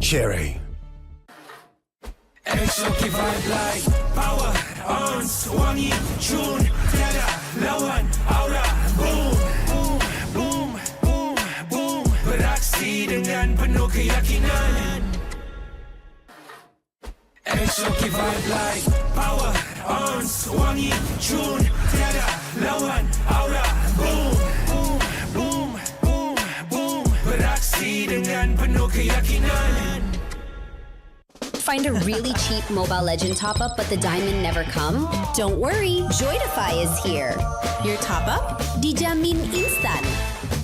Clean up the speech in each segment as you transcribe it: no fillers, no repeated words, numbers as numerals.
Cherry. Exotic vibe like power, ons, wangi, tune, tiada, lawan, aura, boom, boom, boom, boom, boom. Beraksi dengan penuh keyakinan. Exotic vibe like power, ons, wangi, tune, tiada, lawan, aura, boom, boom, boom, boom, boom. Beraksi dengan penuh keyakinan. Find a really cheap Mobile Legend top-up but the diamond never come? Don't worry, Joydify is here. Your top-up? Dijamin instan.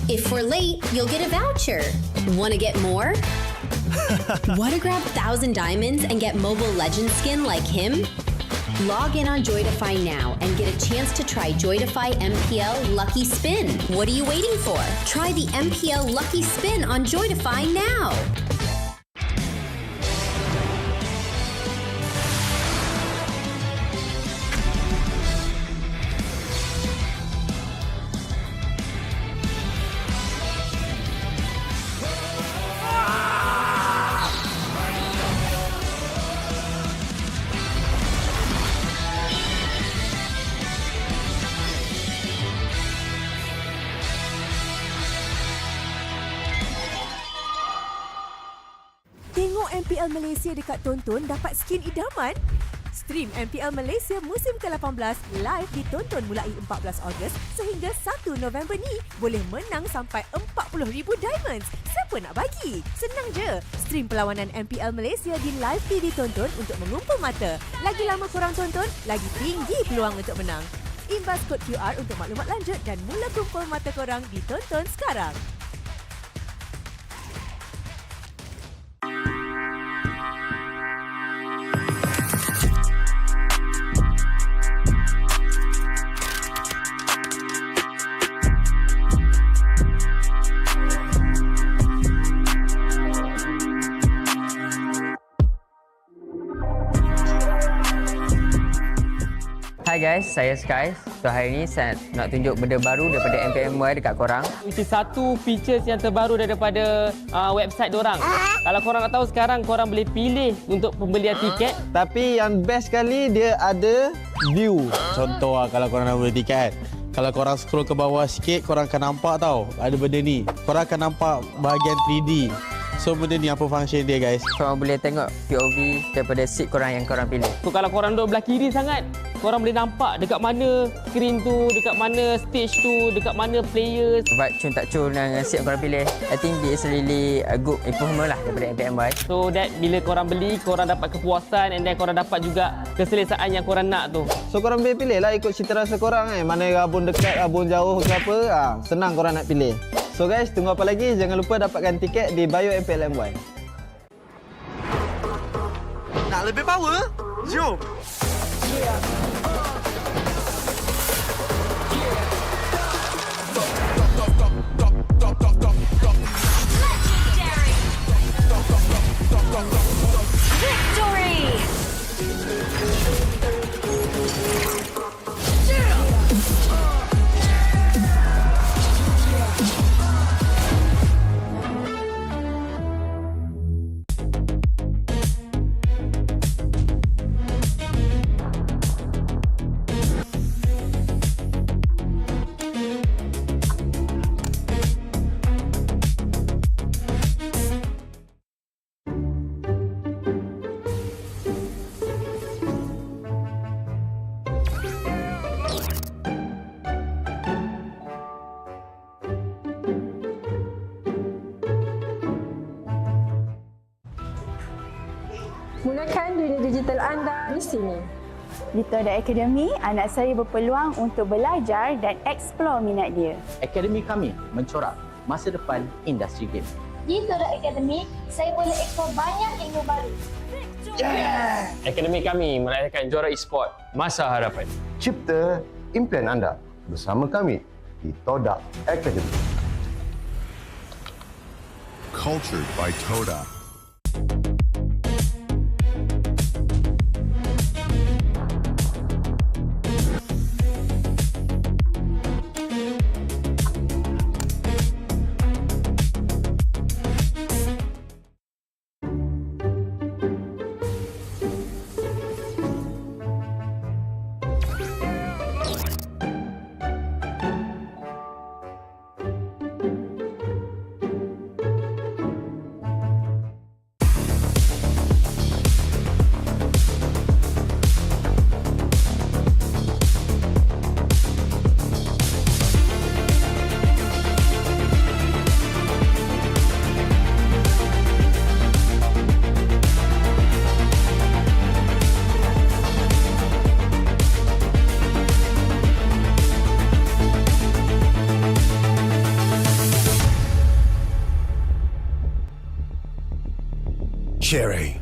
If we're late, you'll get a voucher. Want to get more? Want to grab 1,000 diamonds and get Mobile Legend skin like him? Log in on Joydify now and get a chance to try Joydify MPL Lucky Spin. What are you waiting for? Try the MPL Lucky Spin on Joydify now. Tengok MPL Malaysia dekat Tonton dapat skin idaman? Stream MPL Malaysia musim ke-18 live ditonton mulai 14 Ogos sehingga 1 November ni boleh menang sampai 40,000 diamonds. Siapa nak bagi? Senang je. Stream perlawanan MPL Malaysia di live TV Tonton untuk mengumpul mata. Lagi lama korang tonton, lagi tinggi peluang untuk menang. Imbas kod QR untuk maklumat lanjut dan mula kumpul mata korang di Tonton sekarang. Hai guys, saya Sky. So hari ni saya nak tunjuk benda baru daripada MPL dekat korang. Which is satu features yang terbaru daripada website dorang. Kalau korang nak tahu sekarang korang boleh pilih untuk pembelian tiket. Tapi yang best sekali dia ada view. Contoh lah kalau korang nak beli tiket. Kalau korang scroll ke bawah sikit, korang akan nampak tau ada benda ni. Korang akan nampak bahagian 3D. So benda ni apa function dia guys? Korang boleh tengok POV daripada seat korang yang korang pilih. So kalau korang duduk belah kiri sangat, korang boleh nampak dekat mana screen tu, dekat mana stage tu, dekat mana players. Vibe cun tak cun dengan seat yang korang pilih. I think this is really a good improvement lah daripada MPL. So that bila korang beli, korang dapat kepuasan and then korang dapat juga keselesaan yang korang nak tu. So korang boleh pilih lah ikut cita rasa korang mana rabun dekat, rabun jauh ke apa. Senang korang nak pilih. So guys, tunggu apa lagi? Jangan lupa dapatkan tiket di bio MPL MY. Nak lebih power? Jom! Victory! Gunakan dunia digital anda di sini. Di Toda Academy, anak saya berpeluang untuk belajar dan eksplor minat dia. Akademi kami mencorak masa depan industri game. Di Toda Academy, saya boleh eksplor banyak ilmu baru. Yeah! Akademi kami merayakan juara e-sport masa harapan. Cipta impian anda bersama kami di Toda Academy. Cultured by Toda. Sherry.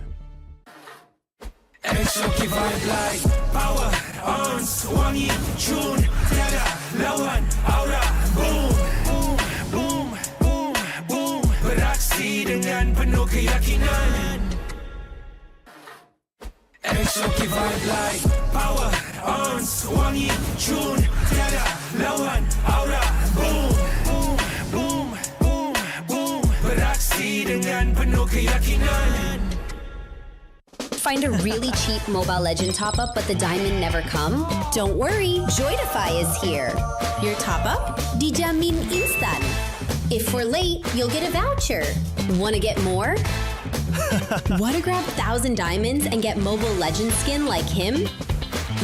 Exoki vibe like power on wangi June tiada lawan aura boom boom boom boom boom beraksi dengan penuh keyakinan. Exoki vibe like power on wangi June tiada lawan aura boom boom boom boom boom beraksi dengan penuh keyakinan. Find a really cheap Mobile Legend top-up but the diamond never come? Don't worry, Joydify is here. Your top-up? Dijamin instan. If we're late, you'll get a voucher. Wanna get more? Wanna grab 1,000 diamonds and get Mobile Legend skin like him?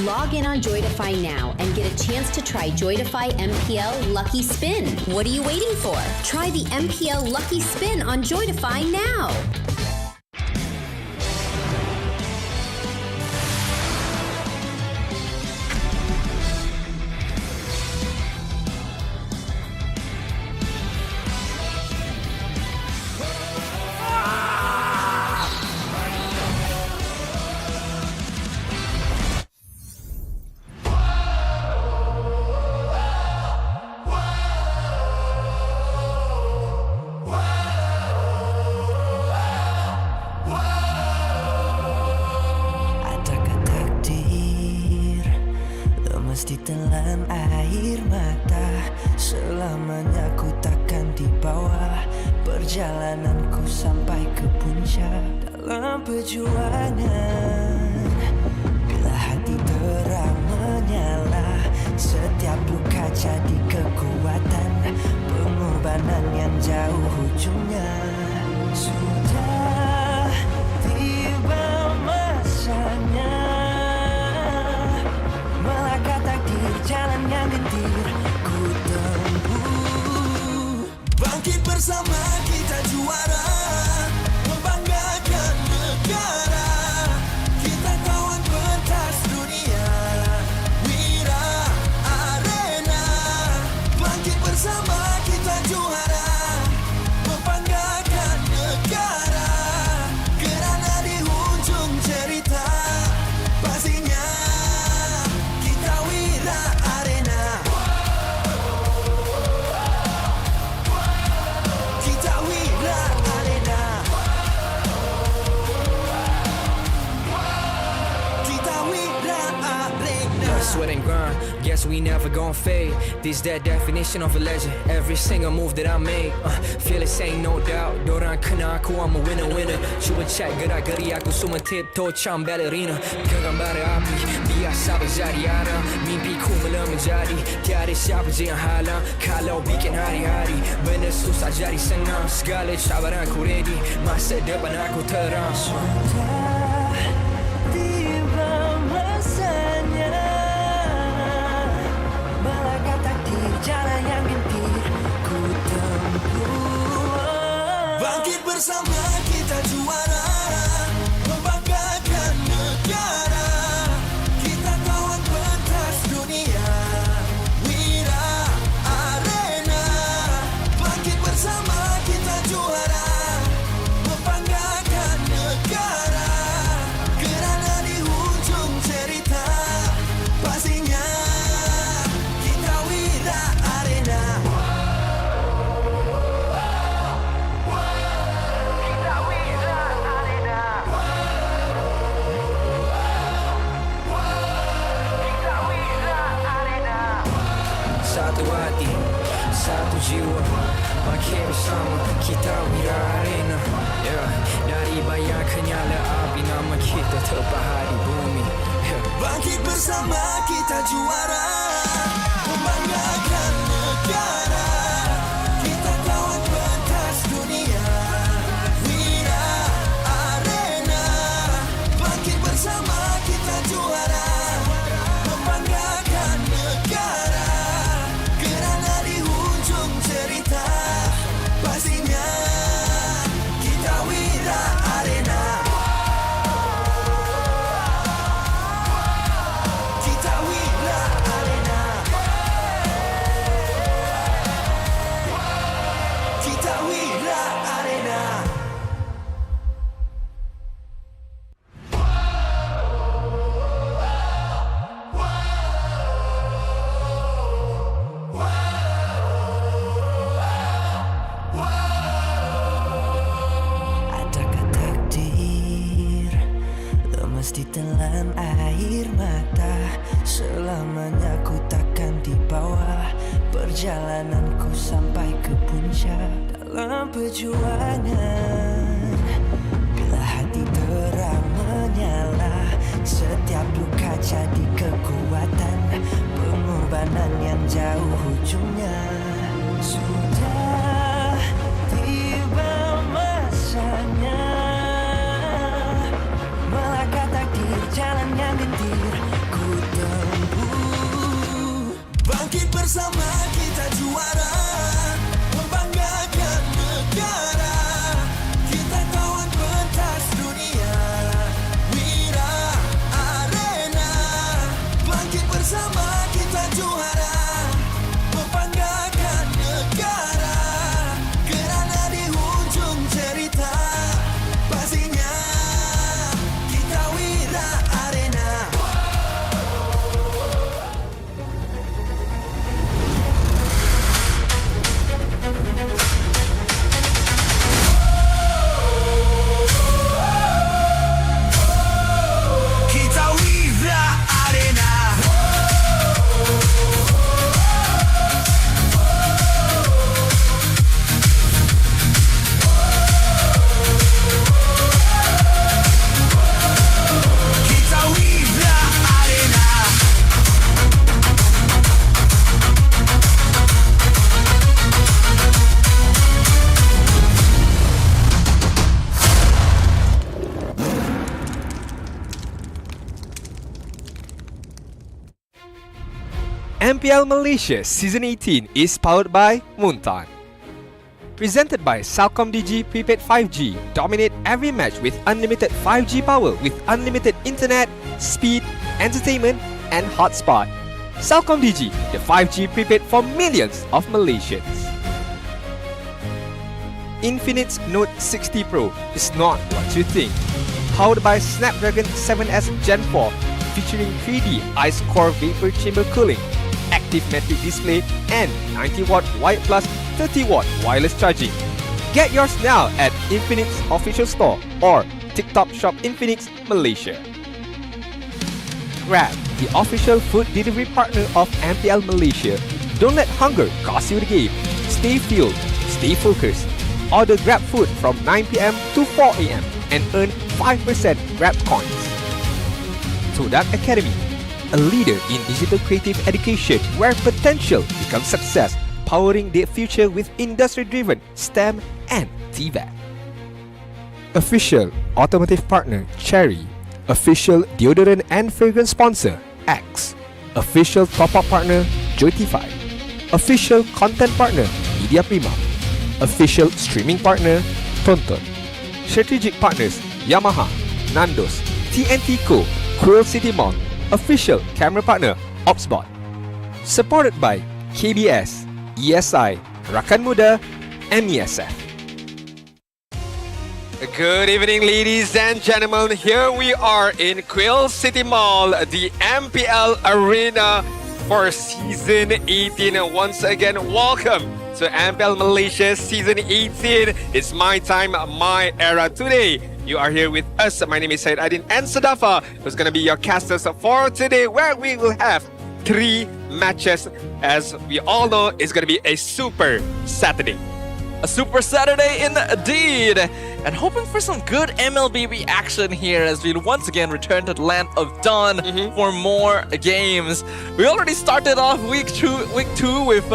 Log in on Joydify now and get a chance to try Joydify MPL Lucky Spin. What are you waiting for? Try the MPL Lucky Spin on Joydify now. Ditelan air mata, selamanya ku takkan di bawah perjalananku sampai ke puncak. Dalam perjuangan, bila hati terang menyala, setiap luka jadi kekuatan, pengorbanan yang jauh ujungnya. Sudah tiba masanya melangkah takdir, jalan yang gentir ku tempuh. Bangkit bersama kita juara, membanggakan negara. Kita kawan pentas dunia, Wira Arena. Bangkit bersama kita juara, membanggakan negara. Kerana di ujung cerita pastinya sweat and grind, guess we never gon' fade. This that definition of a legend. Every single move that I make, feel it ain't no doubt. Dorang kena aku, I'm a winner. Cuba check gerak-geri aku semua tiptoe macam ballerina. Genggam bara api, biasa berjadi arah. Mimpiku mula menjadi, tiada siapa je yang halang. Kalau bikin hari-hari, benda susah jadi senang. Segala cabaran ku ready, masa depan aku terang. Jalan yang gentir ku tempuh. Bangkit bersama kita juara, membanggakan negara. Kita kawan pentas dunia, Wira Arena. Bangkit bersama kita juara, membanggakan negara. Kerana di ujung cerita pastinya satu hati, satu jiwa, bangkit bersama kita Wira Arena. Dari bayang kenyala api, nama kita terpahat di bumi. Bangkit bersama kita juara, membanggakan negara. Kita kawan pentas dunia, Wira Arena. Bangkit bersama kita juara, membanggakan negara. Kerana di ujung cerita pastinya kita Wira Arena. Kita Wira Arena. telan air mata. Selamanya ku takkan di bawah perjalananku sampai ke puncak. Dalam perjuangan, bila hati terang menyala, setiap luka jadi kekuatan, pengorbanan yang jauh ujungnya. Sudah tiba masanya melangkah takdir, jalan yang gentir ku tempuh. Bangkit bersama kita juara, membanggakan negara. Kita kawan pentas dunia, Wira Arena. Bangkit bersama kita juara, membanggakan negara. Kerana di hujung cerita, pastinya kita Wira Arena. Kita Wira Arena. Kita Wira Arena. MPL Malaysia Season 18 is powered by Muntan. Presented by Celcom Digi Prepaid 5G. Dominate every match with unlimited 5G power with unlimited internet, speed, entertainment and hotspot. Celcom Digi, the 5G prepaid for millions of Malaysians. Infinix Note 60 Pro is not what you think. Powered by Snapdragon 7S Gen 4, featuring 3D Ice Core Vapor Chamber Cooling, active matic display and 90-watt wired plus 30-watt wireless charging. Get yours now at Infinix Official Store or TikTok Shop Infinix Malaysia. Grab, the official food delivery partner of MPL Malaysia. Don't let hunger cost you the game. Stay fueled, stay focused. Order Grab food from 9 p.m. to 4 a.m. and earn 5% Grab coins. Todak Academy, a leader in digital creative education where potential becomes success, powering the future with industry-driven STEM and TVET. Official automotive partner Cherry. Official deodorant and fragrance sponsor X. Official top-up partner Joytify. Official content partner Media Prima. Official streaming partner Tonton. Strategic partners Yamaha, Nandos, TNT Co, Quill City Mall. Official camera partner Opsbot. Supported by KBS, ESI, Rakan Muda, MESF. Good evening, ladies and gentlemen. Here we are in Quill City Mall, the MPL Arena for Season 18. Once again, welcome to MPL Malaysia Season 18. It's my time, my era. Today, you are here with us. My name is Syed Adin and Sadafa, who's going to be your casters for today, where we will have 3 matches. As we all know, it's going to be a Super Saturday. A Super Saturday indeed! And hoping for some good MLBB action here as we once again return to the Land of Dawn for more games. We already started off week two with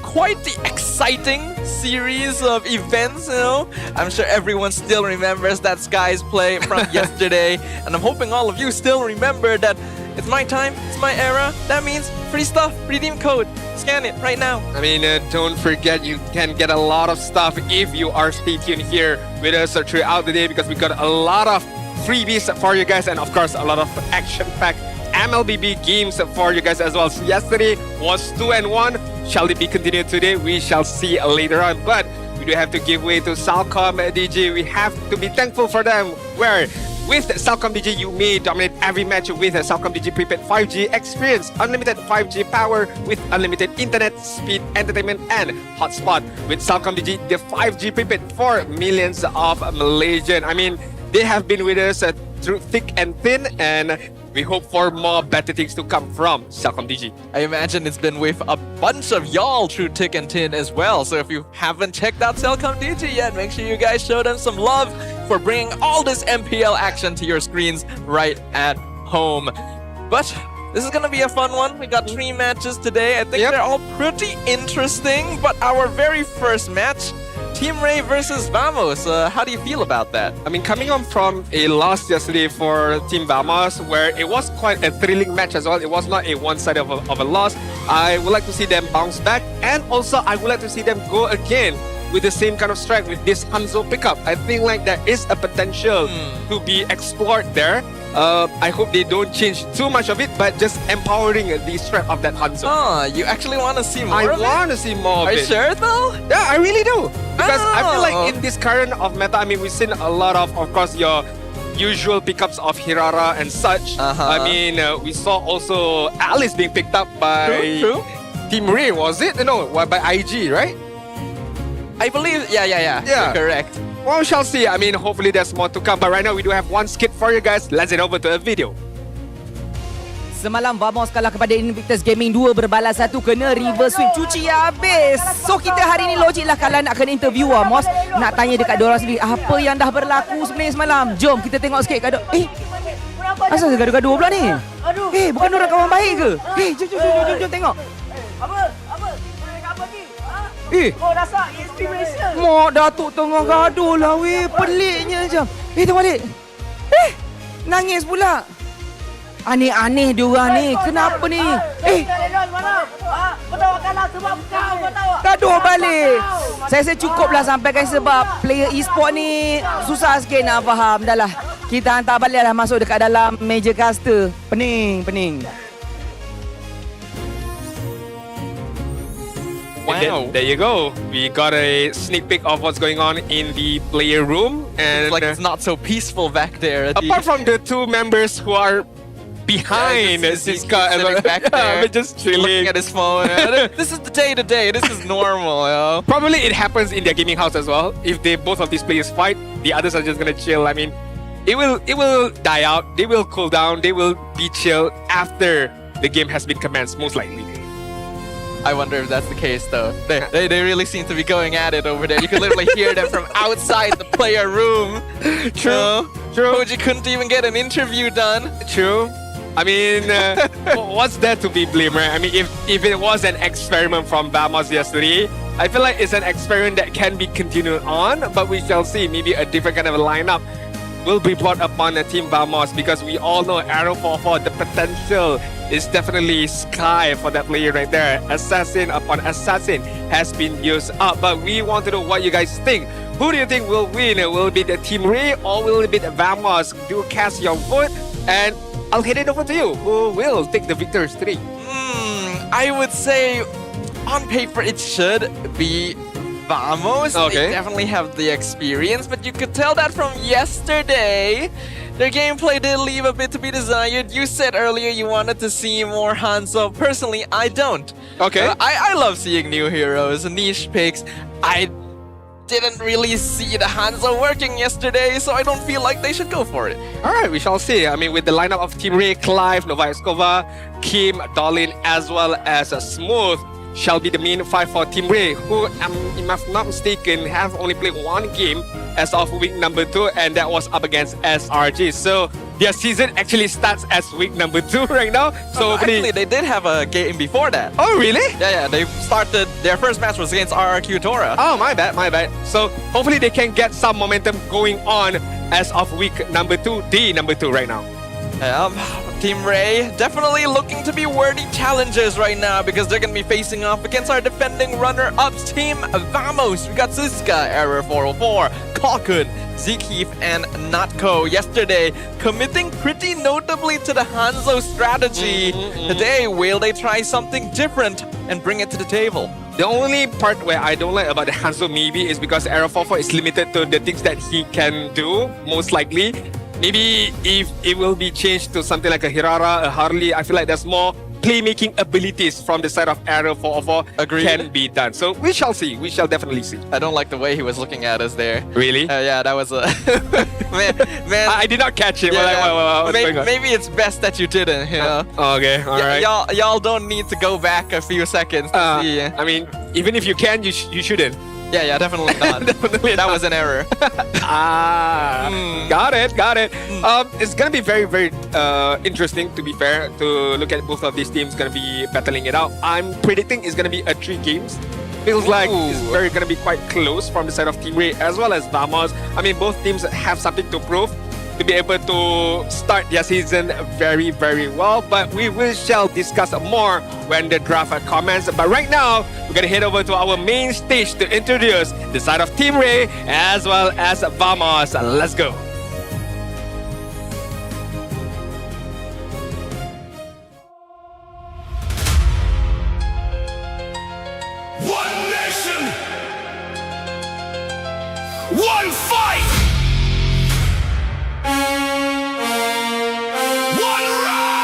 quite the exciting series of events, you know. I'm sure everyone still remembers that Skies play from yesterday, and I'm hoping all of you still remember that it's my time, it's my era. That means free stuff, redeem code. Scan it right now. I mean, don't forget you can get a lot of stuff if you are stay tuned here with us throughout the day, because we got a lot of freebies for you guys and of course a lot of action-packed MLBB games for you guys as well. So yesterday was 2-1. Shall it be continued today? We shall see later on. But we do have to give way to Celcom DG. We have to be thankful for them, where with Celcom DG, you may dominate every match with Celcom DG Prepaid 5G. Experience unlimited 5G power with unlimited internet, speed, entertainment, and hotspot. With Celcom DG, the 5G Prepaid for millions of Malaysians. I mean, they have been with us through thick and thin, and we hope for more better things to come from Celcom DG. I imagine it's been with a bunch of y'all through thick and thin as well. So if you haven't checked out Celcom DG yet, make sure you guys show them some love for bringing all this MPL action to your screens right at home. But this is going to be a fun one. We got 3 matches today. I think they're all pretty interesting. But our very first match, Team Rey versus Vamos. How do you feel about that? I mean, coming on from a loss yesterday for Team Vamos, where it was quite a thrilling match as well. It was not a one-sided of a loss. I would like to see them bounce back. And also, I would like to see them go again with the same kind of strike with this Hanzo pickup. I think like there is a potential to be explored there. I hope they don't change too much of it, but just empowering the strength of that Hanzo. Oh, you actually want to see more of it? I want to see more of it. Are you sure though? Yeah, I really do. Because I feel like in this current of meta, I mean, we've seen a lot of course, your usual pickups of Hirara and such. I mean, we saw also Alice being picked up by Team Rey, was it? No, by IG, right? I believe, yeah. You're correct. Well, we shall see. I mean, hopefully there's more to come. But right now, we do have one skit for you guys. Let's head over to a video. Semalam Vamos kalah kepada Invictus Gaming 2 berbalas 1 kena reverse sweep cuci habis. So kita hari ni logik lah kalau nak kena interview Mos, nak tanya dekat diorang sendiri apa yang dah berlaku sebenarnya semalam. Jom kita tengok sikit gaduh. Asal gaduh-gaduh pula ni? Bukan orang kawan baik ke? Jom tengok. Apa? Kau rasa inspiration? Mak Datuk tengah gaduh lah weh. Peliknya macam. Tengok balik. Nangis pula. Aneh-aneh diorang ni. Kenapa ni? Gaduh balik. Saya rasa cukuplah sampaikan sebab player e-sport ni susah sikit nak faham. Dah lah. Kita hantar balik lah masuk dekat dalam major caster. Pening. Wow. There you go. We got a sneak peek of what's going on in the player room. And it's like it's not so peaceful back there. Apart from the 2 members who are behind Siska and back there, just chilling looking at his phone. This is the day-to-day. This is normal, yo. Probably it happens in their gaming house as well. If both of these players fight, the others are just gonna chill. I mean, it will die out. They will cool down. They will be chill after the game has been commenced, most likely. I wonder if that's the case though. They really seem to be going at it over there. You can literally hear them from outside the player room. True. Koji couldn't even get an interview done. True. I mean, what's there to be blamed, right? I mean, if it was an experiment from Vamos yesterday, I feel like it's an experiment that can be continued on, but we shall see. Maybe a different kind of a lineup will be brought upon a Team Vamos, because we all know Arrow 44, the potential is definitely sky for that player right there. Assassin upon assassin has been used up, but we want to know what you guys think. Who do you think will win? Will it be the Team Rey or will it be the Vamos? Do cast your vote, and I'll hand it over to you. Who will take the victors today? I would say on paper it should be Vamos. Okay. They definitely have the experience, but you could tell that from yesterday. Their gameplay did leave a bit to be desired. You said earlier you wanted to see more Hanzo. Personally, I don't. Okay. I love seeing new heroes, niche picks. I didn't really see the Hanzo working yesterday, so I don't feel like they should go for it. Alright, we shall see. I mean, with the lineup of Team Rey, Clive, Nova Escova, Kim, Dolin, as well as Smooth, shall be the main 5 for Team Rey, who, if I'm not mistaken, have only played 1 game as of week number 2, and that was up against SRG. So their season actually starts as week number 2 right now. So actually, they did have a game before that. Oh, really? Yeah. They started, their first match was against RRQ Tora. Oh, my bad. So hopefully they can get some momentum going on as of week number 2, day number 2 right now. Team Rey definitely looking to be worthy challengers right now, because they're going to be facing off against our defending runner-ups, Team Vamos. We got Siska, Error 404, Kalkun, Zekeef, and Natko yesterday committing pretty notably to the Hanzo strategy. Today, will they try something different and bring it to the table? The only part where I don't like about the Hanzo maybe is because Error 44 is limited to the things that he can do, most likely. Maybe if it will be changed to something like a Hirara, a Harley, I feel like there's more playmaking abilities from the side of Arrow 404 can be done. So we shall see. We shall definitely see. I don't like the way he was looking at us there. Really? Yeah, that was a... man. I did not catch it. What's going on? Maybe it's best that you didn't, you know? Okay, alright. Y'all don't need to go back a few seconds to see. I mean, even if you can, you shouldn't. Yeah, definitely not. That was an error. Got it. It's gonna be very, very interesting, to be fair, to look at both of these teams gonna be battling it out. I'm predicting it's gonna be a 3 games. Feels like it's very gonna be quite close from the side of Team Rey as well as Vamos. I mean, both teams have something to prove to be able to start their season very, very well. But we shall discuss more when the draft commences. But right now, we're gonna head over to our main stage to introduce the side of Team Rey as well as Vamos. Let's go. One nation, one fight, one ride.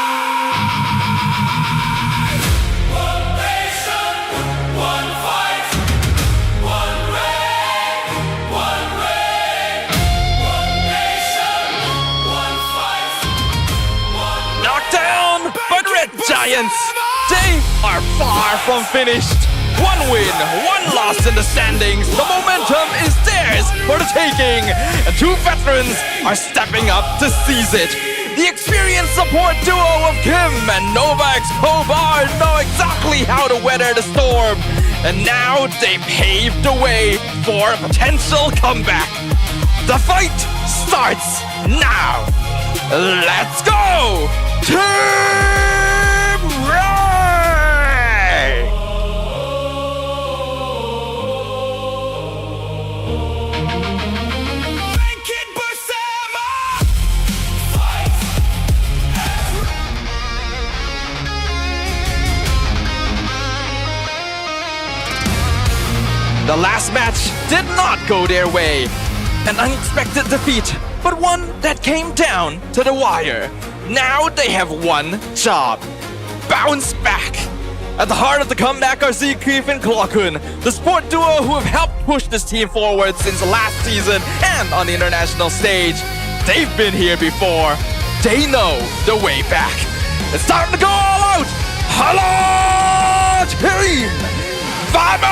One nation, one fight, one Rey, one Rey. One nation, one fight, one Knocked down by the Red Giants. They are far from finished. 1 win, 1 loss in the standings. The momentum is theirs for the taking. And 2 veterans are stepping up to seize it. The experienced support duo of Kim and Nova Escobar know exactly how to weather the storm. And now they paved the way for a potential comeback. The fight starts now. Let's go! Team Rey! The last match did not go their way. An unexpected defeat, but one that came down to the wire. Now they have one job. Bounce back. At the heart of the comeback are Zeekreef and Klokun, the sport duo who have helped push this team forward since last season and on the international stage. They've been here before. They know the way back. It's time to go all out. Hello, team! Vamos!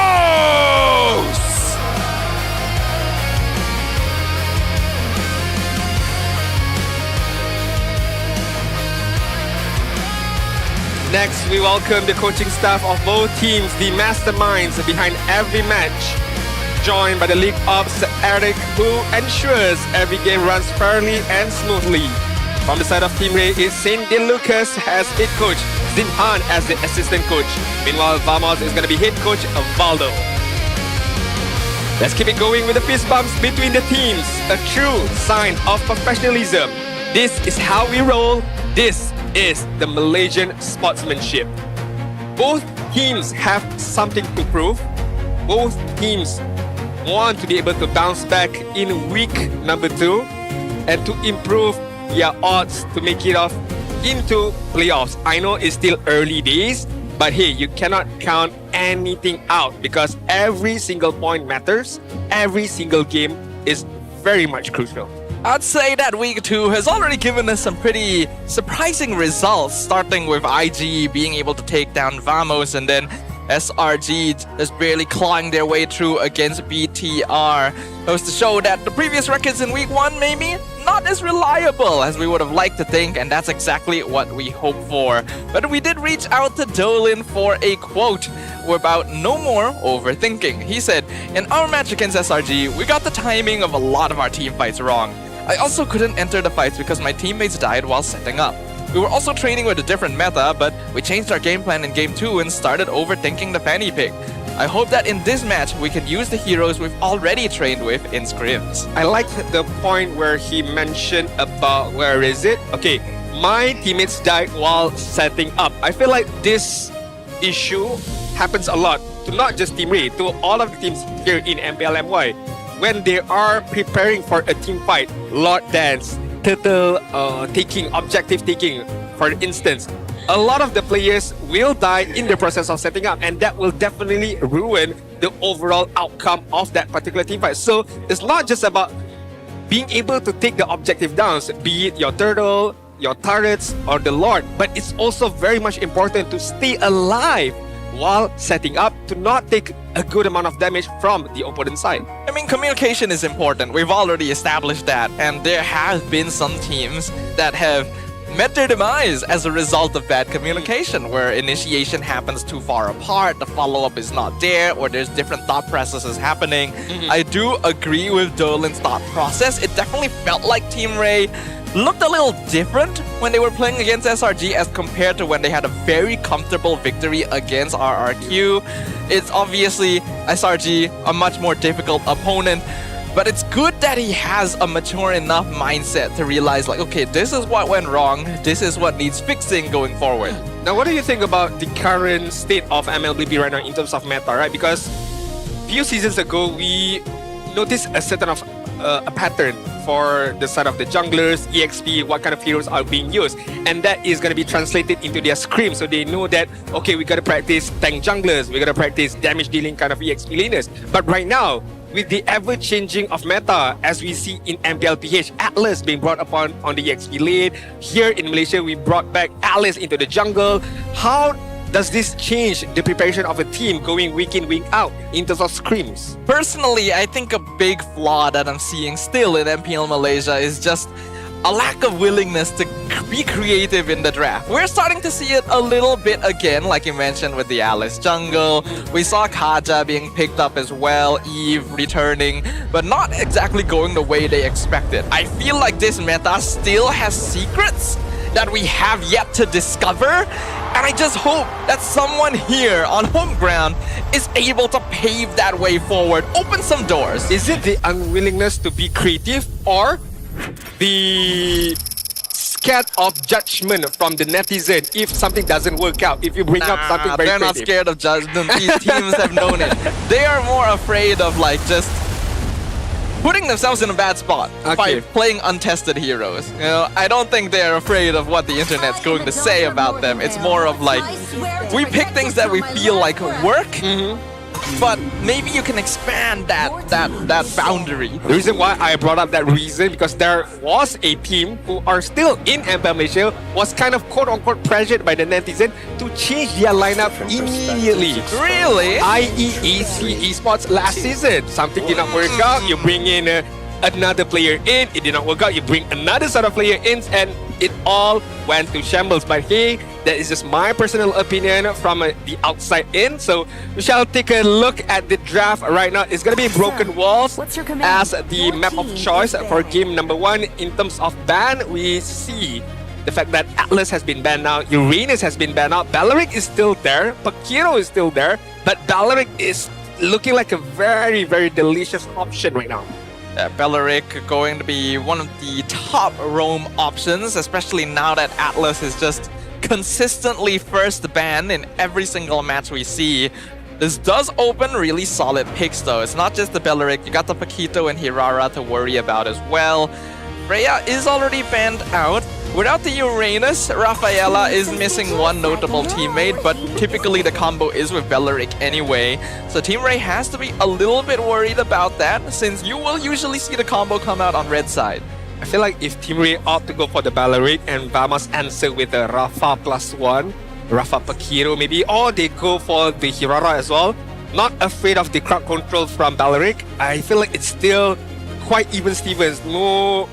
Next, we welcome the coaching staff of both teams, the masterminds behind every match. Joined by the League Ops Eric, who ensures every game runs fairly and smoothly. From the side of Team Rey is Saint Lucas as head coach, Zinhan as the assistant coach. Meanwhile, Vamos is going to be head coach of Valdo. Let's keep it going with the fist bumps between the teams. A true sign of professionalism. This is how we roll. This is the Malaysian sportsmanship. Both teams have something to prove. Both teams want to be able to bounce back in week number 2 and to improve their odds to make it off into playoffs. I know it's still early days, but hey, you cannot count anything out because every single point matters. Every single game is very much crucial. I'd say that week 2 has already given us some pretty surprising results, starting with IG being able to take down Vamos and then SRG is barely clawing their way through against BTR. Goes to show that the previous records in week 1 maybe not as reliable as we would have liked to think, and that's exactly what we hope for. But we did reach out to Dolan for a quote about no more overthinking. He said, "In our match against SRG, we got the timing of a lot of our team fights wrong. I also couldn't enter the fights because my teammates died while setting up. We were also training with a different meta, but we changed our game plan in game 2 and started overthinking the fanny pick. I hope that in this match, we can use the heroes we've already trained with in scrims." I like the point where he mentioned about, where is it? Okay, my teammates died while setting up. I feel like this issue happens a lot to not just Team Rey, to all of the teams here in MPLMY. When they are preparing for a team fight, Lord Dance, Turtle taking, objective taking, for instance, a lot of the players will die in the process of setting up, and that will definitely ruin the overall outcome of that particular team fight. So it's not just about being able to take the objective downs, be it your turtle, your turrets, or the lord, but it's also very much important to stay alive while setting up to not take a good amount of damage from the opponent's side. I mean, communication is important. We've already established that, and there have been some teams that have met their demise as a result of bad communication, where initiation happens too far apart, the follow-up is not there, or there's different thought processes happening. I do agree with Dolan's thought process. It definitely felt like Team Rey looked a little different when they were playing against SRG as compared to when they had a very comfortable victory against RRQ. It's obviously SRG, a much more difficult opponent, but it's good that he has a mature enough mindset to realize, like, okay, this is what went wrong, this is what needs fixing going forward. Now, what do you think about the current state of MLBB right now in terms of meta, right? Because a few seasons ago, we noticed a certain of a pattern for the side of the junglers, EXP, what kind of heroes are being used, and that is going to be translated into their scrim, so they know that, okay, we got to practice tank junglers, we got to practice damage dealing kind of EXP laners. But right now, with the ever-changing of meta, as we see in MPLPH, Atlas being brought upon on the EXP lane. Here in Malaysia, we brought back Alice into the jungle. How does this change the preparation of a team going week in, week out in terms of scrims? Personally, I think a big flaw that I'm seeing still in MPL Malaysia is just a lack of willingness to be creative in the draft. We're starting to see it a little bit again, like you mentioned with the Alice jungle. We saw Kaja being picked up as well, Eve returning, but not exactly going the way they expected. I feel like this meta still has secrets that we have yet to discover, and I just hope that someone here on home ground is able to pave that way forward, open some doors. Is it the unwillingness to be creative, or the scared of judgment from the netizen if something doesn't work out, if you bring up something very they're creative? Not scared of judgment. These teams have known it. They are more afraid of, like, just putting themselves in a bad spot by playing untested heroes. You know, I don't think they're afraid of what the internet's going to say about them. It's more of like, we pick things that we feel like work, but maybe you can expand that boundary. The reason why I brought up that reason, because there was a team who are still in MPL Malaysia, was kind of quote-unquote pressured by the netizen to change their lineup immediately. Really? IEAC Esports last season. Something did not work out, you bring in another player in, it did not work out, you bring another sort of player in, and it all went to shambles. But hey, that is just my personal opinion from the outside in. So we shall take a look at the draft right now. It's going to be Broken Walls as the map of choice for game number 1. In terms of ban, we see the fact that Atlas has been banned now, Uranus has been banned out, Balearic is still there, Pakiro is still there, but Balearic is looking like a very, very delicious option right now. Balearic going to be one of the top roam options, especially now that Atlas is just consistently first ban in every single match we see. This does open really solid picks though. It's not just the Balearic, you got the Paquito and Hirara to worry about as well. Freya is already banned out. Without the Uranus, Rafaela is missing one notable teammate, but typically the combo is with Balearic anyway. So Team Rey has to be a little bit worried about that, since you will usually see the combo come out on red side. I feel like if Team Rey opt to go for the Balearic and Vamos answer with the Rafa +1, Rafa Pakiro maybe, or they go for the Hirara as well, not afraid of the crowd control from Balearic, I feel like it's still quite even Stevens. No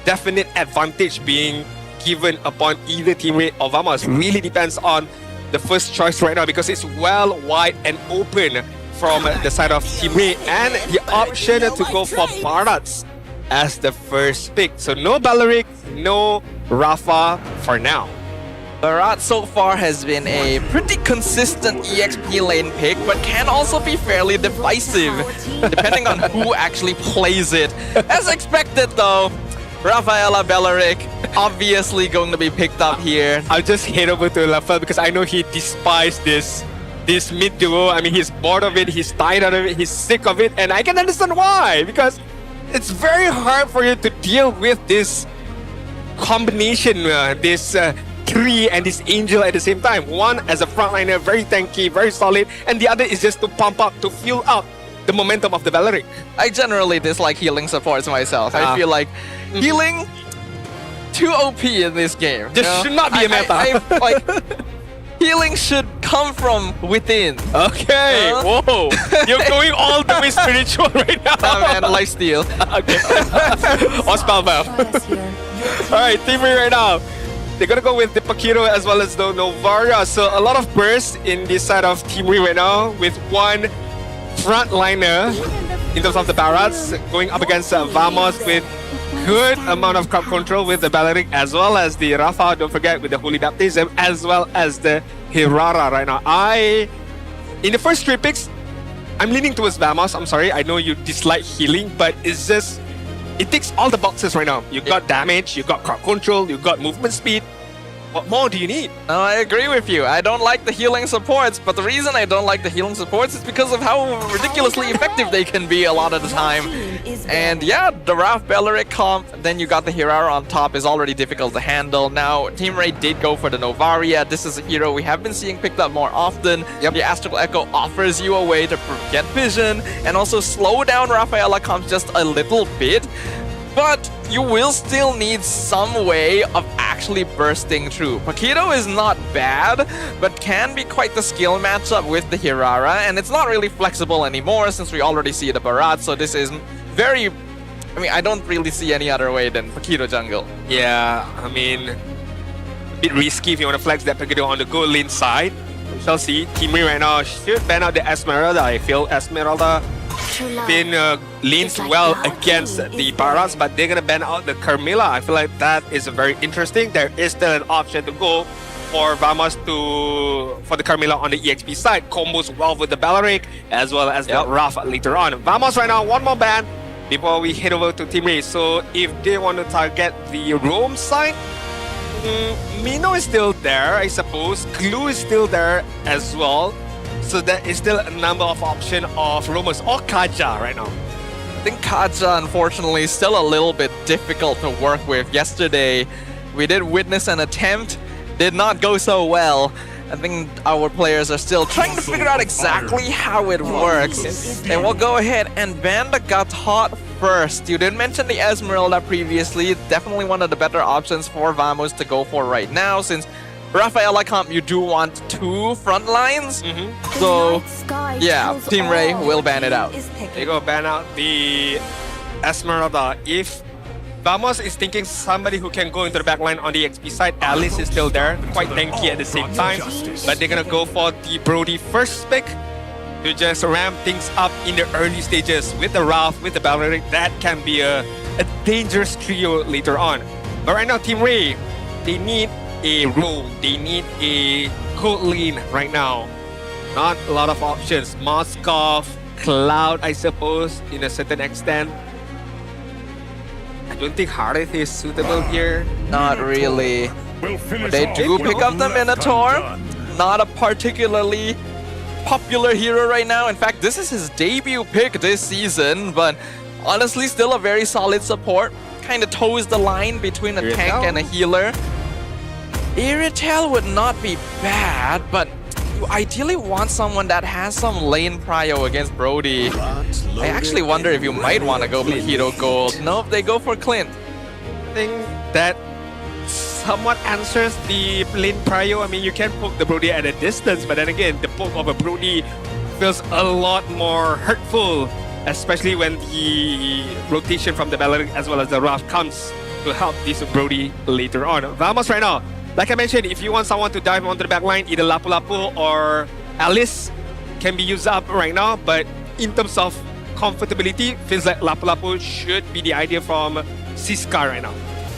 definite advantage being given upon either Team Rey or Vamos. Really depends on the first choice right now, because it's well wide and open from the side of Team Rey, and the option to go for Barats as the first pick. So no Balearic, no Rafa for now. Barat so far has been a pretty consistent EXP lane pick, but can also be fairly divisive depending on who actually plays it. As expected though, Rafaela Balearic obviously going to be picked up here. I'll just head over to Lafel because I know he despises this mid duo. I mean, he's bored of it, he's tired of it, he's sick of it, and I can understand why, because it's very hard for you to deal with this combination, this McCree and this Angel at the same time. One as a frontliner, very tanky, very solid, and the other is just to pump up, to fuel up the momentum of the Valeric. I generally dislike healing supports myself. I feel like healing too OP in this game. Just should not be a meta. Like, healing should come from within. Okay, whoa. You're going all the way spiritual right now. Man, lifesteal. Okay. Or spellbound. Alright, Team Rey right now. They're gonna go with the Pakiro as well as the Novaria. So a lot of bursts in this side of Team Rey right now with one frontliner in terms of the Barats going up against Vamos with good amount of crowd control with the Balearic as well as the Rafa, don't forget, with the Holy Baptism as well as the Hirara right now. In the first 3 picks, I'm leaning towards Vamos. I'm sorry, I know you dislike healing, but it's just, it ticks all the boxes right now. You got damage, you got crowd control, you got movement speed. What more do you need? No, I agree with you. I don't like the healing supports, but the reason I don't like the healing supports is because of how ridiculously effective they can be a lot of the time. And yeah, the Raf Belleric comp, then you got the Hirara on top is already difficult to handle. Now, Team Rey did go for the Novaria. This is a hero we have been seeing picked up more often. The Astral Echo offers you a way to get vision and also slow down Rafaela comps just a little bit. But you will still need some way of actually bursting through. Paquito is not bad, but can be quite the skill matchup with the Hirara, and it's not really flexible anymore since we already see the Barat, so this is very... I mean, I don't really see any other way than Paquito jungle. Yeah, I mean, a bit risky if you want to flex that Paquito on the gold lane side. We shall see. Team Rey right now should ban out the Esmeralda. I feel Esmeralda been leans well against the Barats, but they're gonna ban out the Carmilla. I feel like that is very interesting. There is still an option to go for Vamos for the Carmilla on the EXP side. Combos well with the Balearic as well as the Rafa later on. Vamos right now, one more ban before we head over to Team Rey. So if they want to target the Rome side, Mino is still there, I suppose. Glue is still there as well. So there is still a number of options of Romans or Kaja right now. I think Kaja, unfortunately, is still a little bit difficult to work with. Yesterday, we did witness an attempt, did not go so well. I think our players are still trying to figure out exactly how it works. And we'll go ahead and ban the Gatot first. You did mention the Esmeralda previously. Definitely one of the better options for Vamos to go for right now, since Rafaela comp, you do want 2 front lines. So, yeah, Team Rey will ban it out. They go ban out the Esmeralda. If Vamos is thinking somebody who can go into the back line on the XP side, Alice is still there, quite tanky at the same time. But they're gonna go for the Brody first pick to just ramp things up in the early stages with the Ralph, with the Balearic. That can be a dangerous trio later on. But right now, Team Rey, they need a roam, they need a gold lane right now. Not a lot of options. Moskov, Cloud, I suppose, in a certain extent. I don't think Harith is suitable here. Not really. They do pick up the Minotaur. Not a particularly popular hero right now. In fact, this is his debut pick this season, but honestly still a very solid support. Kind of toes the line between a tank and a healer. Iritel would not be bad, but you ideally want someone that has some lane prio against Brody. I actually wonder if you might want to go for Hero Gold. Nope, they go for Clint. I think that somewhat answers the lane prio. I mean, you can poke the Brody at a distance, but then again, the poke of a Brody feels a lot more hurtful, especially when the rotation from the Balearic as well as the Raf comes to help this Brody later on. Vamos right now. Like I mentioned, if you want someone to dive onto the back line, either Lapu Lapu or Alice can be used up right now. But in terms of comfortability, feels like Lapu Lapu should be the idea from Siska right now.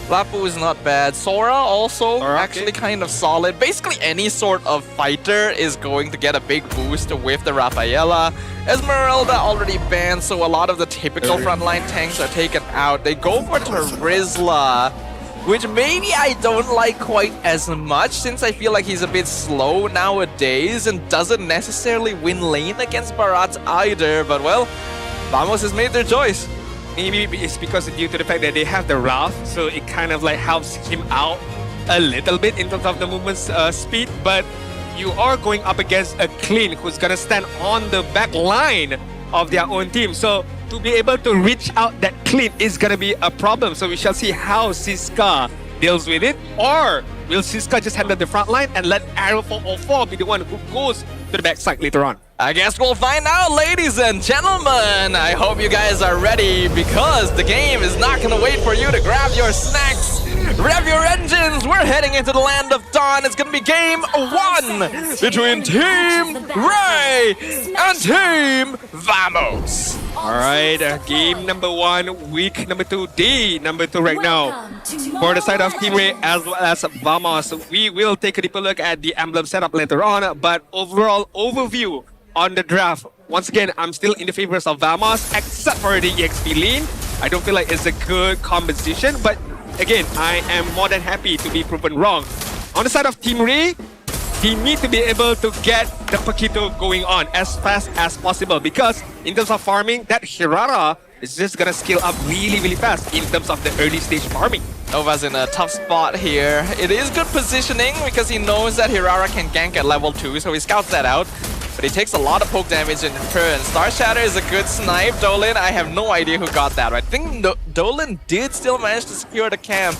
Lapu is not bad. Sora also actually kind of solid. Basically any sort of fighter is going to get a big boost with the Rafaela. Esmeralda already banned, so a lot of the typical frontline tanks are taken out. They go for Terizla, which maybe I don't like quite as much, since I feel like he's a bit slow nowadays and doesn't necessarily win lane against Barats either. But well, Vamos has made their choice. Maybe it's because due to the fact that they have the Ralph, so it kind of like helps him out a little bit in terms of the movement speed, but you are going up against a Clean who's gonna stand on the back line of their own team. So to be able to reach out that Clean is gonna be a problem. So we shall see how Siska deals with it, or will Siska just handle the front line and let Arrow 404 be the one who goes to the backside later on? I guess we'll find out, ladies and gentlemen. I hope you guys are ready because the game is not gonna wait for you to grab your snacks. Rev your engines. We're heading into the land of dawn. It's gonna be game 1 between Team Rey and Team Vamos. Alright, game number 1, week number 2, day number 2 right now. For the side of Team Rey as well as Vamos, we will take a deeper look at the emblem setup later on, but overall overview on the draft. Once again, I'm still in the favors of Vamos, except for the EXP lane. I don't feel like it's a good competition, but again, I am more than happy to be proven wrong. On the side of Team Rey, he needs to be able to get the Paquito going on as fast as possible, because in terms of farming, that Hirara is just gonna scale up really fast in terms of the early stage farming. Nova's in a tough spot here. It is good positioning because he knows that Hirara can gank at level 2, so he scouts that out. But he takes a lot of poke damage in turn. Star Shatter is a good snipe. Dolan, I have no idea who got that. I think Dolan did still manage to secure the camp.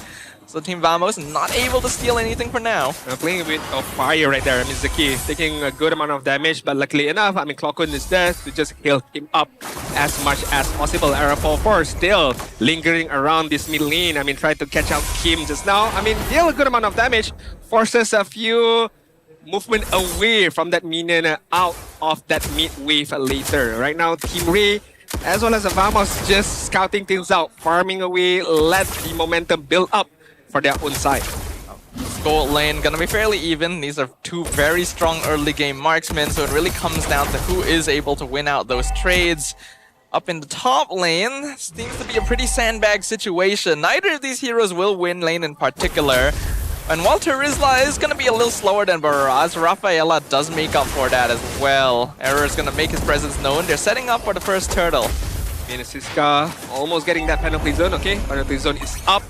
So Team Vamos not able to steal anything for now. Playing with a fire right there. I mean, Zaki taking a good amount of damage, but luckily enough, I mean, Clockun is there to just heal him up as much as possible. Era 4-4 still lingering around this mid lane. I mean, tried to catch out Kim just now. I mean, deal a good amount of damage, forces a few movement away from that minion out of that mid wave later. Right now, Team Rey as well as Vamos just scouting things out, farming away, let the momentum build up for their own side. Gold lane gonna be fairly even. These are two very strong early game marksmen, so it really comes down to who is able to win out those trades. Up in the top lane, seems to be a pretty sandbag situation. Neither of these heroes will win lane in particular. And while Terizla is gonna be a little slower than Baraz, Rafaela does make up for that as well. Error is gonna make his presence known. They're setting up for the first turtle. And Siska almost getting that penalty zone, okay? Penalty zone is up.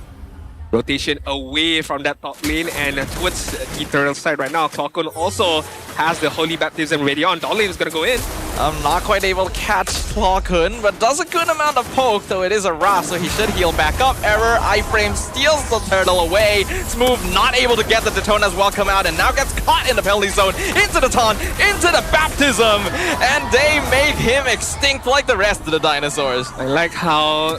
Rotation away from that top lane and towards the turtle side right now. Clockun also has the Holy Baptism ready on. Dolan is gonna go in. I'm not quite able to catch Clockun, but does a good amount of poke, though it is a Wrath, so he should heal back up. Error, iframe steals the turtle away. Smooth not able to get the Detona as well come out, and now gets caught in the penalty zone. Into the taunt, into the baptism, and they make him extinct like the rest of the dinosaurs. I like how...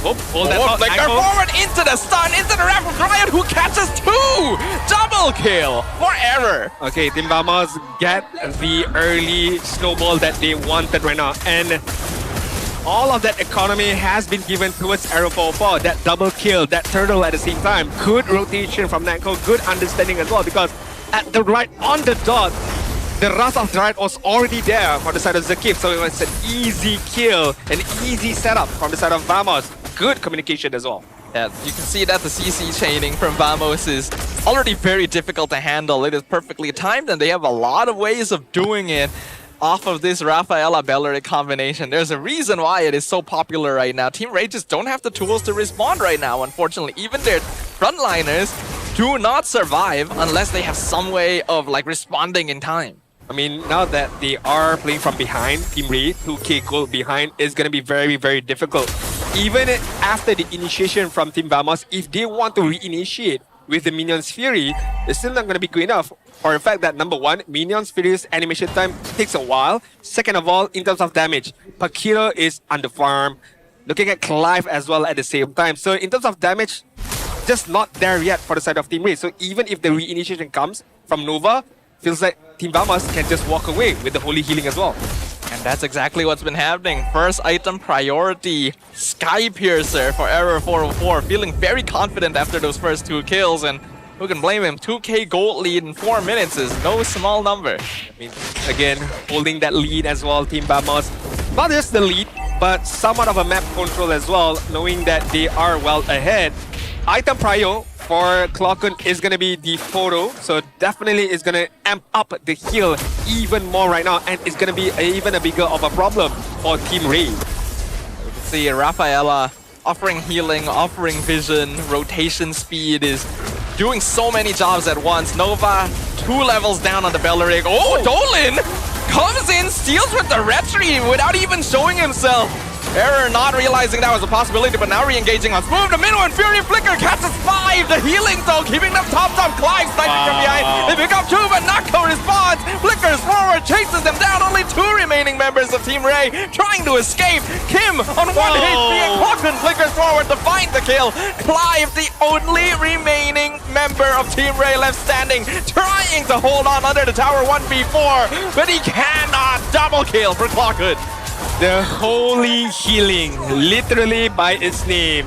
Oh, hold that thought. Like they're forward into the stun, into the Rapid Riot, who catches 2! Double kill for Error. Okay, Team Vamos get the early snowball that they wanted right now. And all of that economy has been given towards Arrow 4-4. That double kill, that turtle at the same time. Good rotation from Nanko, good understanding as well, because at the right on the dot, the Wrath of Dryad was already there for the side of Zakif, so it was an easy kill, an easy setup from the side of Vamos. Good communication as well. Yeah, you can see that the CC chaining from Vamos is already very difficult to handle. It is perfectly timed, and they have a lot of ways of doing it off of this Rafaela Belleric combination. There's a reason why it is so popular right now. Team Rey just don't have the tools to respond right now, unfortunately. Even their frontliners do not survive unless they have some way of like responding in time. I mean, now that they are playing from behind, Team Rey, 2k gold behind, is going to be very difficult. Even after the initiation from Team Vamos, if they want to reinitiate with the Minion's Fury, it's still not going to be good enough. For the fact that, number one, Minion's Fury's animation time takes a while. Second of all, in terms of damage, Pakiro is underfarmed. Looking at Clive as well at the same time. So in terms of damage, just not there yet for the side of Team Rey. So even if the reinitiation comes from Nova, feels like Team Vamos can just walk away with the Holy Healing as well. And that's exactly what's been happening. First item priority, Sky Piercer for Error 404. Feeling very confident after those first 2 kills, and who can blame him? 2k gold lead in 4 minutes is no small number. I mean, again, holding that lead as well, Team Vamos. Not just the lead, but somewhat of a map control as well, knowing that they are well ahead. Item prio for Clockun is going to be the photo, so definitely is going to amp up the heal even more right now, and it's going to be even a bigger of a problem for Team Rey. You can see Rafaela offering healing, offering vision, rotation speed is doing so many jobs at once. Nova 2 levels down on the Belleric. Oh, Dolan comes in, steals with the Retri without even showing himself. Error not realizing that was a possibility, but now re-engaging on Smooth. The Minnow and Fury Flicker catches 5. The healing zone keeping them top. Clive sniping from behind. They pick up 2, but Nako responds. Flickers forward, chases them down. Only 2 remaining members of Team Rey trying to escape. Kim on 1 HP and Clockman flickers forward to find the kill. Clive, the only remaining member of Team Rey left standing, trying to hold on under the tower 1v4, but he cannot. Double kill for Clockhood. The Holy Healing, literally by its name.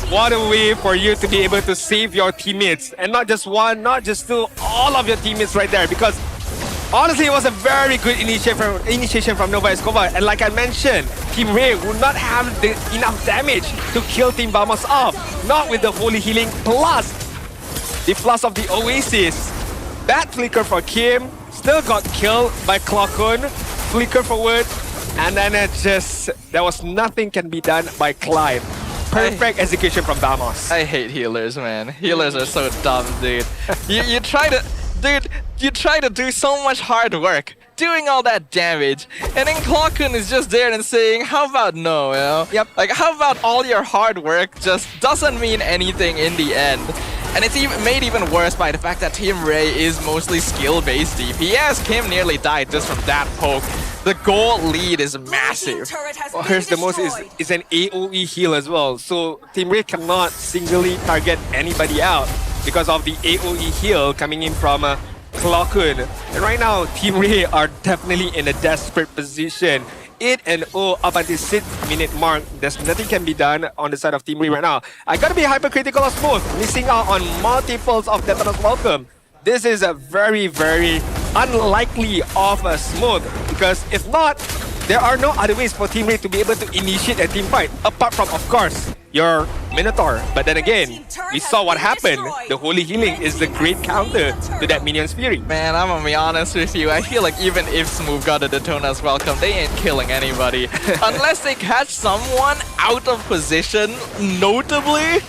What a way for you to be able to save your teammates. And not just one, not just two, all of your teammates right there. Because honestly, it was a very good initiation from Nova Escobar. And like I mentioned, Team Rey would not have enough damage to kill Team Vamos off. Not with the Holy Healing plus the flash of the Oasis. That flicker for Kim still got killed by Clockun. Flicker forward. And then there was nothing can be done by Clive. Perfect execution from Vamos. I hate healers, man. Healers are so dumb, dude. You try to do so much hard work, doing all that damage, and then Clockun is just there and saying, how about no, you know? Yep. Like, how about all your hard work just doesn't mean anything in the end? And it's even made even worse by the fact that Team Rey is mostly skill-based DPS. Kim nearly died just from that poke. The goal lead is massive. What hurts the most is an AoE heal as well. So Team Rey cannot singly target anybody out because of the AoE heal coming in from Clockun. And right now, Team Rey are definitely in a desperate position. 8-0 up until 6-minute mark. There's nothing can be done on the side of Team Rey right now. I gotta be hypercritical of Smooth, missing out on multiples of Tetanus Welcome. This is a very, very unlikely of a Smooth, because if not, there are no other ways for Team Rey to be able to initiate a team fight, apart from, of course, your Minotaur. But then again, we saw what happened. The Holy Healing is the great counter to that Minion's Fury. Man, I'm gonna be honest with you. I feel like even if Smooth got a Daytona's Welcome, they ain't killing anybody. Unless they catch someone out of position, notably,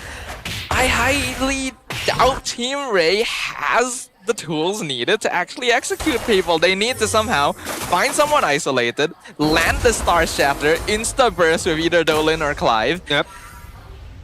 I highly doubt Team Rey has the tools needed to actually execute people. They need to somehow find someone isolated, land the Star Shatter, insta-burst with either Dolan or Clive. Yep.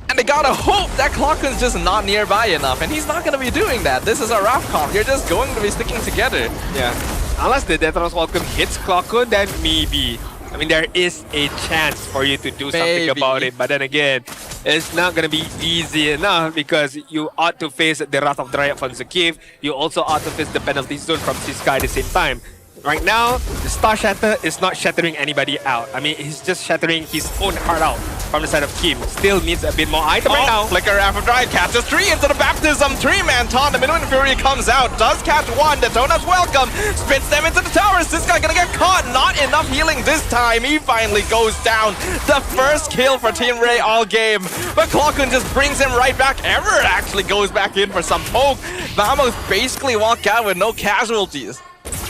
And they gotta hope that Clockun's just not nearby enough, and he's not gonna be doing that. This is a rough comp. You're just going to be sticking together. Yeah. Unless the Tetanus Welcome hits Clockun, then maybe. I mean, there is a chance for you to do something about it. But then again, it's not going to be easy enough because you ought to face the Wrath of Dryad from Zakif. You also ought to face the penalty zone from Siska at the same time. Right now, the Star Shatter is not shattering anybody out. I mean, he's just shattering his own heart out from the side of Kim. Still needs a bit more item right now. Flicker Wrath of Dryad catches 3 into the baptism. 3-man taunt. The Midwind Fury comes out. Does catch 1. Daytona's Welcome. Spits them into the tower. This guy gonna get caught. Not enough healing this time. He finally goes down. The first kill for Team Rey all game. But Clockun just brings him right back. Ever actually goes back in for some poke. Vamos basically walk out with no casualties.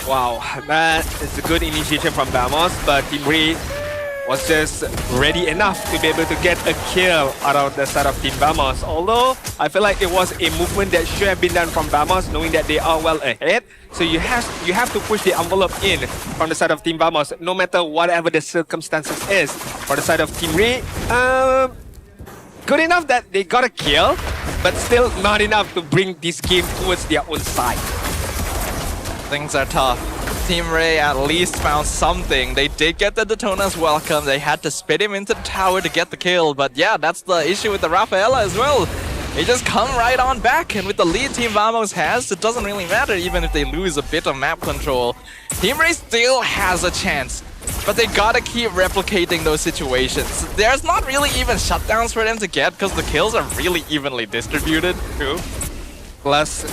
Wow, that is a good initiation from Vamos, but Team Rey was just ready enough to be able to get a kill out of the side of Team Vamos. Although, I feel like it was a movement that should have been done from Vamos, knowing that they are well ahead. So you have to push the envelope in from the side of Team Vamos, no matter whatever the circumstances is. For the side of Team Rey, good enough that they got a kill, but still not enough to bring this game towards their own side. Things are tough. Team Rey at least found something. They did get the Daytona's Welcome. They had to spit him into the tower to get the kill. But yeah, that's the issue with the Rafaela as well. They just come right on back. And with the lead Team Vamos has, it doesn't really matter even if they lose a bit of map control. Team Rey still has a chance. But they gotta keep replicating those situations. There's not really even shutdowns for them to get because the kills are really evenly distributed. True. Plus,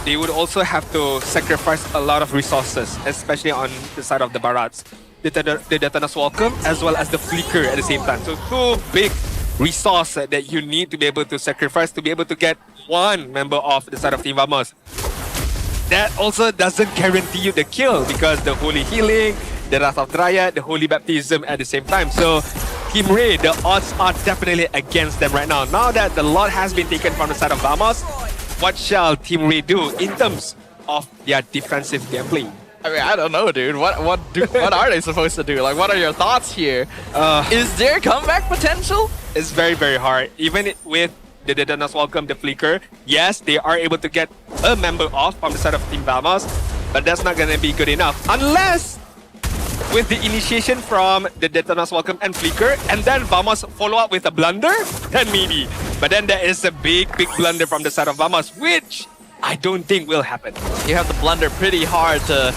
they would also have to sacrifice a lot of resources, especially on the side of the Barats. The Daytona's Welcome as well as the Flicker at the same time. So 2 big resources that you need to be able to sacrifice to be able to get one member of the side of Team Vamos. That also doesn't guarantee you the kill because the Holy Healing, the Wrath of Dryad, the Holy Baptism at the same time. So Team Rey, the odds are definitely against them right now. Now that the lot has been taken from the side of Vamos, what shall Team Rey do in terms of their defensive gameplay? I mean, I don't know, dude. What are they supposed to do? Like, what are your thoughts here? Is there comeback potential? It's very, very hard. Even with the Detona's Welcome, the Flicker, yes, they are able to get a member off from the side of Team Vamos, but that's not gonna be good enough. Unless with the initiation from the Detona's Welcome and Flicker, and then Vamos follow up with a blunder, then maybe. But then there is a big blunder from the side of Vamos, which I don't think will happen. You have to blunder pretty hard to...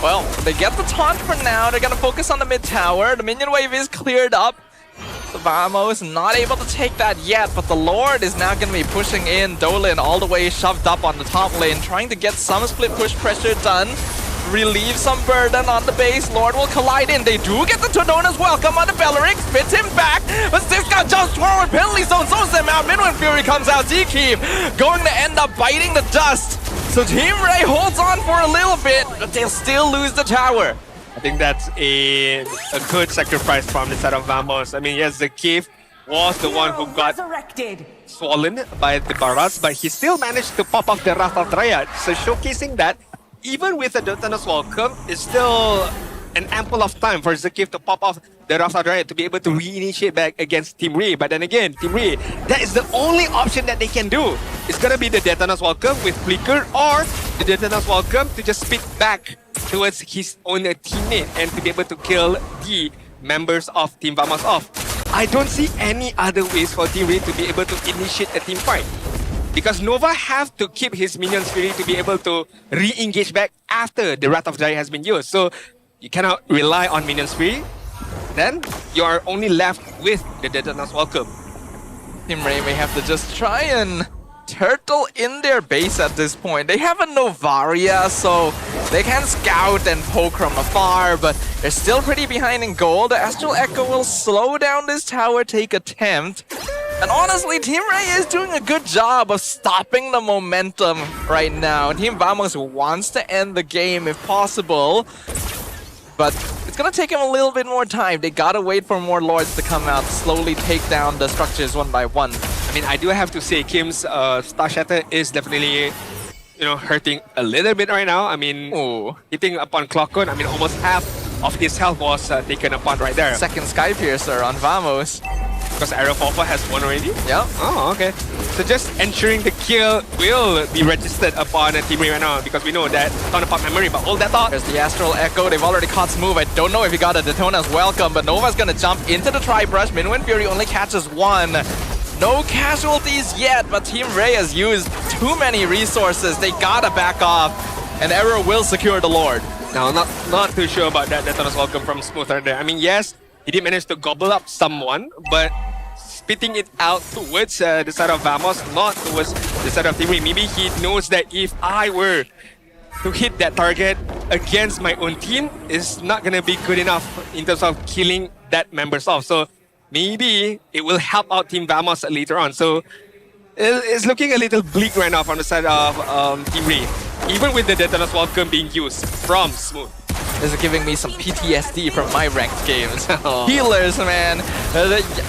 Well, they get the taunt for now. They're gonna focus on the mid tower. The minion wave is cleared up. So Vamos not able to take that yet, but the Lord is now gonna be pushing in. Dolan all the way shoved up on the top lane, trying to get some split push pressure done. Relieve some burden on the base. Lord will collide in. They do get the Tordona's Welcome on the Beleric. Spits him back. But Stiska jumps forward. Penalty zone zones them out. Midwind Fury comes out. Zkeep going to end up biting the dust. So Team Rey holds on for a little bit, but they'll still lose the tower. I think that's a good sacrifice from the side of Vamos. I mean, yes, the cave was the one who got swollen by the Barats, but he still managed to pop off the Wrath of Dryad. So showcasing that, even with the Detona's Welcome, it's still an ample of time for Zakif to pop off the Wrath of Dryad to be able to reinitiate back against Team Rey. But then again, Team Rey, that is the only option that they can do. It's gonna be the Detona's Welcome with Flicker, or the Detona's Welcome to just spit back towards his own teammate and to be able to kill the members of Team Vamos off. I don't see any other ways for Team Rey to be able to initiate a team fight. Because Nova have to keep his minions free to be able to re-engage back after the Wrath of Dryad has been used. So you cannot rely on minions free. Then you are only left with the Detona's Welcome. Team Rey may have to just try and turtle in their base at this point. They have a Novaria, so they can scout and poke from afar, but they're still pretty behind in gold. The Astral Echo will slow down this tower take attempt. And honestly, Team Rey is doing a good job of stopping the momentum right now. Team Vamos wants to end the game if possible, but it's gonna take him a little bit more time. They gotta wait for more Lords to come out, slowly take down the structures one by one. I mean, I do have to say, Kim's Star Shatter is definitely, hurting a little bit right now. I mean, hitting upon Clockon, I mean, almost half of his health was taken upon right there. Second Sky Piercer on Vamos. Because Arrow Alpha has one already? Yeah. Oh, okay. So just ensuring the kill will be registered upon Team Rey right now, because we know that counterpart memory, but hold that thought. There's the Astral Echo. They've already caught Smooth. I don't know if he got a Detona's Welcome, but Nova's gonna jump into the Tri-Brush. Midwind Fury only catches one. No casualties yet, but Team Rey has used too many resources. They gotta back off, and Arrow will secure the Lord. Now, not too sure about that Detona's Welcome from Smooth right there. I mean, yes, he did manage to gobble up someone, but spitting it out towards the side of Vamos, not towards the side of Team Rey. Maybe he knows that if I were to hit that target against my own team, it's not gonna be good enough in terms of killing that members off. So maybe it will help out Team Vamos later on. So it's looking a little bleak right now from the side of Team Rey, even with the Detona's Welcome being used from Smooth. This is giving me some PTSD from my ranked games. Healers, man.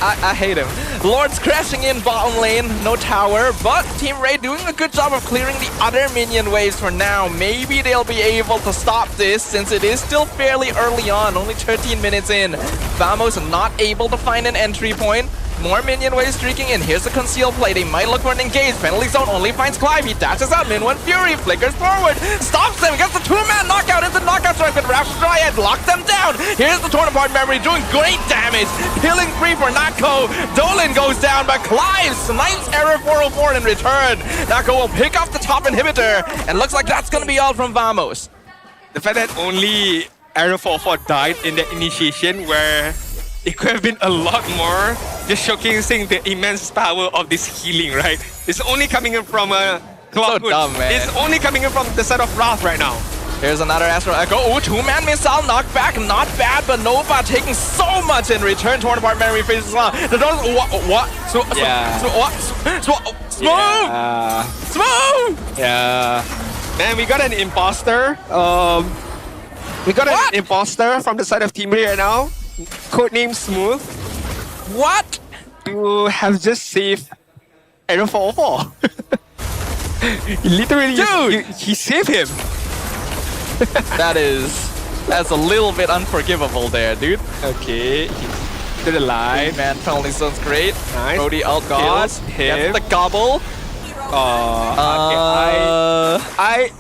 I hate him. Lord's crashing in bottom lane. No tower. But Team Rey doing a good job of clearing the other minion waves for now. Maybe they'll be able to stop this since it is still fairly early on. Only 13 minutes in. Vamos not able to find an entry point. More minion waves streaking in. Here's the conceal play. They might look for an engage. Penalty zone only finds Clive. He dashes out. Midwind Fury flickers forward. Stops them. Gets the two-man knockout into knockout strike with Wrath of Dryad. Locks them down. Here's the Tornapart memory doing great damage. Healing free for Nako. Dolan goes down, but Clive snipes Error 404 in return. Nako will pick off the top inhibitor. And looks like that's going to be all from Vamos. The fact that only Arrow 404 died in the initiation, where it could have been a lot more, just showcasing the immense power of this healing, right? It's only coming in from a Clockwood. So dumb, man. It's only coming in from the side of Wrath right now. Here's another Astral Echo. Oh, two-man missile knockback. Not bad, but Nova taking so much in return. Torn apart memory faces well. What? Smooth! Yeah. Man, we got an imposter. We got an imposter from the side of Team Rey right now. Codename Smooth. What? You have just saved Arrow 404. He literally he saved him. That's a little bit unforgivable there, dude. Okay, to the line. Man, penalty zone's great. Nice. Brody out kills. Gets the gobble. I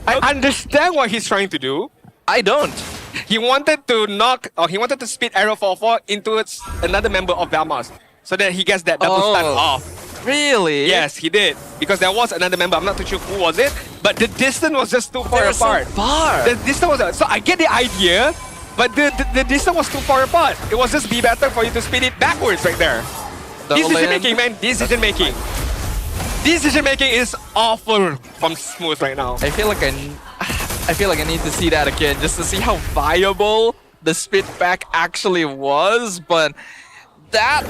understand what he's trying to do. I don't. He wanted to he wanted to spit Arrow 4-4 into another member of VMS so that he gets that double stun off. Really? Yes, he did. Because there was another member, I'm not too sure who was it, but the distance was just too far apart. So far. The distance was so I get the idea, but the distance was too far apart. It was just be better for you to spin it backwards right there. Decision making, man. Decision making. Decision making is awful from Smooth right now. I feel like I need to see that again just to see how viable the spit back actually was, but that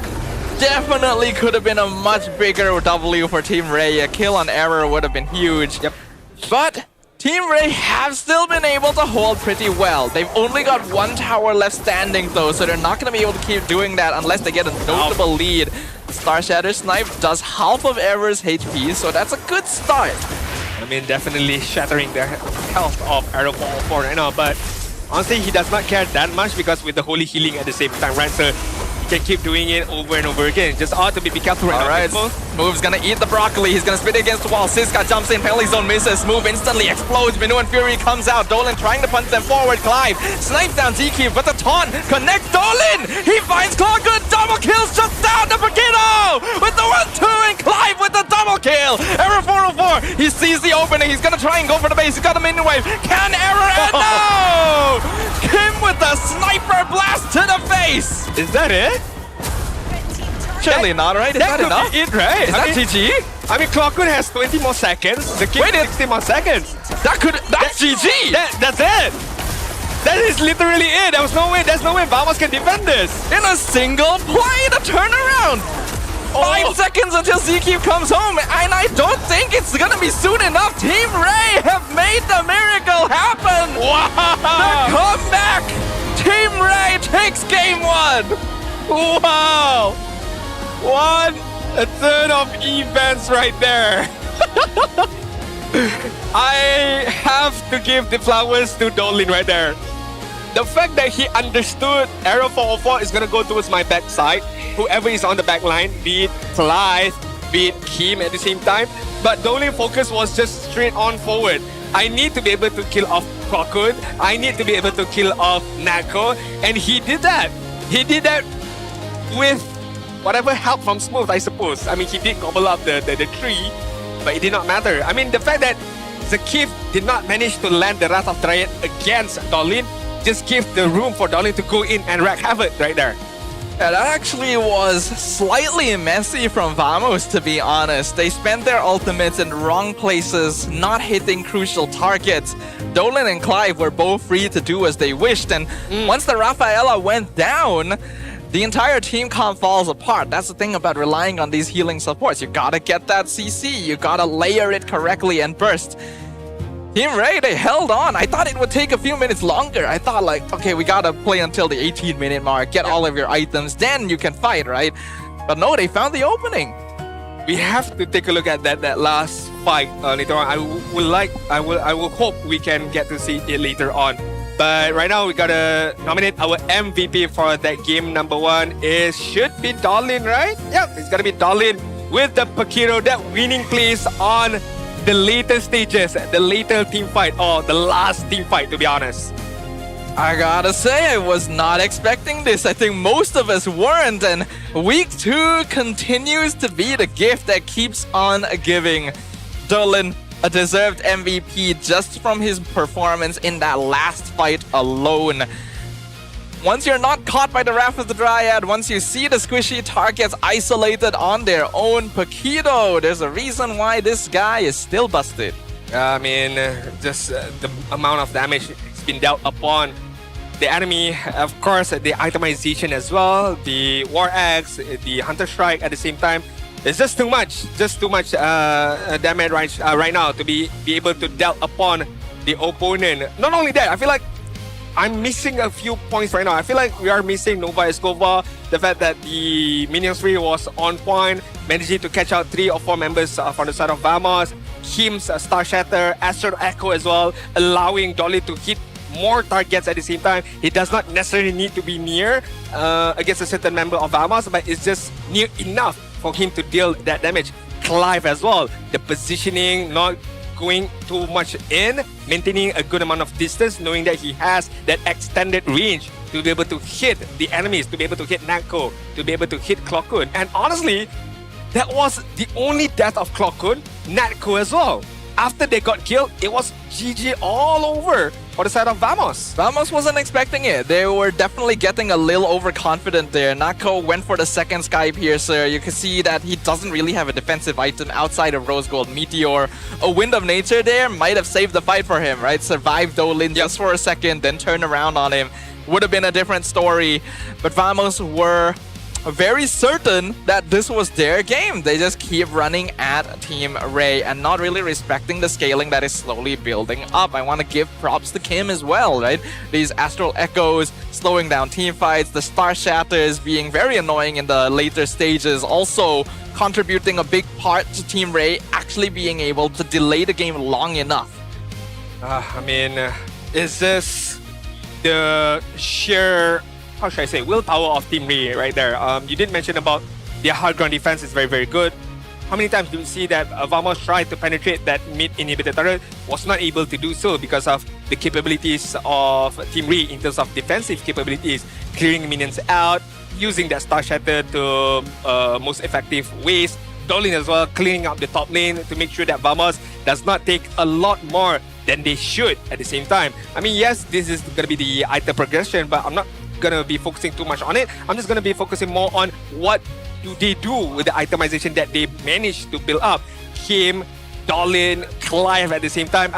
definitely could have been a much bigger W for Team Rey. A kill on error would have been huge. Yep. But Team Rey have still been able to hold pretty well. They've only got one tower left standing though, so they're not going to be able to keep doing that unless they get a notable lead. Star Shatter Snipe does half of Ever's HP, so that's a good start. I mean, definitely shattering the health of Arrow 4 right now, but honestly, he does not care that much because with the Holy Healing at the same time, right? So he can keep doing it over and over again. Just ought to be careful right now. Alright, Move's gonna eat the broccoli. He's gonna spit it against the wall. Siska jumps in, penalty zone misses. Move instantly explodes. Minu and Fury comes out. Dolan trying to punch them forward. Clive snipes down ZQ, but the taunt connects Dolan. He finds Claw. Good double kills just down to Pagino with the 1-2 and Clive with the double kill. Error 404. He sees the opening. He's gonna try and go for the base. He's got a minion wave. Can Error end? No! Kim with the sniper blast to the face. Is that it? Surely not, right? Is that enough? Be it, right? Is that GG? I mean, Clockwood has 20 more seconds. The King 60 more seconds. That's GG. That's it. That is literally it. There's no way Vamos can defend this. In a single play to turn around. 5 seconds until ZQ comes home, and I don't think it's gonna be soon enough. Team Rey have made the miracle happen. Wow. The comeback. Team Rey takes game 1. Wow. 1/3 of events right there. I have to give the flowers to Dolan right there. The fact that he understood Arrow 404 is going to go towards my backside, whoever is on the back line, be it Clive, be it Kim at the same time, but Dolan's focus was just straight on forward. I need to be able to kill off Crocod, I need to be able to kill off Nako, and he did that. He did that with whatever help from Smooth, I suppose. I mean, he did gobble up the tree, but it did not matter. I mean, the fact that Zakif did not manage to land the Wrath of Dryad against Dolan just gives the room for Dolan to go in and wreak havoc right there. Yeah, that actually was slightly messy from Vamos, to be honest. They spent their ultimates in wrong places, not hitting crucial targets. Dolan and Clive were both free to do as they wished, and once the Rafaela went down, the entire team comp falls apart. That's the thing about relying on these healing supports. You gotta get that CC, you gotta layer it correctly and burst. Team Rey, they held on. I thought it would take a few minutes longer. I thought like, okay, we gotta play until the 18-minute mark, get all of your items, then you can fight, right? But no, they found the opening. We have to take a look at that last fight later on. I will hope we can get to see it later on. But right now we gotta nominate our MVP for that game number 1. It should be Dolan, right? Yep, it's gonna be Dolan with the Pokiro, that winning place on the later stages, the later team fight, or the last team fight, to be honest. I gotta say, I was not expecting this. I think most of us weren't, and week 2 continues to be the gift that keeps on giving. Dolan, a deserved MVP just from his performance in that last fight alone. Once you're not caught by the Wrath of the Dryad, once you see the squishy targets isolated on their own, Paquito, there's a reason why this guy is still busted. I mean, just the amount of damage it's been dealt upon the enemy. Of course, the itemization as well, the War Axe, the Hunter Strike at the same time. It's just too much damage right now to be able to dealt upon the opponent. Not only that, I feel like I'm missing a few points right now. I feel like we are missing Nova Escobar. The fact that the Minions 3 was on point, managing to catch out 3 or 4 members from the side of VMS. Kim's Star Shatter, Astral Echo as well, allowing Dolly to hit more targets at the same time. He does not necessarily need to be near against a certain member of VMS, but it's just near enough for him to deal that damage. Clive as well, the positioning, not going too much in, maintaining a good amount of distance, knowing that he has that extended range to be able to hit the enemies, to be able to hit Nako, to be able to hit Clockun. And honestly, that was the only death of Clockun, Natko as well. After they got killed, it was GG all over for the side of VMS. VMS wasn't expecting it. They were definitely getting a little overconfident there. Nako went for the second Sky Piercer. You can see that he doesn't really have a defensive item outside of Rose Gold Meteor. A Wind of Nature there might have saved the fight for him, right? Survived Dolin just for a second, then turn around on him. Would have been a different story. But VMS were very certain that this was their game. They just keep running at Team Rey and not really respecting the scaling that is slowly building up. I want to give props to Kim as well, right? These Astral Echoes slowing down team fights, the Star Shatters being very annoying in the later stages, also contributing a big part to Team Rey actually being able to delay the game long enough. It's just the sheer, how should I say, willpower of Team Rey right there. You did mention about their hard ground defense is very, very good. How many times do we see that VMS tried to penetrate that mid inhibitor turret, was not able to do so because of the capabilities of Team Rey in terms of defensive capabilities, clearing minions out, using that Star Shatter to most effective ways. Dolin as well, cleaning up the top lane to make sure that VMS does not take a lot more than they should at the same time. Yes, this is going to be the item progression, but I'm not gonna be focusing too much on it. I'm just gonna be focusing more on what do they do with the itemization that they managed to build up. Kim, Dolin, Clive at the same time.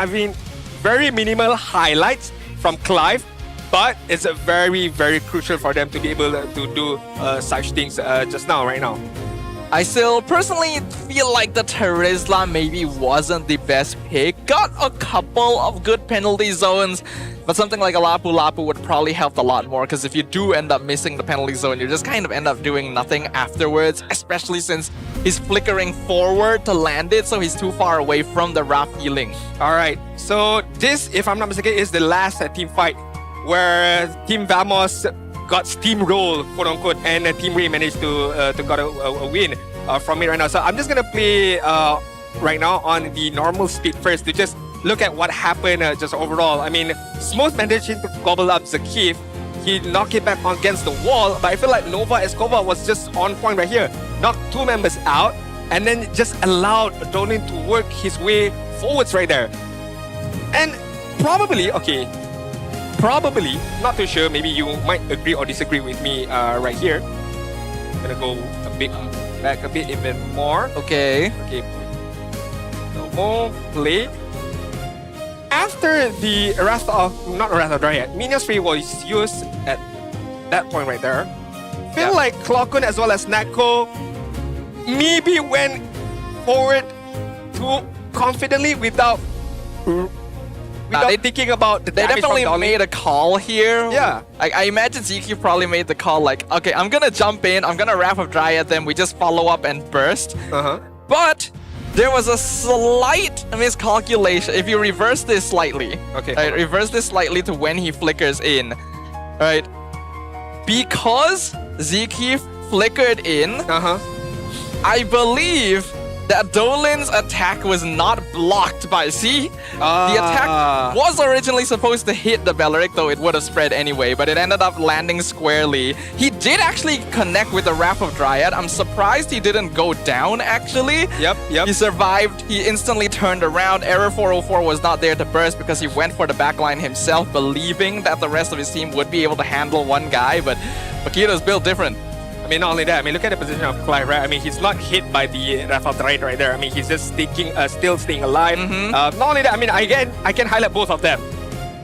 Very minimal highlights from Clive, but it's very, very crucial for them to be able to do such things just now, right now. I still personally feel like the Terizla maybe wasn't the best pick. Got a couple of good penalty zones, but something like a Lapu Lapu would probably help a lot more, because if you do end up missing the penalty zone, you just kind of end up doing nothing afterwards, especially since he's flickering forward to land it, so he's too far away from the Raph healing. Alright, so this, if I'm not mistaken, is the last team fight where Team VMS got steamrolled, quote unquote, and Team Rey managed to got a win from it right now. So I'm just gonna play right now on the normal speed first to just look at what happened just overall. Smooth managed to gobble up Zakif. He knocked it back against the wall, but I feel like Nova Escobar was just on point right here. Knocked 2 members out and then just allowed Dolin to work his way forwards right there. And probably, not too sure, maybe you might agree or disagree with me right here. I'm gonna go a bit back a bit even more. Okay. No more play. After the Wrath of Dryad, Minions 3 was used at that point right there. Feel like Clockun as well as Nako maybe went forward too confidently without thinking about the damage. They definitely made a call here. Yeah. I imagine ZQ probably made the call like, okay, I'm gonna jump in, I'm gonna Wrath of Dryad them, we just follow up and burst. But there was a slight miscalculation. If you reverse this slightly, reverse this slightly to when he flickers in, right? Because ZQ flickered in, I believe that Dolin's attack was not blocked by, the attack was originally supposed to hit the Belleric, though it would have spread anyway, but it ended up landing squarely. He did actually connect with the Wrath of Dryad. I'm surprised he didn't go down, actually. Yep. He survived. He instantly turned around. Error 404 was not there to burst because he went for the backline himself, believing that the rest of his team would be able to handle one guy, but Makito's built different. Not only that, look at the position of Clive, right? He's not hit by the Wrath of Dryad right there. He's just still staying alive. Not only that, I can highlight both of them.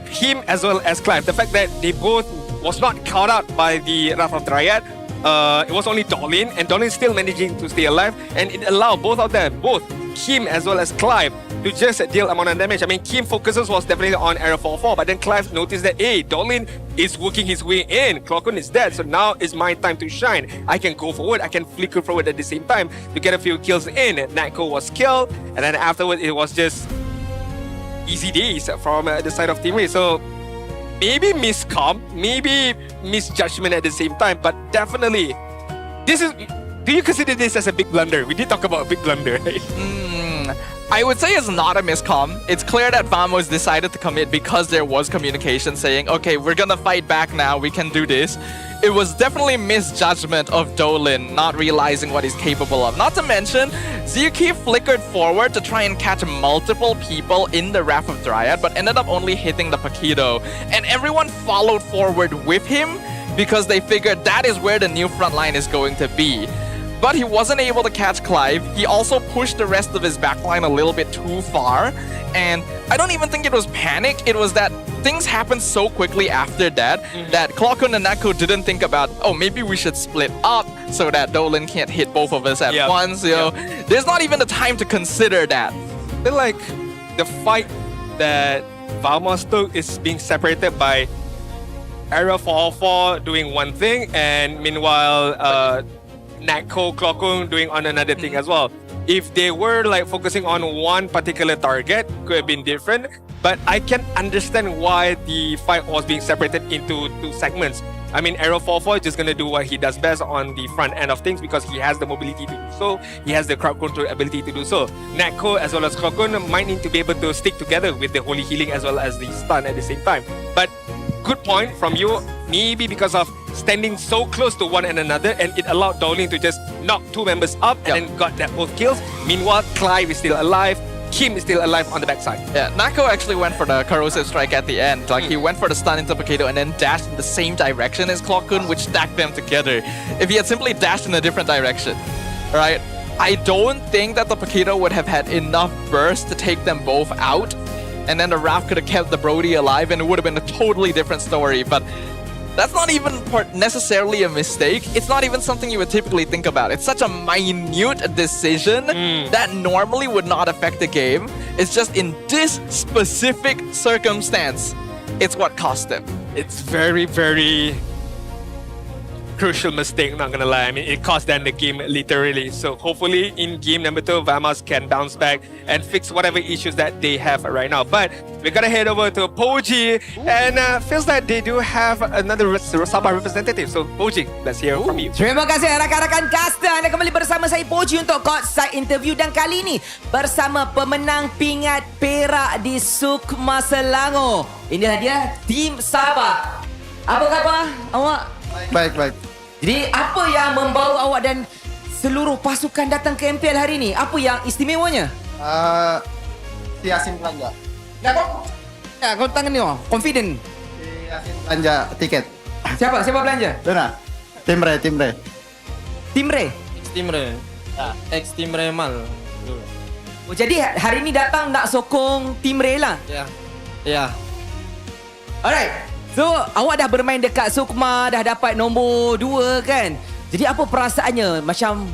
Him as well as Clive. The fact that they both was not caught out by the Wrath of Dryad. It was only Dolin, and Dolin still managing to stay alive, and it allowed both of them, Kim as well as Clive to just deal amount of damage. I mean, Kim focuses was definitely on Area 4-4, but then Clive noticed that, hey, Dolin is working his way in. Clockun is dead, so now it's my time to shine. I can go forward, I can flicker forward at the same time to get a few kills in. Natko was killed, and then afterwards it was just easy days from the side of Team Rey. So maybe miscom, maybe misjudgment at the same time, but definitely this is. Do you consider this as a big blunder? We did talk about a big blunder, right? I would say it's not a miscom. It's clear that Vamos decided to commit because there was communication saying, okay, we're gonna fight back now, we can do this. It was definitely misjudgment of Dolin not realizing what he's capable of. Not to mention, Zyuki flickered forward to try and catch multiple people in the Wrath of Dryad, but ended up only hitting the Paquito. And everyone followed forward with him because they figured that is where the new front line is going to be. But he wasn't able to catch Clive. He also pushed the rest of his backline a little bit too far. And I don't even think it was panic. It was that things happened so quickly after that that Clockun and Natko didn't think about, oh, maybe we should split up so that Dolin can't hit both of us at once. You know, there's not even the time to consider that. I feel like the fight that Vamos took is being separated by Area 404 doing one thing, and meanwhile Natko, Clockun doing on another thing as well. If they were like focusing on one particular target, could have been different. But I can understand why the fight was being separated into two segments. I mean, Area 4-4 is just going to do what he does best on the front end of things because he has the mobility to do so. He has the crowd control ability to do so. Natko as well as Clockun might need to be able to stick together with the Holy Healing as well as the stun at the same time. But good point from you, maybe because of standing so close to one and another, and it allowed Dolin to just knock two members up and then got that both kills. Meanwhile, Clive is still alive. Kim is still alive on the backside. Yeah, Natko actually went for the corrosive strike at the end. Like he went for the stun into Paquito and then dashed in the same direction as Clockun, which stacked them together. If he had simply dashed in a different direction, right? I don't think that the Paquito would have had enough burst to take them both out. And then the Wrath could have kept the Brody alive and it would have been a totally different story. But that's not even necessarily a mistake. It's not even something you would typically think about. It's such a minute decision that normally would not affect the game. It's just in this specific circumstance, it's what cost them. It's very, very crucial mistake, not gonna lie. I mean, it cost them the game literally. So hopefully in game number 2, Vamos can bounce back and fix whatever issues that they have right now. But we're gonna head over to Poji, and feels like they do have another Sabah representative. So Poji, let's hear from you. Terima kasih rakan-rakan caster. Anda kembali bersama saya Poji untuk courtside interview, dan kali ini bersama pemenang pingat perak di Sukma Selangor. Inilah dia tim Sabah. Apa khabar awak? Baik. Jadi apa yang membawa awak dan seluruh pasukan datang ke MPL hari ini? Apa yang istimewanya? Si Yasin belanja. Kau tangan ni, confident. Si Yasin belanja tiket. Siapa belanja? Dona. Team Rey. Team Rey? Team Rey. Ex Team Rey mal. Oh, jadi hari ini datang nak sokong Team Rey lah? Ya. Alright. So, awak dah bermain dekat Sukma, dah dapat nombor 2 kan? Jadi apa perasaannya? Macam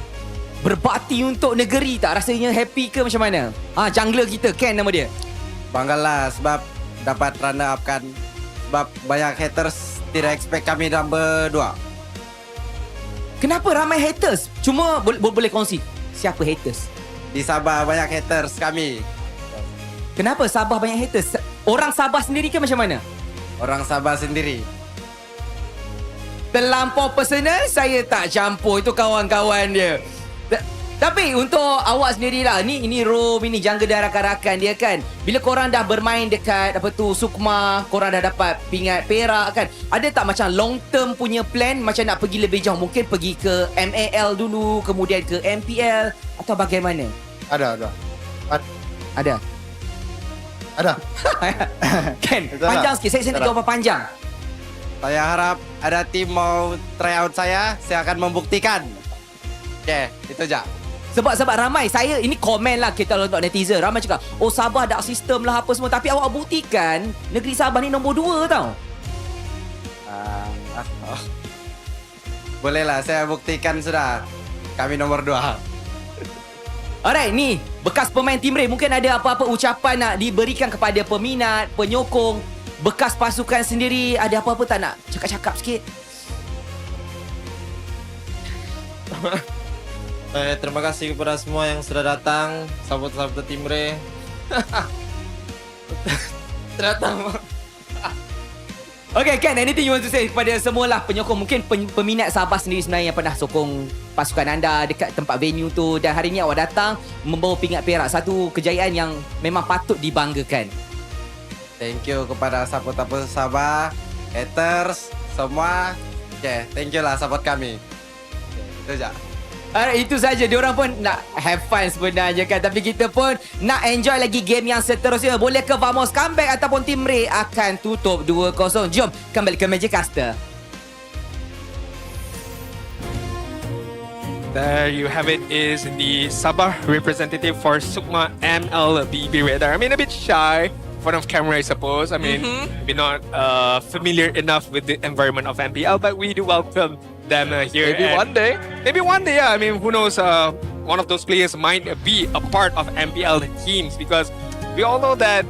berbakti untuk negeri tak? Rasanya happy ke macam mana? Jungler kita, Ken nama dia. Banggalah sebab dapat runner up kan. Sebab banyak haters tidak expect kami number 2. Kenapa ramai haters? Cuma boleh kongsi siapa haters? Di Sabah banyak haters kami. Kenapa Sabah banyak haters? Orang Sabah sendiri ke macam mana? Orang Sabah sendiri. Terlampau personal, saya tak campur. Itu kawan-kawan dia. Tapi untuk awak sendirilah, ini Rom, ini jungle dan rakan-rakan dia kan. Bila korang dah bermain dekat Sukma, korang dah dapat pingat perak kan. Ada tak macam long term punya plan macam nak pergi lebih jauh? Mungkin pergi ke MAL dulu, kemudian ke MPL atau bagaimana? Ada. Ken, panjang sikit. Saya nak jawapan panjang. Saya harap ada tim mau try out saya akan membuktikan. Okay, itu je. Sebab ramai, saya ini komen lah kita untuk netizen. Ramai cakap, oh Sabah ada sistem lah apa semua. Tapi awak buktikan negeri Sabah ni nombor 2 tau. Bolehlah, saya buktikan sudah. Kami nomor 2. Alright, ni bekas pemain Team Rey, mungkin ada apa-apa ucapan nak diberikan kepada peminat, penyokong bekas pasukan sendiri. Ada apa-apa tak nak cakap-cakap sikit? Terima kasih kepada semua yang sudah datang, sahabat-sahabat Team Rey. Datang. Okay, Ken, anything you want to say kepada semualah penyokong, mungkin peminat Sabah sendiri sebenarnya yang pernah sokong pasukan anda dekat tempat venue tu, dan hari ni awak datang membawa pingat perak, satu kejayaan yang memang patut dibanggakan. Thank you kepada support-support Sabah, haters, semua. Okay, thank you lah support kami. Itu je. Itu saja, diorang pun nak have fun sebenarnya kan, tapi kita pun nak enjoy lagi game yang seterusnya. Boleh ke Vamos comeback ataupun Team Rey akan tutup 2-0? Jom kembali ke Meja Caster. There you have it, is the Sabah representative for Sukma MLBB radar. I mean, a bit shy in front of camera, I suppose. I mean, maybe not familiar enough with the environment of MPL, but we do welcome them here. Maybe one day. Maybe one day, yeah. I mean, who knows? One of those players might be a part of MPL teams, because we all know that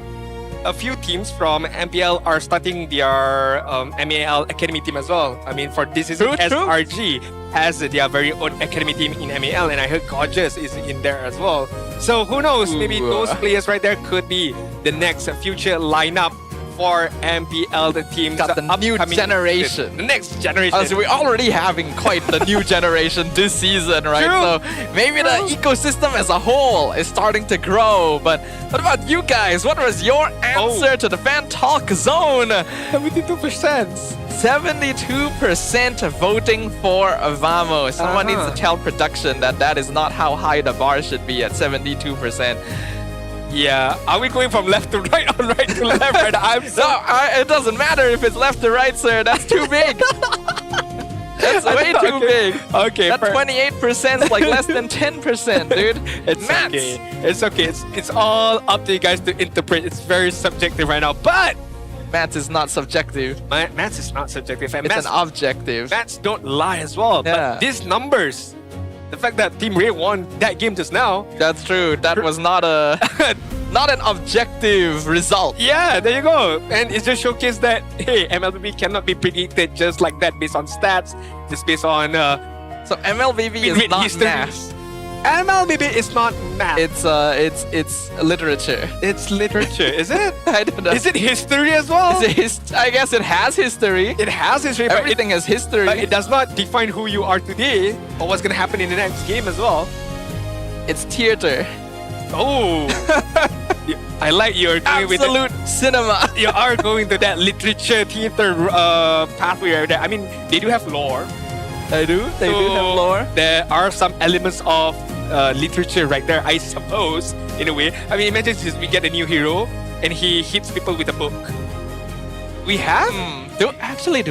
a few teams from MPL are starting their MAL academy team as well. I mean, for this season, SRG has their very own academy team in MAL, and I heard Gorgeous is in there as well. So who knows? Maybe those players right there could be the next future lineup for MPL, the teams. Got the new generation. The next generation. So we're already having quite the new generation this season, right? True. So maybe the ecosystem as a whole is starting to grow. But what about you guys? What was your answer to the fan talk zone? 72%. 72% voting for Vamos. Someone needs to tell production that that is not how high the bar should be at 72%. Yeah, are we going from left to right or right to left? Right? It doesn't matter if it's left to right, sir. That's too big. That's way too big. Okay, that 28% is like less than 10%, dude. It's okay. It's okay. It's all up to you guys to interpret. It's very subjective right now, but maths is not subjective. Maths is not subjective. And it's maths, an objective. Maths don't lie as well. Yeah. But these numbers, the fact that Team Rey won that game just now. That's true. That was not a not an objective result. Yeah, there you go. And it just showcased that, hey, MLBB cannot be predicted just like that based on stats, just based on so MLBB is not math. MLBB is not math. It's literature. It's literature, is it? I don't know. Is it history as well? I guess it has history. It has history. Everything has history. But it does not define who you are today or what's going to happen in the next game as well. It's theater. Oh, I like you're going absolute cinema. You are going to that literature theater pathway right there. I mean, they do have lore. They do have lore. There are some elements of literature right there, I suppose, in a way. I mean, imagine we get a new hero and he hits people with a book. We have? Do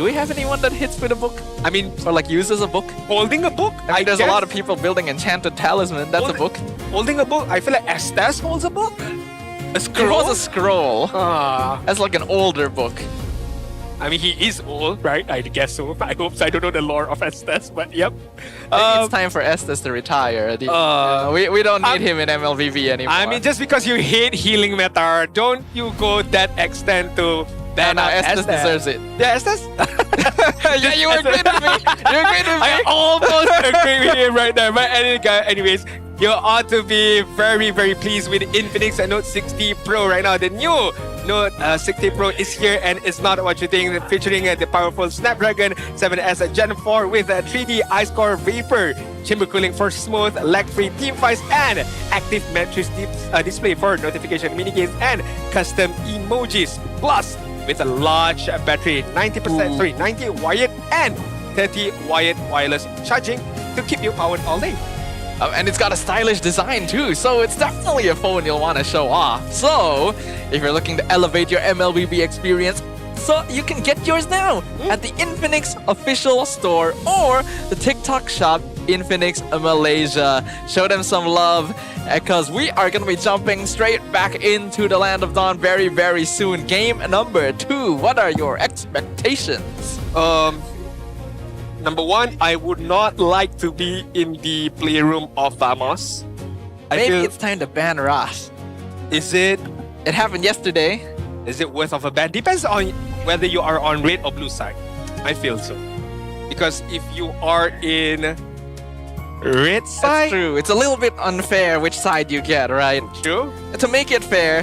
we have anyone that hits with a book? I mean, or like uses a book? Holding a book? I mean, there's a lot of people building enchanted talisman. That's a book. Holding a book? I feel like Estes holds a book. A scroll? It was a scroll. That's like an older book. I mean, he is old, right? I guess so. I hope so. I don't know the lore of Estes, but yep. It's time for Estes to retire. We don't need him in MLBB anymore. I mean, just because you hate healing meta, don't you go that extent to ban out Estes deserves it. Yeah, Estes? Yeah, you agreed with me. You agreed with me. I almost agree with him right there. But anyways, you ought to be very, very pleased with Infinix and Note 60 Pro right now. The new Note 60 Pro is here, and it's not what you think. Featuring the powerful Snapdragon 7S Gen 4 with a 3D Ice Core Vapor chamber cooling for smooth, lag-free team fights, and active matrix display for notification minigames and custom emojis. Plus, with a large battery, 90 wired and 30 wired wireless charging to keep you powered all day. And it's got a stylish design too, so it's definitely a phone you'll want to show off. So, if you're looking to elevate your MLBB experience, so you can get yours now at the Infinix official store or the TikTok shop Infinix Malaysia. Show them some love, because we are going to be jumping straight back into the Land of Dawn very, very soon. Game number 2. What are your expectations? Number 1, I would not like to be in the playroom of Vamos. Maybe it's time to ban Raf. Is it? It happened yesterday. Is it worth of a ban? Depends on whether you are on red or blue side. I feel so. Because if you are in red side... That's true. It's a little bit unfair which side you get, right? True. To make it fair,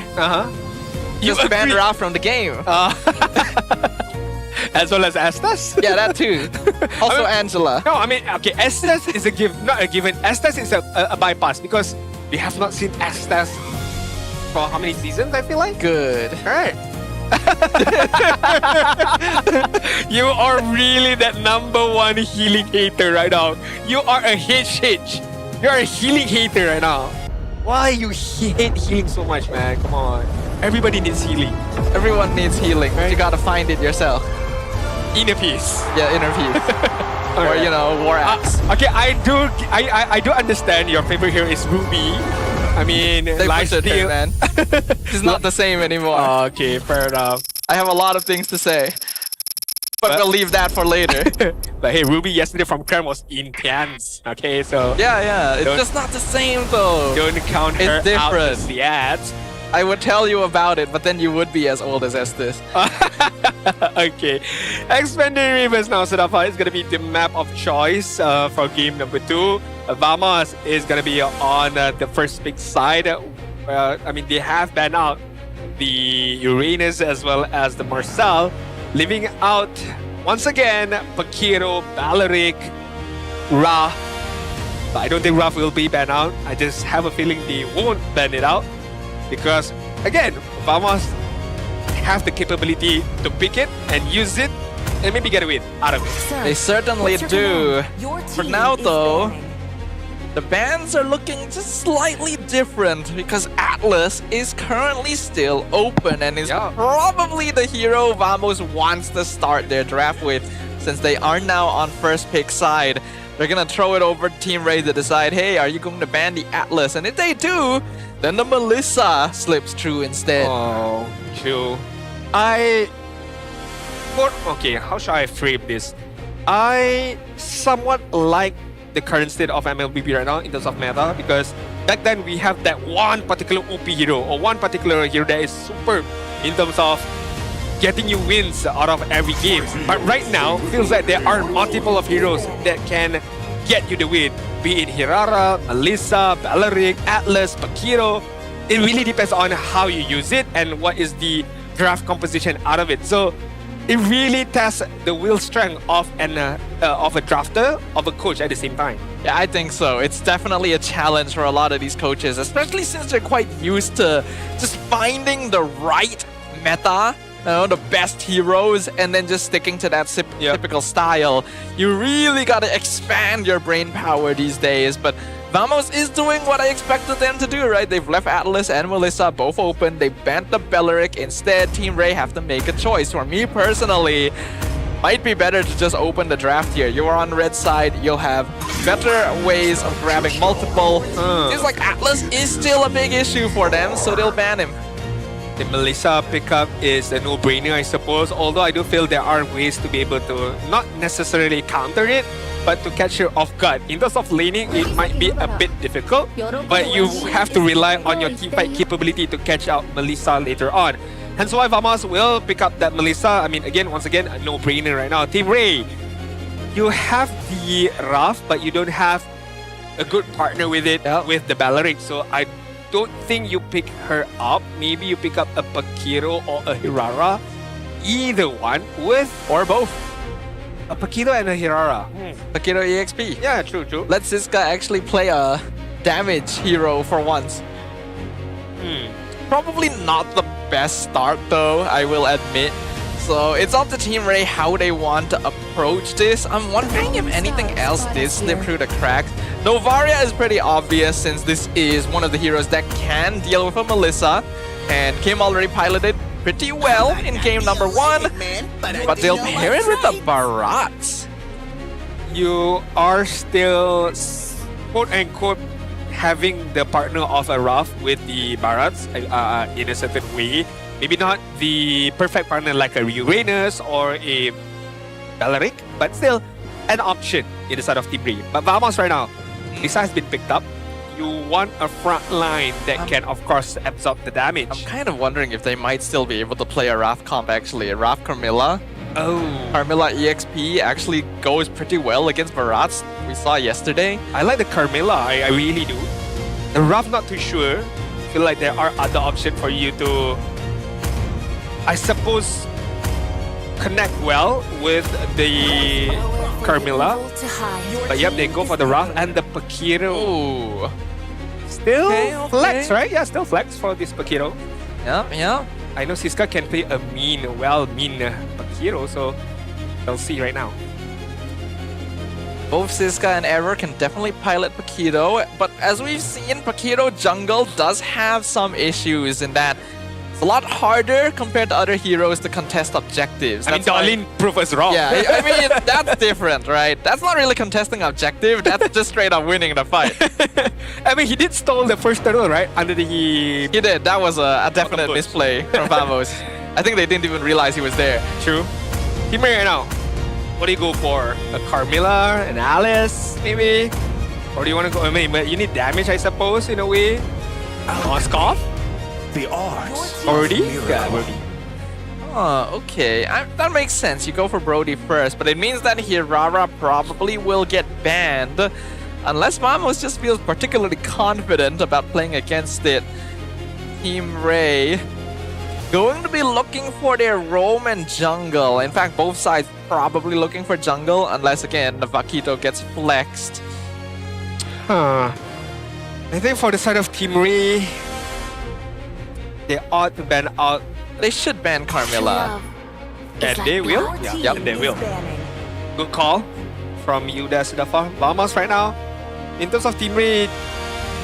just ban Raf from the game. As well as Estes? Yeah, that too. Also Angela. No, I mean, okay, Estes is not a given. Estes is a bypass because we have not seen Estes for how many seasons, I feel like? Good. Alright. You are really that #1 healing hater right now. You are a HH. You are a healing hater right now. Why you hate healing so much, man? Come on. Everybody needs healing. Everyone needs healing, but you gotta find it yourself. Inner peace. Yeah, inner peace. Or, you know, War Axe. Okay, I do understand your favorite hero is Ruby. I mean, They pushed it, lifesteal. man. It's not the same anymore. Okay, fair enough. I have a lot of things to say. But we'll leave that for later. But hey, Ruby yesterday from Krem was intense. Okay, so... Yeah. It's just not the same though. Don't count her It's out different. as the ads. I would tell you about it, but then you would be as old as Estes. Okay. Expanded Rivers now, Sadafa is going to be the map of choice for game number 2. Vamos is going to be on the first pick side. I mean, they have banned out the Uranus as well as the Marcel, leaving out, once again, Pakiro, Baleric, Ra. But I don't think Ra will be banned out. I just have a feeling they won't ban it out. Because, again, Vamos have the capability to pick it and use it and maybe get a win out of it. They certainly do. For now, though, the bans are looking just slightly different because Atlas is currently still open and is probably the hero Vamos wants to start their draft with, since they are now on first pick side. They're gonna throw it over to Team Rey to decide, hey, are you going to ban the Atlas? And if they do, then the Melissa slips through instead. Oh, true. Okay, how should I frame this? I somewhat like the current state of MLBB right now in terms of meta, because back then we have that one particular OP hero or one particular hero that is superb in terms of getting you wins out of every game. But right now, feels like there are multiple of heroes that can get you the win. Be it Hirara, Melissa, Baleric, Atlas, Pakiro. It really depends on how you use it and what is the draft composition out of it. So it really tests the will strength of a drafter, of a coach at the same time. Yeah, I think so. It's definitely a challenge for a lot of these coaches, especially since they're quite used to just finding the right meta, the best heroes, and then just sticking to that typical style. You really gotta expand your brain power these days, but Vamos is doing what I expected them to do, right? They've left Atlas and Melissa both open. They banned the Beleric. Instead, Team Rey have to make a choice. For me personally, might be better to just open the draft here. You are on red side, you'll have better ways of grabbing multiple. Seems like Atlas is still a big issue for them, so they'll ban him. The Melissa pickup is a no-brainer, I suppose, although I do feel there are ways to be able to not necessarily counter it, but to catch her off guard. In terms of laning, it might be a bit difficult, but you have to rely on your teamfight capability to catch out Melissa later on. Hence why Vamos will pick up that Melissa. I mean, again, once again, a no-brainer right now. Team Rey, you have the Raf, but you don't have a good partner with it, with the Baleric. So I don't think you pick her up. Maybe you pick up a Pakiro or a Hirara. Either one with... Or both. A Pakiro and a Hirara. Pakiro EXP. Yeah, true. Let Siska actually play a damage hero for once. Probably not the best start though, I will admit. So it's up to Team Rey how they want to approach this. I'm wondering if anything else did slip through the cracks. Novaria is pretty obvious since this is one of the heroes that can deal with a Melissa. And Kim already piloted pretty well in game number 1. But they'll pair it with the Barats. You are still, quote-unquote, having the partner of a Raf with the Barats in a certain way. Maybe not the perfect partner like a Uranus or a Baleric, but still an option in the side of Team Rey. But Vamos right now, Lisa has been picked up. you want a front line that can, of course, absorb the damage. I'm kind of wondering if they might still be able to play a Raph comp actually. A Raph Carmilla. Oh. Carmilla EXP actually goes pretty well against Barats. We saw yesterday. I like the Carmilla, I really do. The Raph, not too sure. Feel like there are other options for you to, I suppose, connect well with the Carmilla. But yep, they go for the Raph and the Pakiro. Ooh. Still Okay. flex, right? Yeah, still flex for this Pakiro. Yeah. I know Siska can play a mean Pakiro, so we'll see right now. Both Siska and Error can definitely pilot Pakito, but as we've seen, Pakito jungle does have some issues in that it's a lot harder compared to other heroes to contest objectives. I mean, Darlene proved us wrong. Yeah, I mean, that's different, right? That's not really contesting objective, that's just straight up winning the fight. I mean, he did stole the first turtle, right? Under the... He did, that was a definite misplay from Vamos. I think they didn't even realize he was there. True. Team Rey right now. What do you go for? A Carmilla, an Alice, maybe? Or do you want to go? I mean, but you need damage, I suppose, in a way. Moskov? The odds. Already? Yeah, already. Oh, okay. That makes sense. You go for Brody first, but it means that Hirara probably will get banned. Unless Vamos just feels particularly confident about playing against it. Team Rey going to be looking for their roam and jungle. In fact, both sides probably looking for jungle, unless again the Vakito gets flexed. I think for the side of Team Rey, they ought to ban out. They should ban Carmilla. And they will? Yeah, yep, they will. Good call from Yuda Sidafa. Vamos right now. In terms of Team Rey,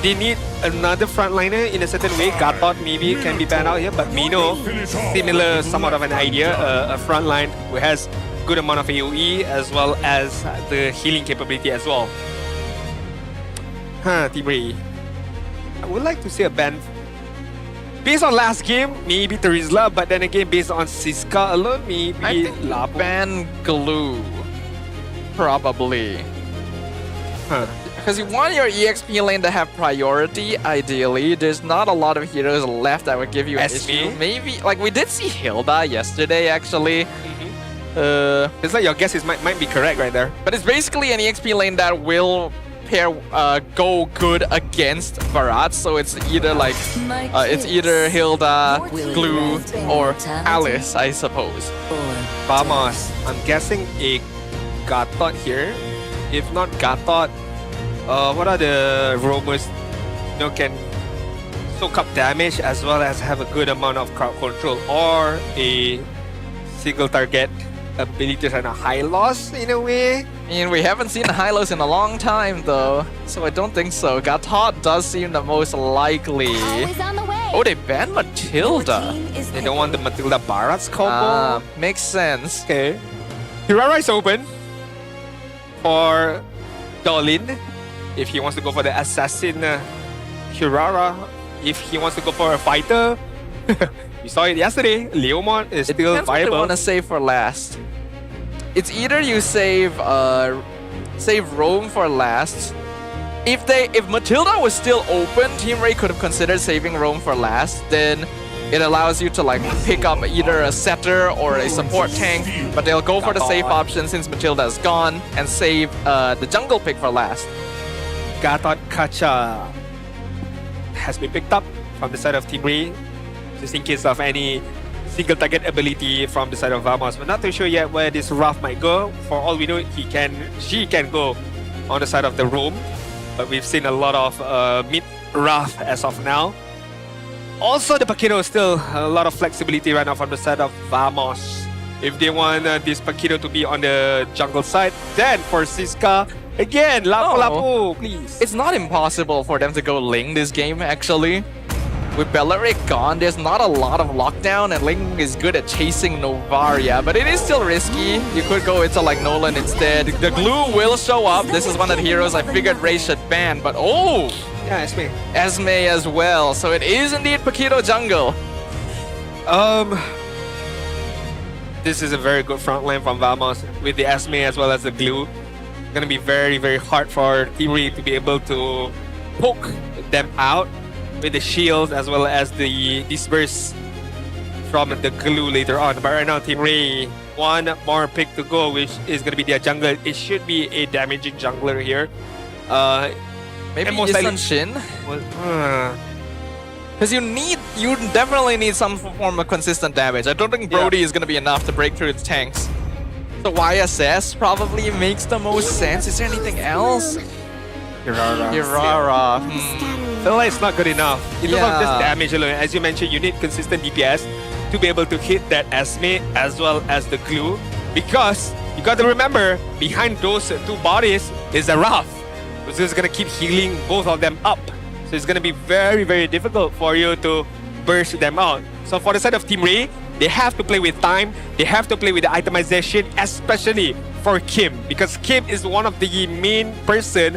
they need another frontliner in a certain way. Gatot maybe can be banned out here, but Mino, similar somewhat of an idea, a frontline who has good amount of AoE as well as the healing capability as well. Team Rey. I would like to see a ban. Based on last game, maybe Terizla, but then again, based on Siska alone, maybe I think Lapo. ban Glue. Probably. Because you want your EXP lane to have priority, ideally. There's not a lot of heroes left that would give you an issue. Maybe, like we did see Hilda yesterday, actually. It's like your guess might be correct right there. But it's basically an EXP lane that will go good against Barat, so it's either like it's either Hilda, Glue, or Alice, I suppose. Vamos. I'm guessing a Gatot here. If not Gatot, what are the roamers can soak up damage as well as have a good amount of crowd control, or a single target ability and a high loss in a way? I mean, we haven't seen a high loss in a long time though, so I don't think so. Gatot does seem the most likely. Oh, they banned Matilda. They don't want the Matilda Barat's combo? Makes sense. Okay. Hirara is open for Dolin. If he wants to go for the assassin Hirara, if he wants to go for a fighter, we saw it yesterday. Leomon is still Depends viable. what they want to save for last. It's either you save Roam for last. If Matilda was still open, Team Rey could have considered saving Roam for last. Then it allows you to like pick up either a setter or a support tank, but they'll go for the safe option since Matilda is gone and save the jungle pick for last. Gatot Kacha has been picked up from the side of Team Rey, just in case of any single target ability from the side of Vamos. We're not too sure yet where this Raph might go. For all we know, she can go on the side of the roam, but we've seen a lot of mid Raph as of now. Also, the Pakito is still a lot of flexibility right now from the side of Vamos. If they want this Pakito to be on the jungle side, then for Siska, again, Lapu, please. It's not impossible for them to go Ling this game, actually. With Bellaric gone, there's not a lot of lockdown, and Ling is good at chasing Novaria, but it is still risky. You could go into like Nolan instead. The Glue will show up. This is one of the heroes I figured Rey should ban, but oh! Yeah, Esme. Esme as well, so it is indeed Pakito jungle. This is a very good front line from Vamos with the Esme as well as the Glue. Gonna be very, very hard for Team Rey to be able to poke them out with the shields as well as the disperse from the glue later on. But right now, Team Rey, one more pick to go, which is going to be their jungler. It should be a damaging jungler here. Maybe Isn't Shin? Because you definitely need some form of consistent damage. I don't think Brody is going to be enough to break through its tanks. So YSS probably makes the most sense. Is there anything else? Hirara. Feel like it's not good enough. In terms of just damage alone, as you mentioned, you need consistent DPS to be able to hit that Esme as well as the glue. Because you got to remember, behind those two bodies is a Wrath, which is going to keep healing both of them up. So it's going to be very, very difficult for you to burst them out. So for the side of Team Rey, they have to play with time. They have to play with the itemization, especially for Kim. Because Kim is one of the main person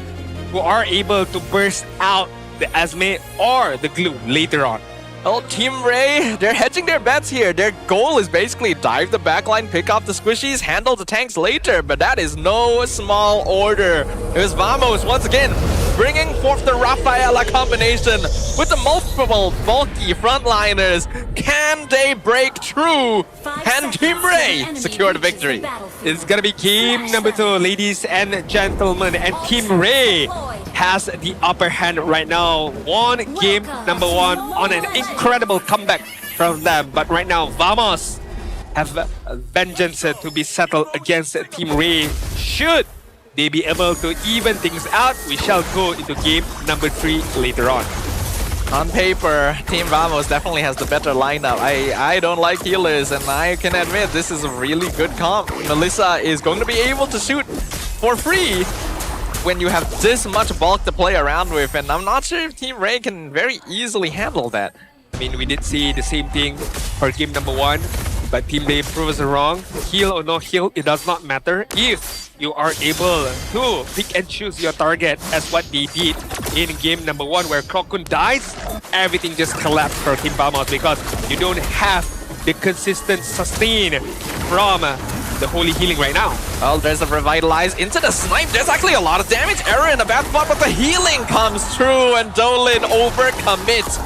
who are able to burst out the Esme or the glue later on. Well, Team Rey, they're hedging their bets here. Their goal is basically dive the backline, pick off the squishies, handle the tanks later. But that is no small order. Here's Vamos once again, bringing forth the Rafaela combination with the multiple bulky frontliners. Can they break through? And Team Rey secure the victory. It's gonna be game number 2, ladies and gentlemen. And Team Rey has the upper hand right now. Won game number 1 on an incredible comeback from them. But right now, Vamos have vengeance to be settled against Team Rey. Should they be able to even things out, we shall go into game number 3 later on. On paper, Team Vamos definitely has the better lineup. I don't like healers, and I can admit this is a really good comp. Melissa is going to be able to shoot for free when you have this much bulk to play around with, and I'm not sure if Team Rey can very easily handle that. I mean, we did see the same thing for game number 1, but Team Rey proves wrong. Heal or no heal, it does not matter if you are able to pick and choose your target, as what they did in game number 1, where Krokun dies. Everything just collapsed for Team Vamos because you don't have the consistent sustain from the holy healing right now. Well, there's a revitalize into the snipe. There's actually a lot of damage. Error in the bad spot, but the healing comes through, and Dolan overcommits.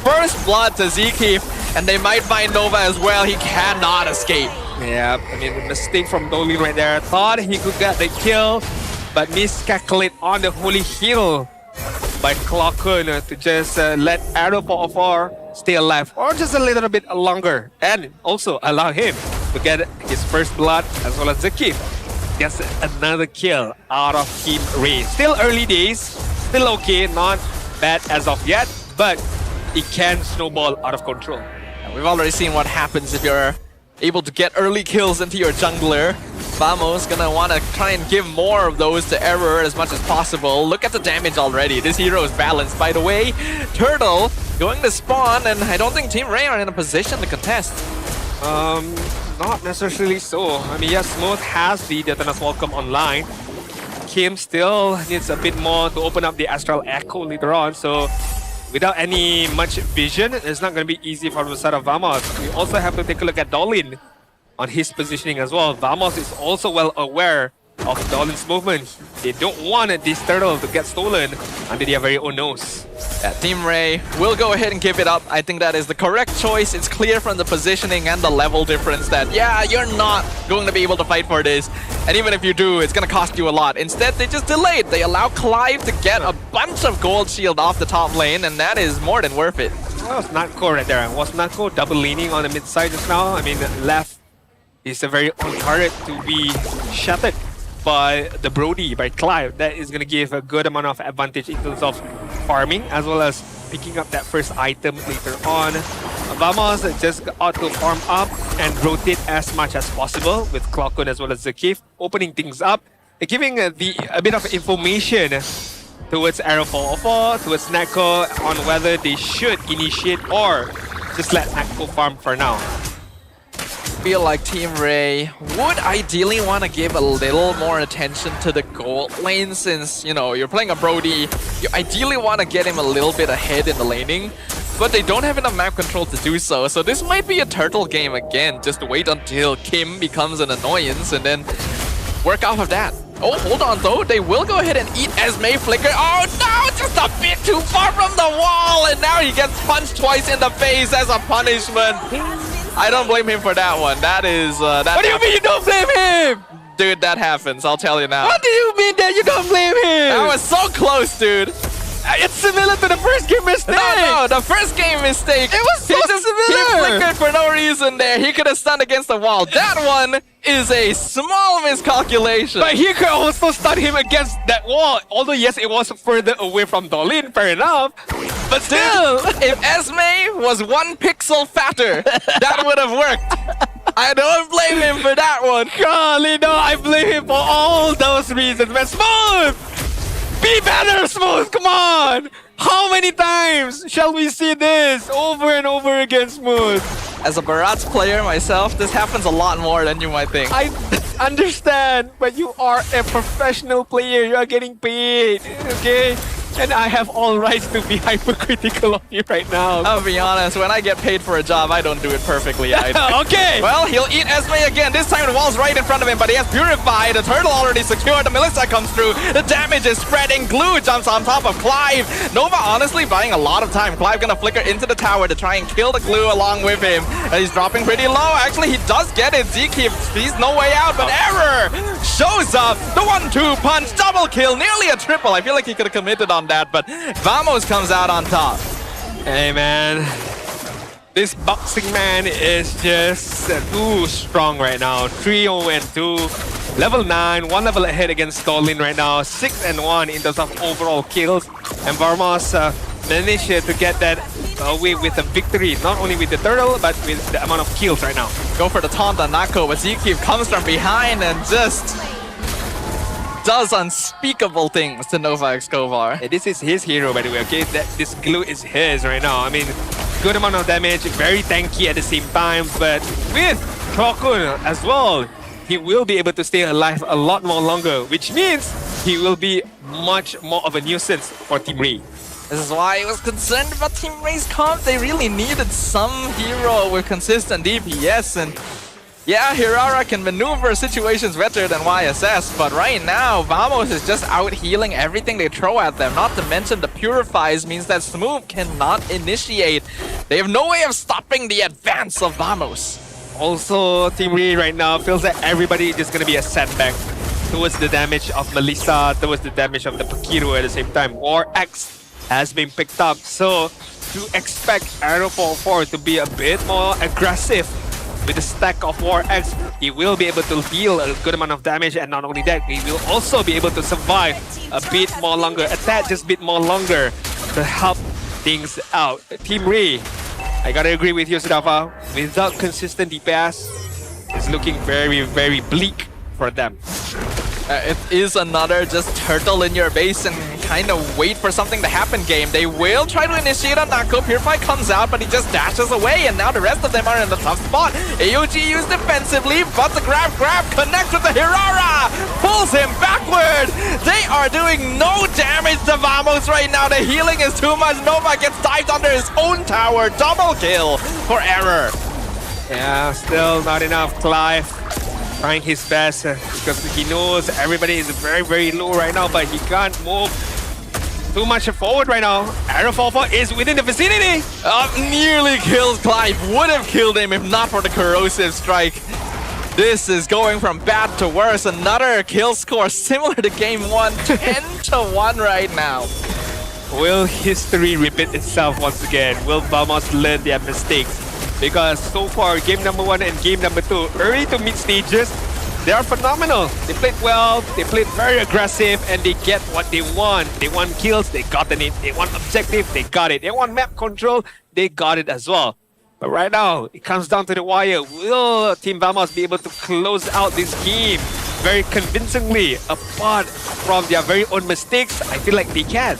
First blood to Zekif, and they might find Nova as well. He cannot escape. Yeah, I mean, the mistake from Dolan right there. Thought he could get the kill, but miscalculate on the holy heal by Clockun to just let Arrow for afar stay alive, or just a little bit longer, and also allow him to get his first blood as well as Zekif gets another kill out of Team Rey. Still early days, still okay, not bad as of yet, but it can snowball out of control. We've already seen what happens if you're able to get early kills into your jungler. Vamos gonna want to try and give more of those to Error as much as possible. Look at the damage already. This hero is balanced. By the way, Turtle going to spawn, and I don't think Team Rey are in a position to contest. Not necessarily so. I mean, yes, Smooth has the Detonus Welcome online. Kim still needs a bit more to open up the Astral Echo later on, so without any much vision, it's not going to be easy for the side of Vamos. We also have to take a look at Dolin on his positioning as well. Vamos is also well aware of Dolan's movement. They don't want this turtle to get stolen under their very own nose. Yeah, Team Rey will go ahead and give it up. I think that is the correct choice. It's clear from the positioning and the level difference that, yeah, you're not going to be able to fight for this. And even if you do, it's going to cost you a lot. Instead, they just delayed. They allow Clive to get a bunch of gold shield off the top lane, and that is more than worth it. Well, it's Natko right there. Was Natko double leaning on the mid side just now? I mean, left is a very on target to be shattered by the Brody, by Clive. That is going to give a good amount of advantage in terms of farming as well as picking up that first item later on. Vamos just ought to farm up and rotate as much as possible with Clockun as well as Zekif, opening things up, giving a bit of information towards Arrow 404, towards Natko on whether they should initiate or just let Natko farm for now. Feel like Team Rey would ideally want to give a little more attention to the gold lane, since, you know, you're playing a Brody. You ideally want to get him a little bit ahead in the laning, but they don't have enough map control to do so. So this might be a turtle game again. Just wait until Kim becomes an annoyance and then work off of that. Oh, hold on though. They will go ahead and eat Esme Flicker. Oh no, just a bit too far from the wall. And now he gets punched twice in the face as a punishment. I don't blame him for that one. That is... What do you mean you don't blame him? Dude, that happens. I'll tell you now. What do you mean that you don't blame him? That was so close, dude. It's similar to the first game mistake. No, the first game mistake. It was so similar. He flickered for no reason there. He could have stunned against the wall. That one is a small miscalculation. But he could also stun him against that wall. Although, yes, it was further away from Dolin, fair enough. But still, if Esme was 1 pixel fatter, that would have worked. I don't blame him for that one. Golly, no, I blame him for all those reasons. Man, Smooth! Be better, Smooth! Come on! How many times shall we see this over and over again, Smooth? As a Barats player myself, this happens a lot more than you might think. I understand, but you are a professional player. You are getting paid, okay? And I have all rights to be hypercritical of you right now. I'll be honest, when I get paid for a job, I don't do it perfectly either. Okay! Well, he'll eat Esme again. This time the wall's right in front of him, but he has Purify. The turtle already secured. The Melissa comes through. The damage is spreading. Glue jumps on top of Clive. Nova honestly buying a lot of time. Clive gonna flicker into the tower to try and kill the Glue along with him. And he's dropping pretty low. Actually, he does get it. Zeke, he's no way out, but Error shows up. The 1-2 punch, double kill, nearly a triple. I feel like he could have committed on that, but Vamos comes out on top. Hey man, this boxing man is just too strong right now. 3-0-2, level 9, 1 level ahead against Dolin right now. 6-1 in terms of overall kills, and Vamos managed to get that away with a victory, not only with the turtle, but with the amount of kills right now. Go for the taunt on Nako, but Zeke comes from behind and just does unspeakable things to Nova Escobar. This is his hero, by the way, okay? This Glue is his right now. I mean, good amount of damage, very tanky at the same time, but with Chokun as well, he will be able to stay alive a lot more longer, which means he will be much more of a nuisance for Team Rey. This is why I was concerned about Team Rey's comp. They really needed some hero with consistent DPS, and yeah, Hirara can maneuver situations better than YSS, but right now, Vamos is just out healing everything they throw at them. Not to mention the Purifies means that Smooth cannot initiate. They have no way of stopping the advance of Vamos. Also, Team Rey right now feels that everybody is just going to be a setback towards the damage of Melissa, towards the damage of the Pakiru at the same time. War X has been picked up, so to expect Arrow 4 to be a bit more aggressive with the stack of War X, he will be able to deal a good amount of damage, and not only that, he will also be able to survive a bit more longer, attack just a bit more longer to help things out. Team Rey, I gotta agree with you, Sudafa. Without consistent DPS, it's looking very, very bleak for them. It is another just turtle in your base and kind of wait for something to happen game. They will try to initiate on Nako. Purify comes out, but he just dashes away, and now the rest of them are in the tough spot. AOG used defensively, but the grab connects with the Hirara, pulls him backward. They are doing no damage to Vamos right now. The healing is too much. Nova gets dived under his own tower. Double kill for Error. Yeah, still not enough. Clive trying his best because he knows everybody is very, very low right now, but he can't move too much forward right now. Arrow 4 is within the vicinity. Nearly kills Clive. Would have killed him if not for the corrosive strike. This is going from bad to worse. Another kill score similar to game 1, 10-1 right now. Will history repeat itself once again? Will Vamos learn their mistakes? Because so far, game number 1 and game number 2, early to mid stages, they are phenomenal. They played well, they played very aggressive, and they get what they want. They want kills, they gotten it. They want objective, they got it. They want map control, they got it as well. But right now, it comes down to the wire. Will Team Vamos be able to close out this game very convincingly? Apart from their very own mistakes, I feel like they can.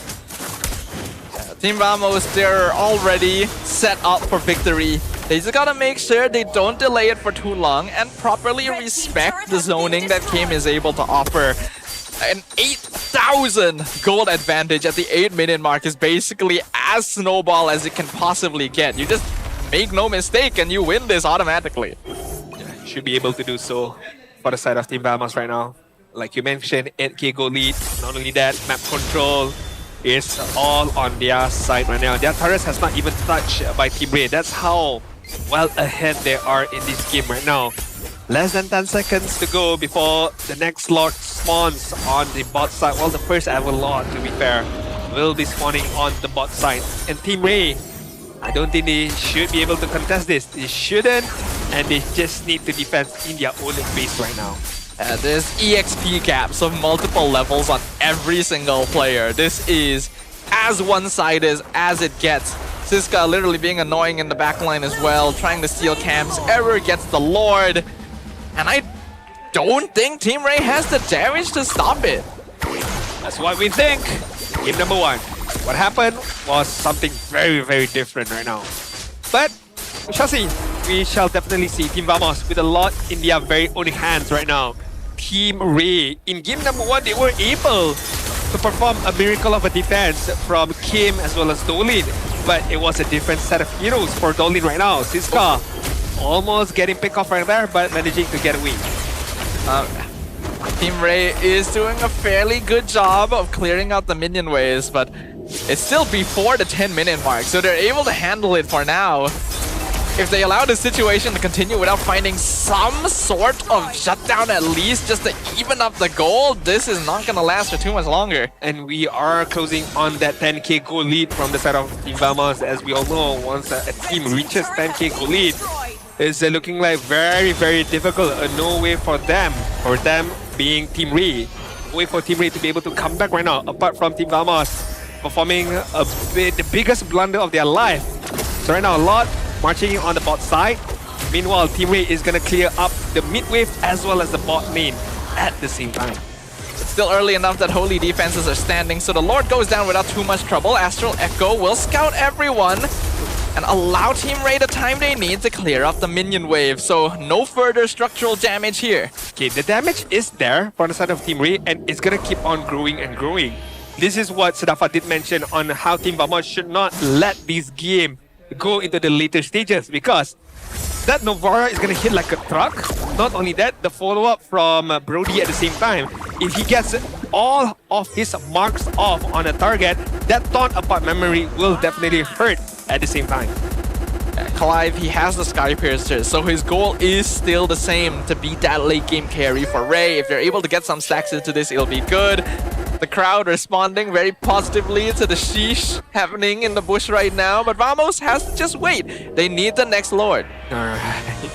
Team Vamos, they're already set up for victory. They just gotta make sure they don't delay it for too long and properly respect the zoning that Kim is able to offer. An 8,000 gold advantage at the 8-minute mark is basically as snowball as it can possibly get. You just make no mistake and you win this automatically. Should be able to do so for the side of Team Vamos right now. like you mentioned, 8k goal lead. Not only that, map control is all on their side right now. Their turrets has not even touched by Team Rey. That's how well ahead they are in this game right now. Less than 10 seconds to go before the next Lord spawns on the bot side. Well, the first ever Lord, to be fair, will be spawning on the bot side. And Team Rey, I don't think they should be able to contest this. They shouldn't, and they just need to defend in their own base right now. There's EXP gaps of multiple levels on every single player. This is as one-sided as it gets. Siska literally being annoying in the backline as well, trying to steal camps. Error gets the Lord. And I don't think Team Rey has the damage to stop it. That's what we think. Game number 1. What happened was something very, very different right now. But we shall see. We shall definitely see Team Vamos with a lot in their very own hands right now. Team Rey, in game number 1, they were able to perform a miracle of a defense from Kim as well as Dolin. But it was a different set of heroes for Dolin right now. Siska almost getting picked off right there, but managing to get away. Team Rey is doing a fairly good job of clearing out the minion waves, but it's still before the 10-minute mark, so they're able to handle it for now. If they allow the situation to continue without finding some sort of shutdown at least just to even up the goal, this is not going to last for too much longer. And we are closing on that 10k goal lead from the side of Team Vamos. As we all know, once a team reaches 10k goal lead, it's looking like very, very difficult. No way for them being Team Rey. No way for Team Rey to be able to come back right now, apart from Team Vamos performing the biggest blunder of their life. So right now, a lot marching on the bot side. Meanwhile, Team Rey is going to clear up the mid wave as well as the bot main at the same time. It's still early enough that holy defenses are standing, so the Lord goes down without too much trouble. Astral Echo will scout everyone and allow Team Rey the time they need to clear up the minion wave, so no further structural damage here. Okay, the damage is there from the side of Team Rey, and it's going to keep on growing and growing. This is what Sadafa did mention on how Team Vamos should not let this game go into the later stages, because that Novara is going to hit like a truck. Not only that, the follow-up from Brody at the same time. If he gets all of his marks off on a target, that torn apart memory will definitely hurt at the same time. Clive, he has the Sky Piercer, so his goal is still the same, to beat that late game carry for Rey. If they're able to get some stacks into this, it'll be good. The crowd responding very positively to the sheesh happening in the bush right now, but Vamos has to just wait. They need the next Lord. Alright.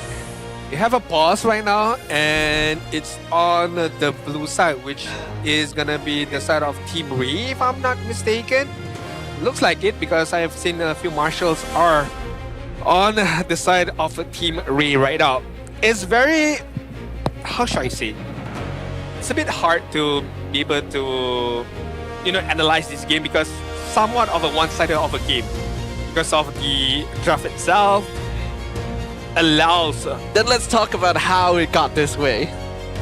We have a pause right now, and it's on the blue side, which is gonna be the side of Team Rey, if I'm not mistaken. Looks like it, because I have seen a few marshals are on the side of Team Rey right now. It's very, how should I say? It's a bit hard to be able to, analyze this game, because somewhat of a one-sided of a game, because of the draft itself allows. Then let's talk about how it got this way.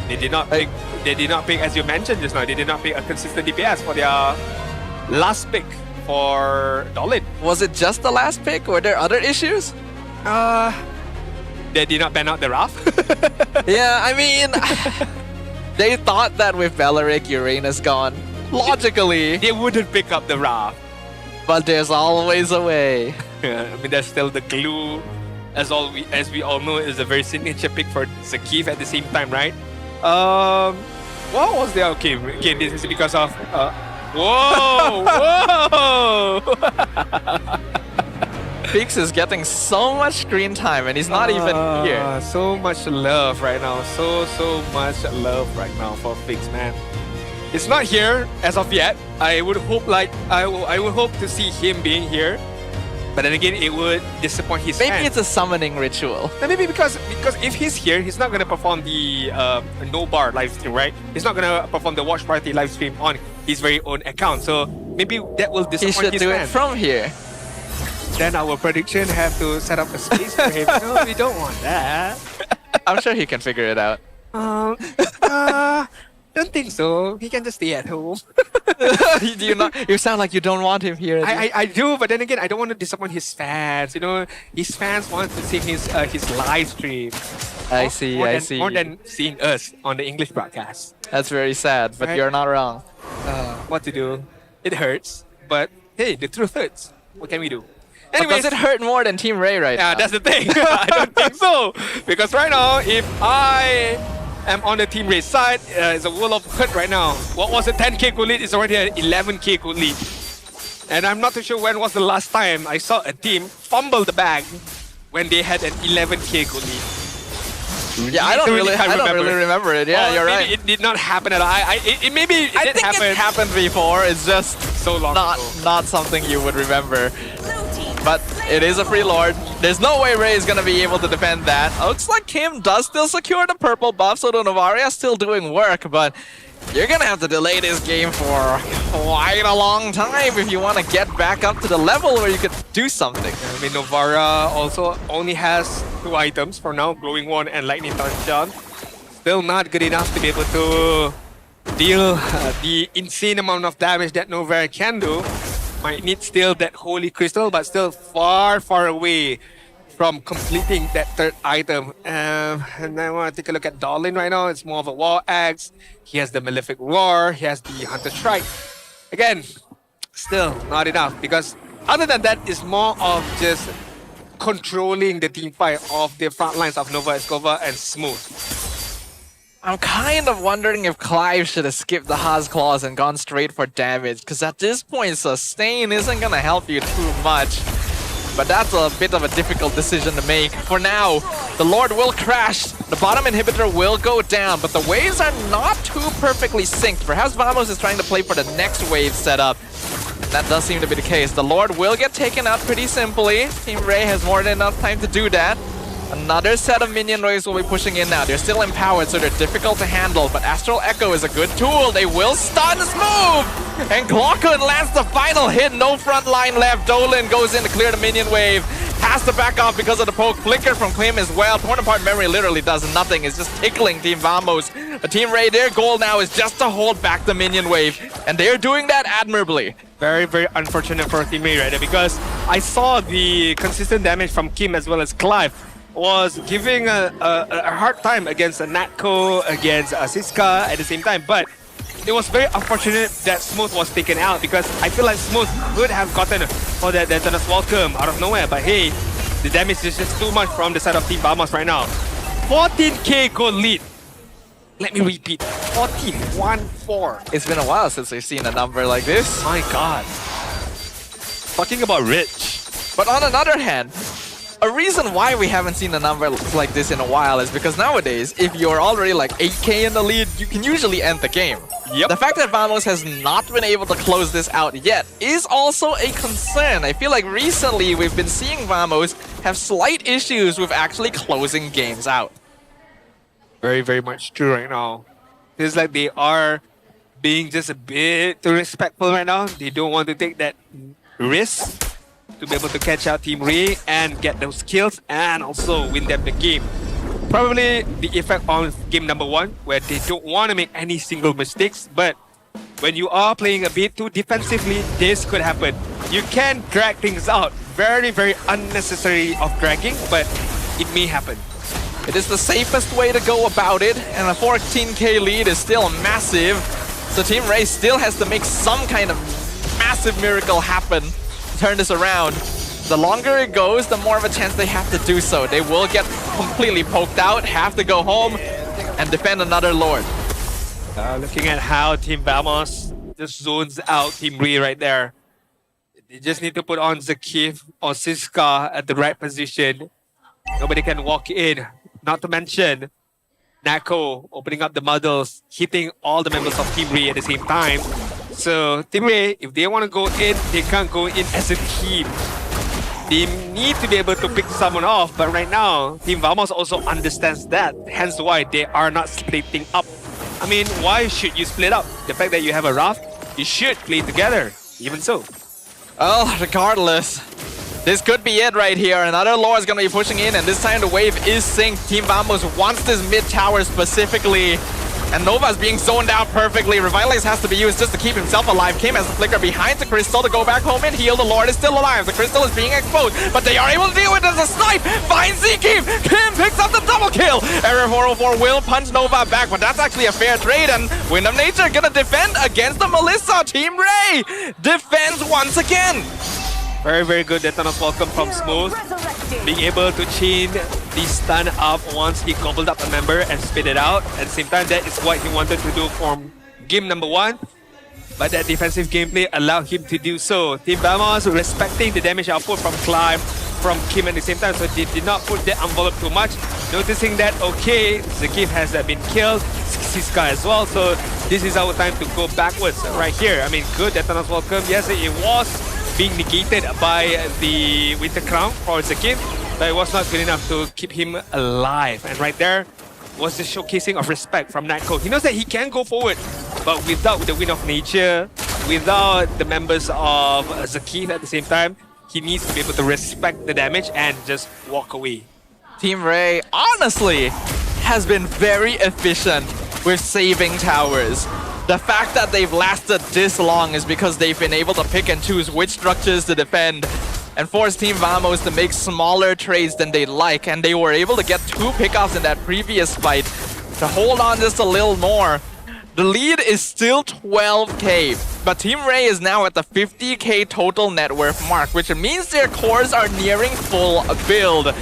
They did not pick, as you mentioned just now, they did not pick a consistent DPS for their last pick for Dolin. Was it just the last pick? Were there other issues? They did not ban out the Wrath. Yeah, I mean, they thought that with Valeric, Uranus gone, logically they wouldn't pick up the Wrath. But there's always a way. I mean, there's still the glue. As we all know, is a very signature pick for Zakif at the same time, right? What was the okay? This is because of whoa! Fix is getting so much screen time, and he's not even here. So much love right now. So much love right now for Fix, man. It's not here as of yet. I would hope I would hope to see him being here. But then again, it would disappoint his fans. Maybe it's a summoning ritual. Maybe because if he's here, he's not going to perform the no bar live stream, right? He's not going to perform the watch party live stream on his very own account. So maybe that will disappoint his fans. He should do it from here. Then our prediction have to set up a space for him. No, we don't want that. I'm sure he can figure it out. Don't think so. He can just stay at home. You sound like you don't want him here. I do, but then again, I don't want to disappoint his fans. His fans want to see his live stream. I see, More than seeing us on the English broadcast. That's very sad, but Right. you're not wrong. What to do? It hurts, but hey, the truth hurts. What can we do? But does it hurt more than Team Rey right now? Yeah, that's the thing. I don't think so. Because right now, if I am on the Team Rey side, it's a world of hurt right now. What was a 10k goal lead is already an 11k goal lead. And I'm not too sure when was the last time I saw a team fumble the bag when they had an 11k goal lead. Yeah, I don't really remember it. Yeah, you're right. It did not happen at all. I think it happened before. It's just so long ago. Not something you would remember. But it is a free lord. There's no way Rey is going to be able to defend that. Looks like Kim does still secure the purple buff, so the Novaria is still doing work, but you're going to have to delay this game for quite a long time if you want to get back up to the level where you could do something. I mean, Novara also only has 2 items for now, Glowing Wand and Lightning Touchdown. Still not good enough to be able to deal the insane amount of damage that Novara can do. Might need still that Holy Crystal, but still far, far away from completing that 3rd item. And I want to take a look at Darlin right now. It's more of a Wall Axe. He has the Malefic Roar. He has the Hunter Strike. Again, still not enough, because other than that, it's more of just controlling the team fight of the front lines of Nova Escova and Smooth. I'm kind of wondering if Clive should have skipped the Haas Claws and gone straight for damage, because at this point, sustain isn't going to help you too much. But that's a bit of a difficult decision to make. For now, the Lord will crash, the bottom inhibitor will go down, but the waves are not too perfectly synced. Perhaps Vamos is trying to play for the next wave setup. That does seem to be the case. The Lord will get taken out pretty simply. Team Rey has more than enough time to do that. Another set of minion waves will be pushing in now. They're still empowered, so they're difficult to handle, but Astral Echo is a good tool. They will stun Smooth! And Glockun lands the final hit. No front line left. Dolan goes in to clear the minion wave. Has to back off because of the poke. Flicker from Kim as well. Torn Apart Memory literally does nothing. It's just tickling Team Vamos. But Team Rey, their goal now is just to hold back the minion wave. And they're doing that admirably. Very, very unfortunate for Team Rey right there, because I saw the consistent damage from Kim as well as Clive was giving a hard time against a Natko, against Siska at the same time. But it was very unfortunate that Smooth was taken out, because I feel like Smooth could have gotten for that Dentonus Welcome out of nowhere. But hey, the damage is just too much from the side of Team Vamos right now. 14k gold lead. Let me repeat, 14-1-4. It's been a while since we've seen a number like this. My god. Talking about rich. But on another hand, a reason why we haven't seen a number like this in a while is because nowadays, if you're already like 8k in the lead, you can usually end the game. Yep. The fact that Vamos has not been able to close this out yet is also a concern. I feel like recently we've been seeing Vamos have slight issues with actually closing games out. Very, very much true right now. Feels like they are being just a bit too respectful right now. They don't want to take that risk to be able to catch out Team Rey and get those kills and also win them the game. Probably the effect on game number 1, where they don't want to make any single mistakes, but when you are playing a bit too defensively, this could happen. You can drag things out. Very, very unnecessary of dragging, but it may happen. It is the safest way to go about it, and a 14k lead is still massive. So Team Rey still has to make some kind of massive miracle happen to turn this around. The longer it goes, the more of a chance they have to do so. They will get completely poked out, have to go home, and defend another Lord. Looking at how Team Vamos just zones out Team Rey right there. They just need to put on Zakif or Siska at the right position. Nobody can walk in. Not to mention Nako opening up the muddles, hitting all the members of Team Rey at the same time. So Team Rey, if they want to go in, they can't go in as a team. They need to be able to pick someone off, but right now, Team Vamos also understands that. Hence why they are not splitting up. I mean, why should you split up? The fact that you have a raft, you should play together. Even so. Well, regardless, this could be it right here. Another Lord is going to be pushing in, and this time the wave is synced. Team Vamos wants this mid tower specifically. And Nova's being zoned out perfectly. Revitalize has to be used just to keep himself alive. Kim has the flicker behind the Crystal to go back home and heal. The Lord is still alive. The Crystal is being exposed, but they are able to deal with it as a snipe. Finds Zeke. Kim picks up the double kill. Error 404 will punch Nova back, but that's actually a fair trade. And Wind of Nature gonna defend against the Melissa. Team Rey defends once again. Very, very good Detona's welcome from Smooth. Being able to chain the stun up once he gobbled up a member and spit it out. At the same time, that is what he wanted to do from game number 1. But that defensive gameplay allowed him to do so. Team Vamos respecting the damage output from Climb, from Kim at the same time, so they did not put that envelope too much. Noticing that, okay, Zakif has been killed, Siska as well, so this is our time to go backwards right here. I mean, good Detona's welcome. Yes, it was being negated by the Winter Crown for Zakif, but it was not good enough to keep him alive. And right there was the showcasing of respect from Nightco. He knows that he can go forward, but without the Wind of Nature, without the members of Zakif at the same time, he needs to be able to respect the damage and just walk away. Team Rey, honestly, has been very efficient with saving towers. The fact that they've lasted this long is because they've been able to pick and choose which structures to defend and force Team Vamos to make smaller trades than they'd like, and they were able to get 2 pickoffs in that previous fight to hold on just a little more. The lead is still 12k, but Team Rey is now at the 50k total net worth mark, which means their cores are nearing full build.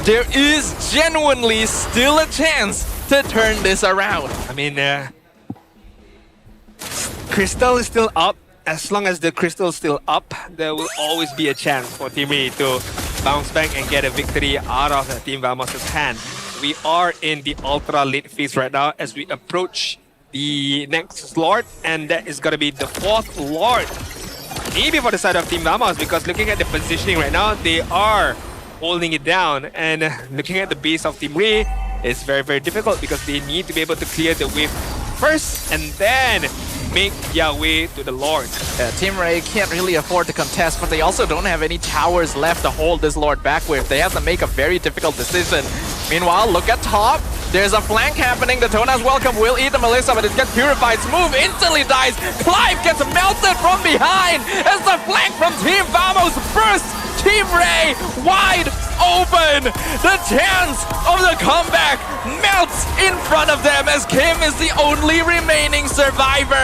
There is genuinely still a chance to turn this around. I mean, Crystal is still up. As long as the Crystal is still up, there will always be a chance for Team Rey to bounce back and get a victory out of Team Vamos' hand. We are in the ultra late phase right now as we approach the next Lord, and that is going to be the 4th Lord. Maybe for the side of Team Vamos, because looking at the positioning right now, they are holding it down. And looking at the base of Team Rey, it's very, very difficult because they need to be able to clear the wave first and then make their way to the Lord. Team Rey can't really afford to contest, but they also don't have any towers left to hold this Lord back with. They have to make a very difficult decision. Meanwhile, look at top. There's a flank happening. The Tona's welcome will eat the Melissa, but it gets purified. Smooth instantly dies. Clive gets melted from behind as the flank from Team Vamos bursts. Team Rey wide open. The chance of the comeback melts in front of them as Kim is the only remaining survivor.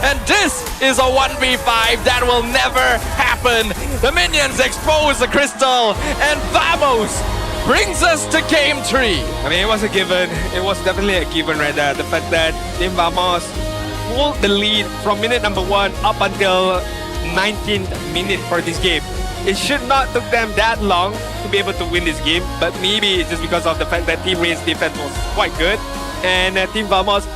And this is a 1v5 that will never happen. The minions expose the Crystal and Vamos brings us to game 3. I mean, it was a given. It was definitely a given right there. The fact that Team Vamos hold the lead from minute number 1 up until 19th minute for this game. It should not took them that long to be able to win this game, but maybe it's just because of the fact that Team Rey's defense was quite good, and Team Vamos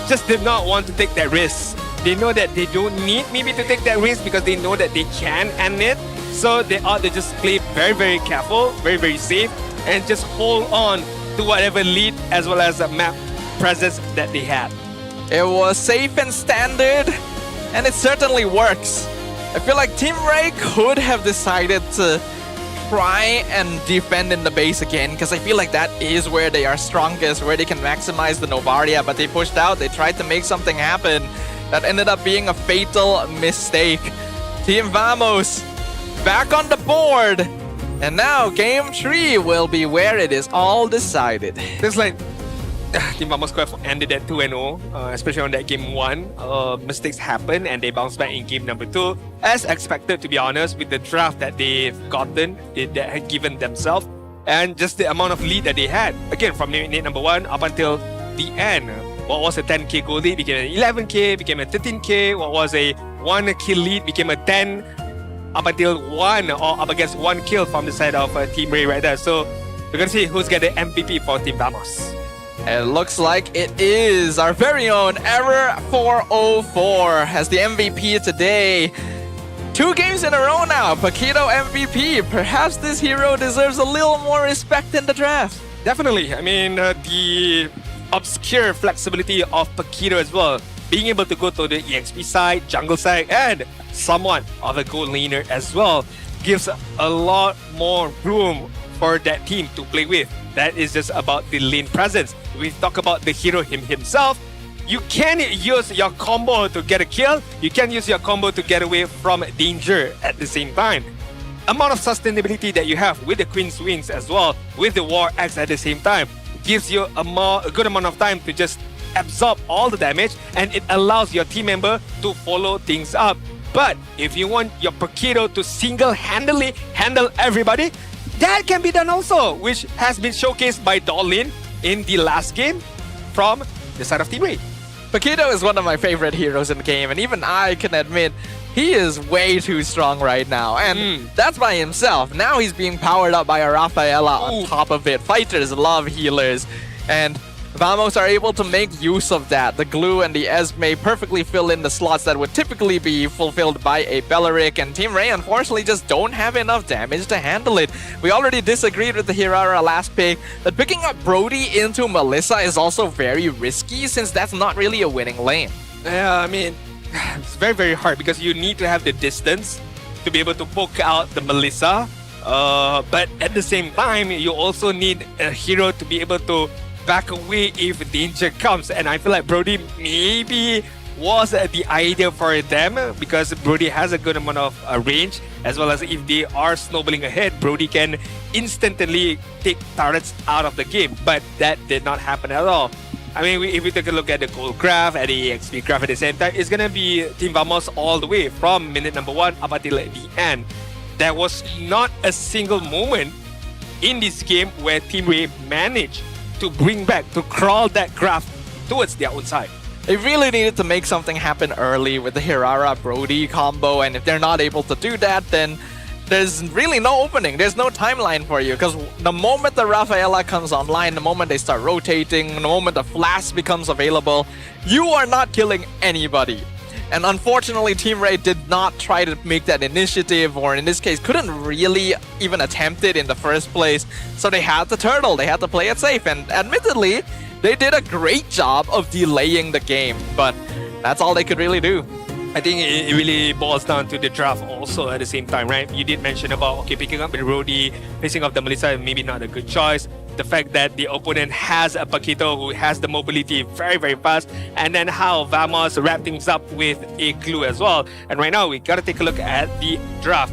just did not want to take that risk. They know that they don't need maybe to take that risk because they know that they can end it, so they ought to just play very, very careful, very, very safe, and just hold on to whatever lead as well as the map presence that they had. It was safe and standard, and it certainly works. I feel like Team Rey could have decided to try and defend in the base again, because I feel like that is where they are strongest, where they can maximize the Novaria, but they pushed out, they tried to make something happen that ended up being a fatal mistake. Team Vamos back on the board, and now game 3 will be where it is all decided. It's like Team Vamos could have ended at 2-0, especially on that game 1. Mistakes happen and they bounce back in game number 2. As expected, to be honest, with the draft that they've gotten, that had given themselves, and just the amount of lead that they had. Again, from minute number 1 up until the end. What was a 10k goal lead became an 11k, became a 13k. What was a 1 kill lead became a 10, up until 1 or up against 1 kill from the side of Team Rey right there. So we're gonna see who's getting the MVP for Team Vamos. It looks like it is our very own Error 404 as the MVP today. 2 games in a row now, Paquito MVP. Perhaps this hero deserves a little more respect in the draft. Definitely. I mean, the obscure flexibility of Paquito as well. Being able to go to the EXP side, jungle side, and somewhat of a gold laner as well gives a lot more room for that team to play with. That is just about the lane presence. We talk about the hero himself. you can use your combo to get a kill. You can use your combo to get away from danger at the same time. Amount of sustainability that you have with the Queen's Wings as well, with the War Axe at the same time, gives you a good amount of time to just absorb all the damage, and it allows your team member to follow things up. But if you want your Paquito to single-handedly handle everybody, that can be done also, which has been showcased by Dolin in the last game from the side of Team Rey. Paquito is one of my favorite heroes in the game, and even I can admit he is way too strong right now, and that's by himself. Now he's being powered up by a Rafaela on top of it. Fighters love healers, and Vamos are able to make use of that. The Glue and the Esme perfectly fill in the slots that would typically be fulfilled by a Belleric, and Team Rey unfortunately just don't have enough damage to handle it. We already disagreed with the Hirara last pick, that picking up Brody into Melissa is also very risky since that's not really a winning lane. Yeah, I mean, it's very, very hard because you need to have the distance to be able to poke out the Melissa. But at the same time, you also need a hero to be able to back away if danger comes. And I feel like Brody maybe was the idea for them because Brody has a good amount of range, as well as if they are snowballing ahead, Brody can instantly take turrets out of the game. But that did not happen at all. I mean, if we take a look at the gold graph and the XP graph at the same time, it's going to be Team Vamos all the way from minute number 1 up until the end. There was not a single moment in this game where Team Rey managed to bring back, to crawl that graph towards their own side. They really needed to make something happen early with the Hirara-Brody combo, and if they're not able to do that, then there's really no opening. There's no timeline for you, because the moment the Rafaela comes online, the moment they start rotating, the moment the flash becomes available, you are not killing anybody. And unfortunately, Team Rey did not try to make that initiative, or in this case, couldn't really even attempt it in the first place. So they had to turtle, they had to play it safe, and admittedly, they did a great job of delaying the game, but that's all they could really do. I think it really boils down to the draft also at the same time, right? You did mention about, okay, picking up the Brody, facing off the Melissa, maybe not a good choice. The fact that the opponent has a Paquito who has the mobility very, very fast, and then how Vamos wrap things up with a Glue as well. And right now, we gotta take a look at the draft.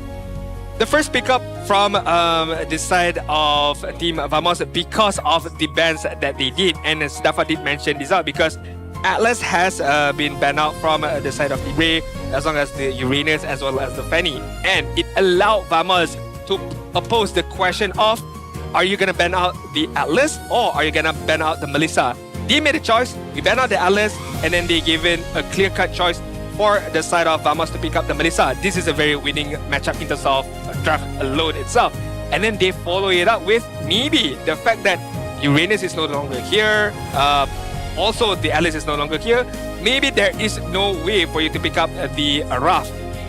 The first pickup from the side of Team Vamos because of the bans that they did, and Stafa did mention this out because Atlas has been banned out from the side of Team Rey, as long as the Uranus as well as the Fanny, and it allowed Vamos to oppose the question of, are you gonna ban out the Atlas or are you gonna ban out the Melissa? They made a choice. We ban out the Atlas, and then they gave in a clear-cut choice for the side of Vamos to pick up the Melissa. This is a very winning matchup in terms of draft alone itself. And then they follow it up with maybe the fact that Uranus is no longer here. Also, the Atlas is no longer here. Maybe there is no way for you to pick up the Raph.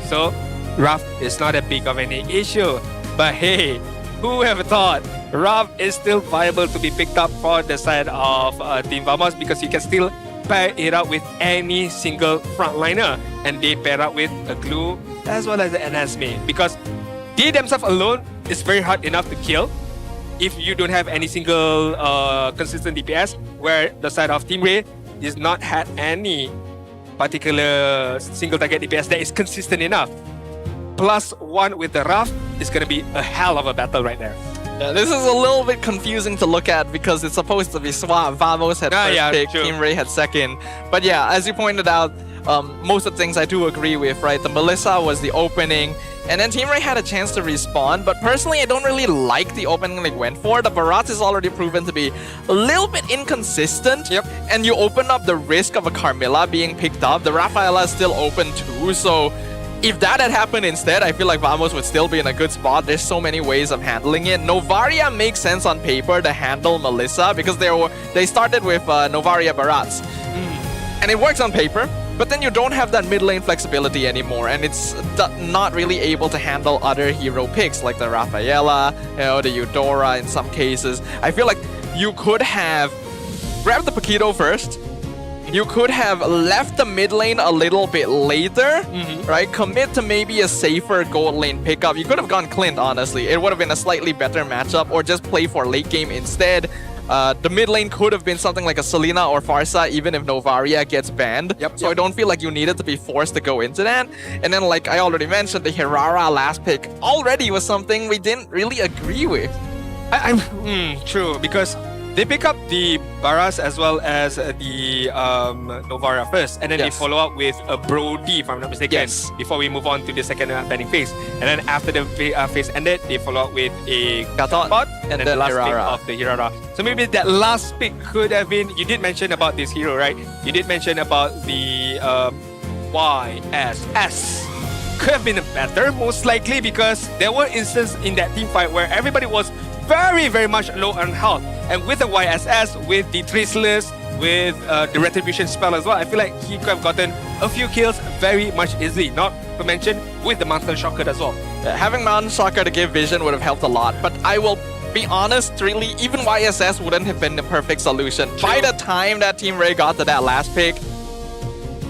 So, Raph is not a big of any issue. But hey, who ever thought Raph is still viable to be picked up for the side of Team Vamos, because you can still pair it up with any single frontliner, and they pair up with a Glue as well as an Esme, because they themselves alone is very hard enough to kill if you don't have any single consistent DPS, where the side of Team Rey does not had any particular single target DPS that is consistent enough. +1 with the Raph is going to be a hell of a battle right there. Yeah, this is a little bit confusing to look at because it's supposed to be swap. Vamos had first pick, true. Team Rey had second. But yeah, as you pointed out, most of the things I do agree with, right? The Melissa was the opening, and then Team Rey had a chance to respawn, but personally I don't really like the opening they went for. The Barat is already proven to be a little bit inconsistent, and you open up the risk of a Carmilla being picked up. The Rafaela is still open too, so if that had happened instead, I feel like Vamos would still be in a good spot. There's so many ways of handling it. Novaria makes sense on paper to handle Melissa because they started with Novaria Barats. And it works on paper, but then you don't have that mid lane flexibility anymore, and it's not really able to handle other hero picks like the Rafaela, the Eudora in some cases. I feel like you could have grabbed the Paquito first. You could have left the mid lane a little bit later, right? Commit to maybe a safer gold lane pickup. You could have gone Clint, honestly. It would have been a slightly better matchup, or just play for late game instead. The mid lane could have been something like a Selena or Farsa, even if Novaria gets banned. So I don't feel like you needed to be forced to go into that. And then, like I already mentioned, the Hirara last pick already was something we didn't really agree with. True, because they pick up the Baras as well as the Novara first, and then they follow up with a Brody, if I'm not mistaken, before we move on to the second banning phase. And then after the phase ended, they follow up with a Gatot and then the last pick of the Hirara. So maybe that last pick could have been, you did mention about this hero, right? You did mention about the YSS. Could have been better, most likely, because there were instances in that team fight where everybody was very, very much low on health. And with the YSS, with the Traceless, with the Retribution spell as well, I feel like he could have gotten a few kills very much easily. Not to mention with the Mountain Shocker as well. Having Mountain Shocker to give vision would have helped a lot, but I will be honest, really, even YSS wouldn't have been the perfect solution. True. By the time that Team Rey got to that last pick,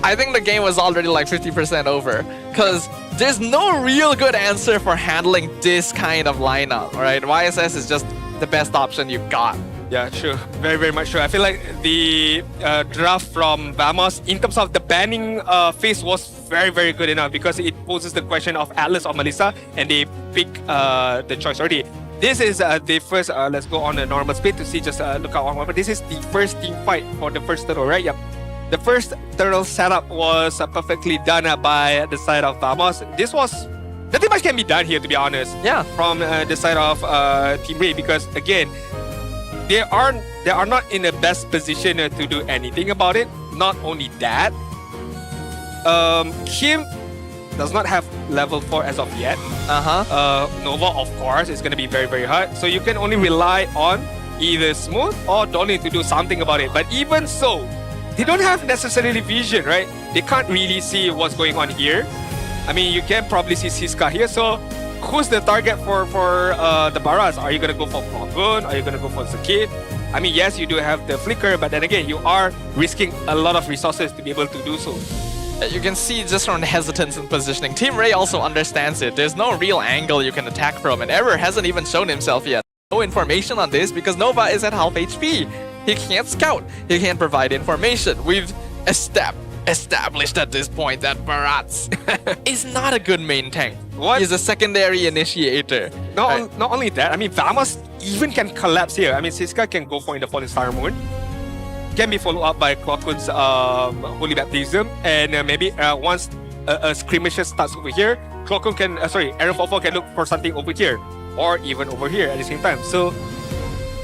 I think the game was already like 50% over, because there's no real good answer for handling this kind of lineup, right? YSS is just the best option you've got. Yeah, sure. Very, very much sure. I feel like the draft from Vamos, in terms of the banning phase, was very, very good enough, because it poses the question of Atlas or Melissa, and they pick the choice already. This is the first, let's go on a normal speed to see, just look out on one, but this is the first team fight for the first turtle, right? Yep. The first turtle setup was perfectly done by the side of Vamos. This was, nothing much can be done here, to be honest. Yeah. From the side of Team Rey, because again, they are not in the best position to do anything about it. Not only that, Kim does not have level 4 as of yet. Nova, of course, is going to be very, very hard. So you can only rely on either Smooth or Donnie to do something about it. But even so, they don't have necessarily vision, right? They can't really see what's going on here. I mean, you can probably see Siska here. So who's the target for the Baras? Are you going to go for Flogun? Are you going to go for Zakid? I mean, yes, you do have the Flicker, but then again, you are risking a lot of resources to be able to do so. You can see just from the hesitance in positioning, Team Rey also understands it. There's no real angle you can attack from, and Error hasn't even shown himself yet. No information on this because Nova is at half HP. He can't scout. He can't provide information. We've established at this point that Barats is not a good main tank. What? He's a secondary initiator. Not only that, I mean, Vamos even can collapse here. I mean, Siska can go for in the Fallen Star Moon. Can be followed up by Klokun's Holy Baptism. And maybe once a skirmish starts over here, Klokun can, Aaron Fofo can look for something over here. Or even over here at the same time. So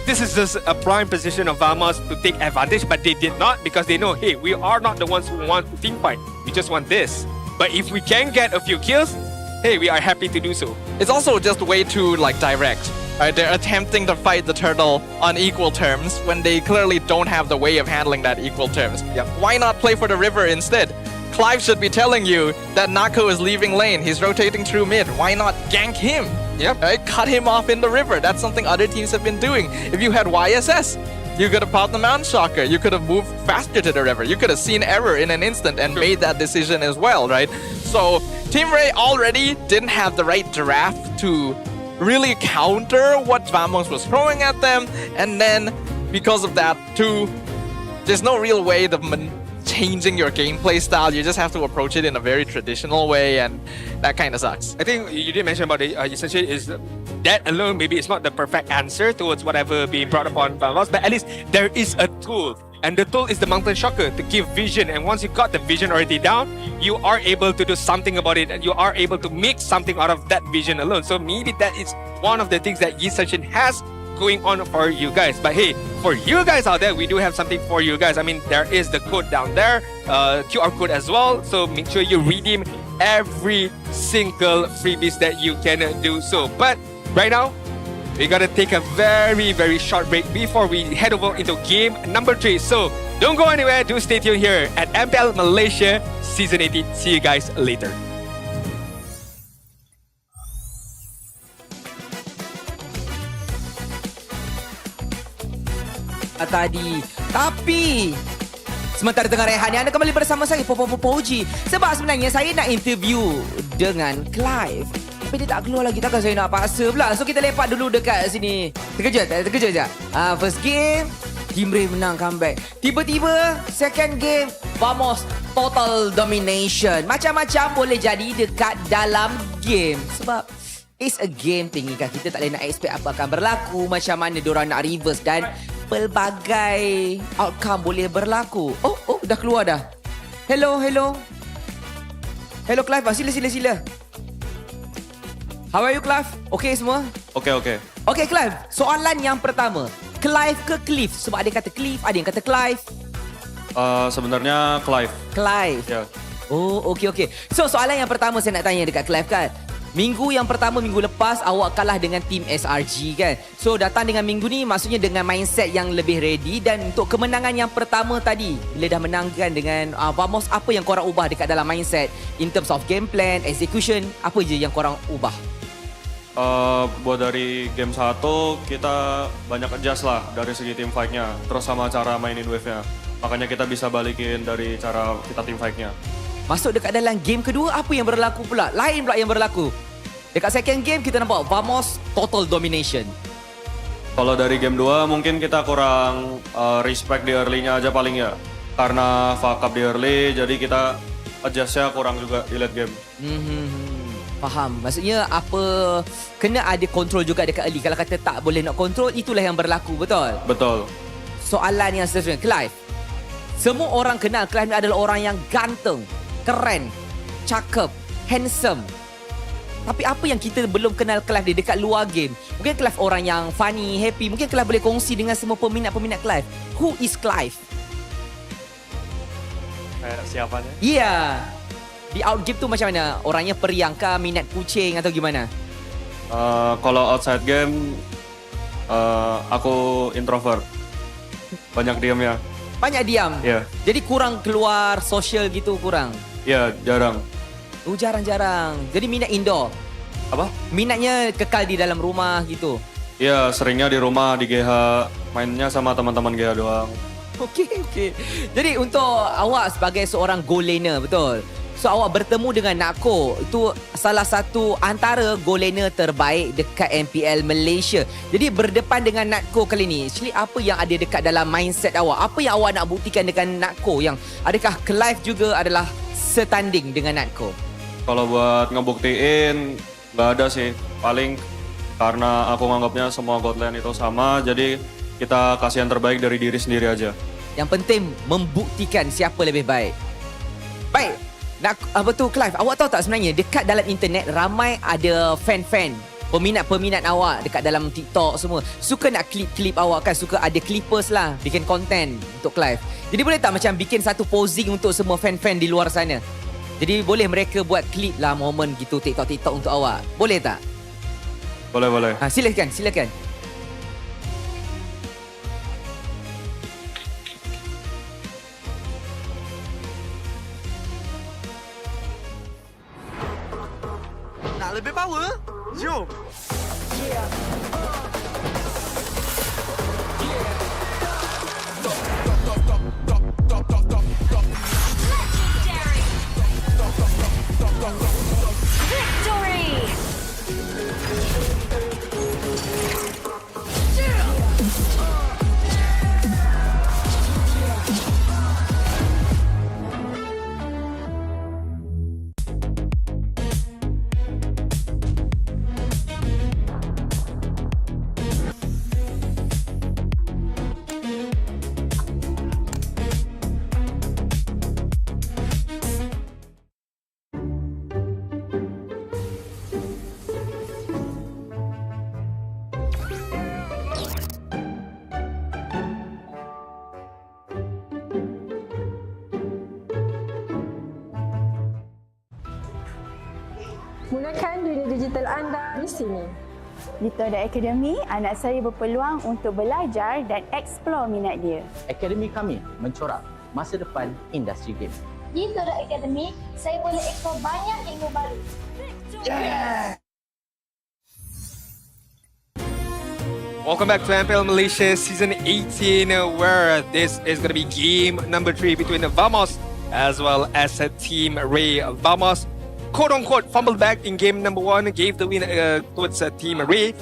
this is just a prime position of Vamos to take advantage, but they did not, because they know, hey, we are not the ones who want to team fight. We just want this. But if we can get a few kills, hey, we are happy to do so. It's also just way too direct. Right? They're attempting to fight the turtle on equal terms when they clearly don't have the way of handling that equal terms. Yep. Why not play for the river instead? Clive should be telling you that Nako is leaving lane. He's rotating through mid. Why not gank him? Yep. Right? Cut him off in the river. That's something other teams have been doing. If you had YSS, you could have popped the Mountain Shocker. You could have moved faster to the river. You could have seen Error in an instant and made that decision as well, right? So Team Rey already didn't have the right draft to really counter what Vamos was throwing at them. And then because of that, too, there's no real way of changing your gameplay style. You just have to approach it in a very traditional way, and that kind of sucks. I think you did mention about it, essentially is that alone maybe it's not the perfect answer towards whatever being brought upon Vamos, but at least there is a tool, and the tool is the Mountain Shocker to give vision. And once you got the vision already down, you are able to do something about it, and you are able to make something out of that vision alone. So maybe that is one of the things that Yi Senshin has going on for you guys. But hey, for you guys out there, we do have something for you guys. I mean, there is the code down there, QR code as well. So make sure you redeem every single freebies that you can do so. But right now, we gotta take a very, very short break before we head over into game number 3. So don't go anywhere. Do stay tuned here at MPL Malaysia Season 18. See you guys later. Tapi sementara tengah rehat ni, anda kembali bersama saya Poji. Sebab sebenarnya saya nak interview dengan Clive. Tapi dia tak keluar lagi. Takkan saya nak paksa pula. So kita lepak dulu dekat sini. Terkejut je. First game, Team Rey menang comeback. Tiba-tiba second game, vamos, total domination. Macam-macam boleh jadi dekat dalam game. Sebab it's a game thingy kan. Kita tak boleh nak expect apa akan berlaku, macam mana diorang nak reverse dan pelbagai outcome boleh berlaku. Oh, dah keluar dah. Hello, Clive. Sila. How are you, Clive? Okay semua? Okay. Okay, Clive. Soalan yang pertama. Clive ke Cliff? Sebab ada yang kata Cliff, ada yang kata Clive. Sebenarnya Clive. Clive. Ya. Oh, okay. So, soalan yang pertama saya nak tanya dekat Clive kan. Minggu lepas awak kalah dengan tim SRG kan. So, datang dengan minggu ni maksudnya dengan mindset yang lebih ready. Dan untuk kemenangan yang pertama tadi, bila dah menangkan dengan Vamos, apa yang korang ubah dekat dalam mindset? In terms of game plan, execution, apa je yang korang ubah? Buat dari game 1 kita banyak adjust lah dari segi team fight-nya, terus sama cara mainin wave-nya. Makanya kita bisa balikin dari cara kita team fight-nya. Masuk dekat dalam game kedua, apa yang berlaku pula? Lain pula yang berlaku. Dekat second game kita nampak Vamos total domination. Kalau dari game 2 mungkin kita kurang respect di early-nya aja paling ya. Karena fuck up di early, jadi kita adjust-nya kurang juga di late game. Faham. Maksudnya apa, kena ada kontrol juga dekat early. Kalau kata tak boleh nak kontrol, itulah yang berlaku, betul? Betul. Soalan yang seterusnya, Clive. Semua orang kenal Clive ni adalah orang yang ganteng, keren, cakep, handsome. Tapi apa yang kita belum kenal Clive dia dekat luar game? Mungkin Clive orang yang funny, happy. Mungkin Clive boleh kongsi dengan semua peminat-peminat Clive. Who is Clive? Siapanya? Yeah. Di outgame tu macam mana? Orangnya periang kah, minat kucing atau gimana? Kalau outside game, aku introvert. Banyak diam ya. Banyak diam? Ya. Jadi kurang keluar sosial gitu, kurang? Ya, jarang. Oh, jarang-jarang. Jadi minat indoor? Apa? Minatnya kekal di dalam rumah gitu? Ya, seringnya di rumah, di GH. Mainnya sama teman-teman GH doang. Okey. Jadi untuk awak sebagai seorang goal laner, betul? So awak bertemu dengan Nakko, itu salah satu antara goal laner terbaik dekat MPL Malaysia. Jadi berdepan dengan Nakko kali ni, actually apa yang ada dekat dalam mindset awak? Apa yang awak nak buktikan dengan Nakko? Yang adakah Clive juga adalah setanding dengan Nakko? Kalau buat ngebuktiin, nggak ada sih. Paling karena aku nganggapnya semua god lane itu sama, jadi kita kasih yang terbaik dari diri sendiri aja. Yang penting membuktikan siapa lebih baik. Baik. Apa tu Clive, awak tahu tak sebenarnya dekat dalam internet ramai ada fan-fan, peminat-peminat awak dekat dalam TikTok semua suka nak klip-klip awak kan, suka ada clippers lah, bikin konten untuk Clive. Jadi boleh tak macam bikin satu posing untuk semua fan-fan di luar sana? Jadi boleh mereka buat klip lah momen gitu TikTok untuk awak. Boleh tak? Boleh. Silakan. Nak lebih power? Jom! Gunakan dunia digital anda di sini. Di Toda Academy, anak saya berpeluang untuk belajar dan eksplor minat dia. Akademi kami mencorak masa depan industri game. Di Toda Academy, saya boleh eksplor banyak ilmu baru. Welcome back to MPL Malaysia Season 18, where this is going to be game number 3 between the Vamos as well as Team Rey. Vamos quote-unquote fumbled back in game number 1, gave the win towards Team Rey.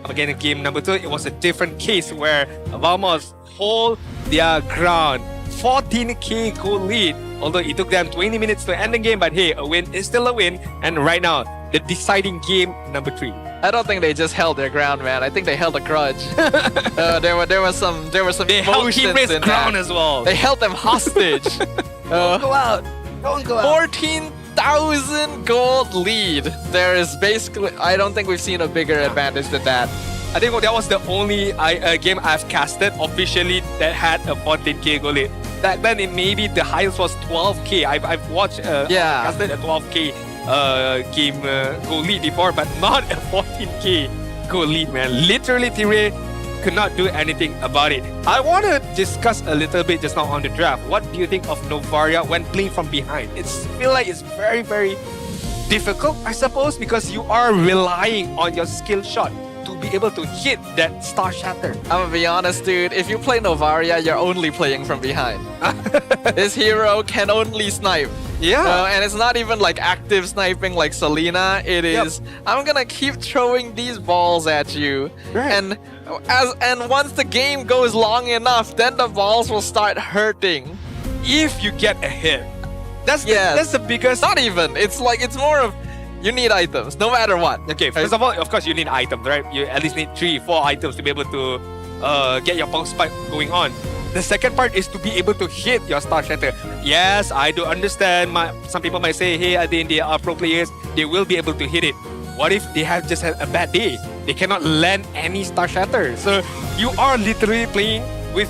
Again, in game number 2, it was a different case where Vamos hold their ground. 14k goal lead. Although it took them 20 minutes to end the game, but hey, a win is still a win. And right now, the deciding game number 3. I don't think they just held their ground, man. I think they held a grudge. There were some They held Team Rey's ground as well. They held them hostage. Don't go out. Don't go out. 14,000 gold lead. There is basically, I don't think we've seen a bigger advantage than that. I think that was the only game I've casted officially that had a 14k goal lead. Back then, maybe the highest was 12k. I've watched casted a 12k game goal lead before, but not a 14k goal lead, man. Literally, Team Rey could not do anything about it. I want to discuss a little bit just now on the draft. What do you think of Novaria when playing from behind? I feel like it's very, very difficult, I suppose, because you are relying on your skill shot to be able to hit that star shatter. I'm gonna be honest, dude. If you play Novaria, you're only playing from behind. This hero can only snipe. Yeah. And it's not even like active sniping like Selena. It is, I'm gonna keep throwing these balls at you. Right. And once the game goes long enough, then the balls will start hurting. If you get a hit. That's the biggest. Not even. It's more of, you need items, no matter what. Okay, first of all, of course, you need items, right? You at least need 3-4 items to be able to get your pulse spike going on. The second part is to be able to hit your star shatter. Yes, I do understand. Some people might say, hey, they are pro players. They will be able to hit it. What if they have just had a bad day? They cannot land any star shatter. So you are literally playing with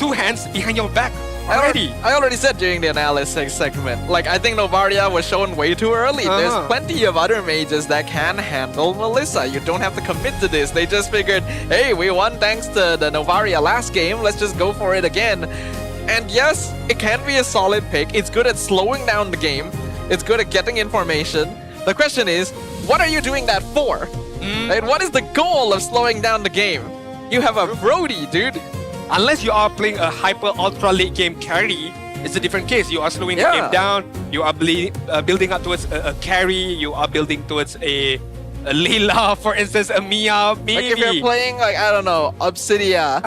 2 hands behind your back. I already said during the analysis segment, like, I think Novaria was shown way too early. There's plenty of other mages that can handle Melissa. You don't have to commit to this. They just figured, hey, we won thanks to the Novaria last game. Let's just go for it again. And yes, it can be a solid pick. It's good at slowing down the game. It's good at getting information. The question is, what are you doing that for? Right? What is the goal of slowing down the game? You have a Brody, dude. Unless you are playing a hyper ultra late game carry, it's a different case. You are slowing the game down. You are building up towards a carry. You are building towards a Layla, for instance, a Mia, maybe. Like if you're playing, like, I don't know, Obsidia.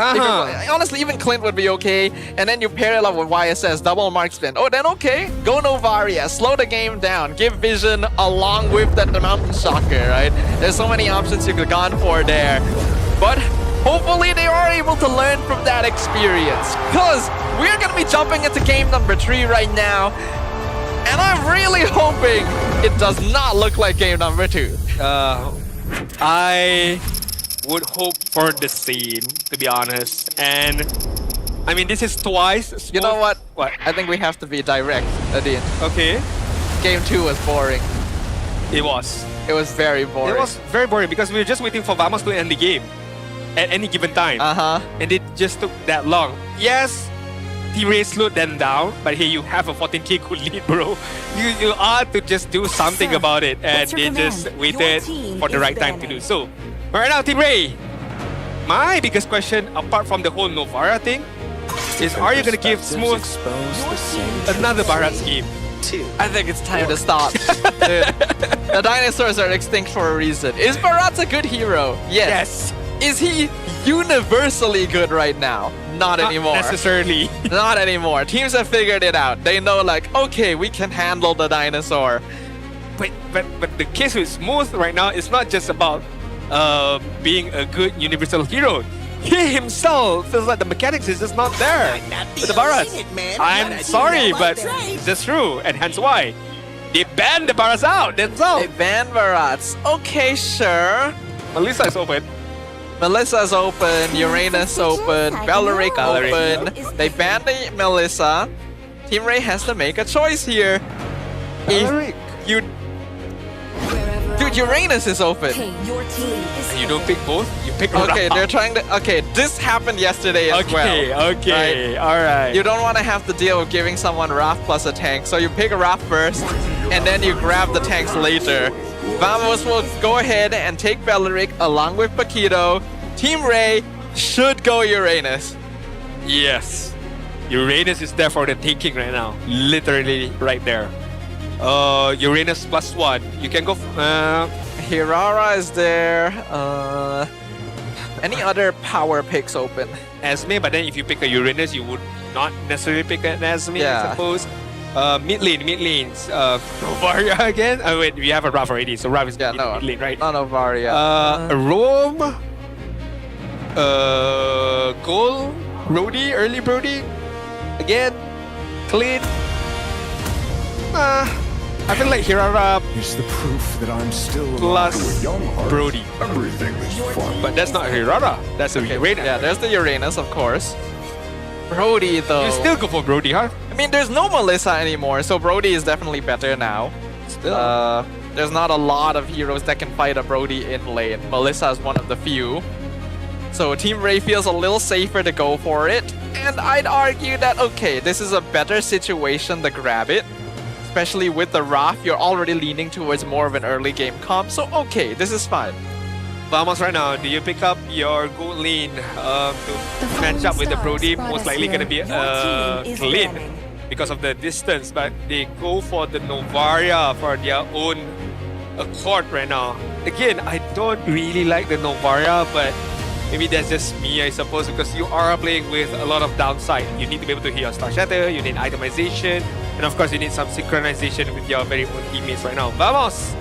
Honestly, even Clint would be okay. And then you pair it up with YSS, double mark spin. Oh, then okay. Go Novaria, slow the game down. Give vision along with the Mountain Shocker, right? There's so many options you could have gone for there. But hopefully they are able to learn from that experience, because we're going to be jumping into game number 3 right now. And I'm really hoping it does not look like game number 2. I would hope for the same, to be honest. And I mean, this is twice. You know what? What? I think we have to be direct, Adin. Okay. Game 2 was boring. It was. It was very boring. It was very boring because we were just waiting for Vamos to end the game at any given time. And it just took that long. Yes, Team Rey slowed them down, but hey, you have a 14k goal lead, bro. You are to just do something about it, and they just waited for the right time to do so. But right now, Team Rey, my biggest question, apart from the whole Novara thing, is are you gonna give Smooth another Barat scheme? I think it's time to stop. The dinosaurs are extinct for a reason. Is Barat a good hero? Yes. Is he universally good right now? Not anymore. Not necessarily. Not anymore. Teams have figured it out. They know, like, okay, we can handle the dinosaur. But the case with Smooth right now is not just about being a good universal hero. He himself feels like the mechanics is just not there with the Barats. I'm sorry, but that's true, and hence why they banned the Barats out. That's all. They banned Barats. Okay, sure. Melissa is open. Melissa's open. Uranus open. Belleric open. They banned the Melissa. Team Rey has to make a choice here. If you... Dude, Uranus is open. And you don't pick both? You pick Raph. Okay, they're trying to... Okay, this happened yesterday as well. Okay, alright. You don't want to have to deal with giving someone Raph plus a tank, so you pick a Raph first, and then you grab the tanks later. Vamos will go ahead and take Belleric along with Paquito. Team Rey should go Uranus. Yes. Uranus is there for the taking right now. Literally right there. Uranus +1. You can go. Hirara is there. Any other power picks open? Esme, but then if you pick a Uranus, you would not necessarily pick an Esme, Yeah. I suppose. Mid lanes. Novaria again. Oh wait, we have a Raph already, so Raph is mid lane, right? Not Novaria. Rome. Goal. Brody, early Brody. Again, clean. I feel like Hirara is the proof that I'm still plus alive with young heart. Brody. Everything is fun. But that's not Hirara. That's a Uranus. Yeah, there's the Uranus, of course. Brody, though. You still go for Brody, huh? I mean, there's no Melissa anymore, so Brody is definitely better now. Still. There's not a lot of heroes that can fight a Brody in lane. Melissa is one of the few. So Team Rey feels a little safer to go for it. And I'd argue that, okay, this is a better situation to grab it. Especially with the Raph, you're already leaning towards more of an early game comp. So okay, this is fine. Vamos right now, do you pick up your gold lane to match up with the Brody? Most likely going to be clean because of the distance, but they go for the Novaria for their own accord right now. Again, I don't really like the Novaria, but maybe that's just me, I suppose, because you are playing with a lot of downside. You need to be able to hit your Star Shatter, you need itemization, and of course you need some synchronization with your very own teammates right now. Vamos!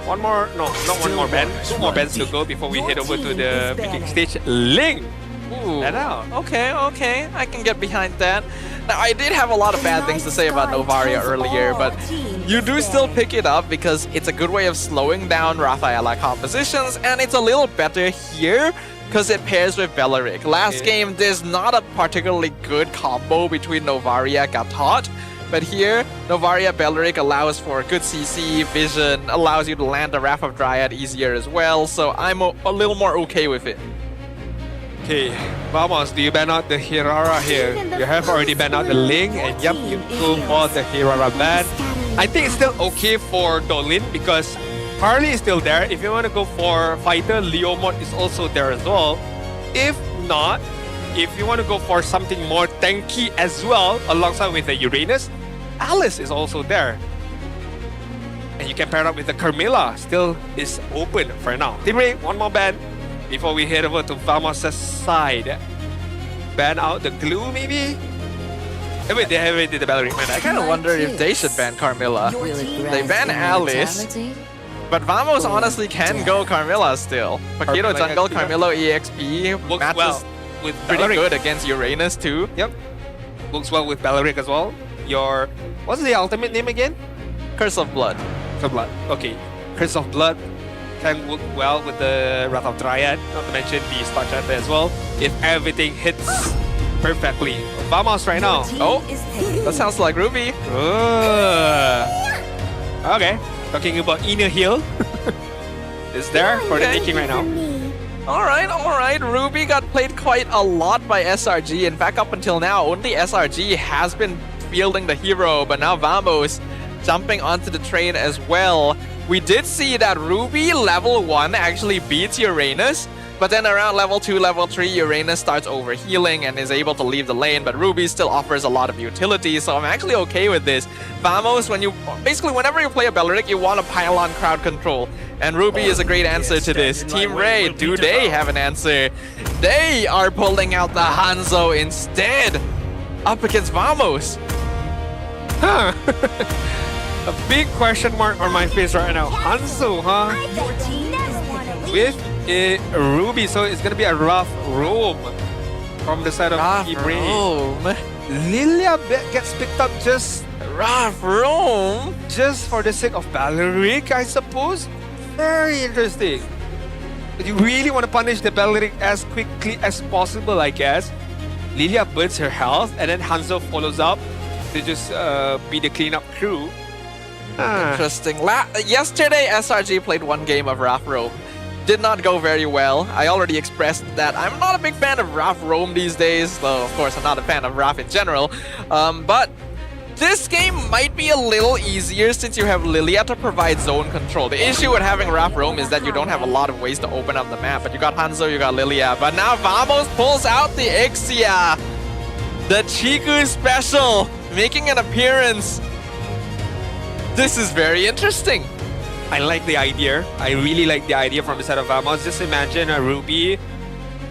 One more, no, not one more band. Two more bands to go before we head over to the meeting stage. Ling! Ooh. That out. Okay, I can get behind that. Now, I did have a lot of bad things to say about Novaria earlier, but you do still pick it up because it's a good way of slowing down Rafaela compositions, and it's a little better here because it pairs with Beleric. Last game, there's not a particularly good combo between Novaria and Gatot, but here, Novaria Beleric allows for good CC, vision, allows you to land the Wrath of Dryad easier as well, so I'm a little more okay with it. Okay, Vamos, do you ban out the Hirara here? You have already banned out the Ling, and yep, you go for the Hirara ban. I think it's still okay for Dolin because Harley is still there. If you want to go for fighter, Leomord is also there as well. If not, if you want to go for something more tanky as well, alongside with the Uranus, Alice is also there. And you can pair up with the Carmilla, still is open for now. Team Rey, one more ban before we head over to Vamos' side. Ban out the glue, maybe? Oh, wait, they haven't did the Beleric ban. I kind of wonder if they should ban Carmilla. They ban Alice, but Vamos honestly can go Carmilla still. Paquito jungle, Carmilla EXP works well with pretty Beleric. good against Uranus too. Yep, works well with Beleric as well. Your, what's the ultimate name again? Curse of Blood. Curse of Blood, okay. Curse of Blood can work well with the Wrath of Dryad, not to mention the Star Shatter as well, if everything hits perfectly. Vamos right now. Oh, that sounds like Ruby. Okay, talking about inner heal. Is there for the taking right now. Alright. Ruby got played quite a lot by SRG. In fact, up until now, only SRG has been fielding the hero, but now Vamos jumping onto the train as well. We did see that Ruby level 1 actually beats Uranus, but then around level 2, level 3, Uranus starts overhealing and is able to leave the lane, but Ruby still offers a lot of utility, so I'm actually okay with this. Vamos, whenever you play a Beleric, you want to pile on crowd control, and Ruby is a great answer to this. Team Rey, do they have an answer? They are pulling out the Hanzo instead, up against Vamos. Huh. A big question mark on my face right now. Hanzo, huh? With a Ruby, so it's gonna be a rough roam from the side of Team Rey. Lilia gets picked up just rough roam just for the sake of Beleric, I suppose. Very interesting. But you really want to punish the Beleric as quickly as possible, I guess. Lilia burns her health, and then Hanzo follows up to just be the cleanup crew. Interesting. Yesterday, SRG played one game of Wrath Roam. Did not go very well. I already expressed that I'm not a big fan of Wrath Roam these days, though of course I'm not a fan of Wrath in general. But this game might be a little easier since you have Lilia to provide zone control. The issue with having Wrath Roam is that you don't have a lot of ways to open up the map. But you got Hanzo, you got Lilia. But now Vamos pulls out the Ixia. The Chiku special making an appearance. This is very interesting. I like the idea. I really like the idea from the side of Vamos. Just imagine a Ruby.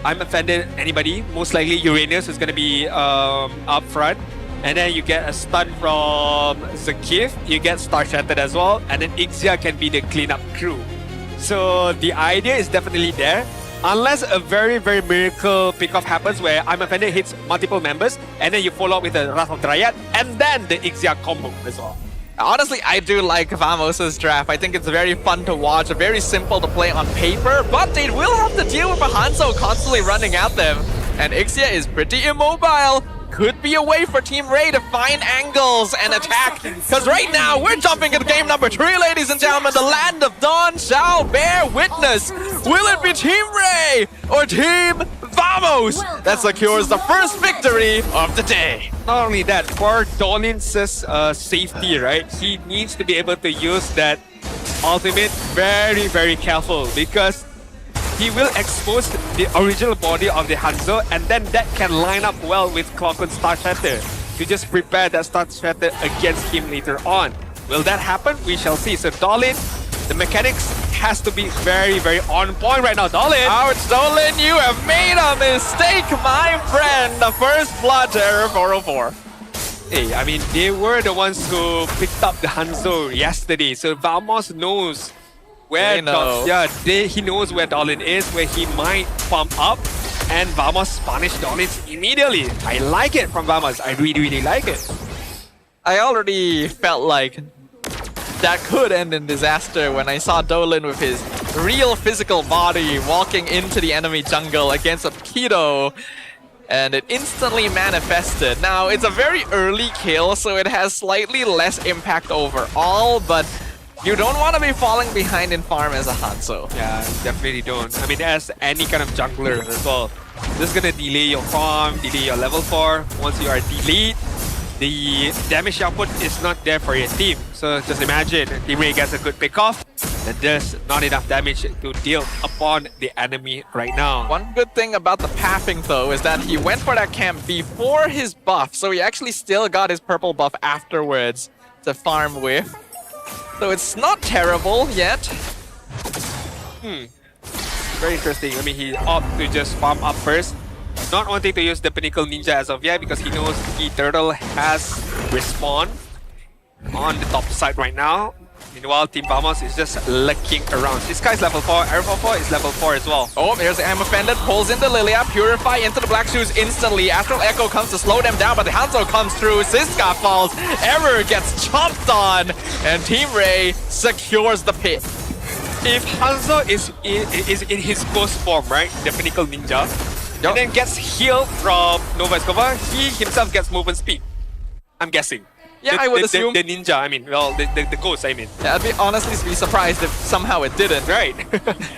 I'm offended anybody. Most likely Uranus is going to be up front. And then you get a stun from Zakif. You get Star Shattered as well. And then Ixia can be the cleanup crew. So the idea is definitely there. Unless a very, very miracle pickoff happens where I'm Offended hits multiple members. And then you follow up with the Wrath of Dryad. And then the Ixia combo as well. Honestly, I do like Vamos' draft. I think it's very fun to watch, very simple to play on paper, but they will have to deal with a Hanzo constantly running at them. And Ixia is pretty immobile. Could be a way for Team Rey to find angles and attack. Because right now, we're jumping into game number 3, ladies and gentlemen. The Land of Dawn shall bear witness. Will it be Team Rey or Team Vamos that secures the first victory of the day? Not only that, for Dolin's safety, right? He needs to be able to use that ultimate very, very careful because he will expose the original body of the Hanzo, and then that can line up well with Clockwork Star Shatter to just prepare that Star Shatter against him later on. Will that happen? We shall see. So Dolin, the mechanics has to be very, very on point right now. Dolin! Ouch, Dolin, you have made a mistake, my friend. The first blood to Error 404. Hey, I mean, they were the ones who picked up the Hanzo yesterday, so Vamos knows where he knows where Dolin is, where he might pump up, and Vamos punish Dolin immediately. I like it from Vamos. I really, really like it. I already felt like that could end in disaster when I saw Dolin with his real physical body walking into the enemy jungle against a Kido, and it instantly manifested. Now, it's a very early kill, so it has slightly less impact overall, but you don't want to be falling behind in farm as a Hanzo. Yeah, definitely don't. I mean, as any kind of jungler as well. This is going to delay your farm, delay your level 4. Once you are delayed, the damage output is not there for your team. So just imagine, Team Rey gets a good pickoff, and there's not enough damage to deal upon the enemy right now. One good thing about the pathing though is that he went for that camp before his buff, so he actually still got his purple buff afterwards to farm with. So it's not terrible yet. Very interesting. I mean, he opted to just farm up first. Not wanting to use the Pinnacle Ninja as of yet because he knows the turtle has respawn on the top side right now. Meanwhile, Team Vamos is just lurking around. This guy's level 4, Error 4 is level 4 as well. Oh, there's I'm Offended, pulls into Lilia, Purify into the Black Shoes instantly. Astral Echo comes to slow them down, but the Hanzo comes through, Siska falls, Error gets chomped on, and Team Rey secures the pit. If Hanzo is in his ghost form, right, the Pinnacle Ninja, and then gets healed from Nova Escobar, he himself gets movement speed. I'm guessing. Yeah, I would assume. The ninja, I mean, well, the ghost, I mean. Yeah, I'd honestly be surprised if somehow it didn't. Right.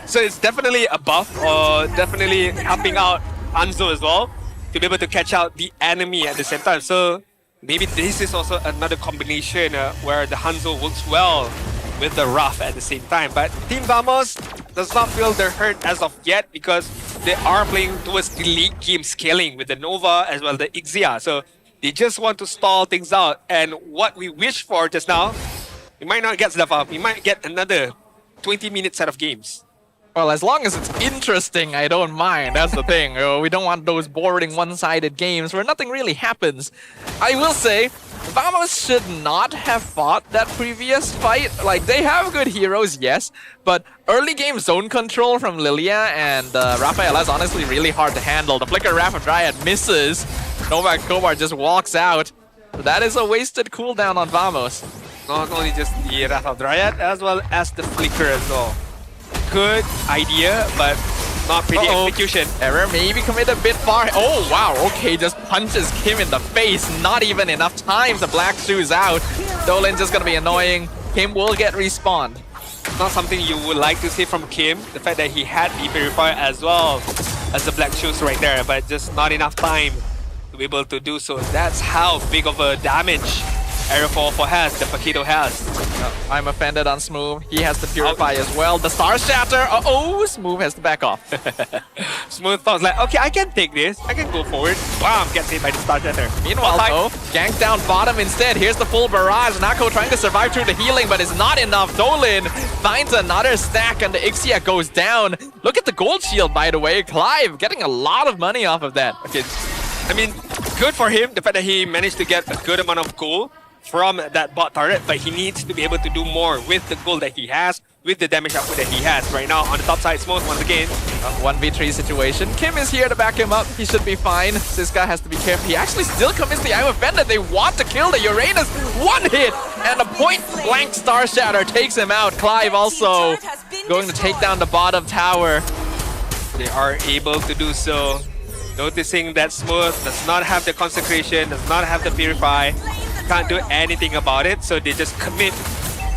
So it's definitely a buff, or definitely helping out Hanzo as well, to be able to catch out the enemy at the same time. So maybe this is also another combination where the Hanzo works well with the Wrath at the same time. But Team Vamos does not feel their hurt as of yet because they are playing towards the late game scaling with the Nova as well as the Ixia. So they just want to stall things out, and what we wish for just now, we might not get stuff up. We might get another 20-minute set of games. Well, as long as it's interesting, I don't mind. That's the thing. We don't want those boring one-sided games where nothing really happens. I will say, Vamos should not have fought that previous fight. Like, they have good heroes, yes, but early game zone control from Lilia and Rafaela is honestly really hard to handle. The Flicker Wrath of Dryad misses. Novak Kobar just walks out. That is a wasted cooldown on Vamos. Not only just the Wrath of Dryad, as well as the Flicker as well. Good idea, but not pretty execution. Error maybe commit a bit far. Oh, wow. Okay, just punches Kim in the face. Not even enough time to Black Shoes out. Dolin's just gonna be annoying. Kim will get respawned. Not something you would like to see from Kim. The fact that he had the Purifier as well as the Black Shoes right there, but just not enough time to be able to do so. That's how big of a damage Error 4 has, the Paquito has. I'm offended on Smooth. He has to purify as well. The Star Shatter. Uh-oh, Smooth has to back off. Smooth thought like, okay, I can take this. I can go forward. Bam! Gets hit by the Star Shatter. Meanwhile, though, gank down bottom instead. Here's the full barrage. Nako trying to survive through the healing, but it's not enough. Dolan finds another stack, and the Ixia goes down. Look at the gold shield, by the way. Clive getting a lot of money off of that. Okay, I mean, good for him. The fact that he managed to get a good amount of gold from that bot turret, but he needs to be able to do more with the gold that he has, with the damage output that he has. Right now, on the top side, Smooth once again. 1v3 situation. Kim is here to back him up. He should be fine. Siska has to be careful. He actually still commits the I'm offended. They want to kill the Uranus. One hit, and a point-blank Star Shatter takes him out. Clive also going to take down the bottom tower. They are able to do so. Noticing that Smooth does not have the consecration, does not have the purify, can't do anything about it, so they just commit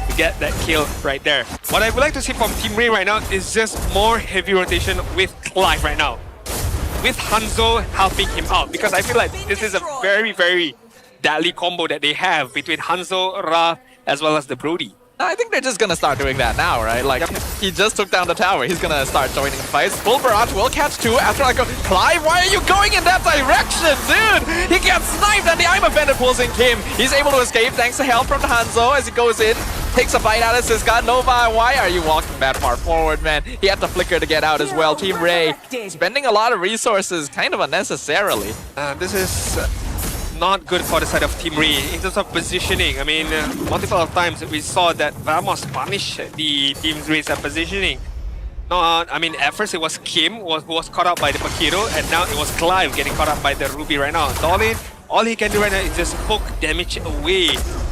to get that kill right there. What I would like to see from Team Rey right now is just more heavy rotation with Clive right now, with Hanzo helping him out, because I feel like this is a very, very deadly combo that they have between Hanzo, Ra, as well as the Brody. I think they're just gonna start doing that now, right? Like, he just took down the tower. He's gonna start joining the fights. Full barrage will catch two after like a Clive, why are you going in that direction, dude? He gets sniped and the I'm offended pulls in Kim. He's able to escape thanks to help from Hanzo as he goes in. Takes a bite out of Siska. Nova, why are you walking that far forward, man? He had to flicker to get out as well. Team Rey spending a lot of resources kind of unnecessarily. This is not good for the side of Team Rey in terms of positioning. I mean, multiple times we saw that Vamos punish the Team Rey's positioning. I mean, at first it was Kim who was caught up by the Pakiro, and now it was Clive getting caught up by the Ruby right now. Dolin, all he can do right now is just poke damage away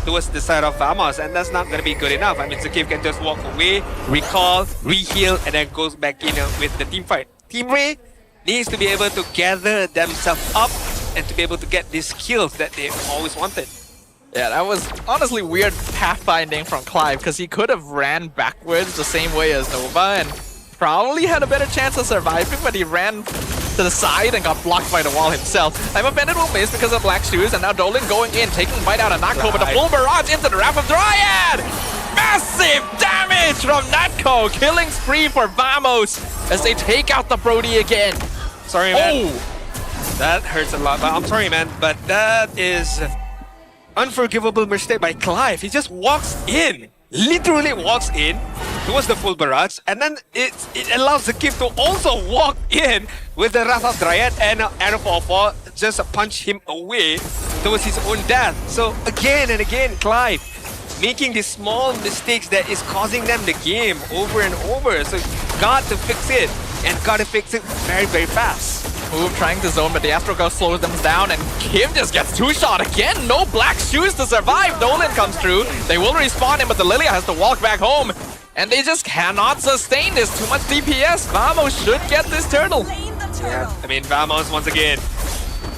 towards the side of Vamos, and that's not going to be good enough. I mean, Zakif can just walk away, recall, re-heal, and then goes back in with the team fight. Team Rey needs to be able to gather themselves up and to be able to get these kills that they always wanted. Yeah, that was honestly weird pathfinding from Clive, because he could have ran backwards the same way as Nova and probably had a better chance of surviving, but he ran to the side and got blocked by the wall himself. I'm offended will miss because of black shoes, and now Dolan going in, taking bite out of Nako, but the full barrage into the Wrath of Dryad! Massive damage from Natko, killing spree for Vamos as they take out the Brody again. Sorry, man. That hurts a lot, but I'm sorry, man, but that is unforgivable mistake by Clive. He just walks in, literally walks in towards the full barrage, and then it allows the Zakif to also walk in with the Wrath of Dryad, and Arrow 4-4 just punch him away towards his own death. So again and again, Clive making these small mistakes that is causing them the game over and over. So got to fix it, and got to fix it very, very fast. Move trying to zone, but the Astro Ghost slows them down, and Kim just gets two-shot again. No black shoes to survive. Dolan comes through. They will respawn him, but the Lilia has to walk back home. And they just cannot sustain this. Too much DPS. Vamos should get this turtle. Yeah, I mean, Vamos once again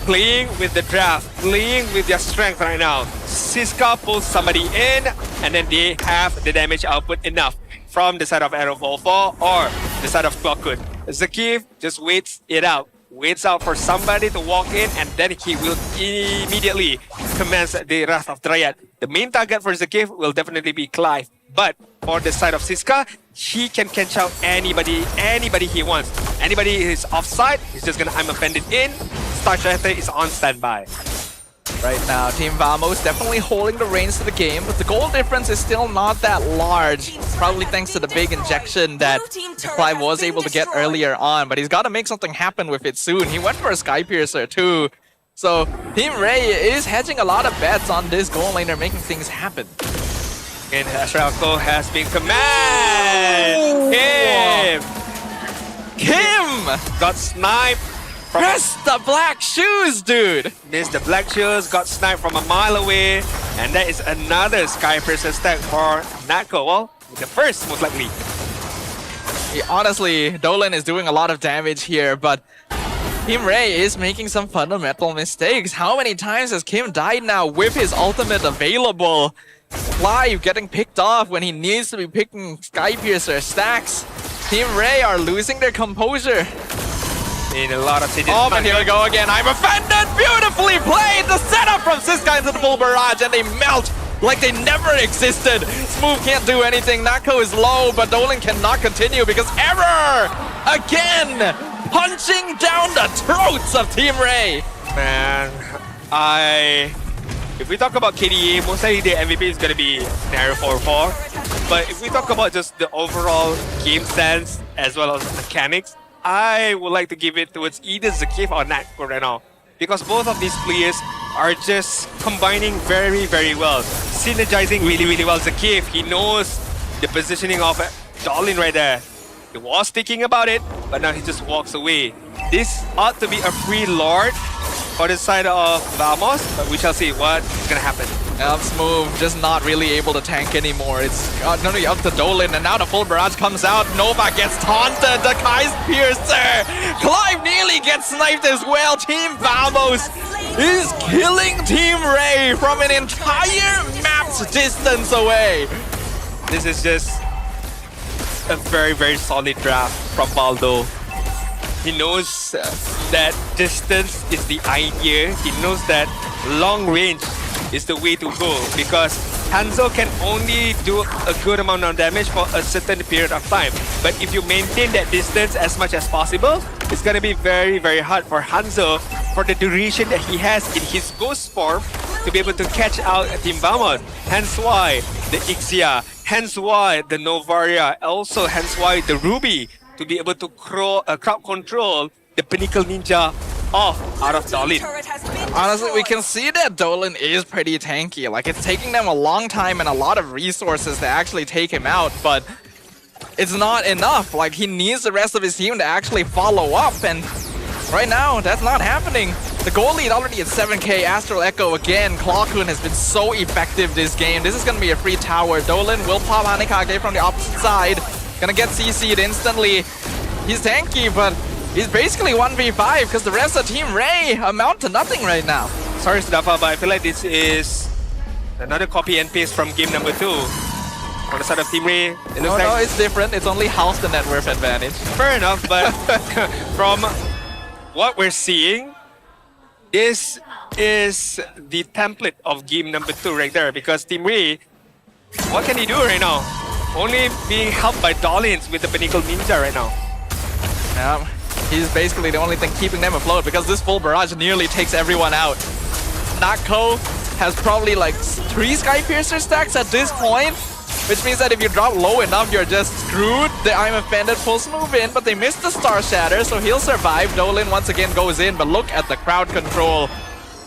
playing with the draft, playing with their strength right now. Siska pulls somebody in, and then they have the damage output enough from the side of Arrow 4-4 or the side of Clockwood. Zakif just waits it out. Waits out for somebody to walk in, and then he will immediately commence the Wrath of Dryad. The main target for Zakif will definitely be Clive, but for the side of Siska, he can catch out anybody he wants. Anybody who is offside, he's just gonna I'm offended in. Star Shatter is on standby. Right now, Team Vamos definitely holding the reins to the game, but the goal difference is still not that large. Probably thanks to the big injection that Clive was able to get earlier on, but he's got to make something happen with it soon. He went for a Sky Piercer too. So Team Rey is hedging a lot of bets on this goal lane. They're making things happen. And Ashrako has been commanded. Kim got sniped. Press the black shoes, dude! Missed the black shoes, got sniped from a mile away, and that is another Sky Piercer stack for Natko. Well, the first, most likely. Yeah, honestly, Dolan is doing a lot of damage here, but Team Rey is making some fundamental mistakes. How many times has Kim died now with his ultimate available? Clive getting picked off when he needs to be picking Sky Piercer stacks. Team Rey are losing their composure. In a lot of cities. Oh, and here we go again. I'm offended! Beautifully played! The setup from Siska into the full barrage, and they melt like they never existed. Smooth can't do anything. Nako is low, but Dolan cannot continue because Error again punching down the throats of Team Rey. Man, if we talk about KDA, most likely the MVP is going to be Narrow 4-4. But if we talk about just the overall game sense as well as mechanics, I would like to give it towards either Zakif or Natko right now. Because both of these players are just combining very, very well. Synergizing really, really well. Zakif, he knows the positioning of Dolan right there. He was thinking about it, but now he just walks away. This ought to be a free Lord for the side of Vamos, but we shall see what is going to happen. Smooth, just not really able to tank anymore. It's only up to Dolan, and now the full barrage comes out. Nova gets taunted, the Kai's Piercer. Clive nearly gets sniped as well. Team Vamos is killing Team Rey from an entire map's distance away. This is just a very, very solid draft from Baldo. He knows that distance is the idea. He knows that long range is the way to go because Hanzo can only do a good amount of damage for a certain period of time. But if you maintain that distance as much as possible, it's going to be very, very hard for Hanzo for the duration that he has in his ghost form to be able to catch out Team Vamos. Hence why the Ixia, hence why the Novaria, also hence why the Ruby, to be able to crowd control the Pinnacle Ninja off out of Dolan. Honestly, we can see that Dolan is pretty tanky. Like, it's taking them a long time and a lot of resources to actually take him out, but it's not enough. Like, he needs the rest of his team to actually follow up, and right now, that's not happening. The goal lead already at 7k. Astral Echo again. Clawcoon has been so effective this game. This is going to be a free tower. Dolan will pop Hanekage from the opposite side. Gonna get CC'd instantly. He's tanky, but he's basically 1v5 because the rest of Team Rey amount to nothing right now. Sorry, Sudafa, but I feel like this is another copy and paste from game number 2. On the side of Team Rey, it looks no, it's different. It's only half the net worth advantage. Fair enough, but from what we're seeing, this is the template of game number 2 right there because Team Rey, what can he do right now? Only being helped by Dolans with the Pinnacle Ninja right now. Yeah, he's basically the only thing keeping them afloat because this full barrage nearly takes everyone out. Nako has probably like 3 Sky Piercer stacks at this point, which means that if you drop low enough, you're just screwed. The I'm Offended pulls move in, but they missed the Star Shatter, so he'll survive. Dolan once again goes in, but look at the crowd control.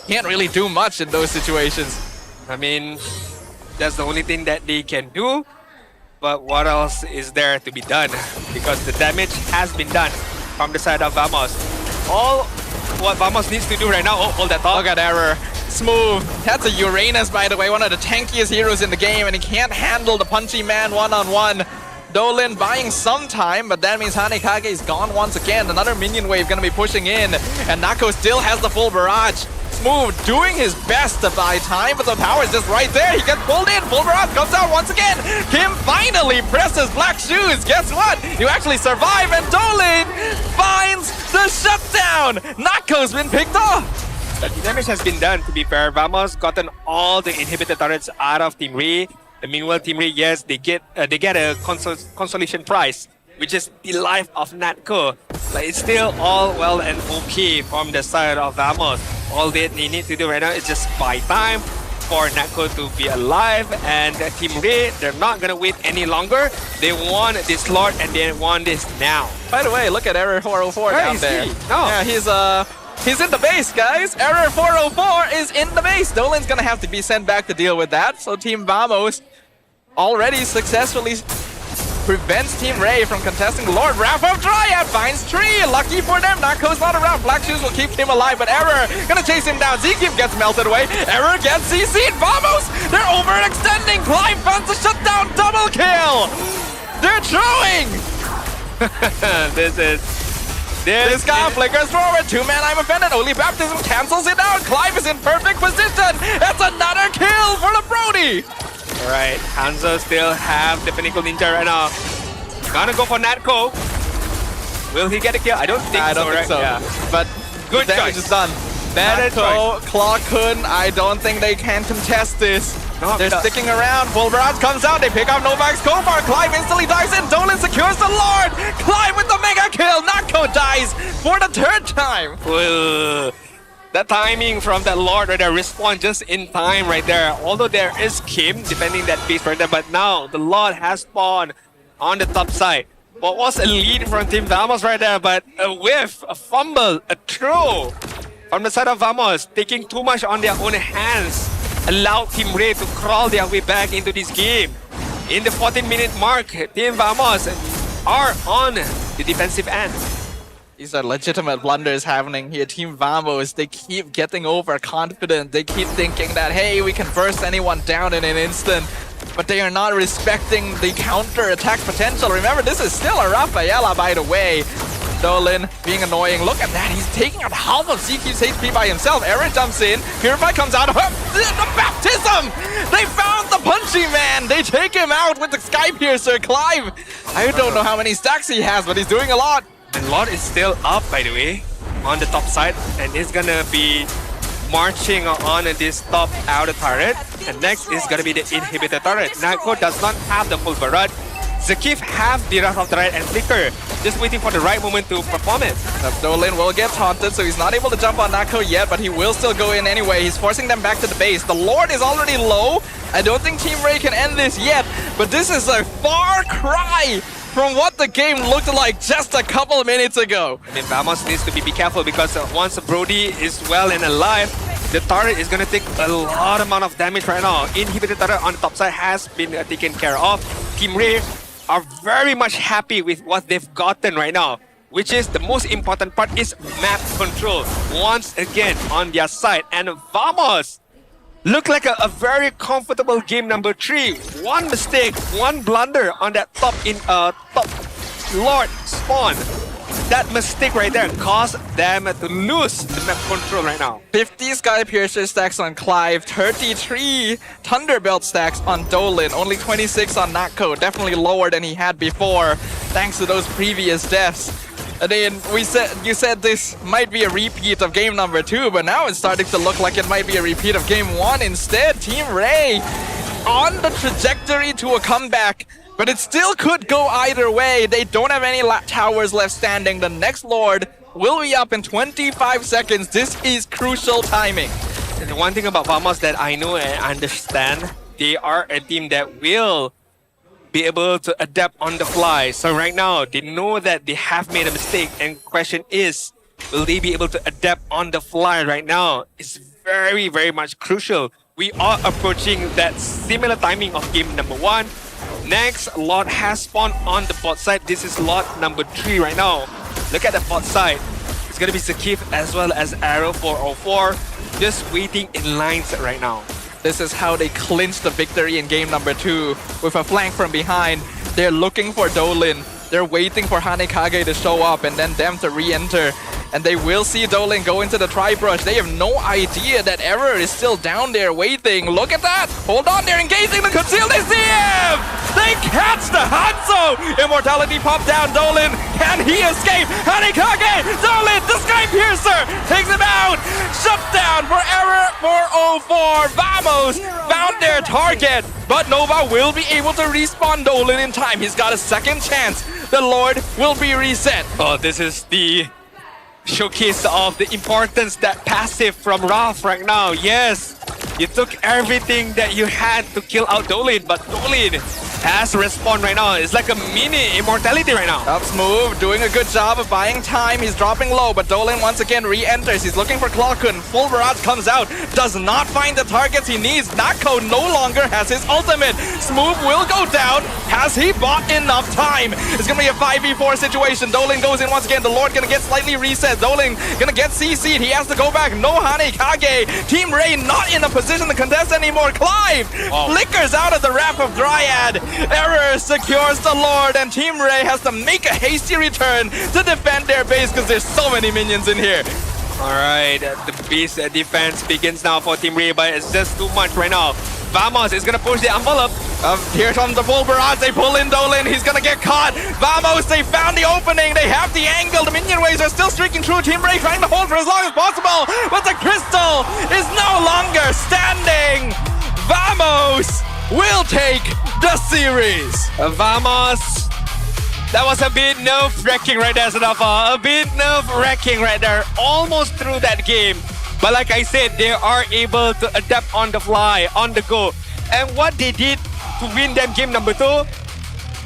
Can't really do much in those situations. I mean, that's the only thing that they can do. But what else is there to be done? Because the damage has been done from the side of Vamos. All what Vamos needs to do right now... Oh, hold that thought. Look at Error. Smooth. That's a Uranus, by the way, one of the tankiest heroes in the game, and he can't handle the punchy man one-on-one. Dolan buying some time, but that means Hanekage is gone once again. Another minion wave gonna be pushing in, and Nako still has the full barrage. Smooth doing his best to buy time, but the power is just right there. He gets pulled in. Full barrage comes out once again. Kim finally presses Black Shoes. Guess what? You actually survive, and Dolan finds the shutdown. Nako's been picked off. The damage has been done, to be fair. Vamos gotten all the inhibitor turrets out of Team Rey. Meanwhile, Team Rey, yes, they get a consolation prize, which is the life of Natko. Like, it's still all well and okay from the side of Vamos. All they need to do right now is just buy time for Natko to be alive, and Team Rey, they're not gonna wait any longer. They want this Lord and they want this now. By the way, look at Error 404 Where down is there. he? No. Yeah, he's in the base, guys. Error 404 is in the base. Dolan's gonna have to be sent back to deal with that. So Team Vamos already successfully prevents Team Rey from contesting the Lord. Wrath of Dryad finds Tree. Lucky for them, Nako's not around. Black Shoes will keep him alive, but Error gonna chase him down. Zkif gets melted away. Error gets CC'd. Vamos! They're overextending. Clive finds the shutdown. Double kill! They're throwing! This guy flickers forward. 2-man I'm Offended. Only Baptism cancels it out. Clive is in perfect position. That's another kill for the Brody. Alright, Hanzo still have the Pinnacle Ninja right now. Gonna go for Natko. Will he get a kill? I don't think I don't so, think right? so. Yeah. But good damage choice. is done. Better Natko, Clawcoon, I don't think they can contest this. They're sticking around. Full barrage comes out. They pick up Novak's Kofar. Clive instantly dives in. Dolan secures the Lord. Clive with the mega kill. Nako dies for the third time. That timing from that Lord right there, respawn just in time right there. Although there is Kim defending that base right there, but now the Lord has spawned on the top side. What was a lead from Team Vamos right there, but a whiff, a fumble, a throw from the side of Vamos, taking too much on their own hands, allowed Team Rey to crawl their way back into this game. In the 14-minute mark, Team Vamos are on the defensive end. These are legitimate blunders happening here. Team Vamos, they keep getting overconfident. They keep thinking that, hey, we can burst anyone down in an instant. But they are not respecting the counter-attack potential. Remember, this is still a Rafaela, by the way. Dolan being annoying. Look at that. He's taking out half of Zeke's HP by himself. Aaron jumps in. Purify comes out. The baptism! They found the punchy man. They take him out with the Sky Piercer. Clive, I don't know how many stacks he has, but he's doing a lot. And Lord is still up, by the way, on the top side. And he's gonna be marching on this top outer turret. And next is gonna be the inhibitor turret. Nako does not have the full barrage. Zakif have the Wrath of the Right and Flicker, just waiting for the right moment to perform it. Dolan will get taunted, so he's not able to jump on Nako yet, but he will still go in anyway. He's forcing them back to the base. The Lord is already low. I don't think Team Rey can end this yet, but this is a far cry from what the game looked like just a couple minutes ago. I mean, Vamos needs to be careful because once Brody is well and alive, the turret is going to take a lot amount of damage right now. Inhibitor turret on the top side has been taken care of. Team Rey are very much happy with what they've gotten right now, which is the most important part is map control once again on their side. And Vamos look like a very comfortable game number 3. One mistake, one blunder on that top Lord spawn. That mistake right there caused them to lose the map control right now. 50 Sky Piercer stacks on Clive, 33 Thunderbelt stacks on Dolan, only 26 on Nako, definitely lower than he had before, thanks to those previous deaths. And then you said this might be a repeat of game number 2, but now it's starting to look like it might be a repeat of game 1 instead. Team Rey on the trajectory to a comeback. But it still could go either way. They don't have any towers left standing. The next Lord will be up in 25 seconds. This is crucial timing. And the one thing about Vamos that I know and understand, they are a team that will be able to adapt on the fly. So right now, they know that they have made a mistake. And question is, will they be able to adapt on the fly right now? It's very, very much crucial. We are approaching that similar timing of game number 1. Next, Lord has spawned on the bot side. This is Lord number 3 right now. Look at the bot side. It's gonna be Zakif as well as Arrow 404. Just waiting in lines right now. This is how they clinch the victory in game number 2. With a flank from behind, they're looking for Dolan. They're waiting for Hanekage to show up and then them to re-enter. And they will see Dolan go into the tri-brush. They have no idea that Error is still down there waiting. Look at that! Hold on, they're engaging the conceal. They see him! They catch the Hanzo! Immortality pop down Dolan. Can he escape? Hanekage! Dolan, the Sky Piercer! Takes him out! Shut down for Error 404. Vamos found their target. But Nova will be able to respawn Dolan in time. He's got a second chance. The Lord will be reset. Oh, this is the showcase of the importance that passive from Ralph right now. Yes, you took everything that you had to kill out Dolan, but Dolan has respawned right now. It's like a mini immortality right now. Up Smooth, doing a good job of buying time. He's dropping low, but Dolan once again re-enters. He's looking for Clockun. Full barrage comes out. Does not find the targets he needs. Nako no longer has his ultimate. Smooth will go down. Has he bought enough time? It's gonna be a 5v4 situation. Dolan goes in once again. The Lord gonna get slightly reset. Dolan gonna get CC'd. He has to go back. No Hanekage. Team Rey not in a position to contest anymore. Clive flickers out of the Wrath of Dryad. Error secures the Lord, and Team Rey has to make a hasty return to defend their base because there's so many minions in here. Alright, the base defense begins now for Team Rey, but it's just too much right now. Vamos is gonna push the envelope. Here comes the full barrage. They pull in Dolan. He's gonna get caught. Vamos, they found the opening. They have the angle. The minion waves are still streaking through. Team Rey trying to hold for as long as possible, but the crystal is no longer standing. Vamos Blues will take the series. Vamos. That was a bit nerve-wracking right there, Sadafa. A bit nerve-wracking right there. Almost through that game. But like I said, they are able to adapt on the fly, on the go. And what they did to win them game number 2,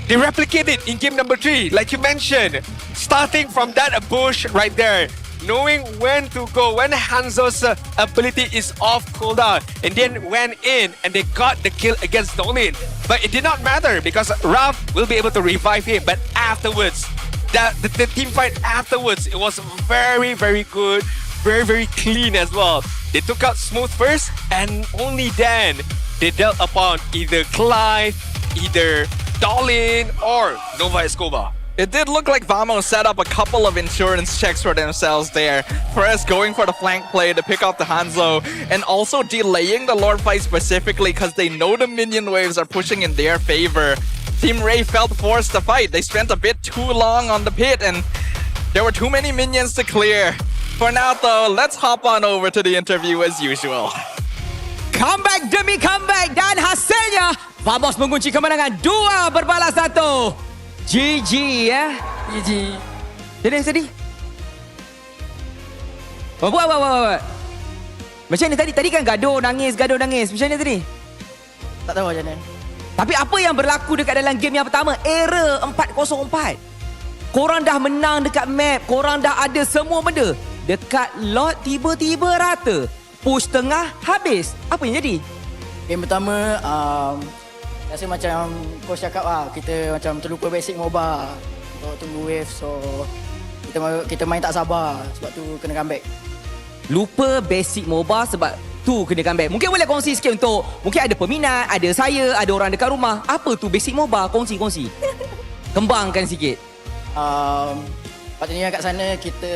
they replicated in game number 3, like you mentioned. Starting from that bush right there. Knowing when to go, when Hanzo's ability is off cooldown, and then went in and they got the kill against Dolin. But it did not matter because Ralph will be able to revive him. But afterwards, the team fight afterwards, it was very, very good, very, very clean as well. They took out Smooth first, and only then they dealt upon either Clive, either Dolin, or Nova Escobar. It did look like Vamos set up a couple of insurance checks for themselves there. First, going for the flank play to pick off the Hanzo, and also delaying the Lord fight specifically because they know the minion waves are pushing in their favor. Team Rey felt forced to fight. They spent a bit too long on the pit, and there were too many minions to clear. For now, though, let's hop on over to the interview as usual. Comeback demi comeback, dan hasilnya Vamos mengunci kemenangan 2-1. GG ya. GG. Jadi sedih. Buat. Macam ni tadi kan gaduh nangis. Macam ni tadi? Tak tahu macam mana. Tapi apa yang berlaku dekat dalam game yang pertama? Error 404. Korang dah menang dekat map, korang dah ada semua benda. Dekat lot tiba-tiba rata. Push tengah habis. Apa yang jadi? Game pertama rasa macam coach cakap kita macam terlupa basic MOBA untuk tunggu wave, so kita main tak sabar sebab tu kena comeback. Lupa basic MOBA sebab tu kena comeback. Mungkin boleh kongsi sikit untuk mungkin ada peminat, ada saya, ada orang dekat rumah. Apa tu basic MOBA? Kongsi. Kembangkan sikit. Patutnya kat sana kita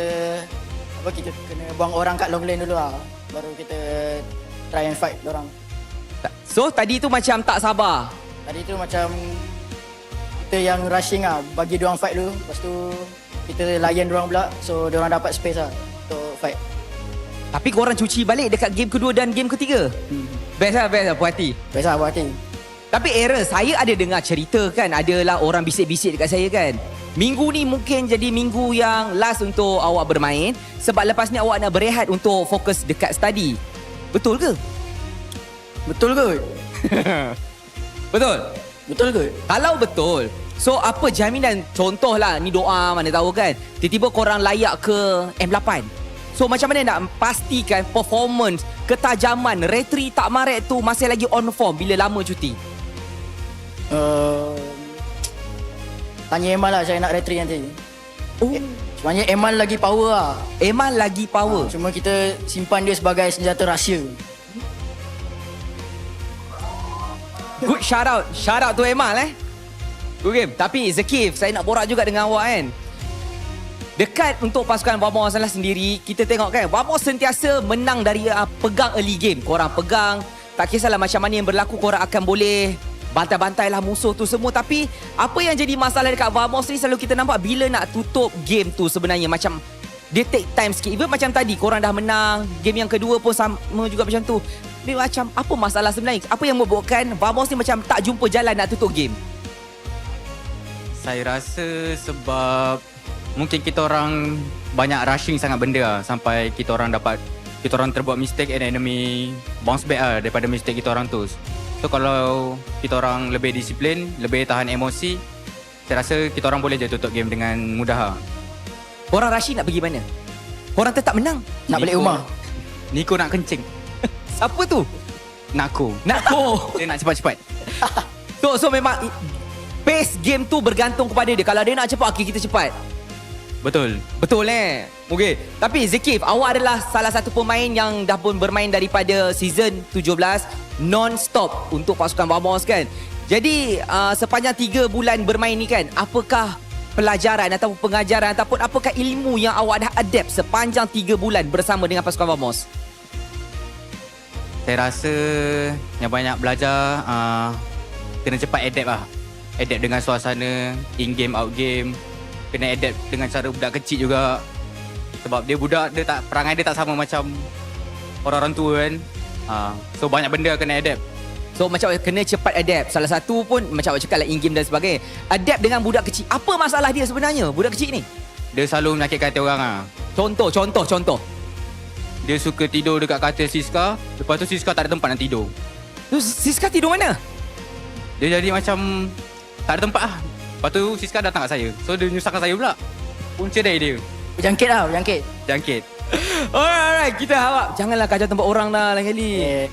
kena buang orang kat long lane dulu baru kita try and fight dorang. So tadi tu macam tak sabar. Tadi tu macam kita yang rushing bagi diorang fight dulu. Lepas tu kita layan diorang pula, so diorang dapat space untuk fight. Tapi korang cuci balik dekat game kedua dan game ketiga. Best lah puas hati. Tapi error, saya ada dengar cerita kan, adalah orang bisik-bisik dekat saya kan. Minggu ni mungkin jadi minggu yang last untuk awak bermain, sebab lepas ni awak nak berehat untuk fokus dekat study. Betul ke? Betul ke? Betul ke? Kalau betul, so apa jaminan, contohlah ni doa mana tahu kan, tiba-tiba korang layak ke M8. So macam mana nak pastikan performance, ketajaman, retry tak maret tu masih lagi on form bila lama cuti? Tanya Emal lah, saya nak retry nanti. Sebenarnya Emal lagi power Emal lagi power. Cuma kita simpan dia sebagai senjata rahsia. Good shout out to Emal Good game. Tapi Zakif, saya nak borak juga dengan awak kan. Dekat untuk pasukan Vamos sendiri, kita tengok kan, Vamos sentiasa menang dari pegang early game. Korang pegang, tak kisahlah macam mana yang berlaku, korang akan boleh bantai-bantai lah musuh tu semua. Tapi apa yang jadi masalah dekat Vamos ni, selalu kita nampak bila nak tutup game tu sebenarnya macam dia take time sikit. Even macam tadi korang dah menang, game yang kedua pun sama juga macam tu. Dia macam apa masalah sebenarnya? Apa yang membuatkan Vamos ni macam tak jumpa jalan nak tutup game? Saya rasa sebab mungkin kita orang banyak rushing sangat benda sampai kita orang terbuat mistake and enemy bounce back daripada mistake kita orang tu. So kalau kita orang lebih disiplin, lebih tahan emosi, saya rasa kita orang boleh je tutup game dengan mudah. Korang rushing nak pergi mana? Korang tetap menang. Nak balik rumah. Niko nak kencing. Siapa tu? Nako. Dia nak cepat-cepat. So memang pace game tu bergantung kepada dia. Kalau dia nak cepat, okay, kita cepat. Betul. Okay. Tapi Zakif, awak adalah salah satu pemain yang dah pun bermain daripada season 17 non-stop untuk pasukan Vamos kan. Jadi sepanjang 3 bulan bermain ni kan, apakah pelajaran ataupun pengajaran ataupun apakah ilmu yang awak dah adapt sepanjang 3 bulan bersama dengan pasukan Vamos? Saya rasa yang banyak belajar kena cepat adapt dengan suasana in-game, out-game. Kena adapt dengan cara budak kecil juga. Sebab dia budak, perangai dia tak sama macam orang-orang tua kan. So banyak benda kena adapt. So macam awak kena cepat adapt. Salah satu pun macam awak cakap lah in game dan sebagainya. Adapt dengan budak kecil. Apa masalah dia sebenarnya budak kecil ni? Dia selalu menyakitkan hati orang lah. Contoh. Dia suka tidur dekat katil Siska. Lepas tu Siska tak ada tempat nak tidur. Tu Siska tidur mana? Dia jadi macam tak ada tempat lah. Lepas tu Siska datang kat saya. So dia nyusahkan saya pula. Punca dari dia. Berjangkit lah, berjangkit. Jangkit. Alright, kita harap janganlah kacau tempat orang lah lain kali.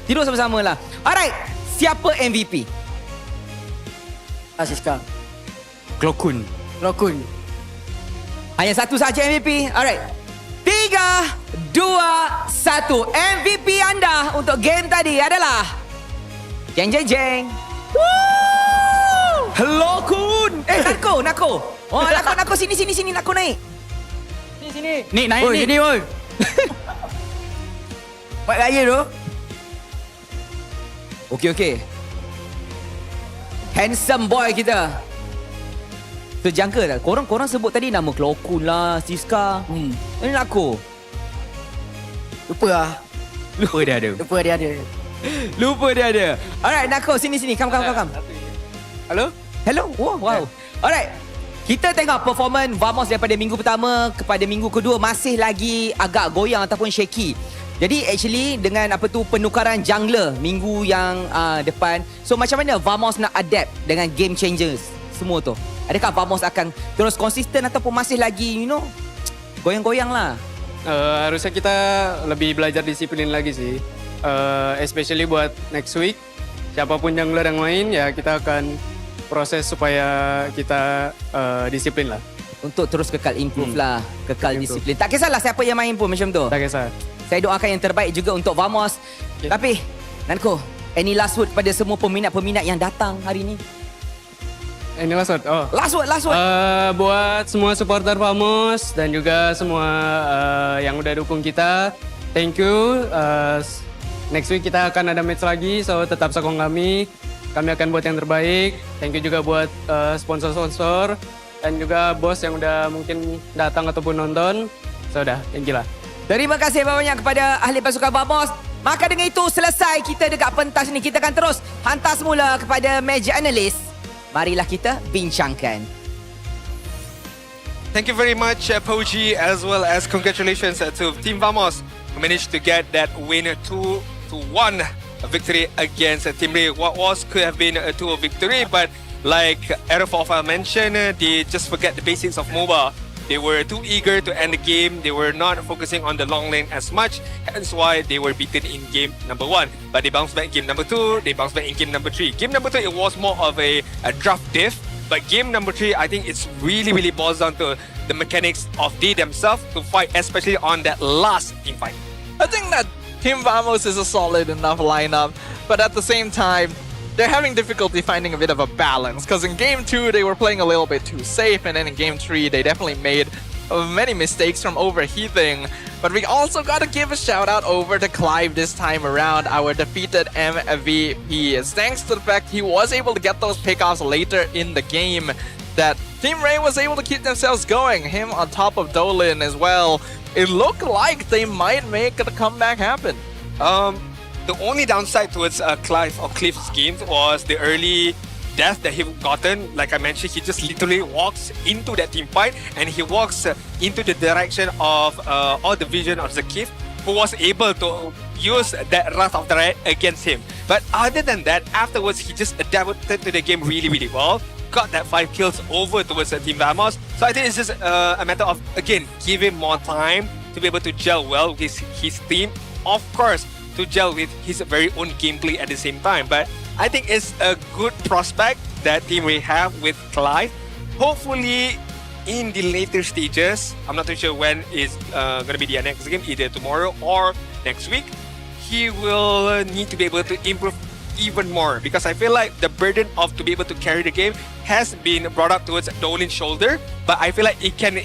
Tidur sama-sama lah. Alright, siapa MVP? Siska. Klokun. Hanya satu saja MVP. Alright. 3, 2, 1. MVP anda untuk game tadi adalah Jeng. Woo! Hello Kun. Nako. Oh, Nako sini Nako naik. Sini. Ni naik ni. Sini oi. Buat gaya tu. Okey. Handsome boy kita. Terjangka tak? Korang sebut tadi nama Klokun lah, Siska. Ini Nako. Lupa dia ada. Lupa dia ada. Alright, Nako sini. Come. Hello. Wow. Alright. Kita tengok performance Vamos daripada minggu pertama kepada minggu kedua masih lagi agak goyang ataupun shaky. Jadi actually dengan penukaran jungler minggu yang depan. So macam mana Vamos nak adapt dengan game changers semua tu? Adakah Vamos akan terus konsisten ataupun masih lagi goyang-goyang lah? Harusnya kita lebih belajar disiplin lagi sih. Especially buat next week. Siapapun jungler yang main ya kita akan proses supaya kita disiplin lah. Untuk terus kekal improve lah. Kekal disiplin. Tak kisahlah siapa yang main pun macam tu. Tak kisah. Saya doakan yang terbaik juga untuk Vamos. Tapi Nanko, any last word pada semua peminat-peminat yang datang hari ni? Ini last word. Last word. Buat semua supporter Vamos dan juga semua yang udah dukung kita, thank you. Next week kita akan ada match lagi, so tetap sokong kami. Kami akan buat yang terbaik. Thank you juga buat sponsor-sponsor dan juga bos yang udah mungkin datang ataupun nonton. So udah, thank you lah. Terima kasih banyak kepada ahli pasukan Vamos. Maka dengan itu selesai kita dekat pentas ni. Kita akan terus hantar semula kepada meja analis. Marilah kita bincangkan. Thank you very much, Poji, as well as congratulations to Team Vamos who managed to get that win 2-1 victory against Team Rey. What could have been a 2 victory, but like Aerofofa mentioned, they just forget the basics of MOBA. They were too eager to end the game. They were not focusing on the long lane as much. Hence why they were beaten in game number 1. But they bounced back in game number 2. They bounced back in game number 3. Game number 2, it was more of a draft diff. But game number 3, I think it's really boils down to the mechanics of they themselves to fight, especially on that last team fight. I think that Team Vamos is a solid enough lineup, but at the same time, they're having difficulty finding a bit of a balance, because in game 2 they were playing a little bit too safe, and then in game 3 they definitely made many mistakes from overheating. But we also gotta give a shout out over to Clive this time around, our defeated MVP. It's thanks to the fact he was able to get those pickoffs later in the game that Team Rey was able to keep themselves going. Him on top of Dolan as well. It looked like they might make a comeback happen. The only downside towards Cliff's game was the early death that he gotten. Like I mentioned, he just literally walks into that team fight and he walks into the direction of or the vision of Zakif, who was able to use that Wrath of the Red against him. But other than that, afterwards he just adapted to the game really well. Got that 5 kills over towards Team Vamos. So I think it's just a matter of, again, give him more time to be able to gel well with his team. Of course, to gel with his very own gameplay at the same time. But I think it's a good prospect that Team Rey have with Clive. Hopefully, in the later stages, I'm not too sure when is going to be the next game, either tomorrow or next week, he will need to be able to improve even more, because I feel like the burden of to be able to carry the game has been brought up towards Dolan's shoulder, but I feel like he can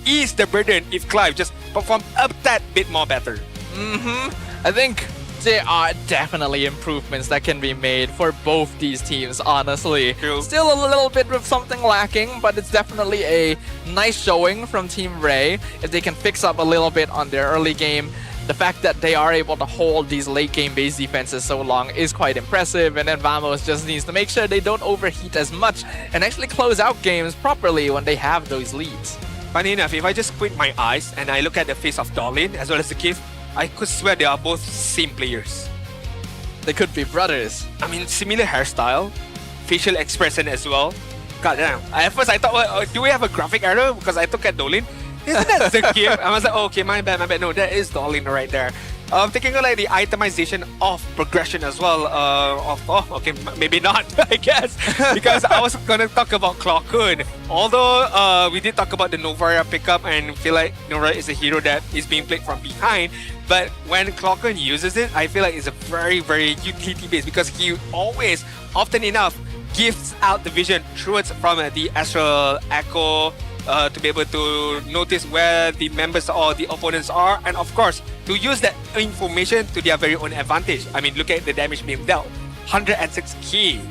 ease the burden if Clive just perform a tad bit more better. I think there are definitely improvements that can be made for both these teams, honestly. True. Still a little bit of something lacking, but it's definitely a nice showing from Team Rey if they can fix up a little bit on their early game the fact that they are able to hold these late game based defenses so long is quite impressive, and then Vamos just needs to make sure they don't overheat as much and actually close out games properly when they have those leads. Funny enough, if I just squint my eyes and I look at the face of Dolin as well as the Kif, I could swear they are both same players. They could be brothers. I mean, similar hairstyle, facial expression as well. God damn. At first I thought, well, do we have a graphic error? Because I took at Dolin. Isn't that the Kif? I was like, oh, okay, my bad. No, that is Dolin right there. Thinking of like the itemization of progression as well. Okay, maybe not, I guess, because I was gonna talk about Clockhood. Although we did talk about the Novaria pickup and feel like Novaria is a hero that is being played from behind. But when Clockhood uses it, I feel like it's a very, very utility based because he always, often enough, gives out the vision through it from the Astral Echo. To be able to notice where the members or the opponents are, and of course to use that information to their very own advantage. I mean, look at the damage being dealt, 106 key,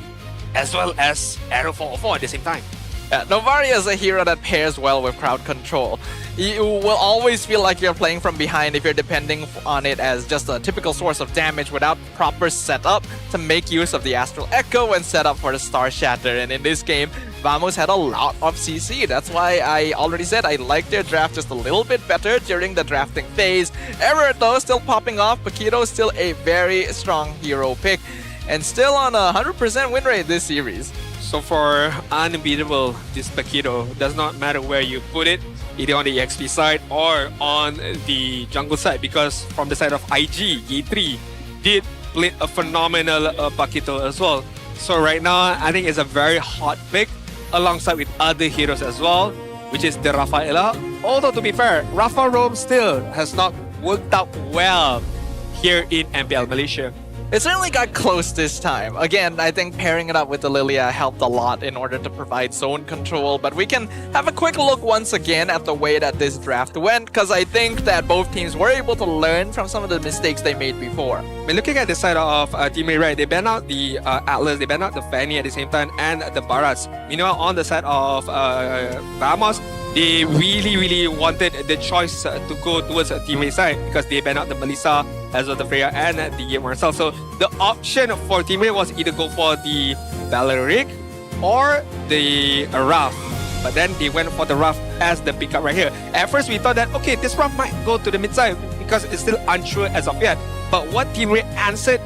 as well as Arrow 404 at the same time. Yeah, Novaria is a hero that pairs well with crowd control. You will always feel like you're playing from behind if you're depending on it as just a typical source of damage without proper setup to make use of the Astral Echo and set up for the Star Shatter. And in this game, Vamos had a lot of CC. That's why I already said I liked their draft just a little bit better during the drafting phase. Everett though still popping off. Paquito is still a very strong hero pick and still on a 100% win rate this series. So for unbeatable, this Paquito does not matter where you put it, either on the EXP side or on the jungle side, because from the side of IG, Ye3 did play a phenomenal Paquito as well. So right now, I think it's a very hot pick alongside with other heroes as well, which is the Rafaela. Although to be fair, Rafa Rome still has not worked out well here in MPL Malaysia. It certainly got close this time. Again, I think pairing it up with the Lilia helped a lot in order to provide zone control, but we can have a quick look once again at the way that this draft went, because I think that both teams were able to learn from some of the mistakes they made before. When looking at the side of Team Rey, right, they banned out the Atlas, they banned out the Fanny at the same time, and the Barats. Meanwhile, on the side of Vamos, they really wanted the choice to go towards a Team Rey side because they banned out the Melissa as well as the Freya and the Marcel. So the option for Team Rey was either go for the Valeric or the Ruff. But then they went for the Ruff as the pickup right here. At first we thought that, okay, this Ruff might go to the mid side because it's still unsure as of yet. But what Team Rey answered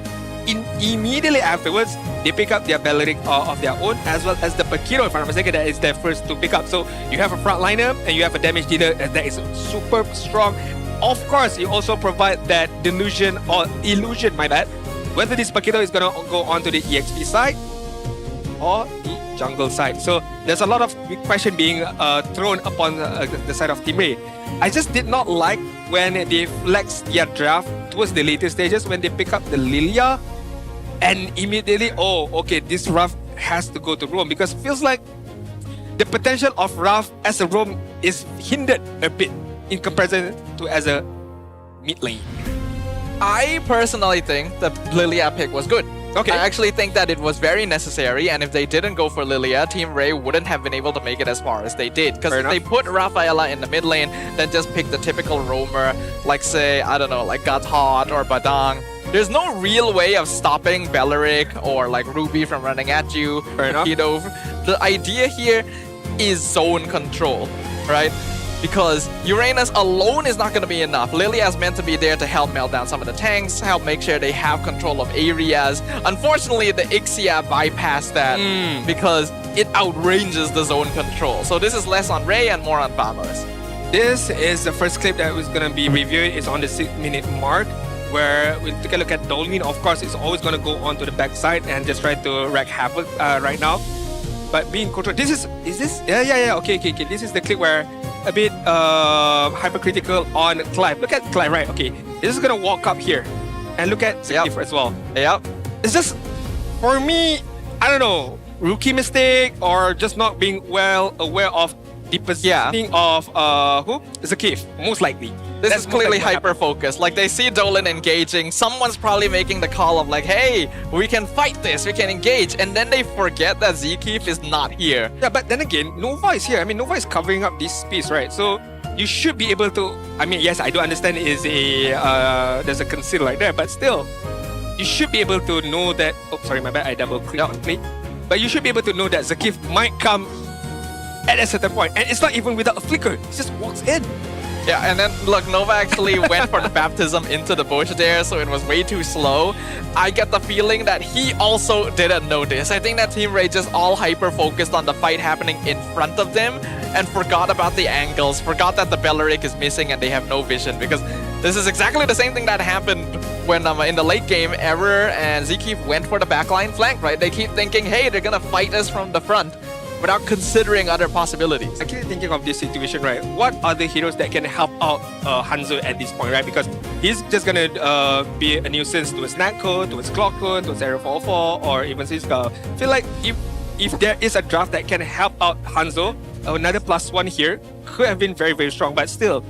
immediately afterwards, they pick up their Valeric of their own, as well as the Paquito, if I'm not mistaken, that is their first to pick up. So you have a frontliner and you have a damage dealer that is super strong. Of course, you also provide that illusion, my bad, whether this Paquito is gonna go onto the EXP side or the jungle side. So there's a lot of question being thrown upon the side of Team Rey. I just did not like when they flex their draft towards the later stages when they pick up the Lilia and immediately, oh, okay, this Ruff has to go to Rome, because it feels like the potential of Ruff as a Rome is hindered a bit in comparison to as a mid lane. I personally think the Lilia pick was good. Okay. I actually think that it was very necessary, and if they didn't go for Lilia, Team Rey wouldn't have been able to make it as far as they did. Because if they put Rafaela in the mid lane, then just pick the typical roamer, like say, I don't know, like Gatot or Badang, there's no real way of stopping Beleric or like Ruby from running at you. The idea here is zone control, right? Because Uranus alone is not going to be enough. Lilia is meant to be there to help melt down some of the tanks, help make sure they have control of areas. Unfortunately, the Ixia bypassed that because it outranges the zone control. So this is less on Rey and more on Vamos. This is the first clip that was going to be reviewed. It's on the 6-minute mark, where we take a look at Dolin. Of course, it's always going to go onto the backside and just try to wreak havoc right now. But being controlled, is this? Yeah, okay. This is the clip where a bit hypercritical on Clive. Look at Clive, right? Okay, this is gonna walk up here and look at Sif as well. Yep. It's just, for me, I don't know, rookie mistake or just not being well aware of the positioning of who? Zakif, most likely. This is clearly hyper-focused. Like, they see Dolan engaging. Someone's probably making the call of like, hey, we can fight this, we can engage. And then they forget that Zakif is not here. Yeah, but then again, Nova is here. I mean, Nova is covering up this space, right? So you should be able to. I mean, yes, I do understand it is there's a conceal right there, but still, you should be able to know that. Oh, sorry, my bad. I double clicked on play. But you should be able to know that Zakif might come at a certain point, and it's not even without a flicker. He just walks in. Yeah, and then look, Nova actually went for the baptism into the bush there, so it was way too slow. I get the feeling that he also didn't notice. I think that Team Rey just all hyper-focused on the fight happening in front of them and forgot about the angles, forgot that the Belleric is missing and they have no vision, because this is exactly the same thing that happened when in the late game, Error and Zkeep went for the backline flank, right? They keep thinking, hey, they're gonna fight us from the front, without considering other possibilities. Actually thinking of this situation, right? What are the heroes that can help out Hanzo at this point, right? Because he's just gonna be a nuisance towards Natko, towards Clockwood, towards Arrow 404, or even Siska. I feel like if there is a draft that can help out Hanzo, another +1 here could have been very, very strong, but still,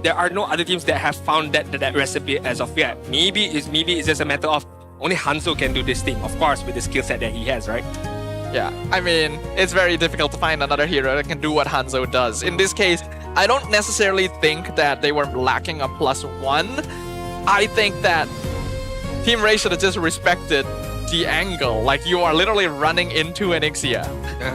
there are no other teams that have found that recipe as of yet. Maybe it's just a matter of only Hanzo can do this thing, of course, with the skill set that he has, right? Yeah, I mean, it's very difficult to find another hero that can do what Hanzo does. In this case, I don't necessarily think that they were lacking a +1. I think that Team Rey should have just respected the angle. Like, you are literally running into an Ixia.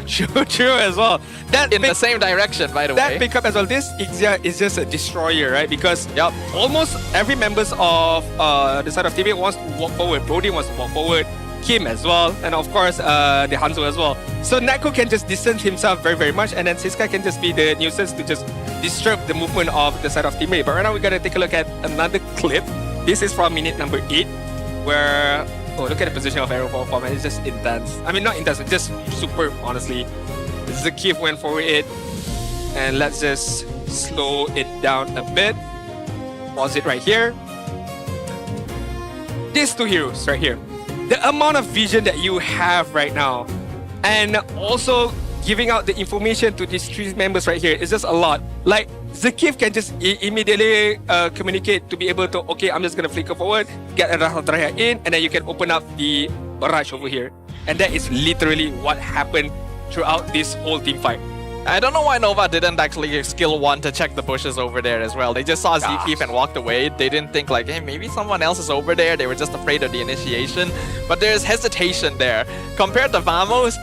True as well. That in the same direction, by the way. That pickup as well. This Ixia is just a destroyer, right? Because almost every members of the side of TV wants to walk forward. Brody wants to walk forward. Kim as well, and of course the Hanzo as well. So Natko can just distance himself very, very much, and then Siska can just be the nuisance to just disturb the movement of the side of Team Rey. But right now we're gonna take a look at another clip. This is from minute number 8, where look at the position of Arrow 404, man. It's just intense. I mean, not intense, it's just superb, honestly. Zakif went for it, and let's just slow it down a bit. Pause it right here. These two heroes right here. The amount of vision that you have right now, and also giving out the information to these 3 members right here is just a lot. Like, Zakif can just immediately communicate to be able to, okay, I'm just gonna flicker forward, get a Rahatraya in, and then you can open up the barrage over here. And that is literally what happened throughout this whole team fight. I don't know why Nova didn't actually skill 1 to check the bushes over there as well. They just saw Zkeep and walked away. They didn't think like, hey, maybe someone else is over there. They were just afraid of the initiation. But there's hesitation there. Compared to Vamos,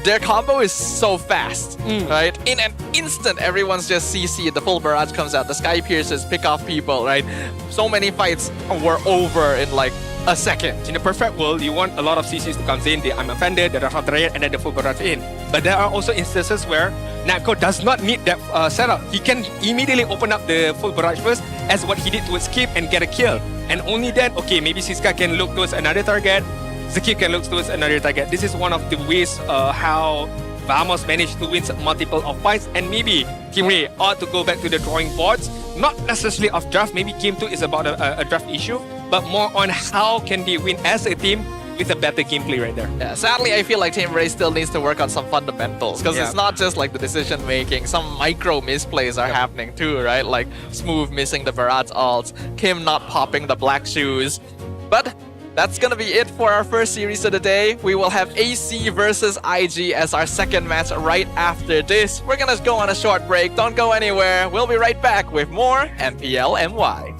their combo is so fast, right? In an instant, everyone's just CC. The full barrage comes out. The Sky Pierces pick off people, right? So many fights were over in like a second. In a perfect world, you want a lot of CCs to come in, the I'm offended, the Rahatraya, and then the full barrage in. But there are also instances where Natko does not need that setup. He can immediately open up the full barrage first, as what he did to Skip, and get a kill. And only then, okay, maybe Siska can look towards another target, Zakif can look towards another target. This is one of the ways how Vamos managed to win multiple of fights, and maybe Team Rey ought to go back to the drawing boards, not necessarily of draft. Maybe Game 2 is about a draft issue, but more on how can they win as a team with a better gameplay right there. Yeah, sadly, I feel like Team Rey still needs to work on some fundamentals, because it's not just like the decision making. Some micro misplays are happening too, right? Like Smooth missing the Barats ults, Kim not popping the black shoes. But that's gonna be it for our first series of the day. We will have AC versus IG as our second match right after this. We're gonna go on a short break. Don't go anywhere. We'll be right back with more MPL MY.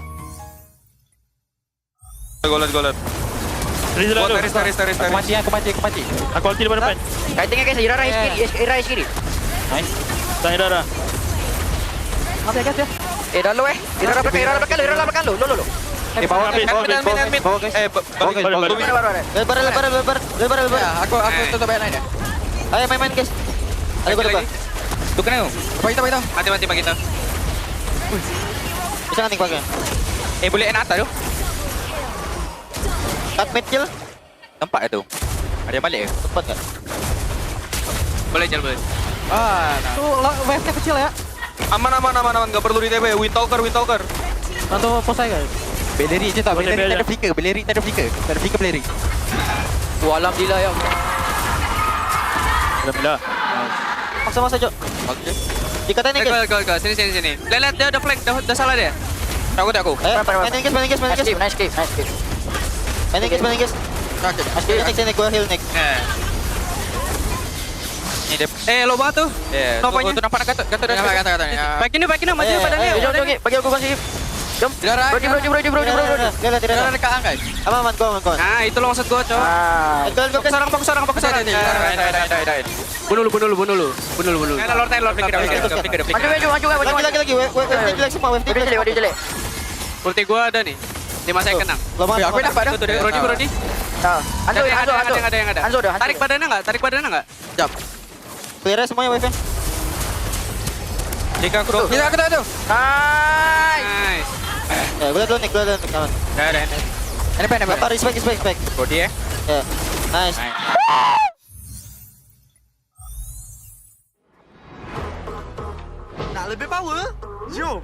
Let's go. Taris. Aku mati. Aku ulti depan. Kat tengah guys, Ira kiri. Nice. Tanya Dara. Apa guys ya? Dah lo Ira belakang lo. Lo. Bawah guys. Lebar. Aku tutup bayar lain ya. Ayo main guys. Ada gua depan. Tu kena tu. Apa kita? Mati kita. Bisa nanti gua kan. Boleh enak tu. Cut mid kill. Nampak tu. Ada yang balik ke? Tempat tak? Boleh. Tu wave-nya kecil ya. Aman. Gak perlu di TB. Wind talker. Nanti pos saya guys. Beleri je tak. Beleri tak ada flicker. Beleri. Wah, alhamdulillah ya Allah. Alhamdulillah. Masa jom. Okey. Dikata ni guys. Go. Sini. Lihat dia ada flank. Dah salah dia. Takut aku. Main guys. Nice keep. Main guys. Okay. Next gua heal next. Ni dia. Lo banget tuh. No point tu nampak kata Baik ini maju badannya. Jom bagi aku kunci. Jom. Bro. Tidak dekat angkat. Aman kau. Nah, itu lo maksud gua, Cok. Fokus sarang. Bunuh dulu. Lord pikir. Maju lagi. Wave jelek semua, wave jelek. Ulti gua ada nih. 5 second nang. Aku dapat dah. Brody. Anzo. Ada yang ada. Anzo dah. Tarik badannya enggak? Jap. Clear semuanya wave-nya. Jika aku tuh. Nice. Gue dulu nih kawan. Ada. Ini pen. Respect. Brody ya. Nice. Nak lebih power? Jom.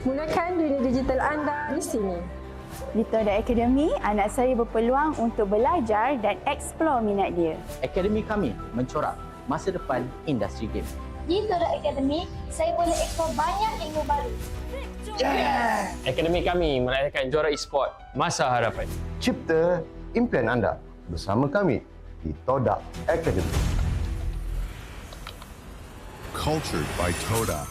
Gunakan dunia digital anda di sini. Di Toda Academy, anak saya berpeluang untuk belajar dan eksplor minat dia. Akademi kami mencorak masa depan industri game. Di Toda Academy, saya boleh eksplor banyak ilmu baru. Akademi kami melahirkan juara e-sport masa hadapan. Cipta impian anda bersama kami di Toda Academy. Cultured by Toda.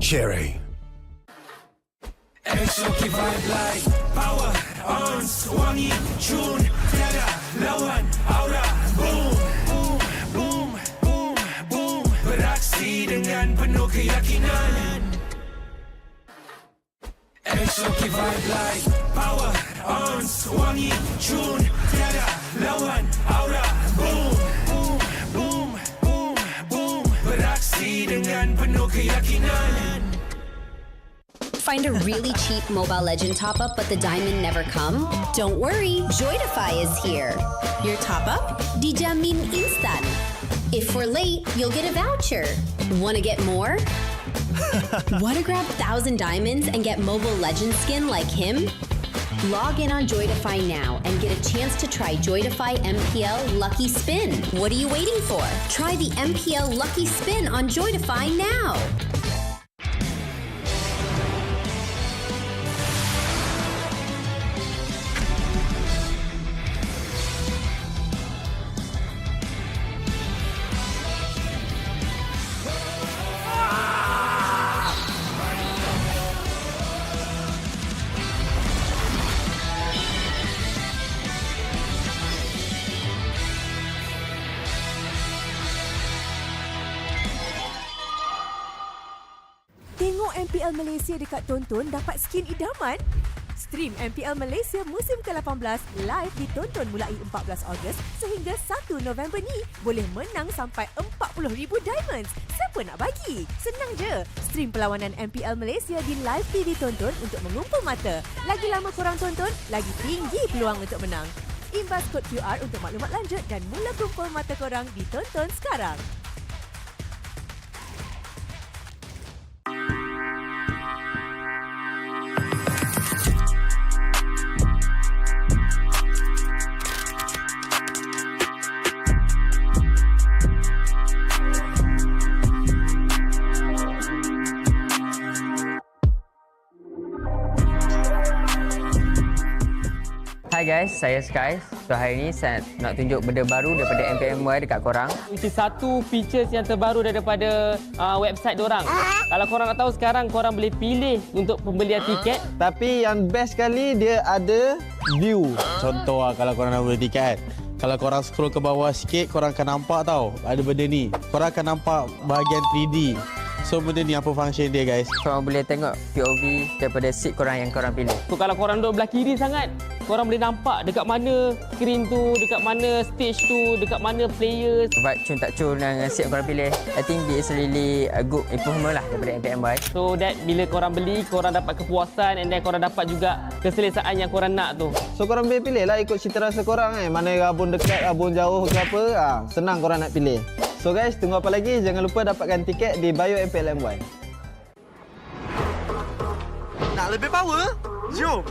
Cherry. Exoki vibe like power on wangi tune tiada lawan aura boom beraksi dengan penuh keyakinan. Exoki vibe like power on wangi tune tiada lawan aura boom beraksi dengan penuh keyakinan. Find a really cheap Mobile Legend top-up but the diamond never come? Don't worry, Joytify is here. Your top-up? Dijamin instan. If we're late, you'll get a voucher. Wanna get more? Wanna grab 1,000 diamonds and get Mobile Legend skin like him? Log in on Joytify now and get a chance to try Joytify MPL Lucky Spin. What are you waiting for? Try the MPL Lucky Spin on Joytify now. Tengok MPL Malaysia dekat Tonton dapat skin idaman? Stream MPL Malaysia musim ke-18 live ditonton mulai 14 Ogos sehingga 1 November ni boleh menang sampai 40,000 diamonds. Siapa nak bagi? Senang je. Stream perlawanan MPL Malaysia di live TV Tonton untuk mengumpul mata. Lagi lama korang tonton, lagi tinggi peluang untuk menang. Imbas kod QR untuk maklumat lanjut dan mula kumpul mata korang di Tonton sekarang. Hi guys, saya Sky. So hari ni saya nak tunjuk benda baru daripada MPL dekat korang. Which is satu features yang terbaru daripada website dorang. Kalau korang nak tahu sekarang korang boleh pilih untuk pembelian tiket. Tapi yang best sekali dia ada view. Contoh kalau korang nak beli tiket. Kalau korang scroll ke bawah sikit korang akan nampak tau ada benda ni. Korang akan nampak bahagian 3D. So benda ni apa function dia guys? Korang boleh tengok POV daripada seat korang yang korang pilih. So kalau korang duduk belah kiri sangat, korang boleh nampak dekat mana screen tu, dekat mana stage tu, dekat mana players. Buat cun tak cun dengan seat korang pilih. I think this really a good improvement lah daripada MPMY. So that bila korang beli, korang dapat kepuasan and then korang dapat juga keselesaan yang korang nak tu. So korang boleh pilih lah ikut cita rasa korang Mana rabun dekat, rabun jauh ke apa senang korang nak pilih. So guys, tunggu apa lagi? Jangan lupa dapatkan tiket di bio MPLMY. Nak lebih power? Jom!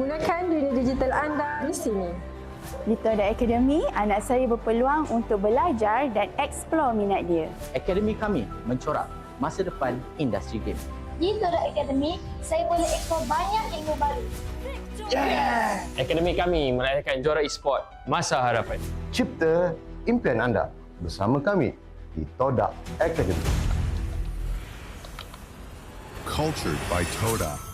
Mulakan dunia digital anda di sini. Di Toda Academy, anak saya berpeluang untuk belajar dan eksplor minat dia. Akademi kami mencorak masa depan industri game. Di Toda Academy, saya boleh eksplor banyak ilmu baru. Akademi kami merayakan juara e-sport masa harapan. Cipta impian anda bersama kami di Toda Academy. Cultured by Toda.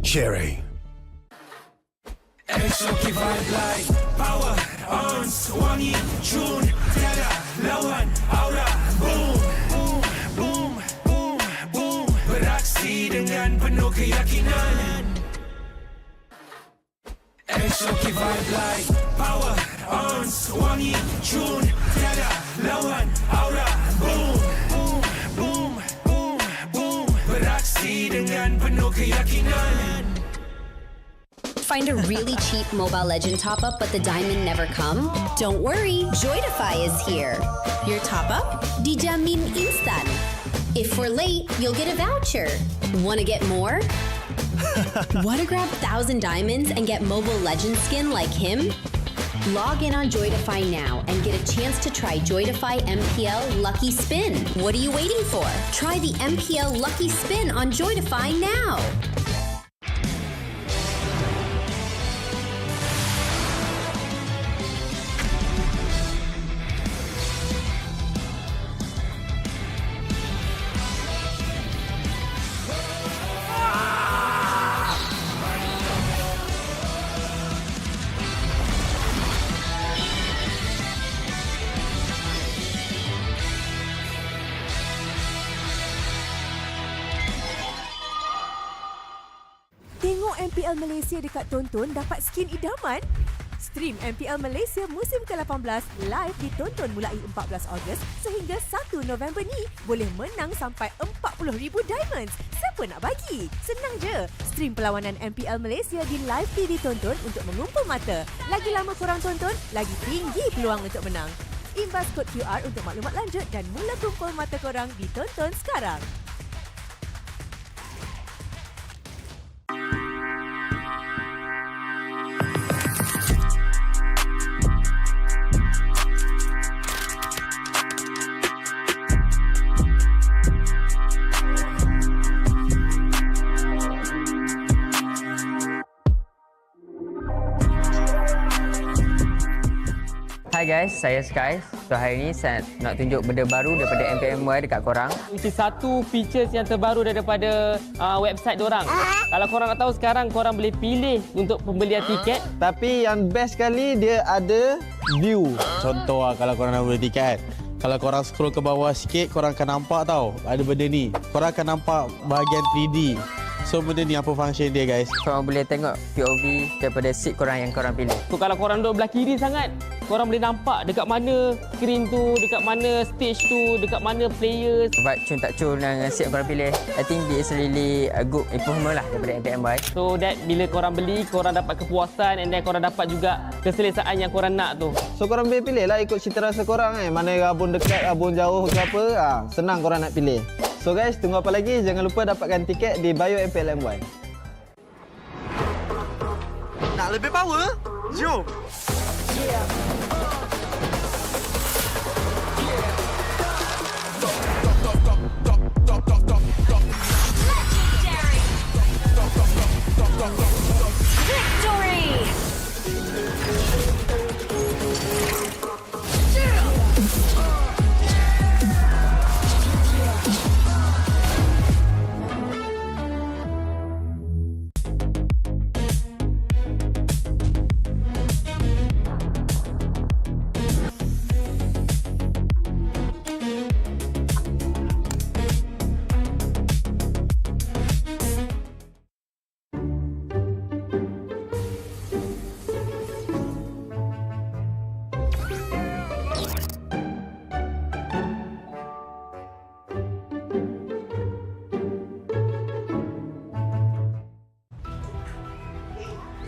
Cherry. Exoki vibe like power on wangi tune tiada lawan aura boom boom boom boom boom beraksi dengan penuh keyakinan. Exoki vibe like power on wangi tune tiada lawan aura boom boom boom boom boom beraksi dengan penuh keyakinan. Find a really cheap Mobile Legend top-up but the diamond never come? Don't worry, Joytify is here. Your top-up? Dijamin instan. If we're late, you'll get a voucher. Want to get more? Want to grab 1,000 diamonds and get Mobile Legend skin like him? Log in on Joytify now and get a chance to try Joytify MPL Lucky Spin. What are you waiting for? Try the MPL Lucky Spin on Joytify now. Tengok MPL Malaysia dekat Tonton dapat skin idaman? Stream MPL Malaysia musim ke-18 live ditonton mulai 14 Ogos sehingga 1 November ni boleh menang sampai 40,000 diamonds. Siapa nak bagi? Senang je. Stream perlawanan MPL Malaysia di live TV Tonton untuk mengumpul mata. Lagi lama korang tonton, lagi tinggi peluang untuk menang. Imbas kod QR untuk maklumat lanjut dan mula kumpul mata korang di Tonton sekarang. Hi guys, saya Sky. So hari ni saya nak tunjuk benda baru daripada MPL dekat korang. Which is satu features yang terbaru daripada website dorang. Kalau korang nak tahu sekarang korang boleh pilih untuk pembelian tiket. Tapi yang best sekali dia ada view. Contoh lah kalau korang nak beli tiket. Kalau korang scroll ke bawah sikit, korang akan nampak tau ada benda ni. Korang akan nampak bahagian 3D. So benda ni apa function dia guys? Korang boleh tengok POV daripada seat korang yang korang pilih. So kalau korang duduk belah kiri sangat, korang boleh nampak dekat mana screen tu, dekat mana stage tu, dekat mana players. Vibe cun tak cun dengan seat yang korang pilih. I think this is really a good improvement lah daripada MPMY. So that bila korang beli, korang dapat kepuasan and then korang dapat juga keselesaan yang korang nak tu. So korang boleh pilih lah ikut cita rasa korang mana rabun dekat, rabun jauh ke apa. Senang korang nak pilih. So guys, tunggu apa lagi? Jangan lupa dapatkan tiket di bio MPLMY. Nak lebih power? Jom!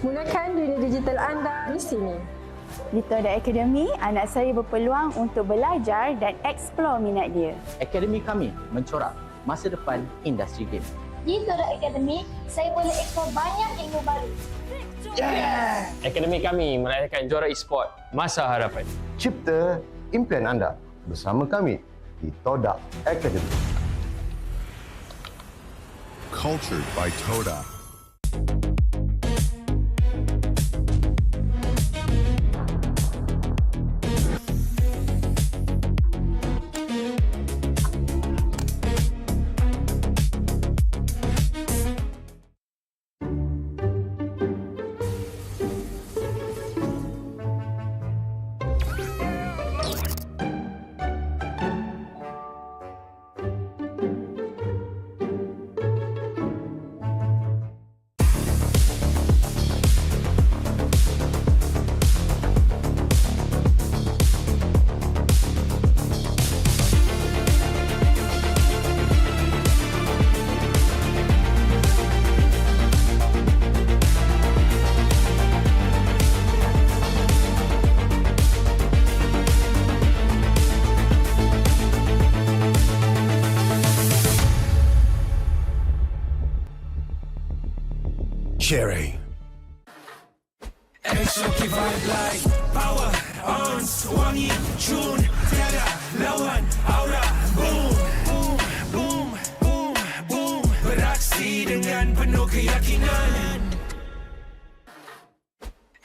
Gunakan dunia digital anda di sini. Di Toda Academy, anak saya berpeluang untuk belajar dan eksplor minat dia. Akademi kami mencorak masa depan industri game. Di Toda Academy, saya boleh eksplor banyak ilmu baru. Akademi kami merayakan juara e-sport masa hadapan. Cipta impian anda bersama kami di Toda Academy. Cultured by Toda. Cherry. Exotic vibe like power on, wangi tune, tiada lawan aura boom, boom, boom, boom, boom. Beraksi dengan penuh keyakinan.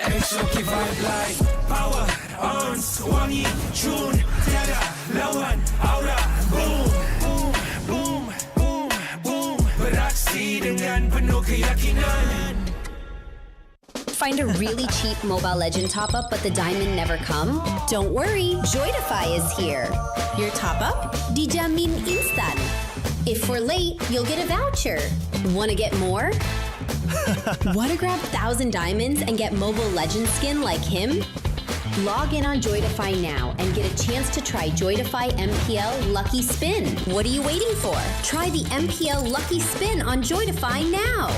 Exotic vibe like power on, wangi tune, tiada lawan aura boom, boom, boom, boom, boom. Beraksi dengan penuh keyakinan. Find a really cheap Mobile Legend top-up but the diamond never come? Don't worry, Joydify is here. Your top-up? Dijamin instan. If we're late, you'll get a voucher. Wanna get more? Wanna grab 1,000 diamonds and get Mobile Legend skin like him? Log in on Joydify now and get a chance to try Joydify MPL Lucky Spin. What are you waiting for? Try the MPL Lucky Spin on Joydify now.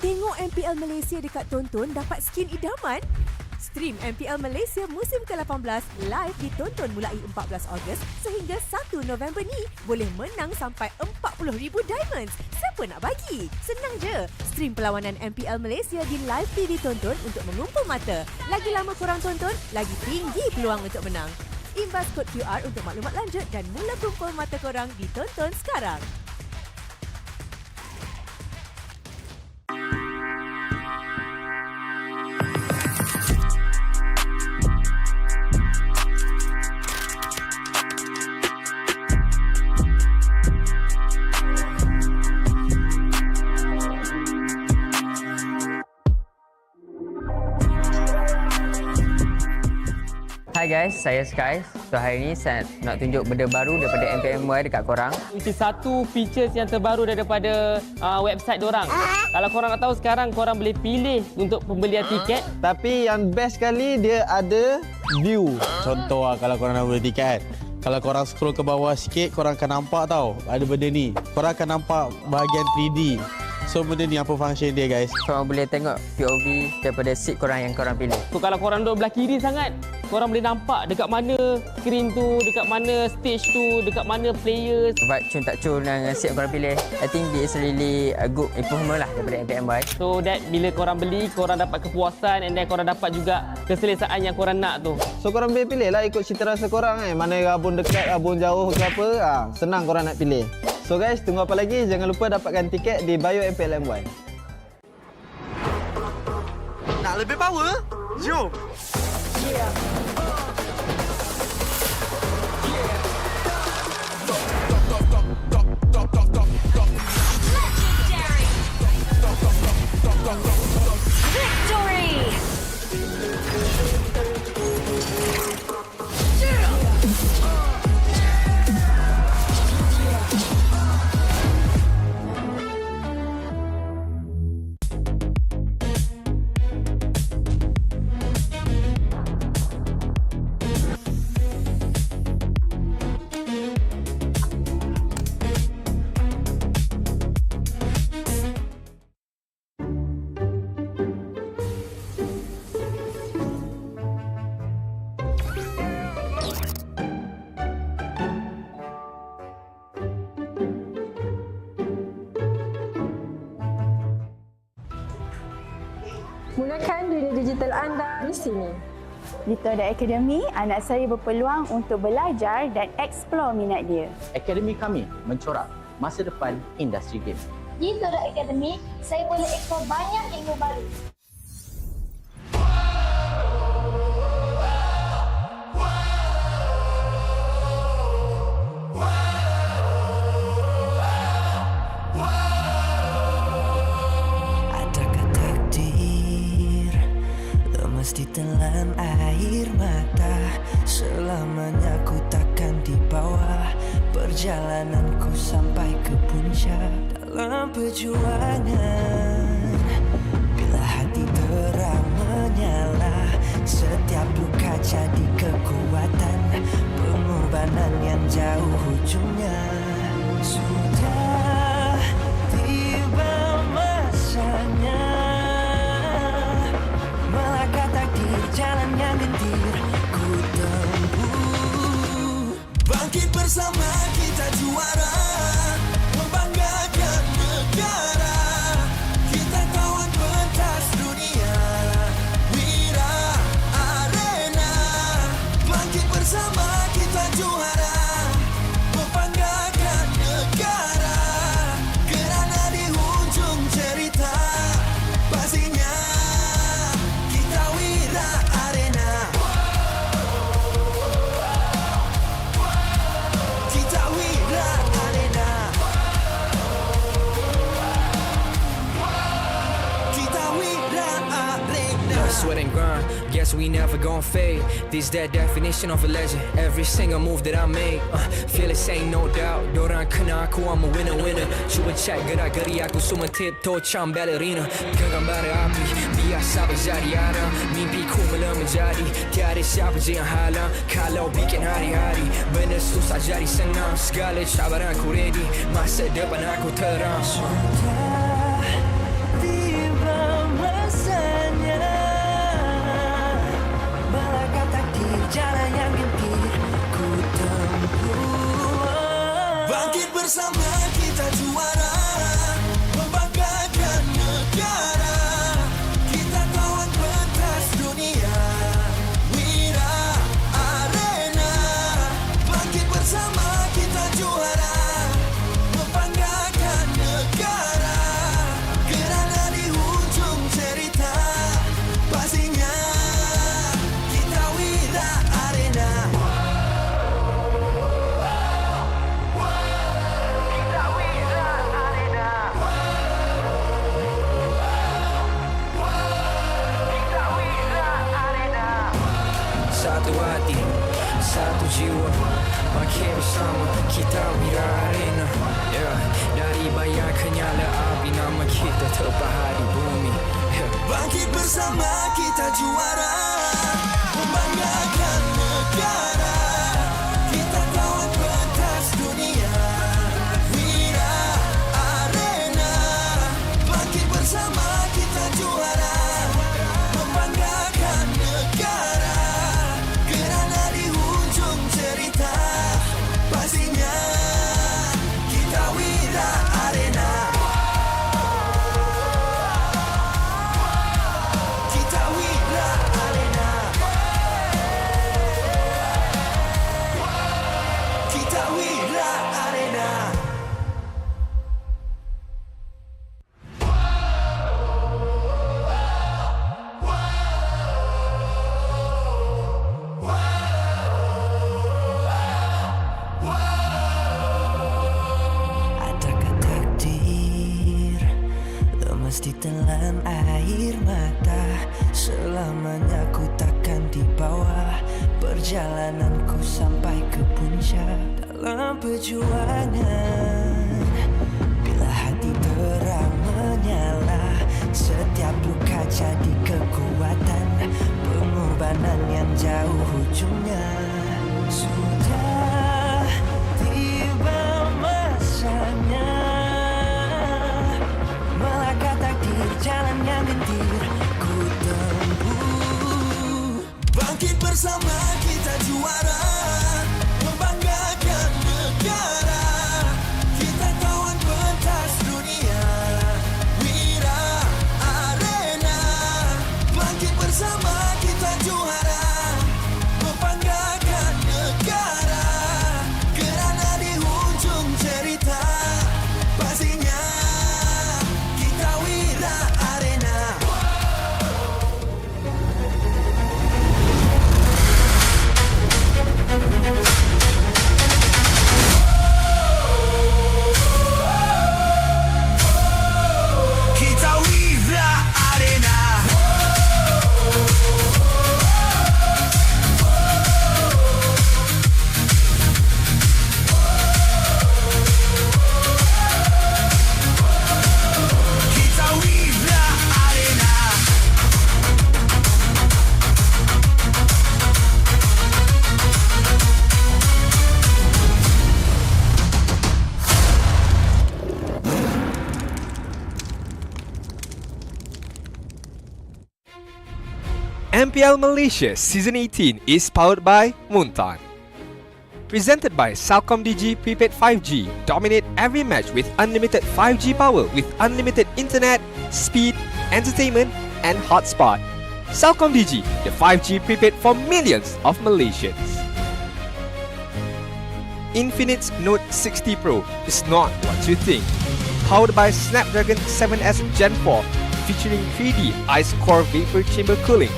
Tengok MPL Malaysia dekat tonton dapat skin idaman? Stream MPL Malaysia musim ke-18 live ditonton mulai 14 Ogos sehingga 1 November ni. Boleh menang sampai 40,000 diamonds. Siapa nak bagi? Senang je. Stream perlawanan MPL Malaysia di live TV tonton untuk mengumpul mata. Lagi lama korang tonton, lagi tinggi peluang untuk menang. Imbas kod QR untuk maklumat lanjut dan mula kumpul mata korang di tonton sekarang. Hai guys, saya Sky. So hari ni saya nak tunjuk benda baru daripada MPL dekat korang. Itu satu features yang terbaru daripada website dorang. Kalau korang nak tahu sekarang korang boleh pilih untuk pembelian tiket. Tapi yang best sekali dia ada view. Contoh kalau korang nak beli tiket. Kalau korang scroll ke bawah sikit, korang akan nampak tau ada benda ni. Korang akan nampak bahagian 3D. So benda ni apa function dia guys? Korang boleh tengok POV daripada seat korang yang korang pilih. So kalau korang duduk belah kiri sangat, korang boleh nampak dekat mana screen tu, dekat mana stage tu, dekat mana players. Vibe cun tak cun dengan seat korang pilih. I think this is really a good improvement lah daripada MPMY. So that bila korang beli, korang dapat kepuasan and then korang dapat juga keselesaan yang korang nak tu. So korang boleh pilih lah ikut cita rasa korang mana rabun dekat, rabun jauh ke apa. Senang korang nak pilih. So guys, tunggu apa lagi? Jangan lupa dapatkan tiket di bio MPLMY. Nak lebih power? Jom! Yeah. Gunakan dunia digital anda di sini. Di Toda Academy, anak saya berpeluang untuk belajar dan eksplor minat dia. Akademi kami mencorak masa depan industri game. Di Toda Academy, saya boleh eksplor banyak ilmu baru. Ditelan air mata, selamanya ku takkan di bawah. Perjalananku sampai ke puncak dalam perjuangan. Bila hati terang menyala, jadi kekuatan, pengorbanan yang jauh ujungnya. Sudah tiba masanya melangkah takdir, jalan yang gentir ku tempuh. Bangkit bersama kita juara, membanggakan negara. Kita kawan pentas dunia, Wira Arena. Bangkit bersama kita juara, membanggakan negara. Kerana di hujung cerita pastinya kita Wira Arena. Kita Wira Arena. Kita Wira Arena. No sweat and grind, guess we never gon' fade. This that definition of a legend. Every single move that I make, feel it ain't no doubt. Dorang kena aku, I'm a winner. Cuba check gerak-geri aku semua tiptoe macam ballerina. Genggam bara api, biasa berjadi arang. Mimpiku mula menjadi, tiada siapa je yang halang. Kalau bikin hari-hari, benda susah jadi senang. Segala cabaran aku ready, masa depan aku terang. Tiba masanya melangkah takdir, jalan yang gentir ku tempuh. Bangkit bersama kita juara, membanggakan negara. Kita kawan pentas dunia, Wira Arena. Bangkit bersama kita juara, membanggakan negara. Kerana di hujung cerita pastinya kita Wira Arena. Kita Wira Arena. Kita Wira Arena. Satu hati, satu jiwa, makin bersama kita Wira Arena. Yeah. Dari bayang nyala api, nama kita terbahar di bumi. Yeah. Bangkit bersama kita juara, membanggakan negara. Kita kawan pentas dunia, Wira Arena. Bangkit bersama kita juara, membanggakan negara. Kerana di hujung cerita pastinya kita Wira Arena. Kita Wira Arena. Kita Wira Arena. Adakah takdir lemas ditelan air mata? Selamanya ku takkan di bawah perjalananku sampai ke puncak. Dalam perjuangan, bila hati terang menyala, setiap luka jadi kekuatan, pengorbanan yang jauh ujungnya. Sudah tiba masanya melangkah takdir, jalan yang gentir ku tempuh. Bangkit bersama kita juara, membanggakan negara. MPL Malaysia Season 18 is powered by Muntan. Presented by CelcomDigi Prepaid 5G. Dominate every match with unlimited 5G power with unlimited internet, speed, entertainment, and hotspot. CelcomDigi, the 5G prepaid for millions of Malaysians. Infinix Note 60 Pro is not what you think. Powered by Snapdragon 7S Gen 4, featuring 3D Ice Core Vapor Chamber Cooling,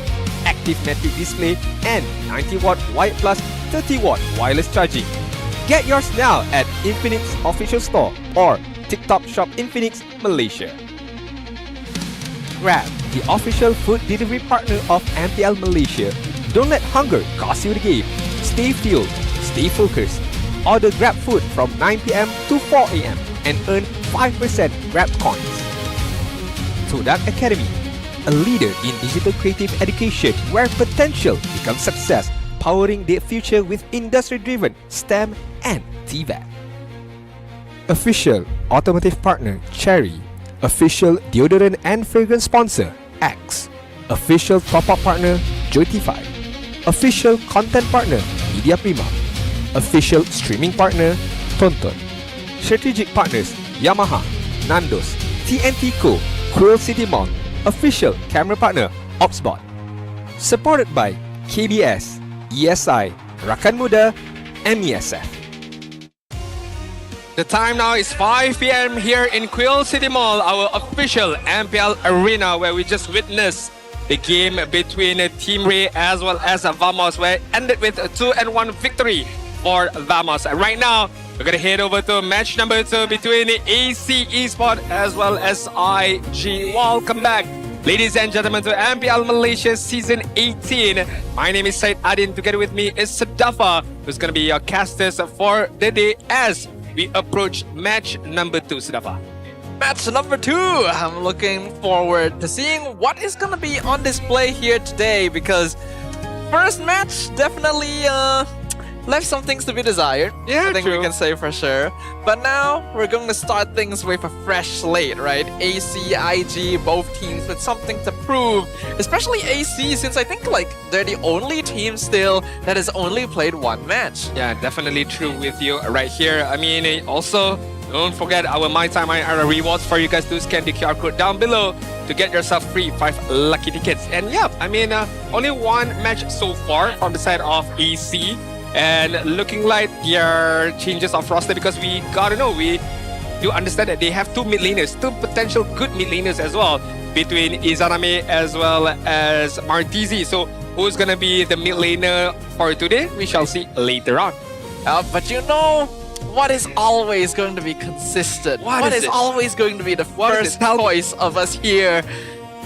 active metric display, and 90-watt wide plus 30-watt wireless charging. Get yours now at Infinix Official Store or TikTok Shop Infinix Malaysia. Grab, the official food delivery partner of MPL Malaysia. Don't let hunger cost you the game. Stay fueled, stay focused. Order Grab food from 9 p.m. to 4 a.m. and earn 5% Grab coins. Todak Academy, a leader in digital creative education where potential becomes success, powering the future with industry-driven STEM and TVET. Official automotive partner Cherry. Official deodorant and fragrance sponsor X. Official top-up partner Joytify. Official content partner Media Prima. Official streaming partner Tonton. Strategic partners Yamaha, Nandos, TNT Co, Quill City Mall. Official camera partner Opsbot. Supported by KBS, ESI, Rakan Muda, MESF. The time now is 5 p.m. here in Quill City Mall, our official MPL arena, where we just witnessed the game between Team Rey as well as Vamos, where it ended with a 2-1 victory for Vamos. And right now, we're gonna head over to match number 2 between AC Esport as well as IG. Welcome back, ladies and gentlemen, to MPL Malaysia Season 18. My name is Syed Adin. Together with me is Sadafa, who's gonna be your casters for the day as we approach match number 2, Sadafa. Match number 2. I'm looking forward to seeing what is going to be on display here today, because first match definitely left some things to be desired. Yeah, I think true. we can say for sure. But now we're going to start things with a fresh slate, right? AC, IG, both teams with something to prove. Especially AC, since I think like they're the only team still that has only played one match. Yeah, definitely true with you right here. I mean, also, don't forget our My Time IRA rewards for you guys to scan the QR code down below to get yourself free 5 lucky tickets. And yeah, I mean, only one match so far from the side of AC. And looking like their changes of roster, because we gotta know, we do understand that they have 2 mid laners, 2 potential good mid laners as well, between Izaname as well as Martizi. So who's gonna be the mid laner for today? We shall see later on. But you know what is always going to be consistent? What is always going to be the first choice of us here?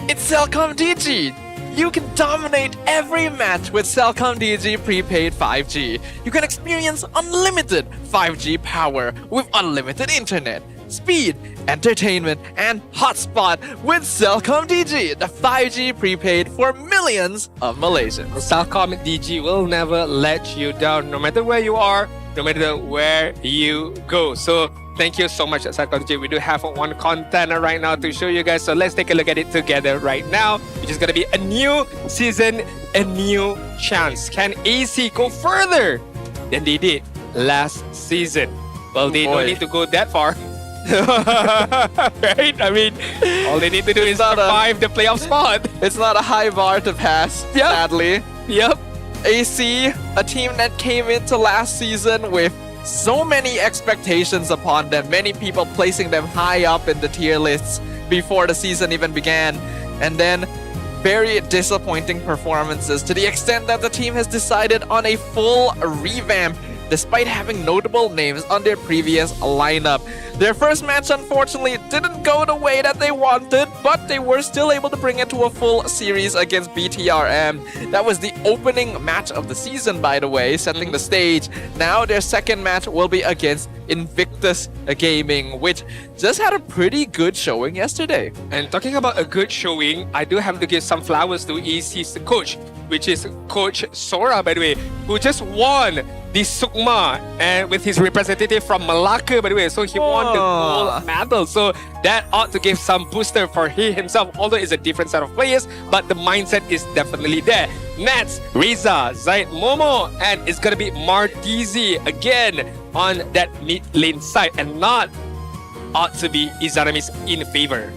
It's CelcomDigi. You can dominate every match with CelcomDigi Prepaid 5G. You can experience unlimited 5G power with unlimited internet, speed, entertainment, and hotspot with CelcomDigi, the 5G prepaid for millions of Malaysians. CelcomDigi will never let you down, no matter where you are, no matter where you go. So thank you so much, CelcomDigi. We do have one content right now to show you guys. So let's take a look at it together right now, which is going to be a new season, a new chance. Can AC go further than they did last season? Well, they don't need to go that far. Right? I mean, all they need to do is survive the playoff spot. It's not a high bar to pass, sadly. Yep. AC, a team that came into last season with so many expectations upon them, many people placing them high up in the tier lists before the season even began, and then very disappointing performances to the extent that the team has decided on a full revamp despite having notable names on their previous lineup. Their first match unfortunately didn't go the way that they wanted, but they were still able to bring it to a full series against BTRM. That was the opening match of the season, by the way, setting the stage. Now their second match will be against Invictus Gaming, which just had a pretty good showing yesterday. And talking about a good showing, I do have to give some flowers to AC's coach, which is Coach Sora, by the way, who just won the Sukma and with his representative from Malacca, by the way. So he won the gold medal. So that ought to give some booster for he himself, although it's a different set of players, but the mindset is definitely there. Nats, Reza, Zaid, Momo, and it's gonna be Martizi again on that mid lane side, and not ought to be Izaramis in favor.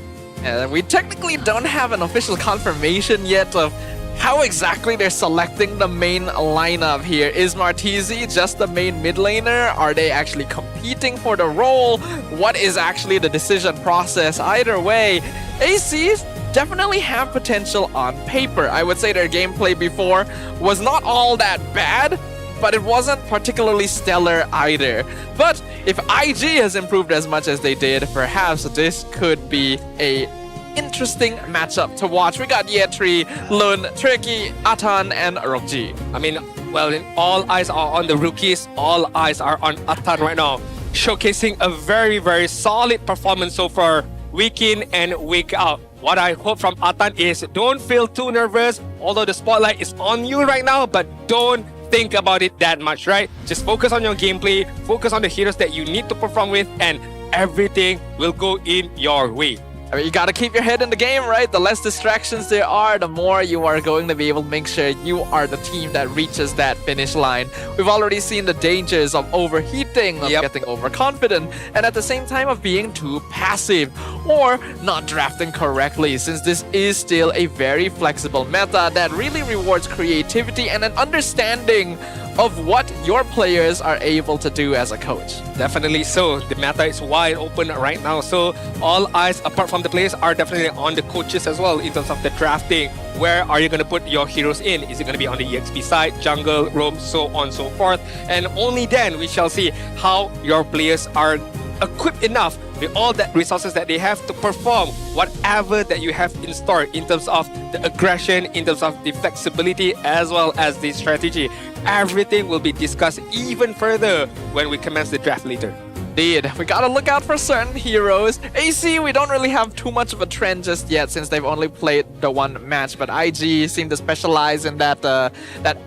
We technically don't have an official confirmation yet of how exactly they're selecting the main lineup here. Is Martizi just the main mid laner? Are they actually competing for the role? What is actually the decision process? Either way, ACs definitely have potential on paper. I would say their gameplay before was not all that bad, but it wasn't particularly stellar either. But if IG has improved as much as they did, perhaps this could be a interesting matchup to watch. We got Yetri, Lun, Tricky, Atan, and Rokji. I mean, well, all eyes are on the rookies. All eyes are on Atan right now, showcasing a very, very solid performance so far, week in and week out. What I hope from Atan is don't feel too nervous, although the spotlight is on you right now, but don't think about it that much, right? Just focus on your gameplay, focus on the heroes that you need to perform with, and everything will go in your way. I mean, you gotta keep your head in the game, right? The less distractions there are, the more you are going to be able to make sure you are the team that reaches that finish line. We've already seen the dangers of overheating, of getting overconfident, and at the same time of being too passive or not drafting correctly, since this is still a very flexible meta that really rewards creativity and an understanding of what your players are able to do as a coach. Definitely so. The meta is wide open right now. So all eyes, apart from the players, are definitely on the coaches as well in terms of the drafting. Where are you going to put your heroes in? Is it going to be on the EXP side, jungle, roam, so on and so forth? And only then we shall see how your players are equipped enough with all that resources that they have to perform whatever that you have in store in terms of the aggression, in terms of the flexibility, as well as the strategy. Everything will be discussed even further when we commence the draft later. Indeed, we gotta look out for certain heroes. AC, we don't really have too much of a trend just yet since they've only played the one match, but IG seem to specialize in that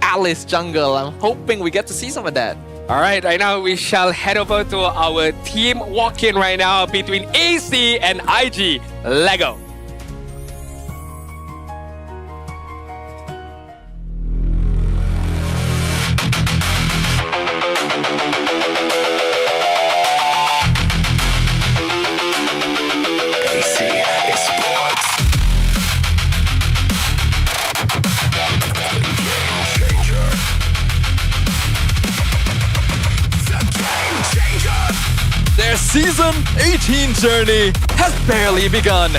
Alice jungle. I'm hoping we get to see some of that. All right now we shall head over to our team walk-in right now between AC and IG. Lego. Their Season 18 journey has barely begun.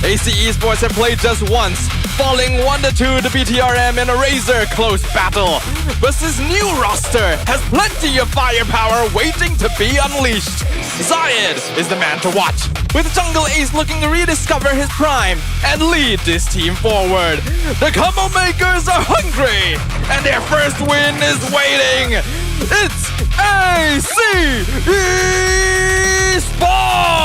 AC Esports have played just once, falling 1-2 to BTRM in a razor-close battle. But this new roster has plenty of firepower waiting to be unleashed. Zayed is the man to watch, with Jungle Ace looking to rediscover his prime and lead this team forward. The combo makers are hungry, and their first win is waiting. It's AC Esports!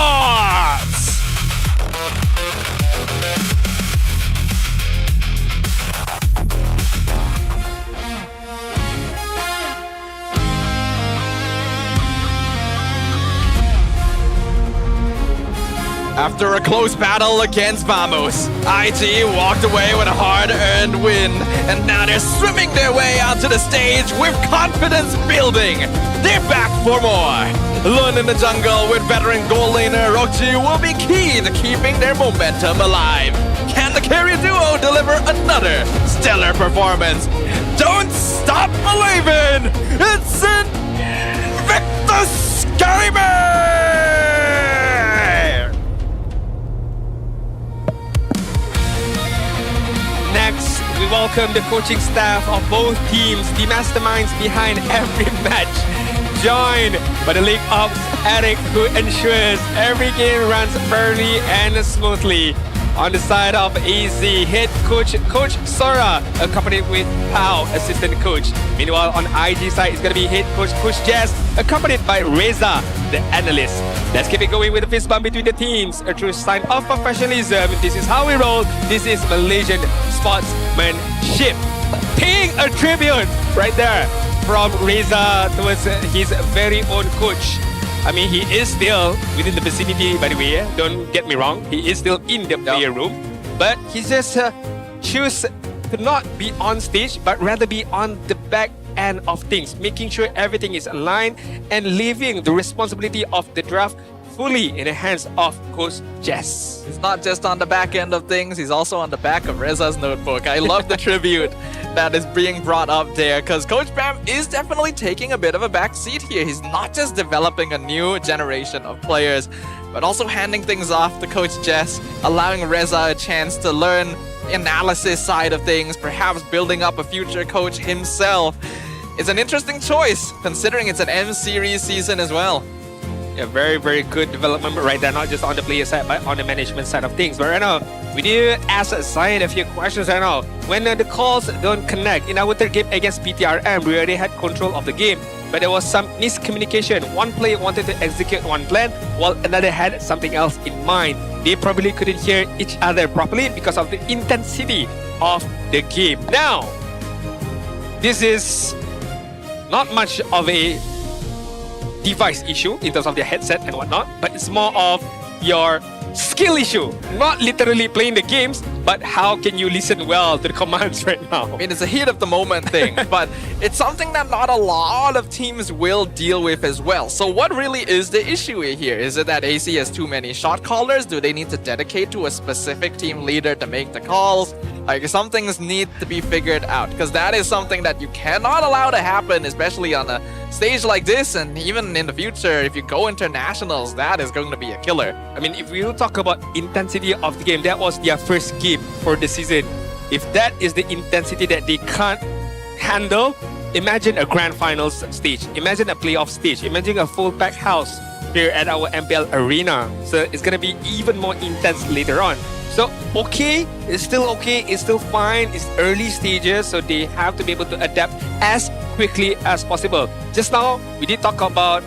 After a close battle against Vamos, IG walked away with a hard-earned win, and now they're swimming their way out to the stage with confidence building. They're back for more. Lun in the jungle with veteran gold laner Rokji will be key to keeping their momentum alive. Can the carry duo deliver another stellar performance? Don't stop believing! It's Invictus Gaming! Next, we welcome the coaching staff of both teams, the masterminds behind every match, joined by the League Ops Eric, who ensures every game runs fairly and smoothly. On the side of AZ, head coach, Coach Sora, accompanied with Pao, assistant coach. Meanwhile, on IG side, it's going to be head coach, Coach Jazz, accompanied by Reza, the analyst. Let's keep it going with the fist bump between the teams. A true sign of professionalism. This is how we roll. This is Malaysian sportsmanship. Paying a tribute right there from Reza towards his very own coach. I mean, he is still within the vicinity, by the way. Don't get me wrong. He is still in the player room. But he just choose to not be on stage, but rather be on the back end of things, making sure everything is aligned and leaving the responsibility of the draft fully in the hands of Coach Jess. He's not just on the back end of things, he's also on the back of Reza's notebook. I love the tribute that is being brought up there, because Coach Bam is definitely taking a bit of a back seat here. He's not just developing a new generation of players, but also handing things off to Coach Jess, allowing Reza a chance to learn the analysis side of things, perhaps building up a future coach himself. It's an interesting choice, considering it's an M Series season as well. Yeah, very, very good development right there, not just on the player side, but on the management side of things. But right now, we do ask Zion a few questions right now. When the calls don't connect, in our third game against BTRM, we already had control of the game, but there was some miscommunication. One player wanted to execute one plan, while another had something else in mind. They probably couldn't hear each other properly because of the intensity of the game. Now, this is not much of a device issue in terms of their headset and whatnot, but it's more of your skill issue. Not literally playing the games, but how can you listen well to the commands right now? I mean, it's a heat of the moment thing, but it's something that not a lot of teams will deal with as well. So what really is the issue here? Is it that AC has too many shot callers? Do they need to dedicate to a specific team leader to make the calls? Like, some things need to be figured out, because that is something that you cannot allow to happen, especially on a stage like this, and even in the future, if you go internationals, that is going to be a killer. I mean, if we talk about intensity of the game, that was their first game for the season. If that is the intensity that they can't handle, imagine a grand finals stage, imagine a playoff stage, imagine a full packed house here at our MPL arena. So it's gonna be even more intense later on. So, okay, it's still fine, it's early stages, so they have to be able to adapt as quickly as possible. Just now, we did talk about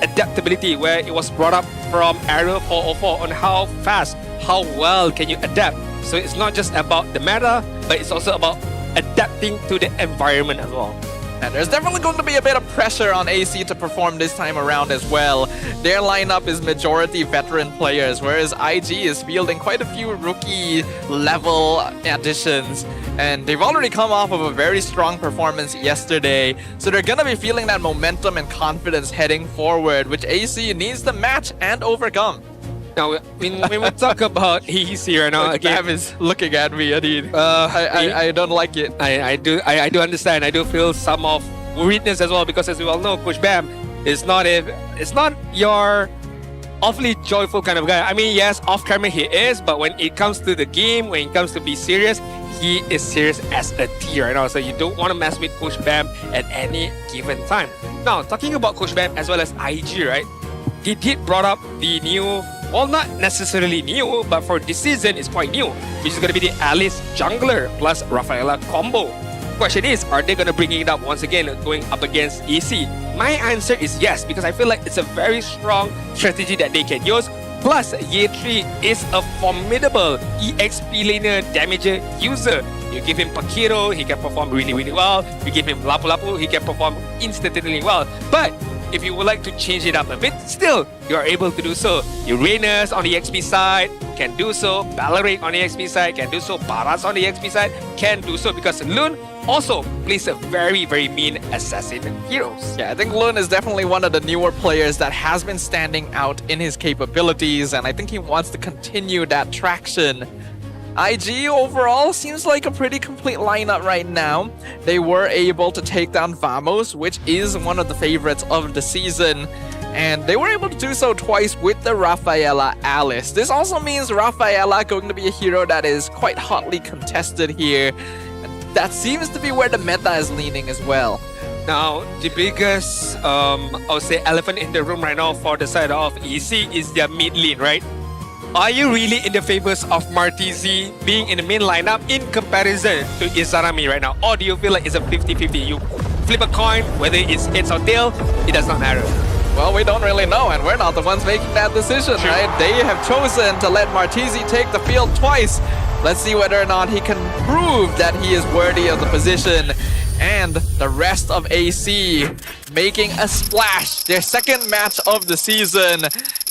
adaptability, where it was brought up from Arrow 404 on how fast, how well can you adapt. So it's not just about the meta, but it's also about adapting to the environment as well. And there's definitely going to be a bit of pressure on AC to perform this time around as well. Their lineup is majority veteran players, whereas IG is fielding quite a few rookie level additions. And they've already come off of a very strong performance yesterday, so they're going to be feeling that momentum and confidence heading forward, which AC needs to match and overcome. Now, when we talk about AC right now, Bam is looking at me, Adid. I don't like it. I do understand. I do feel some of worriedness as well, because as we all know, Coach Bam is not your awfully joyful kind of guy. I mean, yes, off camera he is, but when it comes to the game, when it comes to be serious, he is serious as a T right now. So you don't want to mess with Coach Bam at any given time. Now, talking about Coach Bam as well as IG, right? He did brought up the new, well, not necessarily new, but for this season it's quite new, which is going to be the Alice Jungler plus Rafaela combo. Question is, are they going to bring it up once again going up against EC? My answer is yes, because I feel like it's a very strong strategy that they can use. Plus, Ye3 is a formidable EXP laner damager user. You give him Pakiro, he can perform really, really well. You give him Lapu Lapu, he can perform instantly well. But if you would like to change it up a bit, still, you are able to do so. Uranus on the XP side can do so. Ballarat on the XP side can do so. Baras on the XP side can do so, because Lun also plays a very, very mean assassin heroes. Yeah, I think Lun is definitely one of the newer players that has been standing out in his capabilities, and I think he wants to continue that traction. IG overall seems like a pretty complete lineup right now. They were able to take down Vamos, which is one of the favorites of the season, and they were able to do so twice with the Rafaela Alice. This also means Rafaela going to be a hero that is quite hotly contested here. And that seems to be where the meta is leaning as well. Now, the biggest, I would say, elephant in the room right now for the side of EC is their mid lane, right? Are you really in the favors of Martizi being in the main lineup in comparison to Izarami right now? Or do you feel like it's a 50-50? You flip a coin, whether it's heads or tail, it does not matter. Well, we don't really know, and we're not the ones making that decision, right? They have chosen to let Martizi take the field twice. Let's see whether or not he can prove that he is worthy of the position. and the rest of AC making a splash. Their second match of the season.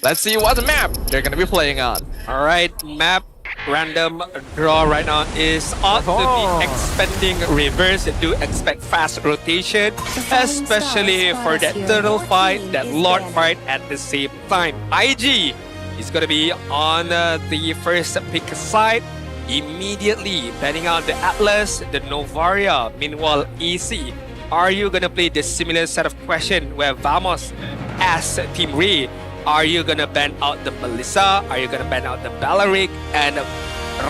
Let's see what map they're going to be playing on. All right, map random draw right now is ought to be expecting reverse. Do expect fast rotation, especially for that turtle fight, that lord fight at the same time. IG is going to be on the first pick side, immediately banning out the Atlas, the Novaria. Meanwhile, EC, are you going to play the similar set of question where Vamos as Team Rey? Are you gonna ban out the Melissa? Are you gonna ban out the Balearic? And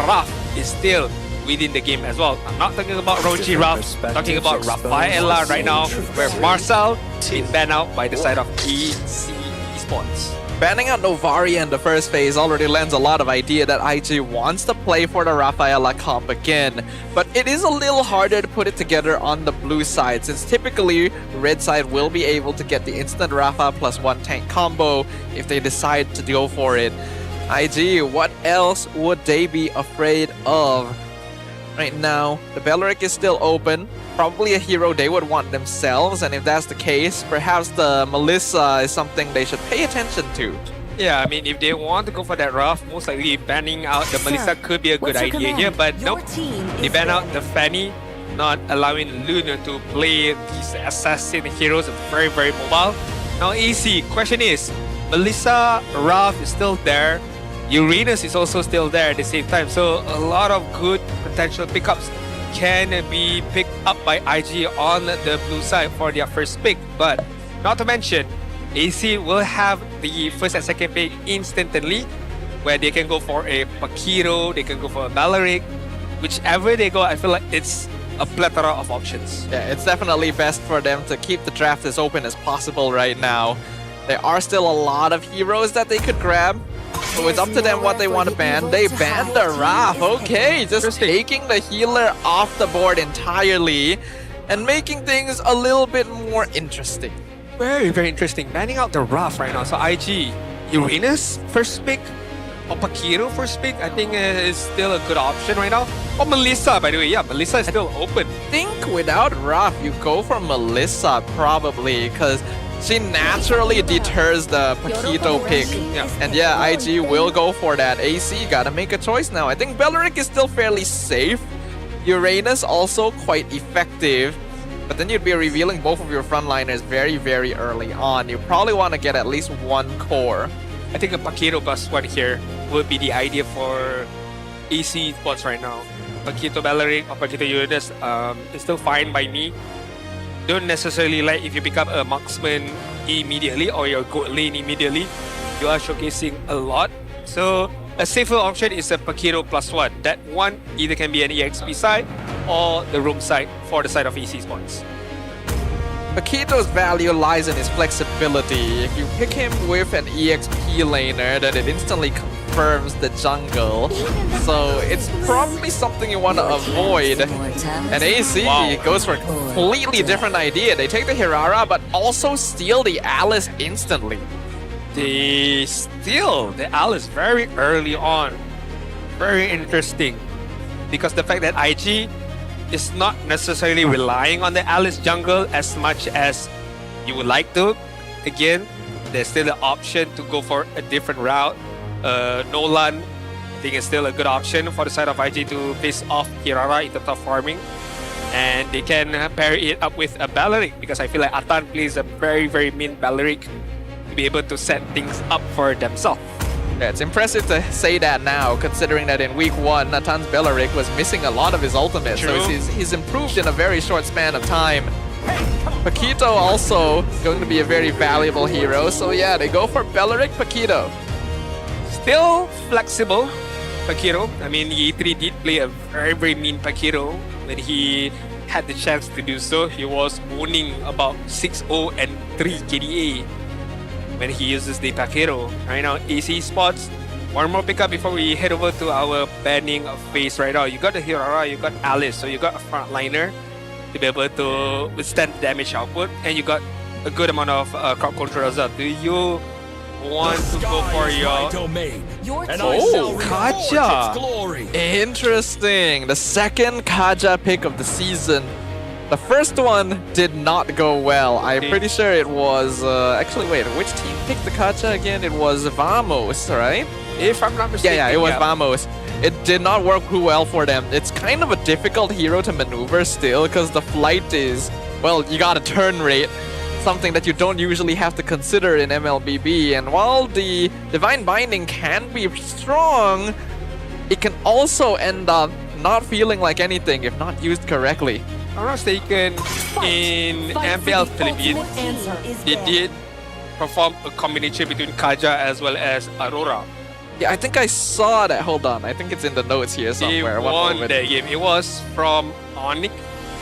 Raf is still within the game as well. I'm not talking about Roji Raf, I'm talking about Rafaela right now, where Marcel is banned out by the side of EC Esports. Banning out Novaria in the first phase already lends a lot of idea that IG wants to play for the Rafaela comp again. But it is a little harder to put it together on the blue side, since typically red side will be able to get the instant Rafa plus 1 tank combo if they decide to go for it. IG, what else would they be afraid of? Right now, the Balearic is still open. Probably a hero they would want themselves, and if that's the case, perhaps the Melissa is something they should pay attention to. Yeah, I mean, if they want to go for that rough, most likely banning out the Melissa could be a good idea here, but nope. They ban out the Fanny, not allowing Luna to play these assassin heroes, very, very mobile. Now, AC, question is, Melissa, Raph is still there, Uranus is also still there at the same time, so a lot of good potential pickups can be picked up by IG on the blue side for their first pick. But not to mention, AC will have the first and second pick instantly, where they can go for a Pakiro, they can go for a Balearic. Whichever they go, I feel like it's a plethora of options. Yeah, it's definitely best for them to keep the draft as open as possible right now. There are still a lot of heroes that they could grab, so it's up to them what they want to ban. They banned the Raph, okay, just taking the healer off the board entirely and making things a little bit more interesting. Very, very interesting. Banning out the Raph right now. So IG, Uranus first pick, or Pakiro first pick, I think is still a good option right now. Or Melissa, by the way. Yeah, Melissa is still open. I think without Raph, you go for Melissa probably, because she naturally deters the Paquito pick. Yeah. And yeah, IG will go for that. AC gotta make a choice now. I think Balearic is still fairly safe. Uranus also quite effective. But then you'd be revealing both of your frontliners very, very early on. You probably want to get at least one core. I think a Paquito plus 1 here would be the idea for AC spots right now. Paquito Balearic or Paquito Uranus is still fine by me. Don't necessarily like if you pick up a marksman immediately or your gold lane immediately. You are showcasing a lot. So a safer option is a Paquito plus 1. That one either can be an EXP side or the room side for the side of EC spots. Paquito's value lies in his flexibility. If you pick him with an EXP laner, then it instantly confirms the jungle. So it's probably something you want to avoid. And AC goes for a completely different idea. They take the Hirara, but also steal the Alice instantly. They steal the Alice very early on. Very interesting. Because the fact that IG is not necessarily relying on the Alice jungle as much as you would like to. Again, there's still the option to go for a different route. Nolan, I think, is still a good option for the side of IG to face off Hirara in terms of farming. And they can pair it up with a Balearic, because I feel like Atan plays a very, very mean Balearic to be able to set things up for themselves. Yeah, it's impressive to say that now, considering that in week 1, Natan's Balearic was missing a lot of his ultimate. True. So he's improved in a very short span of time. Paquito also going to be a very valuable hero. So yeah, they go for Balearic Paquito. Still flexible, Paquito. I mean, E3 did play a very, very mean Paquito when he had the chance to do so. He was owning about 6-0 and 3 KDA when he uses the Paquito. Right now, AC spots. One more pickup before we head over to our banning phase right now. You got the Hirara, you got Alice, so you got a frontliner to be able to withstand damage output, and you got a good amount of crowd control as well. Do you want to go for your Kaja? Interesting. The second Kaja pick of the season. The first one did not go well. I'm pretty sure it was... actually, wait, which team picked the Kaja again? It was Vamos, right? If I'm not mistaken. Yeah, it was Vamos. It did not work too well for them. It's kind of a difficult hero to maneuver still, because the flight is... Well, you got a turn rate. Something that you don't usually have to consider in MLBB. And while the Divine Binding can be strong, it can also end up not feeling like anything if not used correctly. If I'm not mistaken, in MPL Philippines, they did perform a combination between Kaja as well as Aurora. Yeah, I think I saw that. Hold on. I think it's in the notes here somewhere. They won that game. It was from Onyx.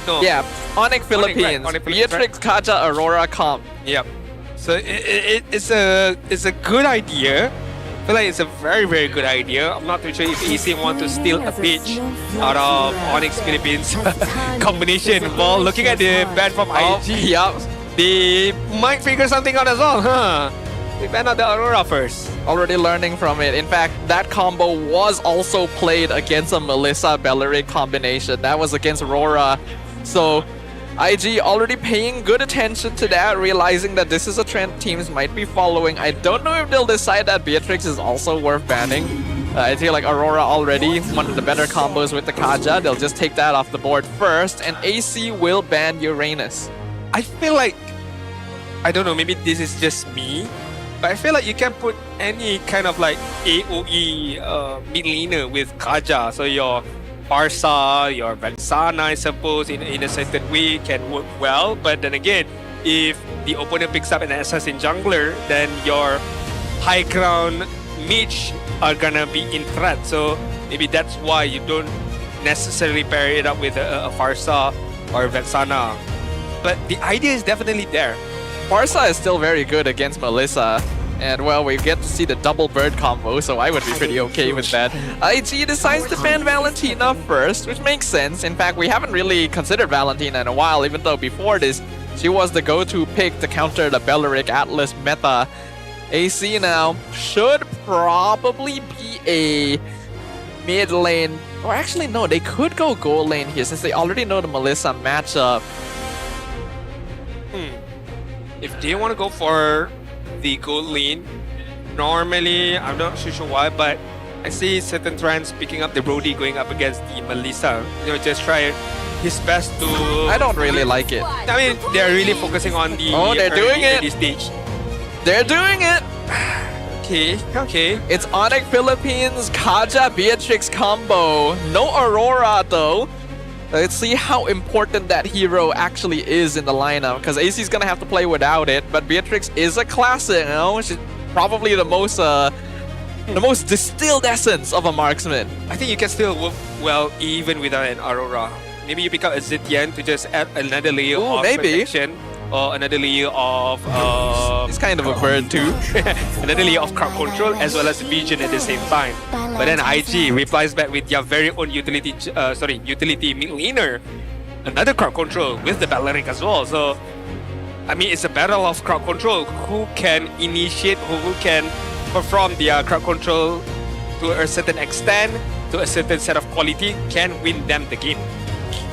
No. Yeah, Onyx Philippines. Onyx, Beatrix, Kaja, Aurora comp. Yep. So it's a good idea. I feel like it's a very, very good idea. I'm not too sure if EC want to steal a pitch out of Onyx Philippines combination. Well, looking at the ban from IG, they might figure something out as well, huh? They ban out the Aurora first. Already learning from it. In fact, that combo was also played against a Melissa Belleric combination. That was against Aurora. So IG already paying good attention to that, realizing that this is a trend teams might be following. I don't know if they'll decide that Beatrix is also worth banning. I feel like Aurora already one of the better combos with the Kaja. They'll just take that off the board first, and AC will ban Uranus. I feel like, I don't know, maybe this is just me, but I feel like you can put any kind of like AoE mid laner with Kaja. So your Barca, your Vexana, I suppose, in a certain way can work well. But then again, if the opponent picks up an assassin jungler, then your high ground mage are gonna be in threat. So maybe that's why you don't necessarily pair it up with a Farsa or Vexana. But the idea is definitely there. Barca is still very good against Melissa. And well, we get to see the double bird combo, so I would be pretty okay with that. IG decides to ban Valentina first, which makes sense. In fact, we haven't really considered Valentina in a while, even though before this, she was the go-to pick to counter the Belleric Atlas meta. AC now should probably be a mid lane. Or actually, no, they could go gold lane here since they already know the Melissa matchup. If they want to go for the gold lane, normally, I'm not sure why, but I see certain trends picking up the Brody going up against the Melissa. You know, just try his best to... I don't really like it. I mean, they're really focusing on the... Oh, they're doing it! Stage. They're doing it! Okay. It's Onyx Philippines, Kaja, Beatrix combo. No Aurora, though. Let's see how important that hero actually is in the lineup, because AC's gonna have to play without it, but Beatrix is a classic, you know? She's probably the most distilled essence of a marksman. I think you can still work well even without an Aurora. Maybe you pick up a Zitian to just add another layer of protection, or another layer of... It's kind of a bird too. Another layer of crowd control as well as vision at the same time. But then IG replies back with their very own utility mid laner. Another crowd control with the Belleric as well. So, I mean, it's a battle of crowd control. Who can initiate, who can perform their crowd control to a certain extent, to a certain set of quality, can win them the game.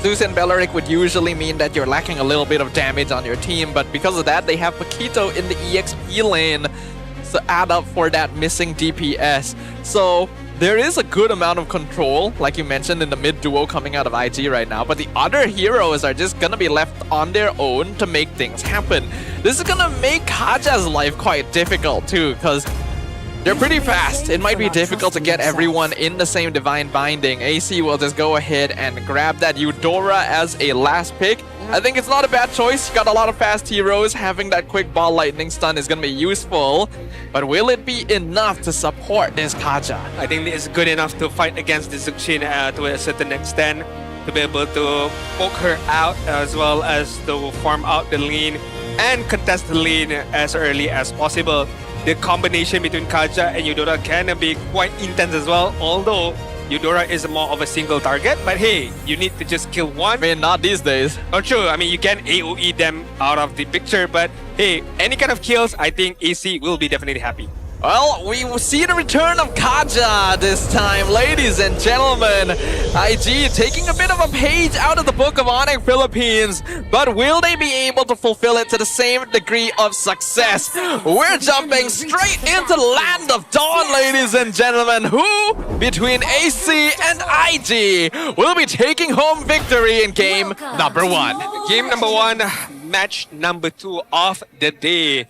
Zeus and Belleric would usually mean that you're lacking a little bit of damage on your team, but because of that, they have Paquito in the EXP lane to add up for that missing DPS. So there is a good amount of control, like you mentioned, in the mid duo coming out of IG right now, but the other heroes are just gonna be left on their own to make things happen. This is gonna make Kaja's life quite difficult too, because they're pretty fast. It might be difficult to get everyone in the same Divine Binding. AC will just go ahead and grab that Eudora as a last pick. I think it's not a bad choice. You got a lot of fast heroes. Having that quick ball lightning stun is going to be useful. But will it be enough to support this Kaja? I think it's good enough to fight against the Zuxin to a certain extent. To be able to poke her out as well as to farm out the lane and contest the lane as early as possible. The combination between Kaja and Eudora can be quite intense as well, although Eudora is more of a single target, but hey, you need to just kill one. I mean, not these days. Oh, true. I mean, you can AoE them out of the picture, but hey, any kind of kills, I think AC will be definitely happy. Well, we will see the return of Kaja this time, ladies and gentlemen. IG taking a bit of a page out of the book of Onyx Philippines, but will they be able to fulfill it to the same degree of success? We're jumping straight into the land of Dawn, ladies and gentlemen. Who, between AC and IG, will be taking home victory in game number 1? Game number 1, match number 2 of the day.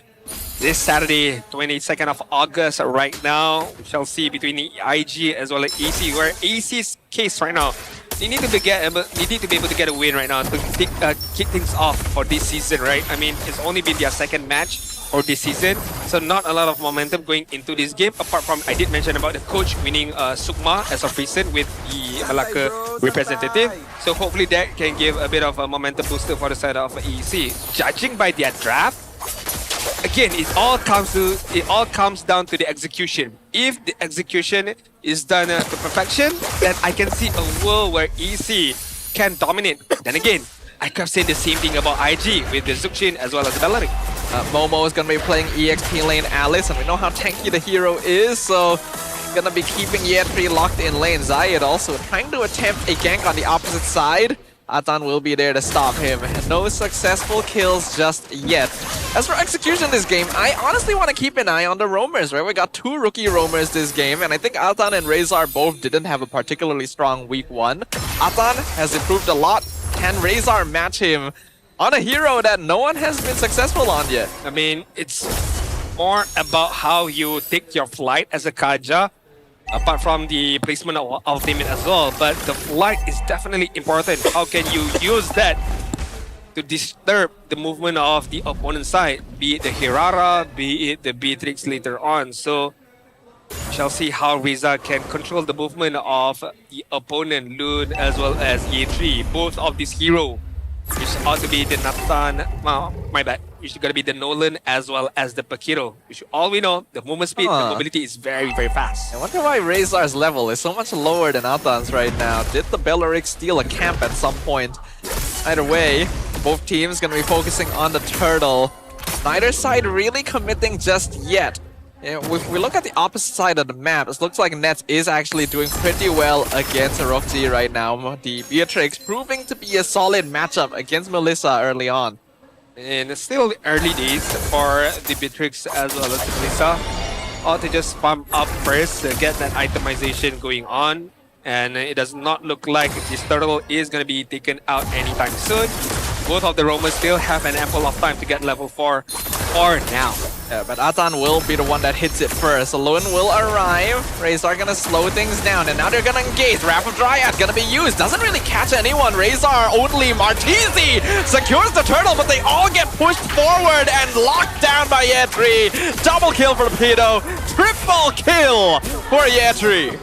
This Saturday, 22nd of August, right now, we shall see between the IG as well as AC, where AC's case right now, they need to be able to get a win right now to kick things off for this season, right? I mean, it's only been their second match for this season, so not a lot of momentum going into this game, apart from, I did mention about the coach winning Sukma as of recent with the Malacca representative, so hopefully that can give a bit of a momentum booster for the side of EC. Judging by their draft, again, it all comes down to the execution. If the execution is done to perfection, then I can see a world where EC can dominate. Then again, I could say the same thing about IG with the Zuxin as well as the Bellary. Momo is going to be playing EXP lane Alice, and we know how tanky the hero is, so going to be keeping Yetri locked in lane. Zayed also trying to attempt a gank on the opposite side. Atan will be there to stop him. No successful kills just yet. As for execution this game, I honestly want to keep an eye on the roamers, right? We got 2 rookie roamers this game, and I think Atan and Razor both didn't have a particularly strong week 1. Atan has improved a lot. Can Razor match him on a hero that no one has been successful on yet? I mean, it's more about how you take your flight as a Kaja, apart from the placement of ultimate as well, but the flight is definitely important. How can you use that to disturb the movement of the opponent's side, be it the Hirara, be it the Beatrix later on. So we shall see how Reza can control the movement of the opponent, Lune as well as Yetri. Both of these heroes, which ought to be the Nathan, my bad, which is going to be the Nolan as well as the Pakiro. Which all we know, the movement speed, the mobility is very, very fast. I wonder why Razor's level is so much lower than Atan's right now. Did the Bellaric steal a camp at some point? Either way, both teams going to be focusing on the turtle. Neither side really committing just yet. If we look at the opposite side of the map, it looks like Nets is actually doing pretty well against Roxy right now. The Beatrix proving to be a solid matchup against Melissa early on. And it's still early days for the Beatrix as well as Melissa. Ought to just pump up first to get that itemization going on. And it does not look like this turtle is going to be taken out anytime soon. Both of the roamers still have an ample of time to get level 4 for now. Yeah, but Atan will be the one that hits it first. Alone will arrive. Razor gonna slow things down, and now they're gonna engage. Wrath of Dryad gonna be used. Doesn't really catch anyone. Razor only Martizi secures the turtle, but they all get pushed forward and locked down by Yetri. Double kill for the Pedo. Triple kill for Yetri.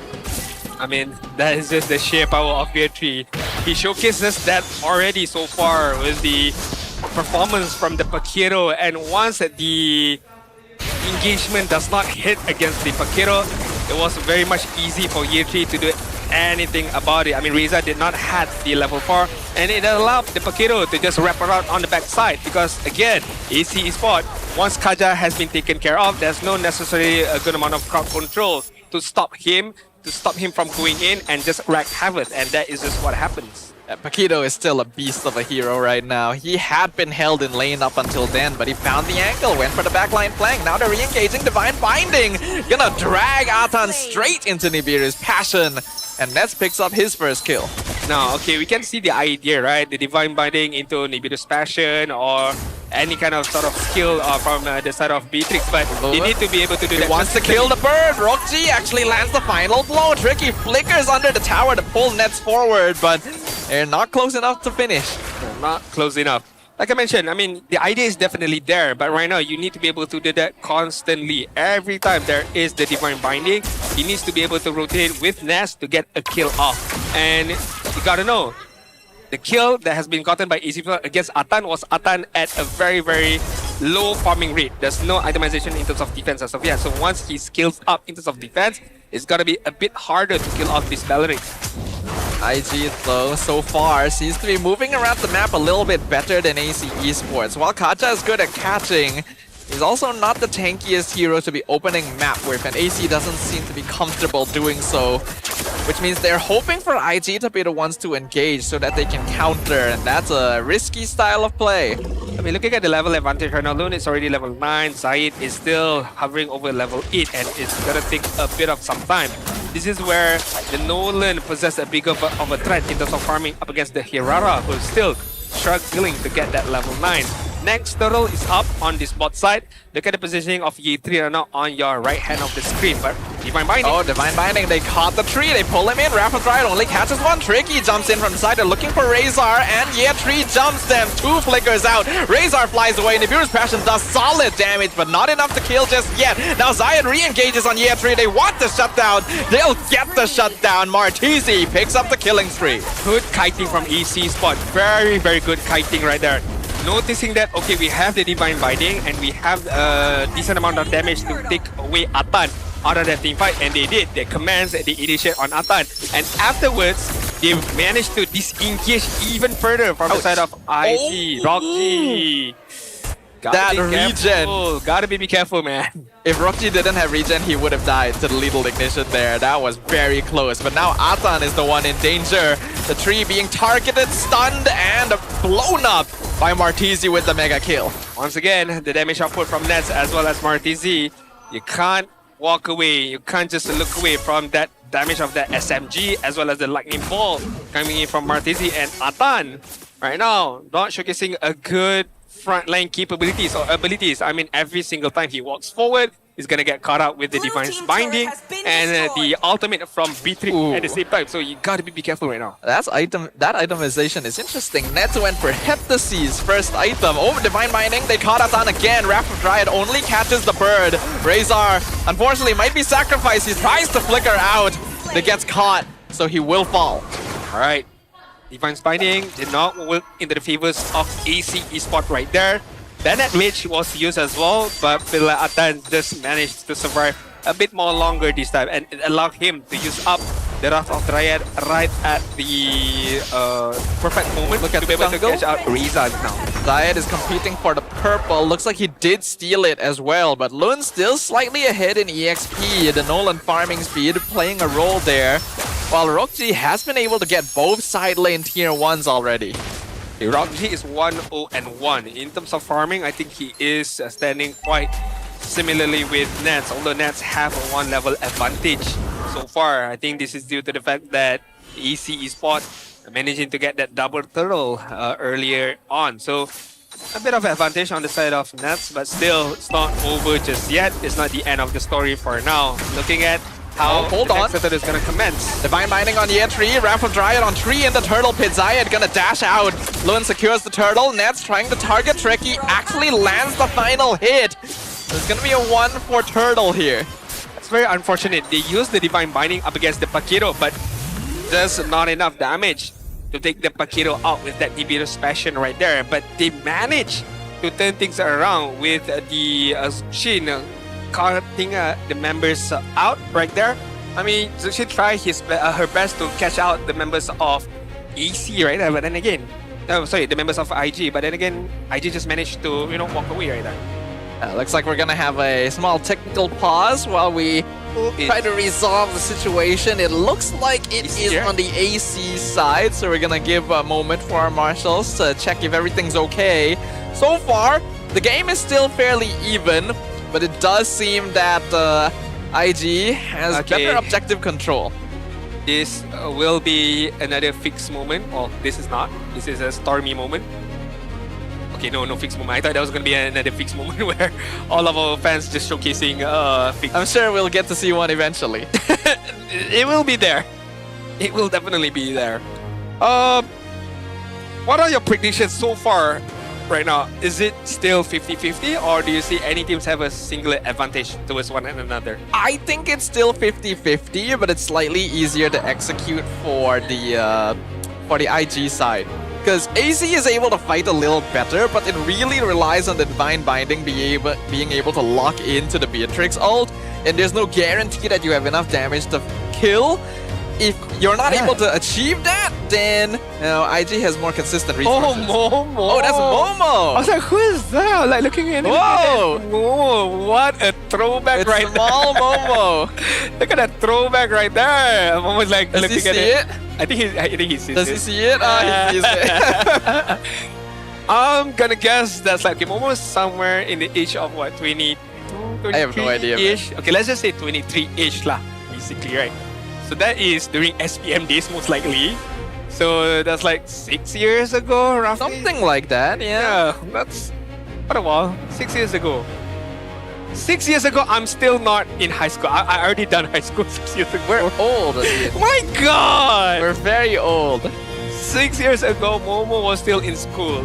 I mean, that is just the sheer power of Yetri. He showcases that already so far with the performance from the Pakiro, and once the engagement does not hit against the Pakiro, it was very much easy for Yetri to do anything about it. I mean, Reza did not have the level 4, and it allowed the Pakiro to just wrap around on the backside because, again, AC Esport, once Kaja has been taken care of, there's no necessarily a good amount of crowd control to stop him from going in and just wreak havoc, and that is just what happens. Paquito is still a beast of a hero right now. He had been held in lane up until then, but he found the angle, went for the backline flank. Now they're re-engaging Divine Binding. Gonna drag Atan straight into Nibiru's Passion, and Nets picks up his first kill. Now, okay, we can see the idea, right? The Divine Binding into Nibiru's Passion or any kind of sort of skill from the side of Beatrix, but they need to be able to do that. He wants to kill the bird. Rockji actually lands the final blow. Tricky flickers under the tower to pull Nets forward, but they're not close enough to finish. They're not close enough. Like I mentioned, I mean, the idea is definitely there, but right now you need to be able to do that constantly. Every time there is the Divine Binding, he needs to be able to rotate with Ness to get a kill off. And you gotta know, the kill that has been gotten by EasyFlow against Atan was Atan at a very, very low farming rate. There's no itemization in terms of defense as of yet. So once he scales up in terms of defense, it's gonna be a bit harder to kill off this Bellaric. IG though, so far, seems to be moving around the map a little bit better than AC Esports. While Kaja is good at catching, He's also not the tankiest hero to be opening map with, and AC doesn't seem to be comfortable doing so. Which means they're hoping for IG to be the ones to engage so that they can counter, and that's a risky style of play. I mean, looking at the level advantage right now, Loon is already level 9, Zayed is still hovering over level 8, and it's gonna take a bit of some time. This is where the Nolan possess a bigger of a threat in terms of farming up against the Hirara, who's still struggling to get that level 9. Next turtle is up on this bot side. Look at the positioning of Yi3 right now on your right hand of the screen. But Divine Binding. Oh, Divine Binding. They caught the tree. They pull him in. Rapid Ride only catches one. Tricky jumps in from the side. They're looking for Razor. And Yi3 jumps them. 2 flickers out. Razor flies away. Nibiru's Passion does solid damage, but not enough to kill just yet. Now Zayed re-engages on Yi3. They want the shutdown. They'll get the shutdown. Martizi picks up the killing spree. Good kiting from EC spot. Very, very good kiting right there. Noticing that, okay, we have the Divine Binding and we have a decent amount of damage to take away Atan out of that team fight, and they did. They commenced the initiate on Atan, and afterwards they managed to disengage even further from the side of IG. Rocky. That regen. Gotta be careful, man. If Rocky didn't have regen, he would have died to the lethal ignition there. That was very close. But now Atan is the one in danger. The tree being targeted, stunned, and blown up by Martizi with the mega kill. Once again, the damage output from Nets as well as Martizi. You can't walk away. You can't just look away from that damage of the SMG as well as the lightning bolt coming in from Martizi and Atan. Right now, not showcasing a good frontline capabilities or abilities. I mean, every single time he walks forward, he's gonna get caught up with the Divine Binding and the ultimate from B3 at the same time. So you gotta be careful right now. That itemization is interesting. Nets went for Heptasea's first item. Oh, Divine Binding, they caught Atan again. Rapid Riot only catches the bird. Razor, unfortunately, might be sacrificed. He tries to flicker out. He gets caught, so he will fall. Alright. Divine Binding did not work into the favors of AC Esport right there. Bennett Mage was used as well, but Pila Atan just managed to survive a bit more longer this time, and it allowed him to use up the Wrath of Dryad right at the perfect moment. Look at to be able to catch out Riza now. Zayed is competing for the purple. Looks like he did steal it as well, but Lun still slightly ahead in EXP. The Nolan farming speed playing a role there, while Rockji has been able to get both side lane tier 1s already. Rockji is 1-0-1. In terms of farming, I think he is standing quite similarly with Nets, although Nets have a 1 level advantage so far. I think this is due to the fact that EC Esport managing to get that double turtle earlier on. So a bit of advantage on the side of Nets, but still it's not over just yet. It's not the end of the story for now. Looking at how hold the on. next turtle is gonna commence. Divine Binding on Yi3, Rapid Riot on 3 in the turtle pit. Zayed gonna dash out. Lun secures the turtle. Nets trying to target Tricky, actually lands the final hit. There's gonna be a 1 for turtle here. It's very unfortunate. They used the Divine Binding up against the Pakiro, but just not enough damage to take the Pakiro out with that Nibiru's Passion right there. But they managed to turn things around with the Shin cutting the members out right there. I mean, Zuxin tried her best to catch out the members of EC right there, but then again, the members of IG, but then again, IG just managed to, walk away right there. Looks like we're gonna have a small technical pause while we try to resolve the situation. It looks like it is on the AC side, so we're gonna give a moment for our marshals to check if everything's okay. So far, the game is still fairly even, but it does seem that IG has better objective control. This will be another fixed moment. Well, this is not. This is a stormy moment. Okay, no fixed moment. I thought that was going to be another fixed moment where all of our fans just showcasing fixed. I'm sure we'll get to see one eventually. It will be there. It will definitely be there. What are your predictions so far right now? Is it still 50-50, or do you see any teams have a singular advantage towards one another? I think it's still 50-50, but it's slightly easier to execute for the IG side. Because AC is able to fight a little better, but it really relies on the Divine Binding being able to lock into the Beatrix ult, and there's no guarantee that you have enough damage to kill. if you're not able to achieve that, then IG has more consistent resources. Oh, Momo! Oh, that's Momo! I was like, who is that? Like looking at him. Whoa! Momo, what a throwback It's right small there. Momo. Look at that throwback right there. Momo's like Does looking he at see it. it? I think he sees it. Does he see it? Ah, he sees it. I'm gonna guess that's like, okay, Momo's somewhere in the age of what, 22, 23 I have no idea, man. ish. Okay, let's just say 23-ish lah, basically, right? So that is during SPM days, most likely. So that's like 6 years ago, roughly. Something like that, yeah. That's what a while. 6 years ago. 6 years ago, I'm still not in high school. I already done high school 6 years ago. We're old. My God! We're very old. 6 years ago, Momo was still in school.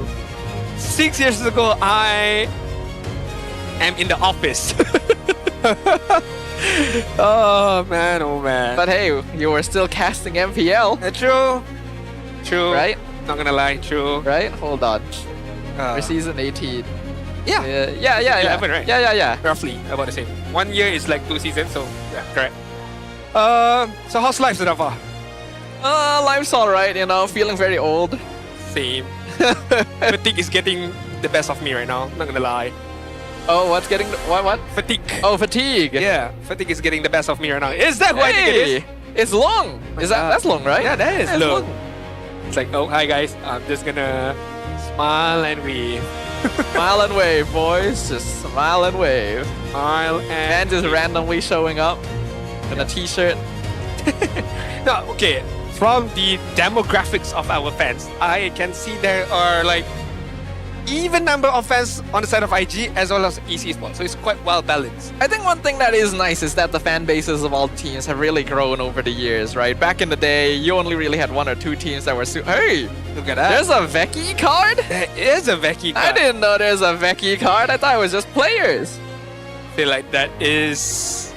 6 years ago, I am in the office. Oh man, oh man. But hey, you were still casting MPL. True. True. Right? Not gonna lie, true. Right? Hold on. We're season 18. Yeah. Yeah. 11, right? Yeah. Roughly, about the same. 1 year is like 2 seasons, so yeah, correct. So how's life so far? Life's alright, feeling very old. Same. Fatigue is getting the best of me right now, not gonna lie. Oh, what's getting what? Fatigue. Oh, fatigue. Yeah, fatigue is getting the best of me right now. Is that what I think it is? It's long. That's long, right? Yeah, that is That's long. It's like, oh, hi guys, I'm just gonna smile and wave. Smile and wave, boys. Just smile and wave. Smile and just randomly showing up in a t-shirt. No, okay. From the demographics of our fans, I can see there are like even number of fans on the side of IG as well as EC Sports, so it's quite well balanced. I think one thing that is nice is that the fan bases of all teams have really grown over the years, right? Back in the day, you only really had 1 or 2 teams that were Hey! Look at that. There's a Veki card? There is a Veki card. I didn't know there's a Veki card. I thought it was just players. I feel like that is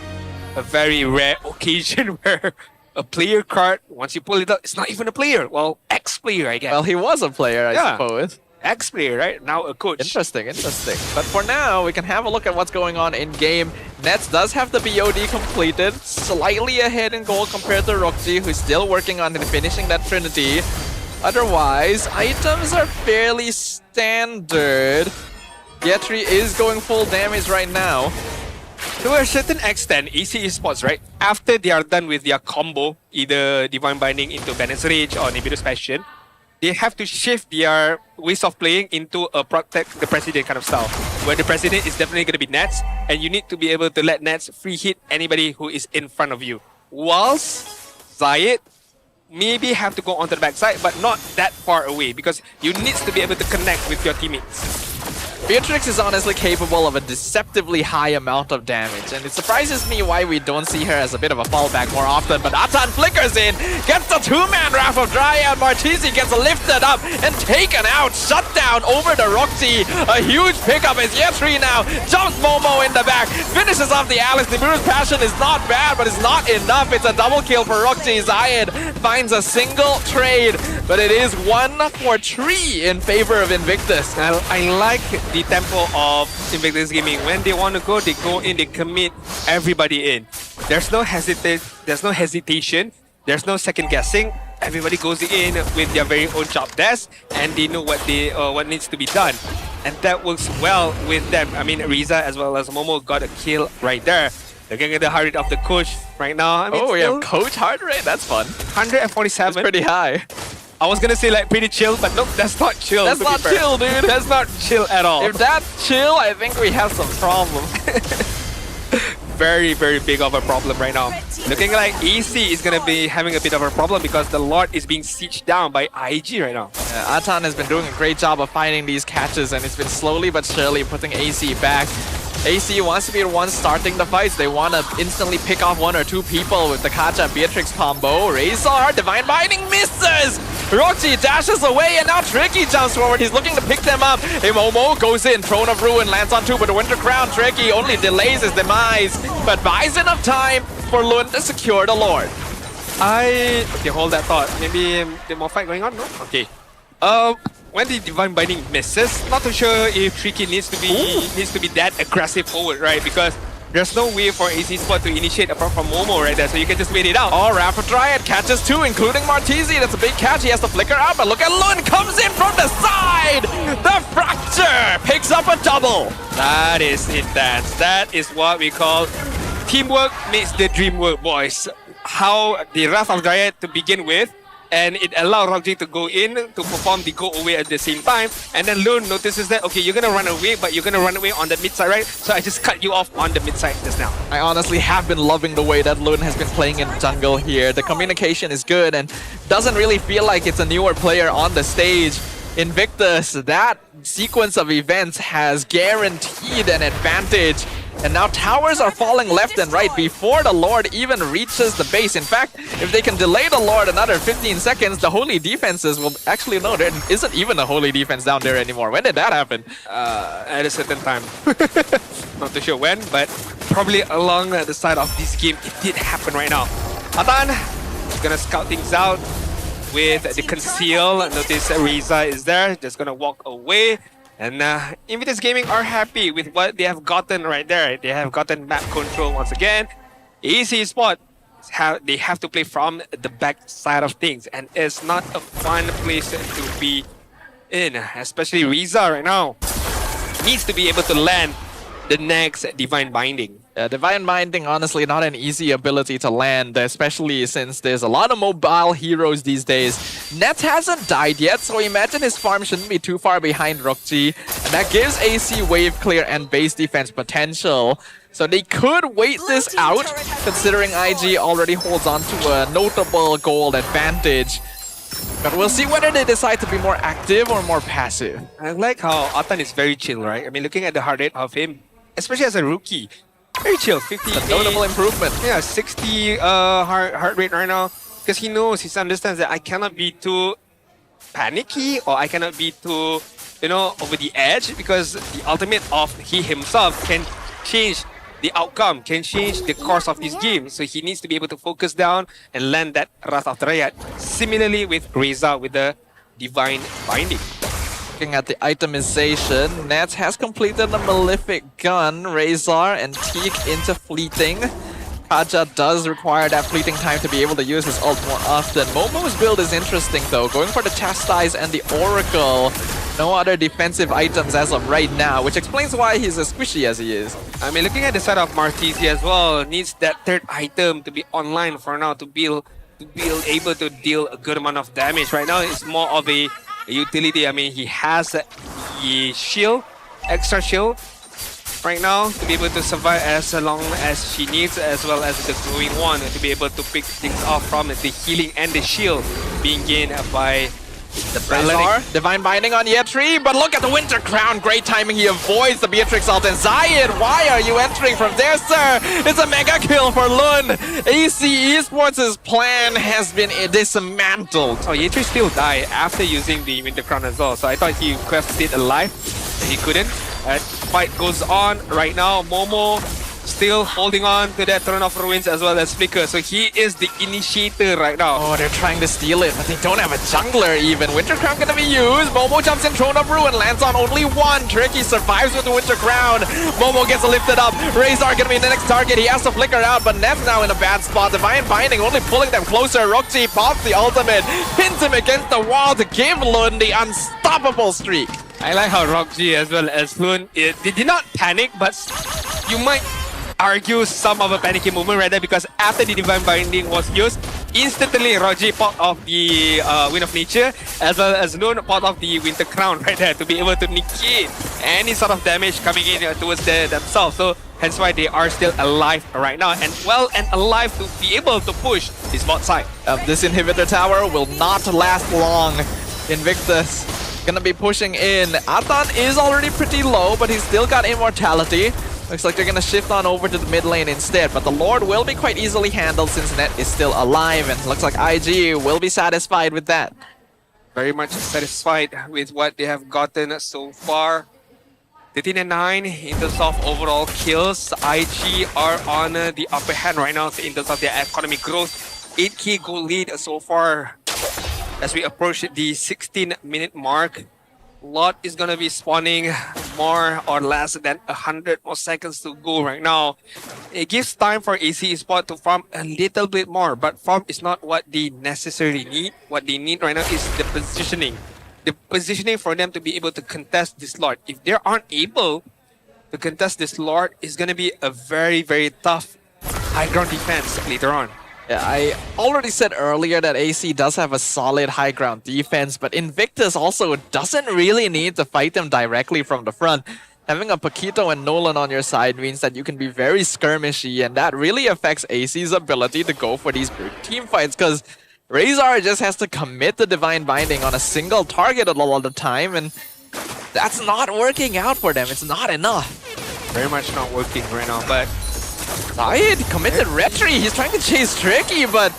a very rare occasion where a player card, once you pull it out, it's not even a player. Well, ex-player, I guess. Well, he was a player, I suppose. Ex-player, right? Now a coach. Interesting. But for now, we can have a look at what's going on in-game. Nets does have the BOD completed, slightly ahead in goal compared to Roxy, who's still working on finishing that Trinity. Otherwise, items are fairly standard. Yetri is going full damage right now. To a certain extent, EC Esports, right? After they are done with their combo, either Divine Binding into Banner's Rage or Nibiru's Passion, they have to shift their ways of playing into a protect the president kind of style, where the president is definitely going to be Nets, and you need to be able to let Nets free hit anybody who is in front of you. Whilst Zayed maybe have to go onto the backside, but not that far away, because you need to be able to connect with your teammates. Beatrix is honestly capable of a deceptively high amount of damage, and it surprises me why we don't see her as a bit of a fallback more often, but Atan flickers in, gets the 2-man Wrath of Dryad, Martisi gets lifted up and taken out, shut down over the Roxy. A huge pickup as Yetri now jumps Momo in the back, finishes off the Alex. Nibiru's Passion is not bad, but it's not enough. It's a double kill for Roxy. Zayed finds a single trade, but it is 1 for 3 in favor of Invictus. I like the tempo of Invictus Gaming. When they want to go in, they commit everybody in. There's no hesitation, there's no second guessing. Everybody goes in with their very own job desk, and they know what needs to be done, and that works well with them. I mean, Riza as well as Momo got a kill right there. Looking at the heart rate of the coach right now. I mean, we have coach heart rate? That's fun. 147. That's pretty high. I was gonna say like pretty chill, but nope, that's not chill. That's not chill, dude. That's not chill at all. If that's chill, I think we have some problem. Very, very big of a problem right now. Looking like EC is gonna be having a bit of a problem because the Lord is being sieged down by IG right now. Atan has been doing a great job of finding these catches, and it's been slowly but surely putting AC back. AC wants to be the one starting the fights. They want to instantly pick off 1 or 2 people with the Kacha Beatrix combo. Razor, Divine Binding misses! Roxy dashes away, and now Tricky jumps forward. He's looking to pick them up. Momo goes in. Throne of Ruin lands on 2, but the Winter Crown Tricky only delays his demise, but buys enough time for Lun to secure the Lord. Okay, hold that thought. Maybe there's more fight going on, no? Okay. When the Divine Binding misses, not too sure if Tricky needs to be that aggressive forward, right? Because There's no way for AC Sport to initiate apart from Momo right there, so you can just wait it out. Oh, Rapid Riot catches two, including Martizi. That's a big catch. He has to flicker up, but look at Lun comes in from the side. The Fracture picks up a double. That is intense. That is what we call teamwork makes the dream work, boys. How the Wrath of Dryad to begin with, and it allowed Rockji to go in to perform the go away at the same time. And then Lun notices that, okay, you're gonna run away, but you're gonna run away on the mid side, right? So I just cut you off on the mid side just now. I honestly have been loving the way that Lun has been playing in jungle here. The communication is good and doesn't really feel like it's a newer player on the stage. Invictus, that sequence of events has guaranteed an advantage. And now towers are falling left and right before the Lord even reaches the base. In fact, if they can delay the Lord another 15 seconds, the Holy Defenses will actually know there isn't even a Holy Defense down there anymore. When did that happen? At a certain time. Not too sure when, but probably along the side of this game, it did happen right now. Atan is gonna scout things out with the conceal. Notice Reza is there, just gonna walk away. And Invictus Gaming are happy with what they have gotten right there. They have gotten map control once again. AC Sport, they have to play from the back side of things. And it's not a fun place to be in. Especially Reza right now needs to be able to land the next Divine Binding. Divine Binding, honestly, not an easy ability to land, especially since there's a lot of mobile heroes these days. Nets hasn't died yet, so imagine his farm shouldn't be too far behind Rockji. And that gives AC wave clear and base defense potential. So they could wait this out, considering IG already holds on to a notable gold advantage. But we'll see whether they decide to be more active or more passive. I like how Atan is very chill, right? I mean, looking at the heart rate of him, especially as a rookie, very chill, 50. A notable improvement. Yeah, 60 heart rate right now. Because he knows, he understands that I cannot be too panicky or I cannot be too, over the edge, because the ultimate of he himself can change the outcome, can change the course of this game. So he needs to be able to focus down and land that Wrath of Dryad. Similarly with Reza with the Divine Binding. Looking at the itemization, Nats has completed the Malefic Gun, Razor, and Teak into Fleeting. Kaja does require that fleeting time to be able to use his ult more often. Momo's build is interesting though, going for the Chastise and the Oracle. No other defensive items as of right now, which explains why he's as squishy as he is. I mean, looking at the side of Martizi as well, needs that third item to be online for now to be able to deal a good amount of damage. Right now, it's more of a utility. I mean, he has a shield, extra shield right now to be able to survive as long as she needs, as well as the glowing one to be able to pick things off from the healing and the shield being gained by the Razor. Divine Binding on Yetri, but look at the Winter Crown. Great timing. He avoids the Beatrix ult. And Zayed, why are you entering from there, sir? It's a mega kill for Lun. AC Esports' plan has been dismantled. Oh, Yetri still died after using the Winter Crown as well. So I thought he could have stayed alive. He couldn't. Fight goes on right now. Momo still holding on to that Throne of Ruins as well as Flicker. So he is the initiator right now. Oh, they're trying to steal it, but they don't have a jungler even. Winter Crown gonna be used. Momo jumps in Throne of Ruin, lands on only one. Tricky survives with the Winter Crown. Momo gets lifted up. Razor gonna be the next target. He has to flicker out, but Nev's now in a bad spot. Divine Binding only pulling them closer. Roxy pops the ultimate, pins him against the wall to give Lun the unstoppable streak. I like how Rockji as well as Lun, they did not panic, but you might argue some of a panicky movement right there, because after the Divine Binding was used, instantly Rockji popped off the Wind of Nature, as well as Lun popped off the Winter Crown right there to be able to negate any sort of damage coming in towards themselves. So hence why they are still alive right now, and alive to be able to push this bot side. This inhibitor tower will not last long. Invictus gonna be pushing in. Atan is already pretty low, but he's still got immortality. Looks like they're gonna shift on over to the mid lane instead, but the Lord will be quite easily handled since Net is still alive, and looks like IG will be satisfied with that. Very much satisfied with what they have gotten so far. 13 and 9 in terms of overall kills. IG are on the upper hand right now in terms of their economic growth. 8k gold lead so far as we approach the 16-minute mark. Lot is gonna be spawning more or less than 100 more seconds to go right now. It gives time for AC Esport to farm a little bit more, but farm is not what they necessarily need. What they need right now is the positioning. The positioning for them to be able to contest this Lord. If they aren't able to contest this Lord, it's gonna be a very, very tough high ground defense later on. Yeah, I already said earlier that AC does have a solid high ground defense, but Invictus also doesn't really need to fight them directly from the front. Having a Paquito and Nolan on your side means that you can be very skirmishy, and that really affects AC's ability to go for these big team fights, because Razor just has to commit the Divine Binding on a single target a lot of the time, and that's not working out for them. It's not enough. Very much not working right now, but Zayed committed retry. He's trying to chase Tricky, but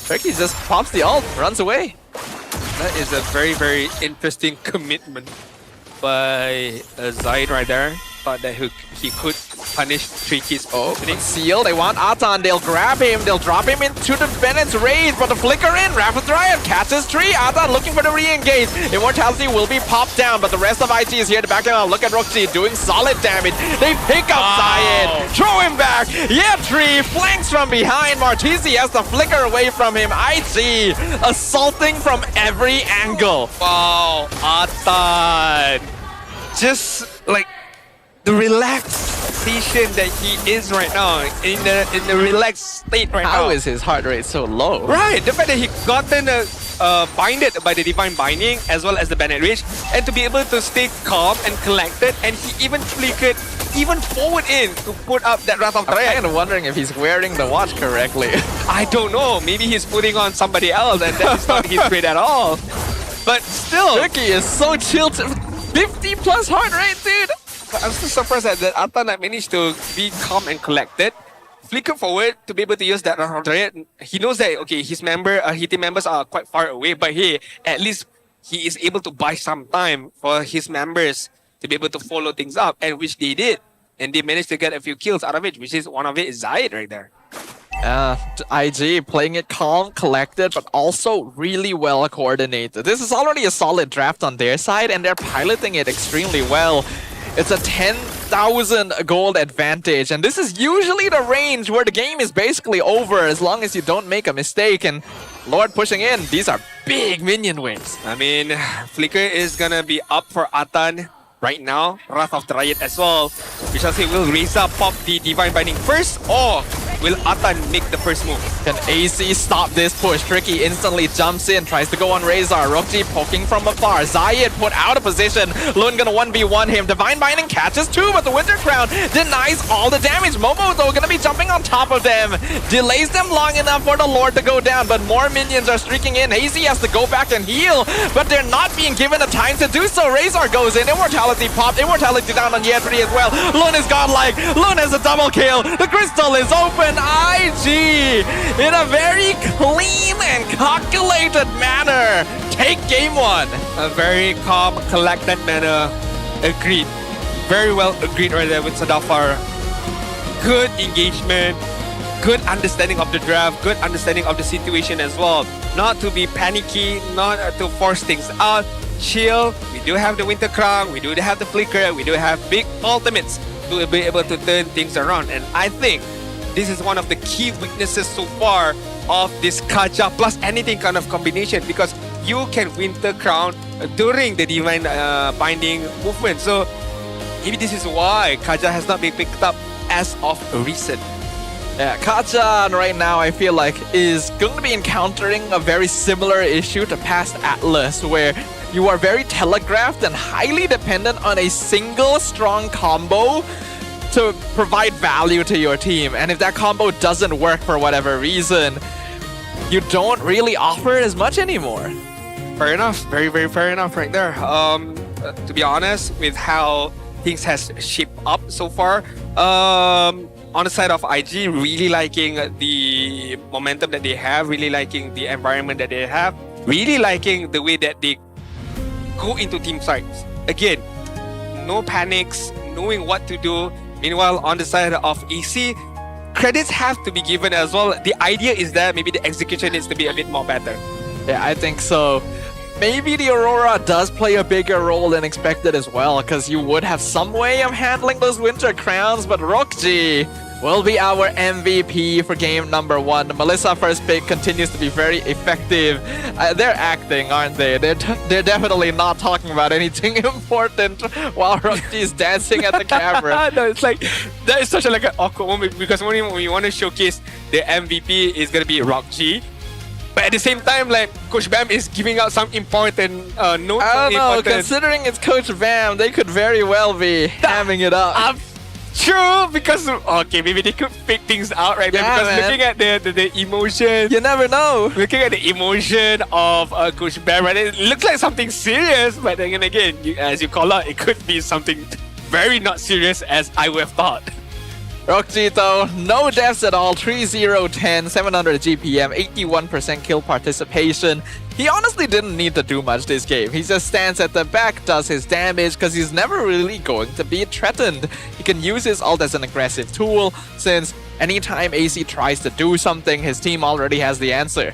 Tricky just pops the ult, runs away. That is a very, very interesting commitment by Zayed right there. Thought that he could punish Tricky's positioning. Seal, they want Atan, they'll grab him, they'll drop him into the Bennett's raid, but the flicker in, Rapid Riot catches Tree, Atan looking for the re-engage. Immortality will be popped down, but the rest of IG is here to back him up. Look at Roxy doing solid damage. They pick up Zayed, throw him back. Yeah, Tree flanks from behind. Martisi has the flicker away from him. IG assaulting from every angle. Wow, Atan. Just like the relaxation that he is right now, in the relaxed state right now. How is his heart rate so low? Right, the fact that he gotten binded by the Divine Binding as well as the Bennett Rage, and to be able to stay calm and collected, and he even flickered even forward in to put up that Wrath of Triad. I'm kind of wondering if he's wearing the watch correctly. I don't know, maybe he's putting on somebody else and that is not his grade at all. But still, Tricky is so chilled. 50 plus heart rate, dude. I'm still surprised that Atan managed to be calm and collected. Flicker forward to be able to use that Wrath of Triad. He knows that, okay, his team members are quite far away, but hey, at least he is able to buy some time for his members to be able to follow things up, and which they did. And they managed to get a few kills out of it, which is one of it is Zayed right there. IG playing it calm, collected, but also really well coordinated. This is already a solid draft on their side, and they're piloting it extremely well. It's a 10,000 gold advantage, and this is usually the range where the game is basically over as long as you don't make a mistake. And Lord pushing in, these are big minion waves. I mean, Flicker is gonna be up for Atan right now. Wrath of Triad as well. We shall see, will Reza pop the Divine Binding first, or will Atan make the first move? Can AC stop this push? Tricky instantly jumps in, tries to go on Razor. Rookji poking from afar. Zayed put out of position. Lun gonna 1v1 him. Divine Binding catches two, but the Wizard Crown denies all the damage. Momo though gonna be jumping on top of them. Delays them long enough for the Lord to go down, but more minions are streaking in. Hazy has to go back and heal, but they're not being given the time to do so. Razor goes in. Immortality popped. Immortality down on Yetri as well. Lun is godlike. Lun has a double kill. The crystal is open. IG in a very clean and calculated manner take game one. A very calm, collected manner. Agreed. Very well agreed right there with Sadafar. Good engagement, good understanding of the draft, good understanding of the situation as well. Not to be panicky, not to force things out. Chill. We do have the Winter Crown, we do have the Flicker, we do have big ultimates to be able to turn things around. And I think this is one of the key weaknesses so far of this Kaja plus anything kind of combination, because you can Winter Crown during the Divine Binding movement. So maybe this is why Kaja has not been picked up as of recent. Yeah, Kaja right now I feel like is going to be encountering a very similar issue to past Atlas, where you are very telegraphed and highly dependent on a single strong combo to provide value to your team. And if that combo doesn't work for whatever reason, you don't really offer as much anymore. Fair enough. Very, very fair enough right there. To be honest, with how things has shaped up so far, on the side of IG, really liking the momentum that they have, really liking the environment that they have, really liking the way that they go into team fights. Again, no panics, knowing what to do. Meanwhile, on the side of AC, credits have to be given as well. The idea is that maybe the execution needs to be a bit more better. Yeah, I think so. maybe the Aurora does play a bigger role than expected as well, because you would have some way of handling those winter crowns, but Rockji will be our MVP for game number 1. Melissa first pick continues to be very effective. They're acting, aren't they? They're definitely not talking about anything important while Rockji is dancing at the camera. No, it's like, that is such an awkward moment, because when we want to showcase the MVP is going to be Rockji. But at the same time, like, Coach Bam is giving out some important notes. I don't know, considering it's Coach Bam, they could very well be hamming it up. True, because okay, maybe they could fake things out right there. Because man. looking at the emotion, you never know. Looking at the emotion of Coach Bam, right, it looks like something serious. But then again, as you call out, it could be something very not serious as I would have thought. Rockji though, no deaths at all, 3-0-10, 700 GPM, 81% kill participation. He honestly didn't need to do much this game. He just stands at the back, does his damage, because he's never really going to be threatened. He can use his ult as an aggressive tool, since anytime AC tries to do something, his team already has the answer.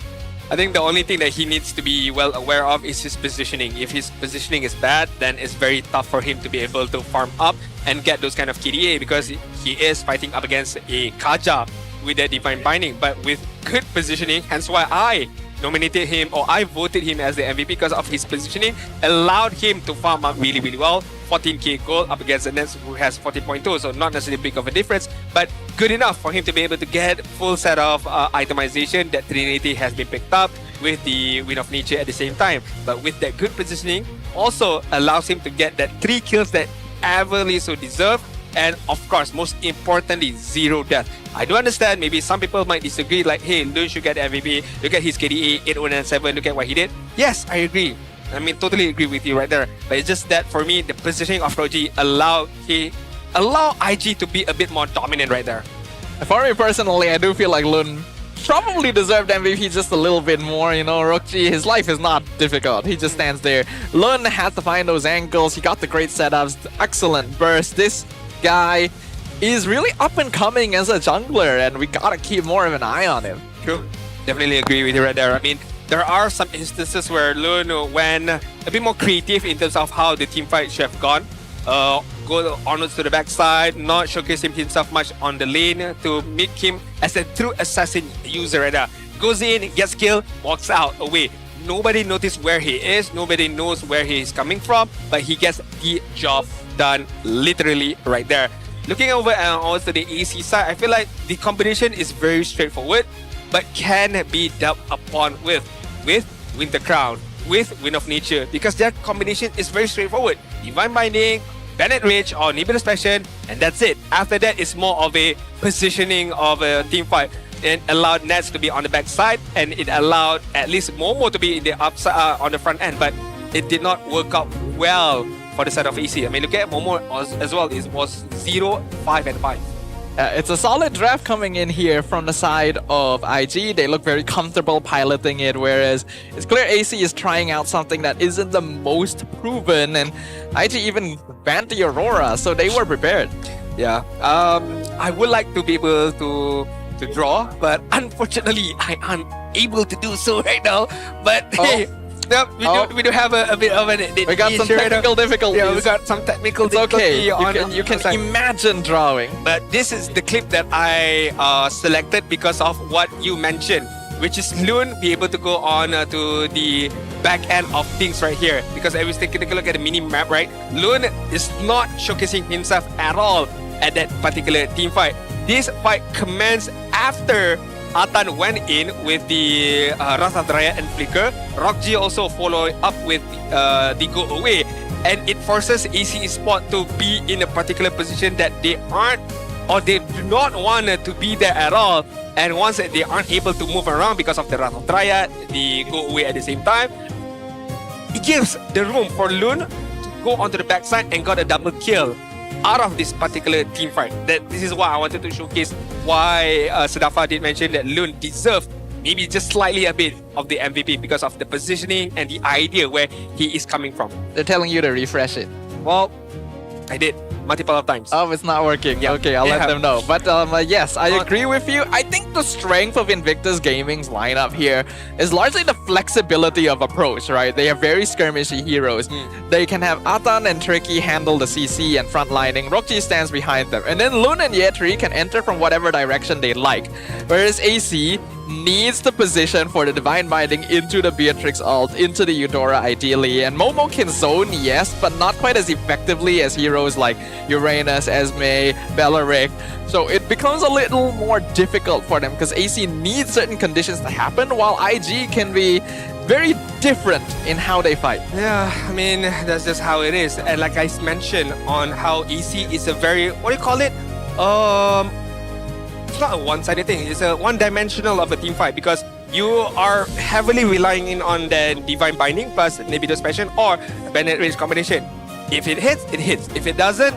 I think the only thing that he needs to be well aware of is his positioning. If his positioning is bad, then it's very tough for him to be able to farm up and get those kind of KDA, because he is fighting up against a Kaja with that Divine Binding. But with good positioning, hence why I nominated him, or I voted him as the MVP, because of his positioning allowed him to farm up really, really well. 14k gold up against the Nets who has 14.2, so not necessarily big of a difference, but good enough for him to be able to get full set of itemization that Trinity has been picked up with the Wind of Nature at the same time. But with that good positioning, also allows him to get that 3 kills that Everly so deserve, and of course, most importantly, 0 death. I do understand, maybe some people might disagree, like, hey, Lun should get the MVP, look at his KDA, 8197, look at what he did. Yes, I agree. I mean, totally agree with you right there. But it's just that for me, the positioning of Rockji allow IG to be a bit more dominant right there. For me personally, I do feel like Lun probably deserved MVP just a little bit more, you know. Rockji, his life is not difficult. He just stands there. Lun had to find those angles. He got the great setups, excellent burst. This guy is really up and coming as a jungler, and we gotta keep more of an eye on him. True. Definitely agree with you right there. I mean, there are some instances where Lun went a bit more creative in terms of how the team fight should have gone. Go onwards to the backside, not showcasing himself much on the lane to make him as a true assassin user right there. Goes in, gets killed, walks out, away. Nobody noticed where he is, nobody knows where he is coming from, but he gets the job done literally right there. Looking over also the AC side, I feel like the combination is very straightforward, but can be dealt upon with Winter Crown, with Wind of Nature, because their combination is very straightforward. Divine Binding, Bennett Ridge, or Nebulous Passion, and that's it. After that, it's more of a positioning of a team fight, and allowed Nets to be on the back side, and it allowed at least Momo to be in the upside on the front end, but it did not work out well for the side of AC. I mean, look at Momo as well. It was 0, 5, and 5. It's a solid draft coming in here from the side of IG. They look very comfortable piloting it, whereas it's clear AC is trying out something that isn't the most proven, and IG even banned the Aurora, so they were prepared. Yeah, I would like to be able to draw, but unfortunately, I aren't able to do so right now. But hey, we do have a bit of an we got some technical difficulties. Yeah, we got some technical difficulties. Okay, you can imagine drawing. But this is the clip that I selected because of what you mentioned, which is Lun be able to go on to the back end of things right here. Because I was taking a look at the mini map, right? Lun is not showcasing himself at all at that particular team fight. This fight commenced after Atan went in with the Wrath of Dryad and Flicker. Rockji also followed up with the go away, and it forces AC Sport to be in a particular position that they aren't, or they do not want to be there at all. And once they aren't able to move around because of the Wrath of Dryad, the go away at the same time, it gives the room for Lun to go onto the backside and got a double kill out of this particular team fight. This is why I wanted to showcase why Sadafa did mention that Lun deserved maybe just slightly a bit of the MVP because of the positioning and the idea where he is coming from. They're telling you to refresh it. Well, I did. multiple of times. Oh, it's not working. Yeah. Okay, I'll let them know. But yes, I agree with you. I think the strength of Invictus Gaming's lineup here is largely the flexibility of approach, right? They are very skirmishy heroes. They can have Atan and Tricky handle the CC and frontlining. Rokji stands behind them. And then Lun and Yetri can enter from whatever direction they like. Whereas AC needs the position for the Divine Binding into the Beatrix ult, into the Eudora ideally. And Momo can zone, yes, but not quite as effectively as heroes like Uranus, Esme, Bellaric. So it becomes a little more difficult for them because AC needs certain conditions to happen, while IG can be very different in how they fight. Yeah, I mean, that's just how it is. And like I mentioned on how AC is a very, what do you call it? It's not a one-sided thing. It's a one-dimensional of a team fight because you are heavily relying in on the Divine Binding plus maybe the Passion or Bennett Range combination. If it hits, it hits. If it doesn't,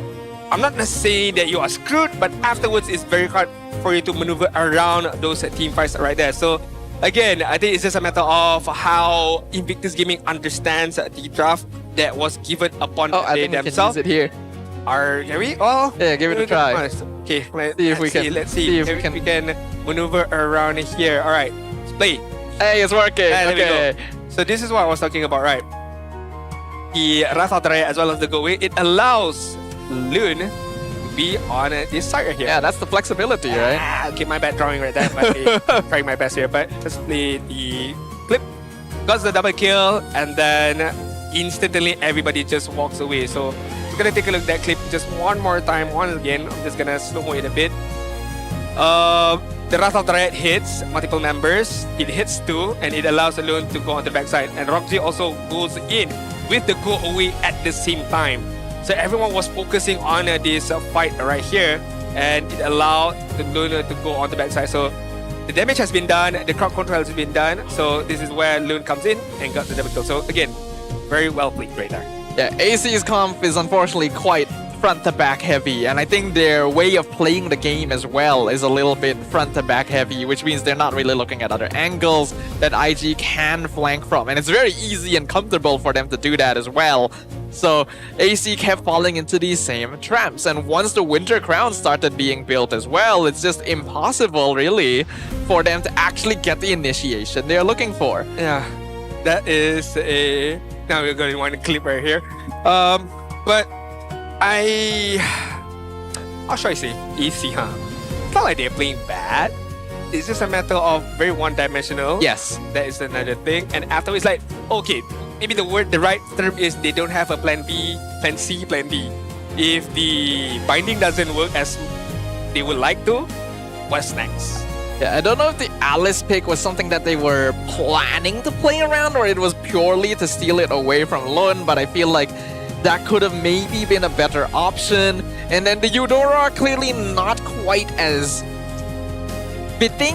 I'm not gonna say that you are screwed, but afterwards it's very hard for you to maneuver around those team fights right there. So again, I think it's just a matter of how Invictus Gaming understands the draft that was given upon they themselves. Can use it here. Can we? Oh, yeah, give it a try. Okay, let's see if we can maneuver around here. All right, let's play. Hey, it's working. Okay. So this is what I was talking about, right? The Wrath of the Riot as well as the Go Away, it allows Lun to be on this side right here. Yeah, that's the flexibility, right? Okay, my bad drawing right there. But trying my best here, but let's play the clip. Got the double kill, and then instantly everybody just walks away. So we're gonna take a look at that clip just one more time, once again. I'm just gonna slow-mo it a bit. The Wrath of the Riot hits multiple members. It hits 2, and it allows Alone to go on the backside. And Rockji also goes in with the Go Away at the same time. So everyone was focusing on this fight right here, and it allowed the Luna to go on the backside. So the damage has been done, the crowd control has been done. So this is where Lune comes in and got the double kill. So again, very well played right there. Yeah, AC's comp is unfortunately quite front to back heavy, and I think their way of playing the game as well is a little bit front to back heavy, which means they're not really looking at other angles that IG can flank from, and it's very easy and comfortable for them to do that as well. So AC kept falling into these same traps, and once the Winter Crown started being built as well, it's just impossible really for them to actually get the initiation they're looking for. Yeah, that is a... Now we're going to want to clip right here. But how should I say? AC, huh? It's not like they're playing bad. It's just a matter of very one-dimensional. Yes. That is another thing. And afterwards, like, okay, maybe the right term is they don't have a plan B, plan C, plan D. If the binding doesn't work as they would like to, what's next? Yeah, I don't know if the Alice pick was something that they were planning to play around or it was purely to steal it away from Lun, but I feel like that could have maybe been a better option. And then the Eudora clearly not quite as fitting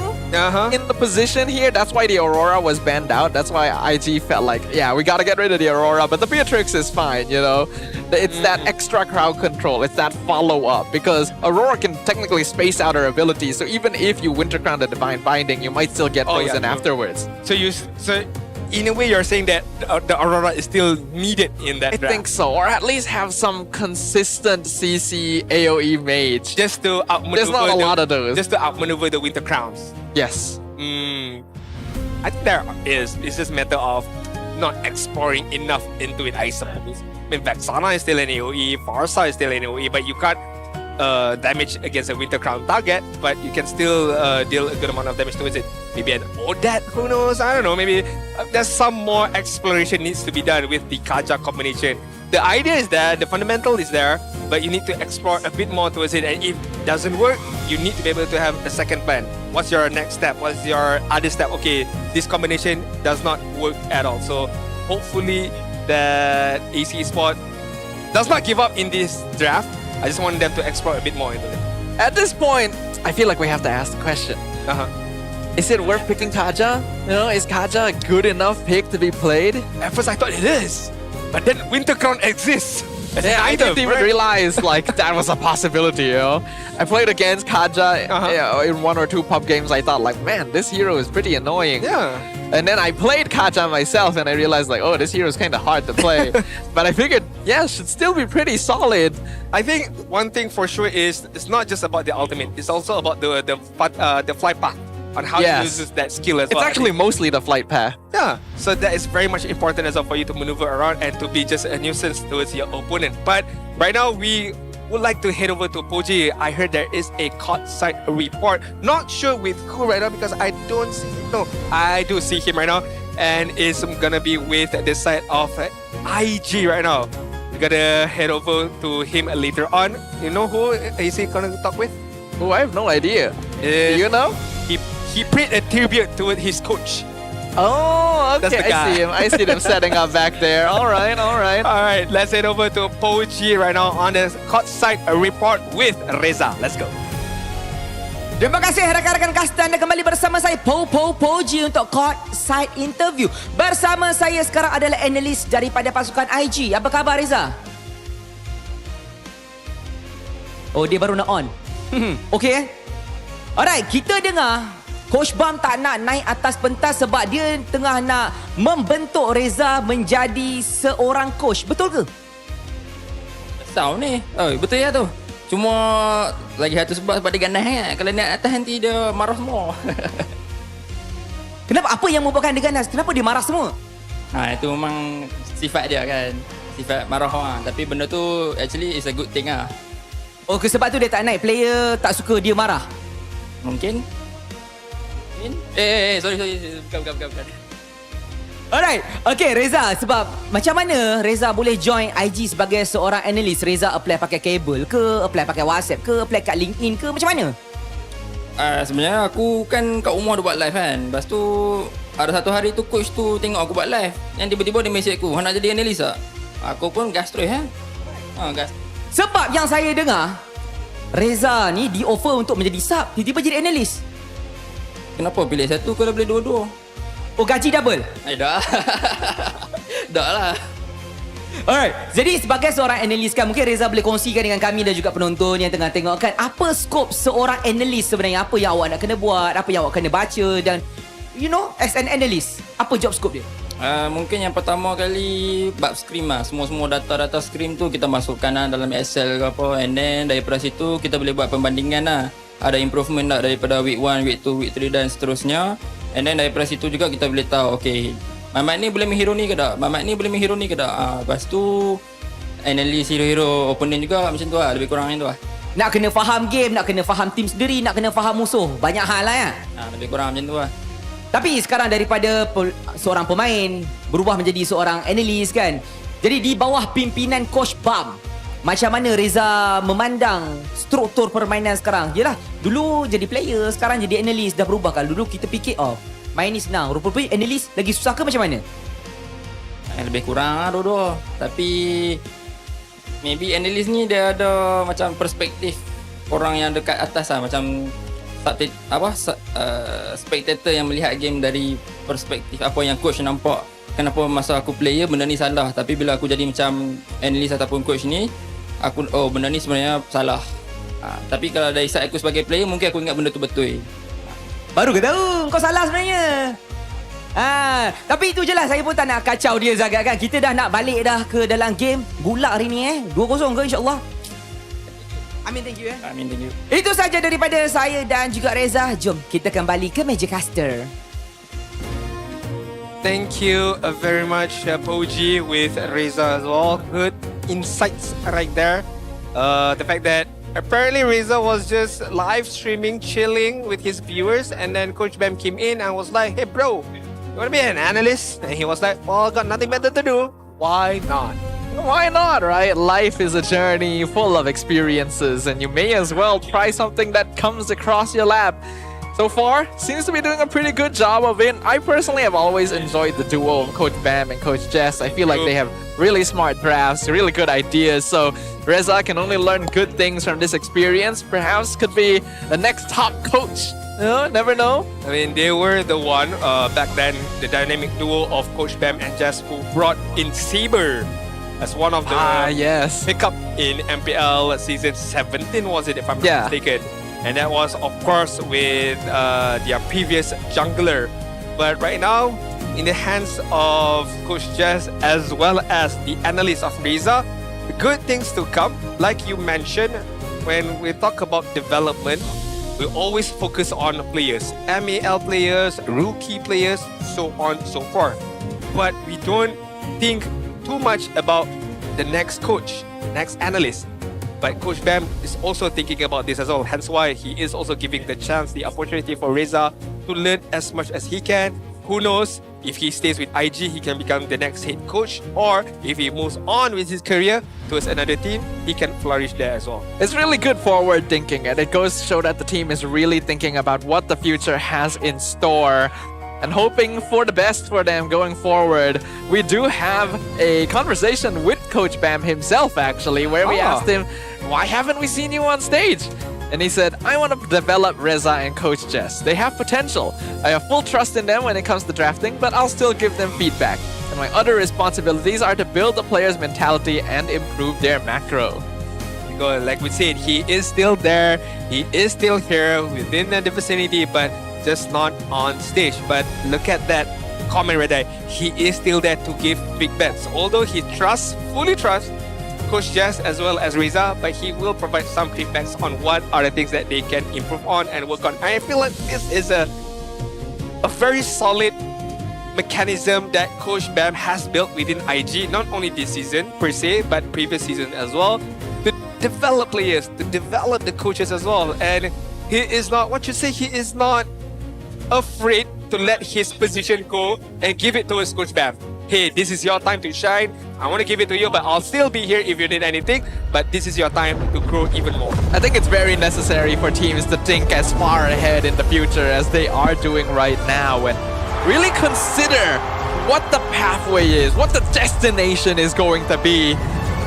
in the position here. That's why the Aurora was banned out. That's why IG felt like, yeah, we gotta get rid of the Aurora, but the Beatrix is fine, you know? It's that extra crowd control, it's that follow-up, because Aurora can technically space out her abilities, so even if you Winter Crown the Divine Binding, you might still get those in afterwards. So in a way, you're saying that the Aurora is still needed in that draft. I think so, or at least have some consistent CC AoE mage. Just to outmaneuver. There's not a lot of those. Just to outmaneuver the Winter Crowns. Yes. I think there is. It's just a matter of not exploring enough into it, I suppose. I mean, Vexana is still an AoE, Farsa is still an AoE, but you can't damage against a Winter Crown target, but you can still deal a good amount of damage towards it. Maybe an Odet, who knows? I don't know. Maybe there's some more exploration needs to be done with the Kaja combination. The idea is there, the fundamental is there, but you need to explore a bit more towards it. And if it doesn't work, you need to be able to have a second plan. What's your next step? What's your other step? Okay, this combination does not work at all. So hopefully that AC Sport does not give up in this draft. I just want them to explore a bit more into it. At this point, I feel like we have to ask the question. Is it worth picking Kaja? You know, is Kaja a good enough pick to be played? At first I thought it is, but then Winter Crown exists. Yeah, I didn't even realize like that was a possibility, you know? I played against Kaja in 1 or 2 pub games. I thought like, man, this hero is pretty annoying. Yeah. And then I played Kacha myself and I realized like, oh, this hero is kind of hard to play. But I figured, yeah, should still be pretty solid. I think one thing for sure is it's not just about the ultimate. It's also about the flight path on how Yes. to use that skill as It's well. I actually think. mostly the flight path. Yeah, so that is very much important as well for you to maneuver around and to be just a nuisance towards your opponent. But right now we would like to head over to Poji. I heard there is a court side report. Not sure with who right now because I don't see him. No, I do see him right now, and it's gonna be with the side of IG right now. We're gonna head over to him later on. You know who is he gonna talk with? Oh, I have no idea. Do you know? He paid a tribute to his coach. Oh, That's okay. the guy. I see him. I see them setting up back there. All right, all right. All right, let's head over to Poji right now on the court side report with Reza. Let's go. Terima kasih rakan-rakan kasta, anda kembali bersama saya Poji untuk court side interview. Bersama saya sekarang adalah analis daripada pasukan IG. Apa khabar Reza? Oh, dia baru nak on. Okay. Alright, kita dengar Coach Bam tak nak naik atas pentas sebab dia tengah nak membentuk Reza menjadi seorang coach. Betul ke? Tahu ni. Oh, betul ya tu. Cuma lagi satu sebab dia ganas kan. Kalau naik atas nanti dia marah semua. Kenapa? Apa yang membuatkan dia ganas? Kenapa dia marah semua? Ha, itu memang sifat dia kan. Sifat marah orang. Tapi benda tu actually is a good thing lah. Oh, sebab tu dia tak naik. Player tak suka dia marah? Mungkin. Sorry. Bukan. Alright. Okay, Reza. Sebab macam mana Reza boleh join IG sebagai seorang analis? Reza apply pakai kabel ke? Apply pakai WhatsApp ke? Apply kat LinkedIn ke? Macam mana? Sebenarnya aku kan kat rumah dia buat live kan. Lepas tu ada satu hari tu coach tu tengok aku buat live. Yang tiba-tiba dia mesej aku, nak jadi analis tak? Aku pun gas terus gas. Sebab yang saya dengar, Reza ni di offer untuk menjadi sub, tiba-tiba jadi analis. Kenapa pilih satu kalau boleh dua-dua? Oh, gaji double? Dah. Dah lah. Alright, jadi sebagai seorang analis kan, mungkin Reza boleh kongsikan dengan kami dan juga penonton yang tengah tengok kan, apa skop seorang analis sebenarnya? Apa yang awak nak kena buat, apa yang awak kena baca dan you know, as an analyst, apa job scope dia? Mungkin yang pertama kali bab scrim lah. Semua data-data scrim tu kita masukkan lah dalam Excel ke apa. And then daripada situ kita boleh buat perbandingan lah. Ada improvement tak daripada week 1, week 2, week 3 dan seterusnya. And then daripada situ juga kita boleh tahu, okay, Mamat ni boleh main hero ni ke tak? Mamat ni boleh main hero ni ke tak? Lepas tu analyse hero-hero opponent juga macam tu lah. Lebih kurang macam tu lah. Nak kena faham game, nak kena faham team sendiri, nak kena faham musuh. Banyak hal lah ya. Lebih kurang macam tu lah. Tapi sekarang daripada seorang pemain berubah menjadi seorang analis kan. Jadi di bawah pimpinan Coach Bam, macam mana Reza memandang struktur permainan sekarang? Yelah, dulu jadi player, sekarang jadi analis, dah berubah kan. Dulu kita fikir, oh, main ni senang. Rupa-rupanya analis lagi susah ke macam mana? Lebih kurang lah dua-dua. Tapi maybe analis ni dia ada macam perspektif orang yang dekat atas lah. Macam spectator yang melihat game dari perspektif apa yang coach nampak. Kenapa masa aku player benda ni salah, tapi bila aku jadi macam analis ataupun coach ni, aku benda ni sebenarnya salah. Tapi kalau dari side aku sebagai player, mungkin aku ingat benda tu betul. Baru ke tahu kau salah sebenarnya. Tapi itu je lah, saya pun tak nak kacau dia Zagat kan. Kita dah nak balik dah ke dalam game. Gulak hari ni 2-0 ke insyaAllah. Amin, thank you Amin, thank you. Itu saja daripada saya dan juga Reza. Jom kita kembali ke Meja Caster. Thank you very much, Poji, with Reza as well. Good insights right there. The fact that apparently Reza was just live streaming, chilling with his viewers, and then Coach Bam came in and was like, "Hey bro, you want to be an analyst?" And he was like, "Well, I got nothing better to do. Why not?" Why not, right? Life is a journey full of experiences, and you may as well try something that comes across your lap. So far, seems to be doing a pretty good job of it. I personally have always enjoyed the duo of Coach Bam and Coach Jess. I feel like they have really smart drafts, really good ideas. So Reza can only learn good things from this experience. Perhaps could be the next top coach. Never know. I mean, they were the one back then, the dynamic duo of Coach Bam and Jess, who brought in Saber as one of the pickup in MPL season 17, was it, if I'm not mistaken? And that was, of course, with their previous jungler, But right now, in the hands of Coach Jess as well as the analyst of Reza, good things to come. Like you mentioned, when we talk about development, we always focus on players, MAL players, rookie players, so on and so forth. But we don't think too much about the next coach, next analyst. But Coach Bam is also thinking about this as well. Hence why he is also giving the chance, the opportunity for Reza to learn as much as he can. Who knows, if he stays with IG, he can become the next head coach. Or if he moves on with his career towards another team, he can flourish there as well. It's really good forward thinking, and it goes to show that the team is really thinking about what the future has in store and hoping for the best for them going forward. We do have a conversation with Coach Bam himself, actually, where we asked him, why haven't we seen you on stage? And he said, I want to develop Reza and Coach Jess. They have potential. I have full trust in them when it comes to drafting, but I'll still give them feedback. And my other responsibilities are to build the player's mentality and improve their macro. Because like we said, he is still there. He is still here within the vicinity, but just not on stage. But look at that comment right there. He is still there to give feedbacks. Although he fully trusts Coach Jess as well as Reza, but he will provide some feedbacks on what are the things that they can improve on and work on. I feel like this is a very solid mechanism that Coach Bam has built within IG, not only this season per se, but previous season as well, to develop players, to develop the coaches as well. And he is not, he is not afraid to let his position go and give it towards Coach Bam. Hey, this is your time to shine. I want to give it to you, but I'll still be here if you need anything. But this is your time to grow even more. I think it's very necessary for teams to think as far ahead in the future as they are doing right now and really consider what the pathway is, what the destination is going to be.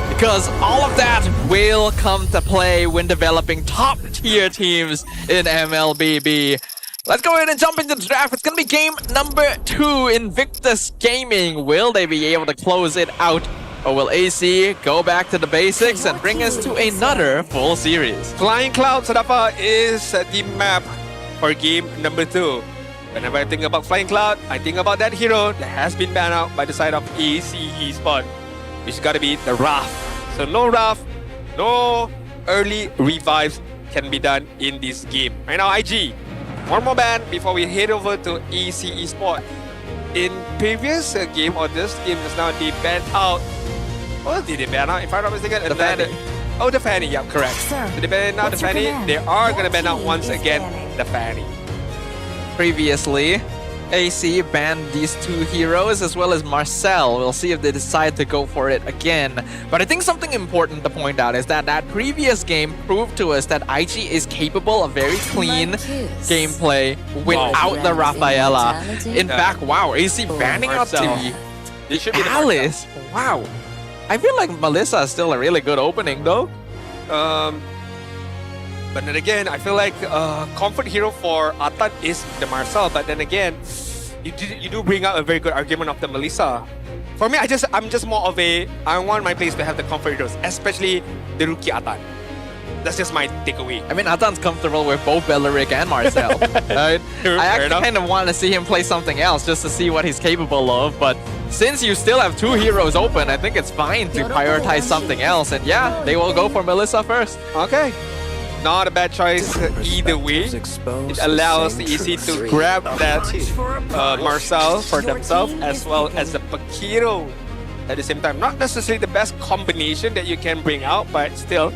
Because all of that will come to play when developing top-tier teams in MLBB. Let's go ahead and jump into the draft. It's going to be game number 2, Invictus Gaming. Will they be able to close it out? Or will AC go back to the basics and bring us to another full series? Flying Cloud Sadapa is the map for game number 2. Whenever I think about Flying Cloud, I think about that hero that has been banned out by the side of AC Esports, which got to be the Wrath. So no Wrath, no early revives can be done in this game. Right now, IG. One more ban before we head over to EC Esports. In previous game or this game just now, they banned out. What did they ban out? If I'm not mistaken, the Fanny. Oh, the Fanny. Yeah, correct. Sir, so they banned out the Fanny. They are gonna ban out once again the Fanny. Previously, AC banned these 2 heroes as well as Marcel. We'll see if they decide to go for it again. But I think something important to point out is that that previous game proved to us that IG is capable of very clean gameplay without the Rafaela. In fact, wow, AC banning out the Alice. Wow. I feel like Melissa is still a really good opening though. But then again, I feel like comfort hero for Atan is the Marcel. But then again, you do bring out a very good argument of the Melissa. For me, I'm just more of I want my players to have the comfort heroes, especially the rookie Atan. That's just my takeaway. I mean, Atan's comfortable with both Belleric and Marcel. Right? I actually kind of want to see him play something else just to see what he's capable of. But since you still have 2 heroes open, I think it's fine to prioritize something else. And yeah, they will go for Melissa first. Okay. Not a bad choice either way. It allows the EC to grab that Marcel for themselves as well as the Paquito at the same time. Not necessarily the best combination that you can bring out, but still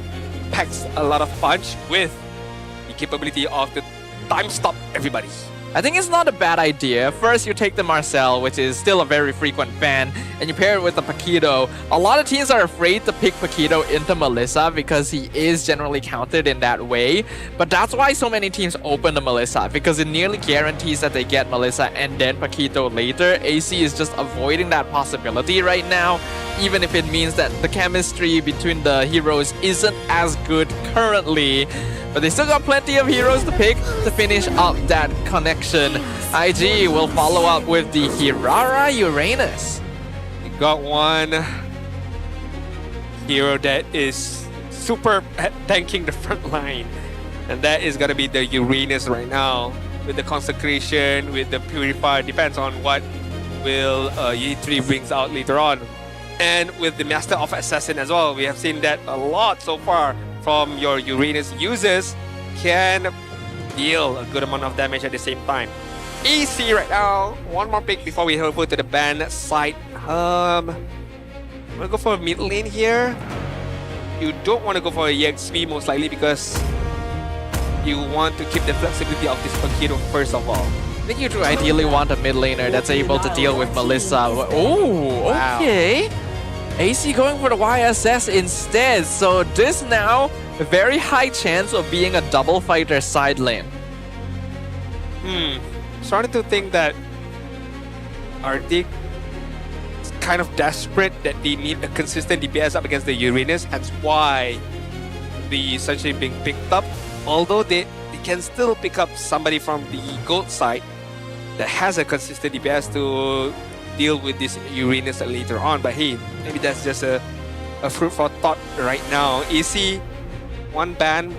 packs a lot of punch with the capability of the time stop everybody. I think it's not a bad idea. First, you take the Marcel, which is still a very frequent ban, and you pair it with the Paquito. A lot of teams are afraid to pick Paquito into Melissa because he is generally counted in that way. But that's why so many teams open the Melissa, because it nearly guarantees that they get Melissa and then Paquito later. AC is just avoiding that possibility right now, even if it means that the chemistry between the heroes isn't as good currently. But they still got plenty of heroes to pick to finish up that connection. IG will follow up with the Hirara Uranus. You got one hero that is super at tanking the front line. And that is going to be the Uranus right now. with the Consecration, with the Purifier, depends on what will E3 brings out later on. And with the Master of Assassin as well, we have seen that a lot so far from your Uranus users can deal a good amount of damage at the same time. AC right now, one more pick before we head over to the ban side. I'm gonna go for a mid lane here. You don't want to go for a EXP most likely because you want to keep the flexibility of this Paquito first of all. I think you do ideally want a mid laner that's able to deal with Melissa. Oh, okay. AC going for the YSS instead. So this now, a very high chance of being a double fighter side lane. Starting to think that Arctic is kind of desperate that they need a consistent DPS up against the Uranus. That's why the Sunshine being picked up. Although they can still pick up somebody from the gold side that has a consistent DPS to deal with this Uranus later on. But hey, maybe that's just a fruit for thought right now. AC, one ban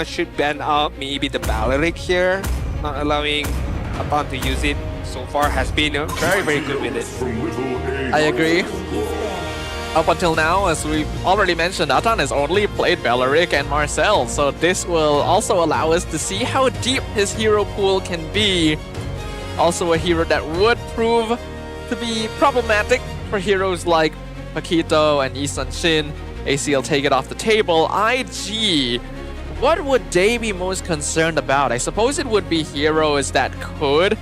should ban out maybe the Balearic here, not allowing Atan to use it. So far has been very, very good with it. I agree. Up until now, as we already mentioned, Atan has only played Balearic and Marcel, so this will also allow us to see how deep his hero pool can be. Also a hero that would prove to be problematic for heroes like Paquito and Yi Sun-shin. AC will take it off the table. IG, what would they be most concerned about? I suppose it would be heroes that could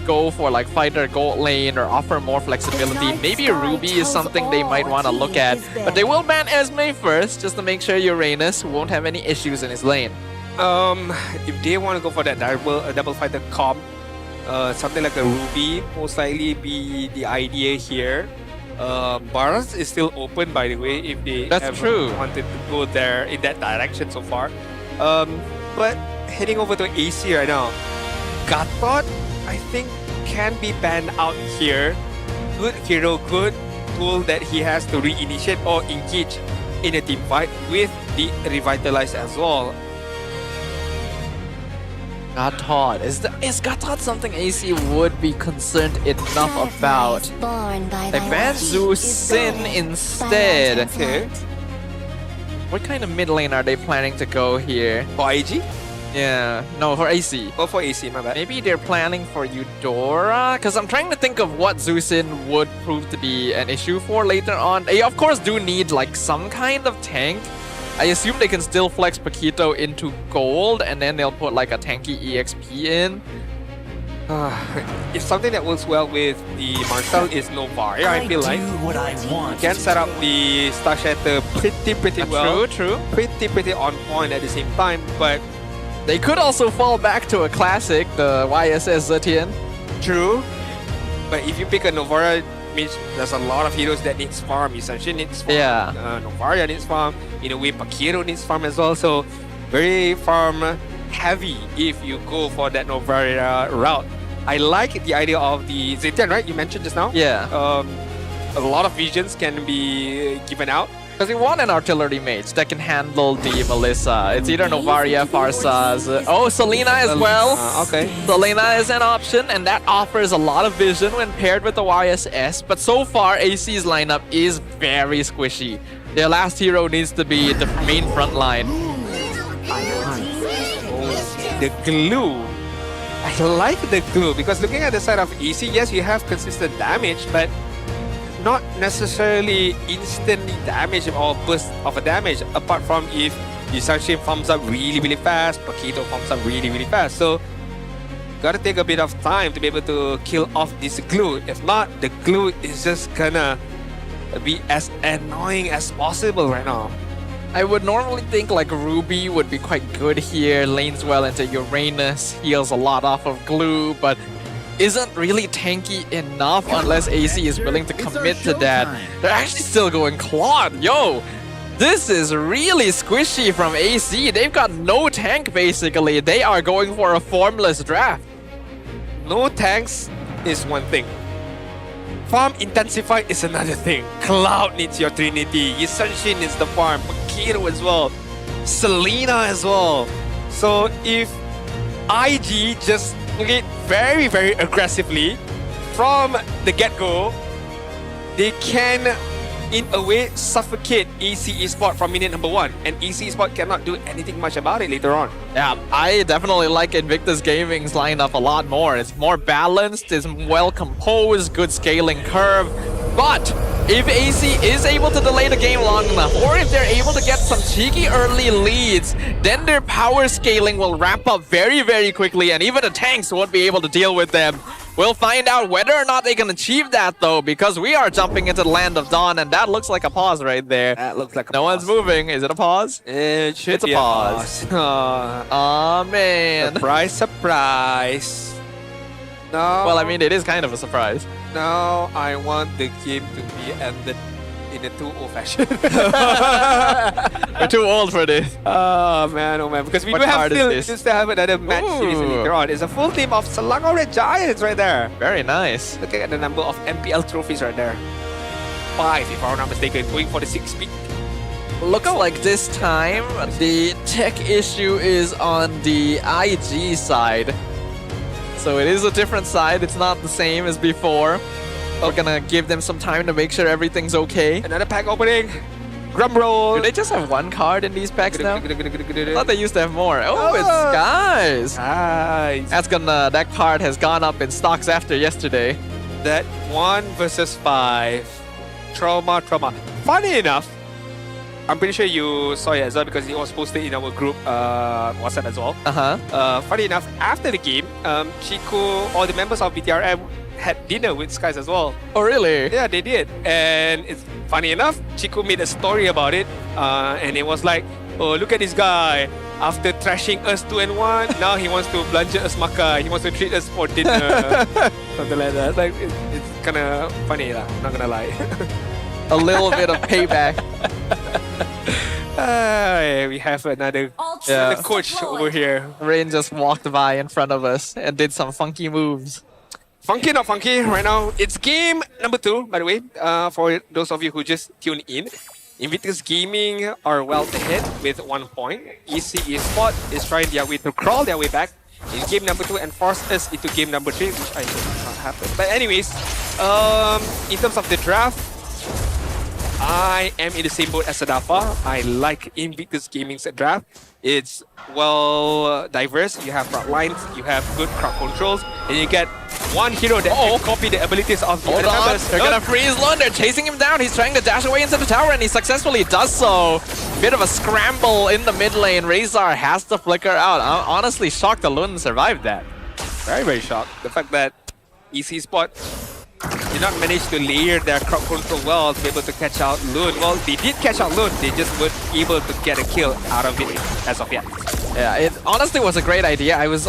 go for like fighter gold lane or offer more flexibility. Maybe Ruby is something they might want to look at, but they will ban Esme first just to make sure Uranus won't have any issues in his lane. If they want to go for that double fighter comp, something like a Ruby most likely be the idea here. Bars is still open, by the way, if they wanted to go there in that direction so far. But heading over to AC right now, Gatot, I think, can be banned out here. Good hero, good tool that he has to reinitiate or engage in a team fight with the Revitalize as well. Gatot. Is Gatot something AC would be concerned enough about? They ban Sin instead. Okay. What kind of mid lane are they planning to go here? For IG? Yeah, no, for AC. Oh, for AC, my bad. Maybe they're planning for Eudora? Because I'm trying to think of what Sin would prove to be an issue for later on. They, of course, do need like some kind of tank. I assume they can still flex Paquito into gold and then they'll put like a tanky EXP in. It's something that works well with the Marcel is Novaria, I feel like. What I want. Can set up the Star Shatter pretty well. True. Pretty on point at the same time, but they could also fall back to a classic, the YSS Zetian. True. But if you pick a Novaria, means there's a lot of heroes that needs farm. Essentially needs farm. Yeah. Novaria needs farm. In a way, Paquito needs farm as well. So very farm heavy if you go for that Novaria route. I like the idea of the Zetian, right? You mentioned just now. Yeah. A lot of visions can be given out. Because we want an artillery mage that can handle the Melissa. It's either Novaria, Farsaz, Selena as well. Okay. Selena is an option, and that offers a lot of vision when paired with the YSS. But so far, AC's lineup is very squishy. Their last hero needs to be the main front line. The glue. I like the glue because looking at the side of AC, yes, you have consistent damage, but not necessarily instantly damage or burst of a damage, apart from if the Sunshine farms up really fast, Paquito farms up really fast. So gotta take a bit of time to be able to kill off this glue. If not, the glue is just gonna be as annoying as possible right now. I would normally think like Ruby would be quite good here, lanes well into Uranus, heals a lot off of glue, but isn't really tanky enough unless AC is willing to commit to that. They're actually still going Claude. Yo, this is really squishy from AC. They've got no tank basically. They are going for a formless draft. No tanks is one thing. Farm intensified is another thing. Cloud needs your Trinity. Yi Sun-shin needs the farm. Paquito as well. Selena as well. So if IG just played very, very aggressively from the get-go. They can, in a way, suffocate EC Esport from minute number 1, and EC Esport cannot do anything much about it later on. Yeah, I definitely like Invictus Gaming's lineup a lot more. It's more balanced, it's well composed, good scaling curve. But if AC is able to delay the game long enough, or if they're able to get some cheeky early leads, then their power scaling will ramp up very, very quickly, and even the tanks won't be able to deal with them. We'll find out whether or not they can achieve that, though, because we are jumping into the Land of Dawn, and that looks like a pause right there. That looks like a no pause. one's moving. Is it a pause? It should it's be a pause. Aw, man. Surprise, surprise. No. Well, I mean, it is kind of a surprise. No, I want the game to be ended in a 2-0 fashion. We're too old for this. Oh man, because we What do have card is still have another match series later on. It's a full team of Selangor Red Giants right there. Very nice. Look at the number of MPL trophies right there. 5, if I'm not mistaken, going for the 6 peak. Looks like this time the tech issue is on the IG side. So it is a different side. It's not the same as before. We're gonna give them some time to make sure everything's okay. Another pack opening. Drum roll. Do they just have one card in these packs now? I thought they used to have more. Oh, it's Skies. Nice. That card has gone up in stocks after yesterday. That 1 versus 5. Trauma. Funny enough, I'm pretty sure you saw it as well because it was posted in our group WhatsApp as well. Funny enough, after the game, Chico, all the members of BTRM had dinner with Skies as well. Oh, really? Yeah, they did. And it's funny enough, Chico made a story about it. And it was like, oh, look at this guy. After trashing us 2-1, now he wants to belanja us makan. He wants to treat us for dinner. Something like that. Like, it's kind of funny, lah. I'm not gonna lie. A little bit of payback. We have another coach over here. Rain just walked by in front of us and did some funky moves. Funky, not funky. Right now, it's game number 2, by the way. For those of you who just tuned in, Invictus Gaming are well ahead with 1 point. EC Esport is trying their way to crawl their way back in game number 2 and force us into game number 3, which I hope will not happen. But anyways, in terms of the draft, I am in the same boat as Sadafa. I like Invictus Gaming's draft. It's well diverse. You have front lines, you have good crowd controls, and you get one hero that can copy the abilities of the other members. They're gonna freeze Lund. They're chasing him down. He's trying to dash away into the tower, and he successfully does so. Bit of a scramble in the mid lane. Razor has to flicker out. I'm honestly shocked that Lund survived that. Very, very shocked. The fact that EC Sport did not manage to layer their crowd control well to be able to catch out Lund. Well, they did catch out Lund. They just weren't able to get a kill out of it as of yet. Yeah, it honestly was a great idea. I was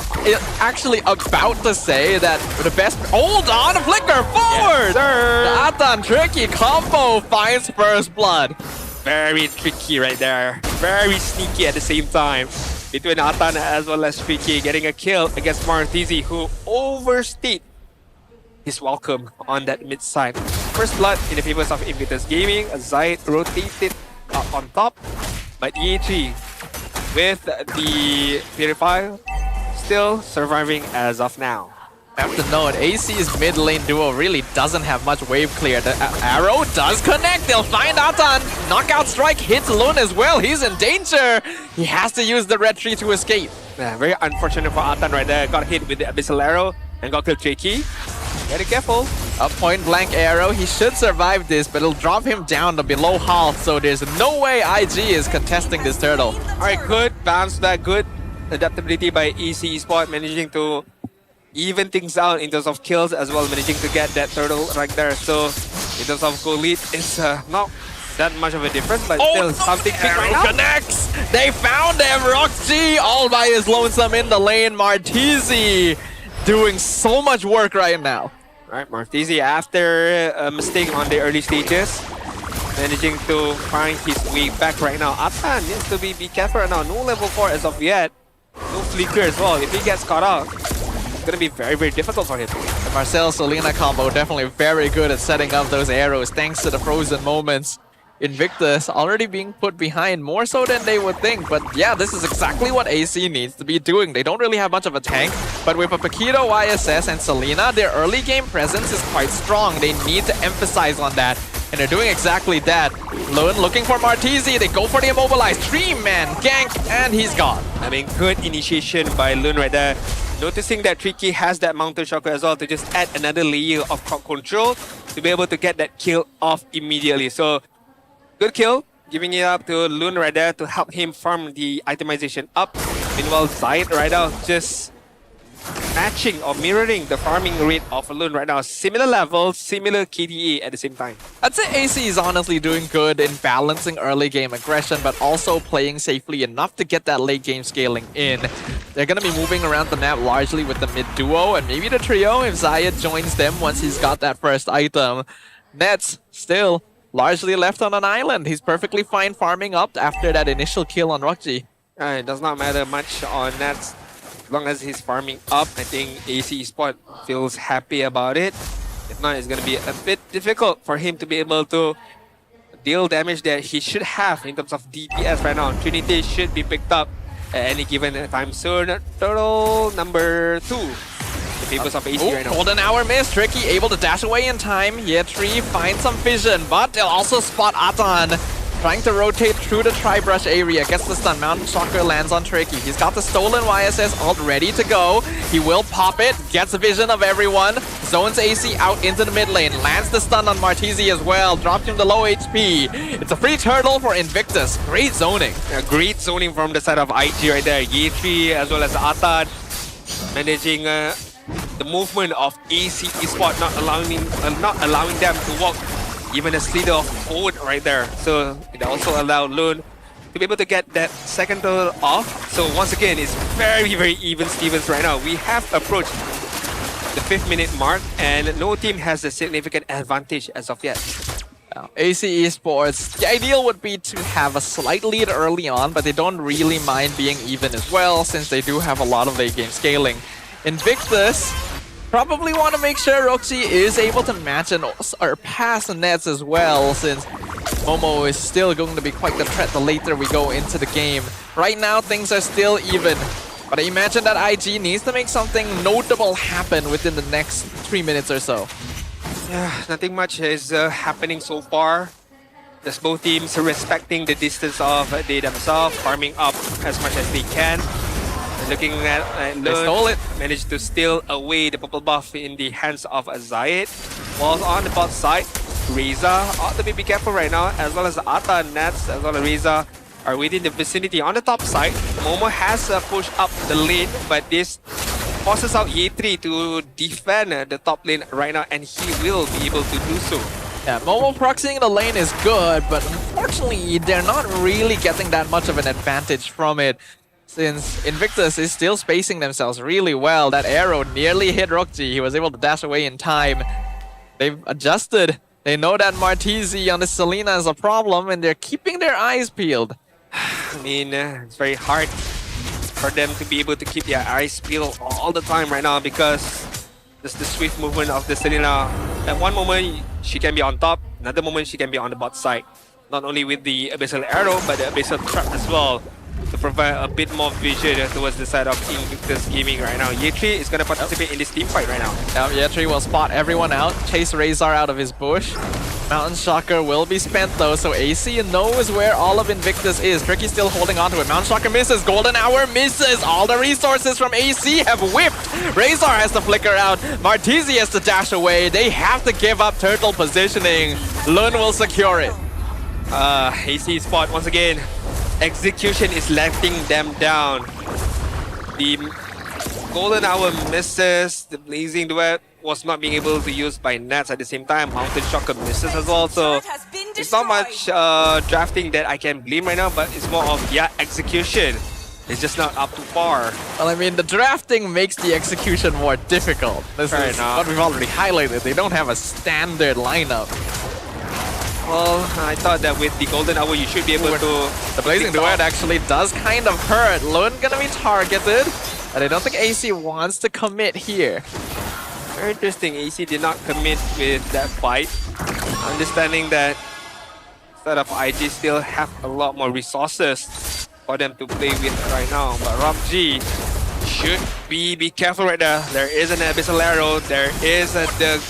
actually about to say that the best... Hold on, flicker forward! Yes, sir. The Atan tricky combo finds first blood. Very tricky right there. Very sneaky at the same time. Between Atan as well as Tricky getting a kill against Martizi, who overstayed his welcome on that mid side. First blood in the favors of Invictus Gaming. Zayed rotated up on top, but EA3 with the Purify still surviving as of now. I have to note, AC's mid lane duo really doesn't have much wave clear. The arrow does connect. They'll find Atan. Knockout strike hits Lun as well. He's in danger. He has to use the red tree to escape. Yeah, very unfortunate for Atan right there. Got hit with the Abyssal Arrow and got killed tricky. Very careful. A point blank arrow. He should survive this, but it'll drop him down to below half. So there's no way IG is contesting this turtle. Alright, good bounce back. Good adaptability by EC Sport, managing to even things out in terms of kills as well, managing to get that turtle right there. So in terms of goal lead, it's not that much of a difference, but still something big right now. Connects. They found him. Roxy all by his lonesome in the lane. Martizi doing so much work right now. Right, Martizi, after a mistake on the early stages, managing to find his way back right now. Atan needs to be careful right now. No level 4 as of yet. No flicker as well. If he gets caught out, it's going to be very, very difficult for him. The Marcel Solina combo definitely very good at setting up those arrows thanks to the frozen moments. Invictus already being put behind more so than they would think. But yeah, this is exactly what AC needs to be doing. They don't really have much of a tank, but with a Paquito, YSS, and Selena, their early game presence is quite strong. They need to emphasize on that, and they're doing exactly that. Lone looking for Martizi. They go for the immobilized 3-man gank, and he's gone. I mean, good initiation by Lune right there. Noticing that Tricky has that mountain shocker as well to just add another layer of crowd control to be able to get that kill off immediately. So, good kill, giving it up to Lune right there to help him farm the itemization up. Meanwhile, Zayed right now just matching or mirroring the farming rate of Lune right now. Similar level, similar KDA at the same time. I'd say AC is honestly doing good in balancing early game aggression, but also playing safely enough to get that late game scaling in. They're going to be moving around the map largely with the mid duo and maybe the trio if Zayed joins them once he's got that first item. Nets still largely left on an island. He's perfectly fine farming up after that initial kill on Rockji. It does not matter much on Nets. As long as he's farming up, I think AC Sport feels happy about it. If not, it's going to be a bit difficult for him to be able to deal damage that he should have in terms of DPS right now. Trinity should be picked up at any given time soon. Total number 2. The papers of AC right now. Golden hour miss. Tricky able to dash away in time. Yetri finds some vision, but they'll also spot Atan. Trying to rotate through the tri-brush area, gets the stun. Mountain Shocker lands on Tricky. He's got the stolen YSS ult ready to go. He will pop it, gets a vision of everyone. Zones AC out into the mid lane. Lands the stun on Martizi as well. Drops him to low HP. It's a free turtle for Invictus. Great zoning. Great zoning from the side of IG right there. Yetri as well as Atan managing the movement of AC Esport, not allowing them to walk even a slither of forward right there. So it also allowed Lune to be able to get that second turtle off. So once again, it's very, very even Stevens right now. We have approached the 5th minute mark and no team has a significant advantage as of yet. AC Esports, the ideal would be to have a slight lead early on, but they don't really mind being even as well since they do have a lot of late game scaling. Invictus probably want to make sure Roxy is able to match and pass the Nets as well, since Momo is still going to be quite the threat the later we go into the game. Right now, things are still even, but I imagine that IG needs to make something notable happen within the next 3 minutes or so. Yeah, nothing much is happening so far. There's both teams respecting the distance of they themselves, farming up as much as they can. Looking at Lune, managed to steal away the purple buff in the hands of Zayed. While on the bot side, Reza ought to be careful right now, as well as Ata, Nats, as well as Reza are within the vicinity. On the top side, Momo has pushed up the lane, but this forces out Yetri to defend the top lane right now, and he will be able to do so. Yeah, Momo proxying the lane is good, but unfortunately, they're not really getting that much of an advantage from it, since Invictus is still spacing themselves really well. That arrow nearly hit Rockji. He was able to dash away in time. They've adjusted. They know that Martizi on the Selena is a problem, and they're keeping their eyes peeled. I mean, it's very hard for them to be able to keep their eyes peeled all the time right now, because just the swift movement of the Selena. At one moment, she can be on top. Another moment, she can be on the bot side. Not only with the Abyssal Arrow, but the Abyssal Trap as well, to provide a bit more vision towards the side of Invictus Gaming right now. Yetri is going to participate in this team fight right now. Yetri will spot everyone out, chase Razor out of his bush. Mountain Shocker will be spent though, so AC knows where all of Invictus is. Tricky still holding on to it. Mountain Shocker misses, Golden Hour misses. All the resources from AC have whipped. Razor has to flicker out. Martizi has to dash away. They have to give up turtle positioning. Lune will secure it. AC spot once again. Execution is letting them down. The Golden Hour misses. The Blazing Duet was not being able to use by Nats at the same time. Mountain Shocker misses as well. So it's not much drafting that I can blame right now, but it's more of, yeah, execution. It's just not up to par. Well, I mean, the drafting makes the execution more difficult. This is what we've already highlighted. They don't have a standard lineup. Well, I thought that with the Golden Hour, you should be able to... The Blazing Duet actually does kind of hurt. Lune gonna be targeted, but I don't think AC wants to commit here. Very interesting. AC did not commit with that fight. Understanding that Side of IG still have a lot more resources for them to play with right now. But Rob G should be careful right there. There is an Abyssal Arrow. There is the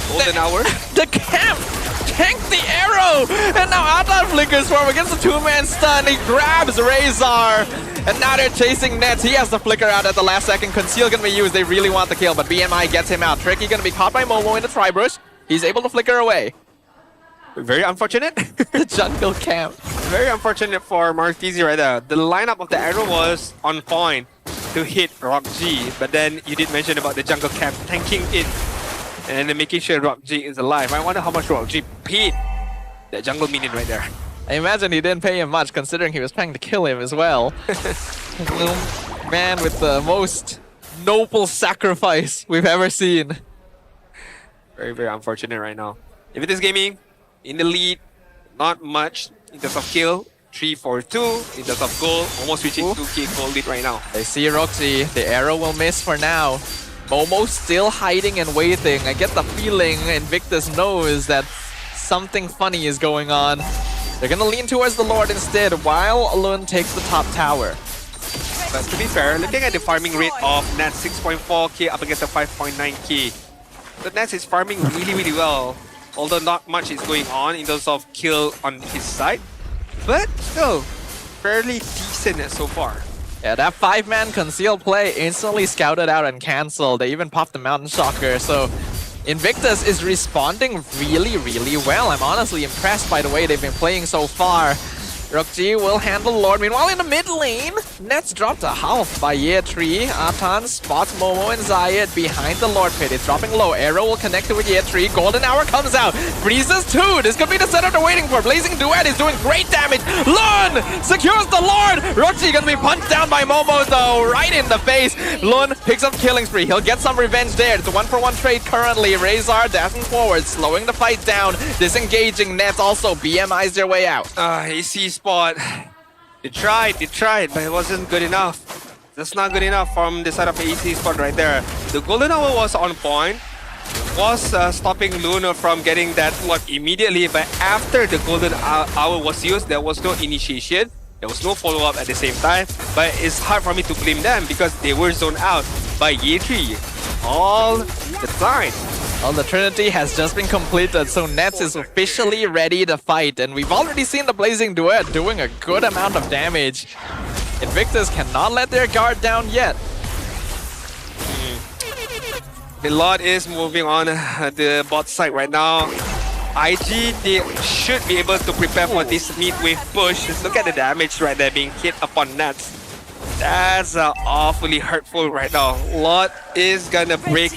Golden Hour. The camp tanked the arrow! And now Atan flickers form against the two-man stun. He grabs Razor. And now they're chasing Nets. He has the flicker out at the last second. Conceal gonna be used. They really want the kill, but BMI gets him out. Tricky gonna be caught by Momo in the tri-brush. He's able to flicker away. Very unfortunate. The jungle camp. Very unfortunate for Martizi right there. The lineup of the arrow was on point to hit Rock G, but then you did mention about the jungle camp tanking it and then making sure Rock G is alive. I wonder how much Rock G paid that jungle minion right there. I imagine he didn't pay him much considering he was trying to kill him as well. Little man with the most noble sacrifice we've ever seen. Very, very unfortunate right now. Invictus Gaming in the lead, not much in terms of kill. 3-4-2 in terms of goal, almost reaching 2k goal lead right now. They see Roxy, the arrow will miss for now. Momo still hiding and waiting. I get the feeling Invictus knows that something funny is going on. They're gonna lean towards the Lord instead while Alun takes the top tower. But to be fair, looking at the farming rate of Nats, 6.4k up against the 5.9k. The Nats is farming really, really well. Although not much is going on in terms of kill on his side. But still, fairly decent so far. Yeah, that 5-man concealed play instantly scouted out and cancelled. They even popped the Mountain Shocker, so Invictus is responding really, really well. I'm honestly impressed by the way they've been playing so far. Rookji will handle Lord. Meanwhile, in the mid lane, Nets dropped a half by Year 3. Atan spots Momo and Zayed behind the Lord Pit. It's dropping low. Arrow will connect it with Year 3. Golden Hour comes out. Freezes 2. This could be the setup they're waiting for. Blazing Duet is doing great damage. Lun secures the Lord. Rookji gonna be punched down by Momo though, right in the face. Lun picks up killing spree. He'll get some revenge there. It's a 1-for-1 trade currently. Razor dashing forward, slowing the fight down. Disengaging Nets also. BMI's their way out. AC spot. They tried, but it wasn't good enough. That's not good enough from the side of AC spot right there. The Golden Hour was on point. Was stopping Luna from getting that block immediately, but after the Golden Hour was used, there was no initiation. There was no follow-up at the same time. But it's hard for me to blame them because they were zoned out by Year 3 all the time. Well, the Trinity has just been completed, so Nets is officially ready to fight. And we've already seen the Blazing Duet doing a good amount of damage. Invictus cannot let their guard down yet. The Lord is moving on the bot side right now. IG, they should be able to prepare for this mid-wave push. Just look at the damage right there being hit upon Nets. That's awfully hurtful right now. Lord is gonna break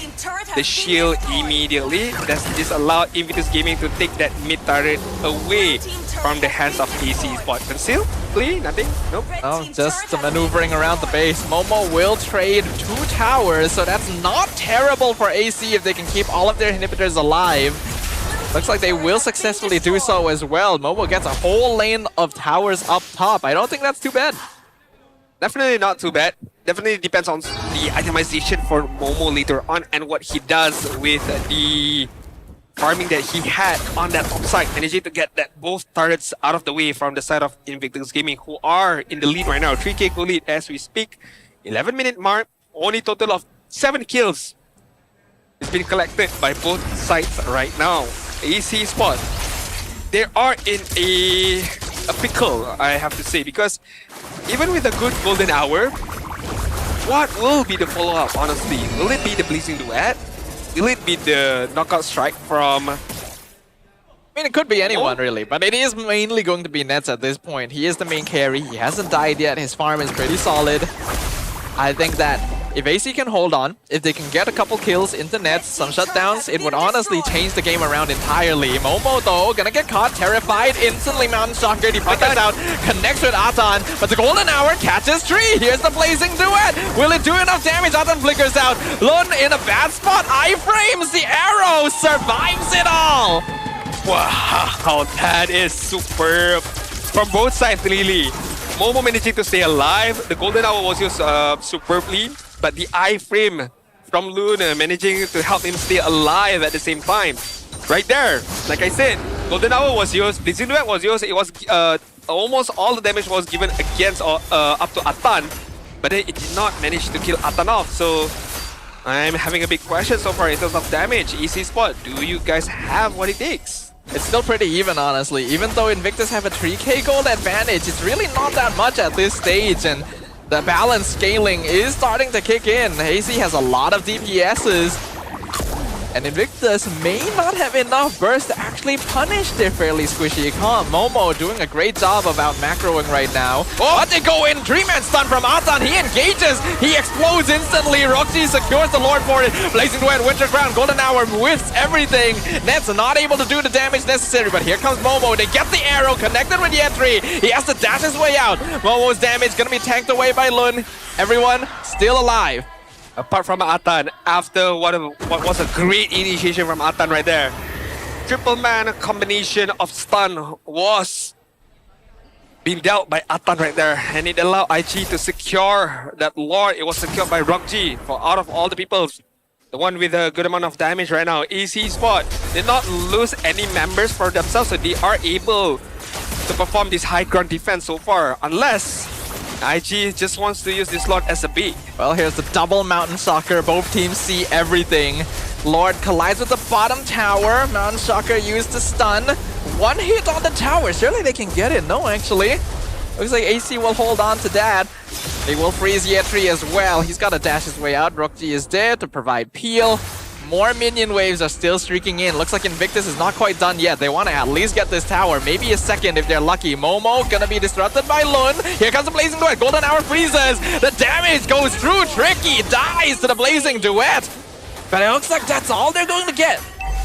the shield immediately. That's just allowed Invictus Gaming to take that mid turret away from the hands of AC spot. Conceal? Play? Nothing? Nope. Oh, just maneuvering around the base. Momo will trade 2 towers, so that's not terrible for AC if they can keep all of their inhibitors alive. Looks like they will successfully do so as well. Momo gets a whole lane of towers up top. I don't think that's too bad. Definitely not too bad. Definitely depends on the itemization for Momo later on and what he does with the farming that he had on that top side. Managing to get that both turrets out of the way from the side of Invictus Gaming, who are in the lead right now. 3k goal lead as we speak. 11-minute mark. Only total of 7 kills. It's been collected by both sides right now. AC spot. They are in a pickle, I have to say, because even with a good Golden Hour, what will be the follow-up, honestly? Will it be the Blazing Duet? Will it be the Knockout Strike from... I mean, it could be anyone, really, but it is mainly going to be Nets at this point. He is the main carry. He hasn't died yet. His farm is pretty solid. I think that if AC can hold on, if they can get a couple kills into Nets, some shutdowns, it would honestly change the game around entirely. Momo, though, gonna get caught, terrified, instantly Mountain Shocker, he flickers out, connects with Atan, but the Golden Hour catches Tree. Here's the Blazing Duet. Will it do enough damage? Atan flickers out. Lun in a bad spot. Iframes the arrow, survives it all. Wow, that is superb. From both sides, really. Momo managing to stay alive. The Golden Hour was used superbly. But the iframe from Luna managing to help him stay alive at the same time. Right there, like I said, Golden Hour was used, Blazing Duet was used. It was almost all the damage was given against up to Atan, but then it did not manage to kill Atan off. So I'm having a big question so far in terms of damage. EC Sport, do you guys have what it takes? It's still pretty even, honestly. Even though Invictus have a 3k gold advantage, it's really not that much at this stage, and the balance scaling is starting to kick in. AC has a lot of DPSs, and Invictus may not have enough burst to actually punish their fairly squishy comp. Momo doing a great job of out macroing right now. Oh, but they go in! 3-man stun from Atan. He engages. He explodes instantly. Roxy secures the Lord for it. Blazing Duet, Winter Crown, Golden Hour whiffs everything. Net's not able to do the damage necessary, but here comes Momo. They get the arrow connected with Yetri. He has to dash his way out. Momo's damage gonna be tanked away by Lun. Everyone still alive. Apart from Atan, after what was a great initiation from Atan right there. Triple man combination of stun was being dealt by Atan right there, and it allowed IG to secure that Lord. It was secured by Rockji. For out of all the people, the one with a good amount of damage right now, EC Sport did not lose any members for themselves, so they are able to perform this high ground defense so far, unless IG just wants to use this Lord as a bait. Well, here's the double Mountain Shocker. Both teams see everything. Lord collides with the bottom tower. Mountain Shocker used to stun. One hit on the tower. Surely they can get it. No, actually. Looks like AC will hold on to that. They will freeze Yetri as well. He's got to dash his way out. Rockji is there to provide peel. More minion waves are still streaking in. Looks like Invictus is not quite done yet. They want to at least get this tower. Maybe a second if they're lucky. Momo gonna be disrupted by Lun. Here comes the Blazing Duet. Golden Hour freezes. The damage goes through. Tricky dies to the Blazing Duet. But it looks like that's all they're going to get.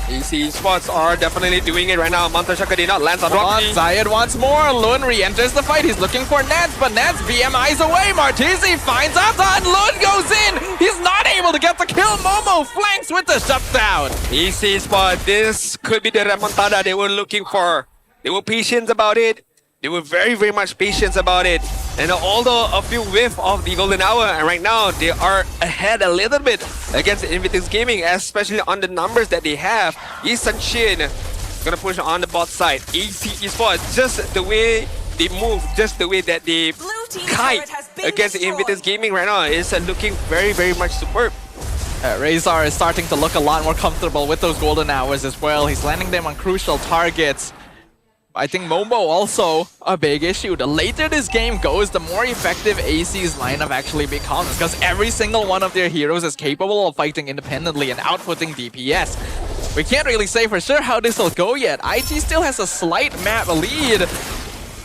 EC Sports are definitely doing it right now. Mountain Shocker did not land on Rocky. Zayed once more. Lun re-enters the fight. He's looking for Nets, but Nets VMIs away. Martizi finds Atan. Lun goes in. He's not able to get the kill. Momo flanks with the shutdown. EC Sports, this could be the remontada they were looking for. They were patient about it. They were very, very much patient about it. And although a few whiff of the Golden Hour, and right now they are ahead a little bit against Invictus Gaming, especially on the numbers that they have. Eastern Shin gonna push on the bot side. EC Esports, just the way they move, just the way that they kite against Invictus Gaming right now is looking very, very much superb. Razor is starting to look a lot more comfortable with those Golden Hours as well. He's landing them on crucial targets. I think Momo also a big issue. The later this game goes, the more effective AC's lineup actually becomes, because every single one of their heroes is capable of fighting independently and outputting DPS. We can't really say for sure how this will go yet. IG still has a slight map lead,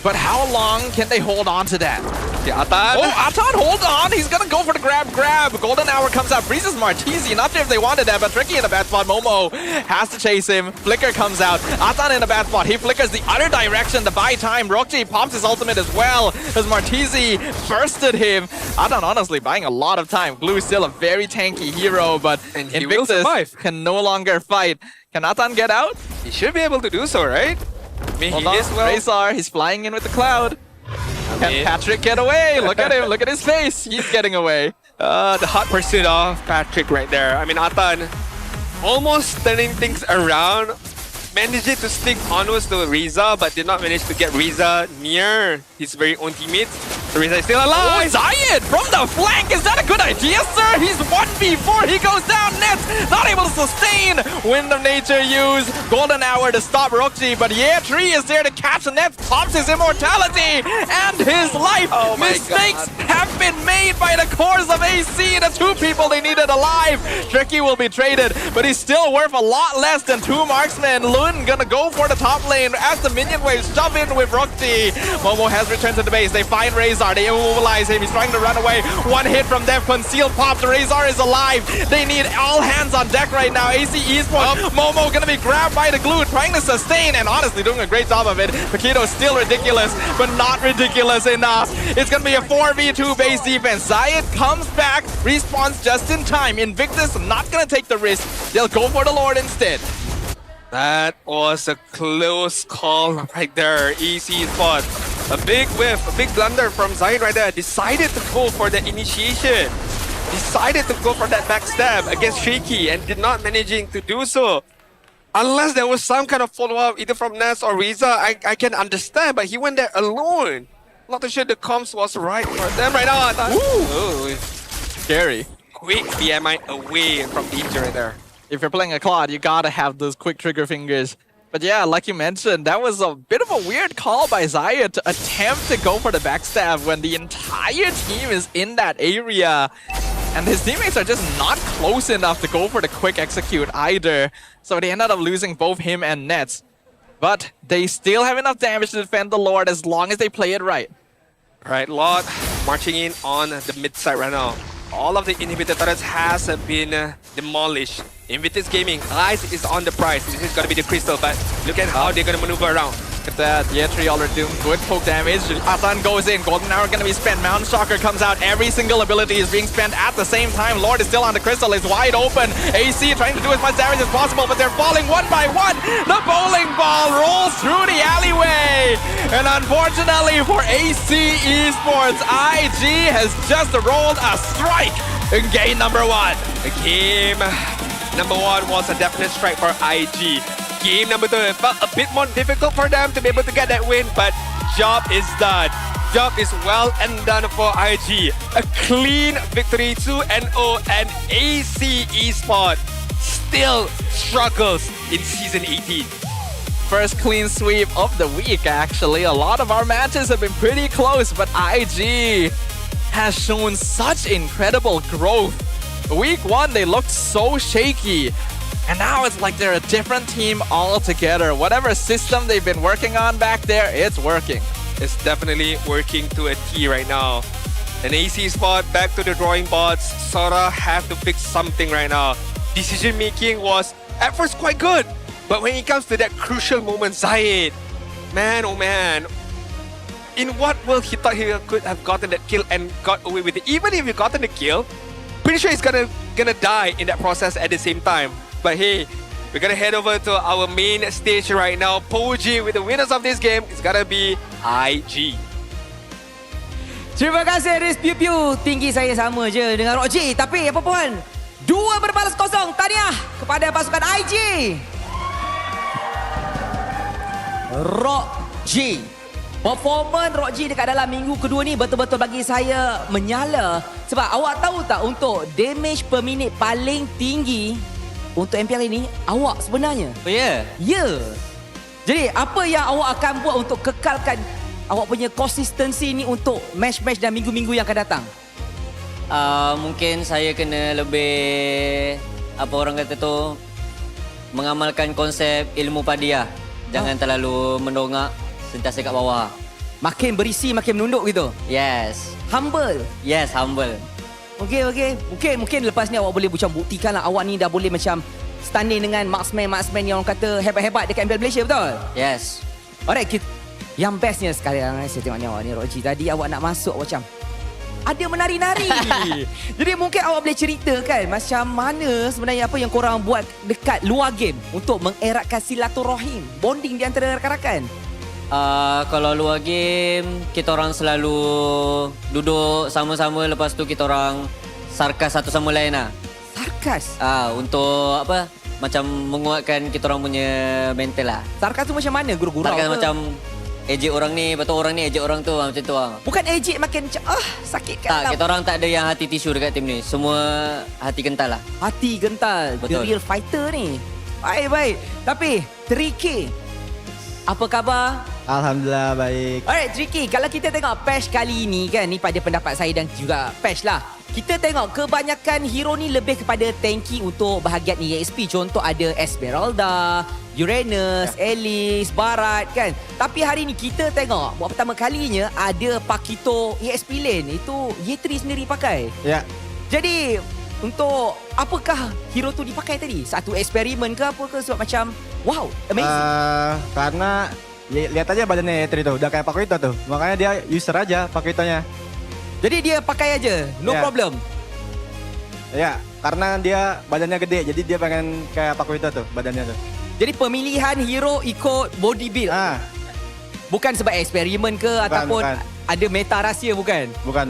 but how long can they hold on to that? Yeah, Atan. Oh, Atan, hold on! He's gonna go for the grab. Golden Hour comes out, freezes Martizi. Not sure if they wanted that, but Tricky in a bad spot. Momo has to chase him. Flicker comes out. Atan in a bad spot. He flickers the other direction to buy time. Rockji pops his ultimate as well, as Martizi bursted him. Atan honestly buying a lot of time. Glue is still a very tanky hero, but Invictus can no longer fight. Can Atan get out? He should be able to do so, right? I mean, Hold on. is well. Razor, he's flying in with the cloud. Can Patrick get away? Look at him, look at his face. He's getting away. The hot pursuit of Patrick right there. I mean, Atan almost turning things around. Managed to stick onwards to Reza, but did not manage to get Reza near his very own teammates. So Reza is still alive! Oh, Zayed from the flank! Is that a good idea, sir? He's 1v4, he goes down, Nets not able to sustain! Wind of Nature use, Golden Hour to stop Rockji, but Tree is there to catch Nets, pops his immortality and his life! Oh my Mistakes God. have been made by the cores of AC, the two people they needed alive! Tricky will be traded, but he's still worth a lot less than 2 marksmen. Lun gonna go for the top lane as the minion waves shove in with Rockji. Momo has returned to the base, they find Razor. They immobilize him. He's trying to run away. One hit from Dev. Conceal popped. Razor is alive. They need all hands on deck right now. AC Esports. Momo gonna be grabbed by the glue, trying to sustain and honestly doing a great job of it. Paquito is still ridiculous, but not ridiculous enough. It's gonna be a 4v2 base defense. Zayed comes back, respawns just in time. Invictus not gonna take the risk. They'll go for the Lord instead. That was a close call right there. EC Spot. A big whiff, a big blunder from Zayed right there. Decided to go for the initiation. Decided to go for that backstab against Shaky and did not managing to do so. Unless there was some kind of follow-up either from Ness or Riza, I can understand, but he went there alone. Not too sure the comms was right for them right now. Ooh. Scary. Quick BMI away from danger right there. If you're playing a Claude, you gotta have those quick trigger fingers. But yeah, like you mentioned, that was a bit of a weird call by Zaya to attempt to go for the backstab when the entire team is in that area. And his teammates are just not close enough to go for the quick execute either. So they ended up losing both him and Nets. But they still have enough damage to defend the Lord as long as they play it right. Right, Lord marching in on the mid side right now. All of the inhibitor turrets has been demolished. Invictus Gaming, eyes is on the prize. This is gonna be the crystal, but look at how they're gonna maneuver around. Look at that, Yetri already doing good poke damage. Atan goes in, Golden Arrow gonna be spent, Mountain Shocker comes out, every single ability is being spent at the same time. Lord is still on the crystal, is wide open. AC trying to do as much damage as possible, but they're falling one by one. The bowling ball rolls through the alleyway. And unfortunately for AC Esports, IG has just rolled a strike in game number 1. The game number 1 was a definite strike for IG. Game number 2 felt a bit more difficult for them to be able to get that win, but job is done. Job is well and done for IG. A clean victory, 2-0, and AC Esports still struggles in Season 18. First clean sweep of the week, actually. A lot of our matches have been pretty close, but IG has shown such incredible growth. Week 1, they looked so shaky. And now it's like they're a different team altogether. Whatever system they've been working on back there, it's working. It's definitely working to a T right now. An AC spot back to the drawing boards. Sora have to fix something right now. Decision making was at first quite good, but when it comes to that crucial moment, Zayed, man oh man, in what world he thought he could have gotten that kill and got away with it? Even if he gotten the kill, pretty sure he's gonna die in that process at the same time. But hey, we're gonna head over to our main stage right now. Poji with the winners of this game is gonna be IG. Terima kasih Riz Piu Piu. Tinggi saya sama je dengan Roji. Tapi apa pun, 2 berbalas kosong. Tahniah kepada pasukan IG. Roji. Performan Roji dekat dalam minggu kedua ni betul-betul bagi saya menyala. Sebab awak tahu tak, untuk damage per minit paling tinggi untuk MPL ini, awak sebenarnya. Oh ya? Ya. Jadi apa yang awak akan buat untuk kekalkan awak punya konsistensi ni untuk match-match dan minggu-minggu yang akan datang? Mungkin saya kena lebih, apa orang kata tu, mengamalkan konsep ilmu padiah. Jangan terlalu mendongak, sentiasa kat bawah. Makin berisi, makin menunduk gitu? Yes. Humble? Yes, humble. Okey. Mungkin lepas ni awak boleh macam buktikan lah awak ni dah boleh macam standing dengan marksman yang orang kata hebat-hebat dekat MPL Malaysia, betul? Yes. Alright, yang bestnya sekarang saya tengok ni awak ni Roji. Tadi awak nak masuk macam ada menari-nari. Jadi mungkin awak boleh ceritakan macam mana sebenarnya apa yang korang buat dekat luar game untuk mengeratkan silaturahim, bonding di antara rakan-rakan. Kalau luar game, kita orang selalu duduk sama-sama, lepas tu kita orang sarkas satu sama lain lah. Sarkas? Untuk apa? Macam menguatkan kita orang punya mental lah. Sarkas tu macam mana? Gurau-gurau sarkas ke? Macam ejek orang ni, lepas tu orang ni ejek orang tu, macam tu lah. Bukan ejek makin macam sakit kat tak, kita orang tak ada yang hati tisu dekat tim ni. Semua hati kental lah. Hati kental. Betul. The real fighter ni. Baik. Tapi Tricky, apa khabar? Alhamdulillah baik. Alright Tricky, kalau kita tengok patch kali ni kan, ni pada pendapat saya dan juga patch lah. Kita tengok kebanyakan hero ni lebih kepada tanky untuk bahagian EXP. Contoh ada Esmeralda, Uranus, Alice, Barat kan. Tapi hari ni kita tengok buat pertama kalinya ada Pakito EXP lane. Itu Yetri sendiri pakai. Ya. Jadi untuk apakah hero tu dipakai tadi? Satu eksperimen ke apa ke? Sebab macam wow, amazing. Karena lihat aja badannya Yetri tu, udah kayak Pakito tuh. Makanya dia user aja Pakitonya. Jadi dia pakai aja, no problem. Ya, karena dia badannya gede, jadi dia pengen kayak Pakito tuh badannya tuh. Jadi pemilihan hero ikut body build. Bukan sebab eksperimen ke ataupun ada meta rahsia, bukan? Bukan.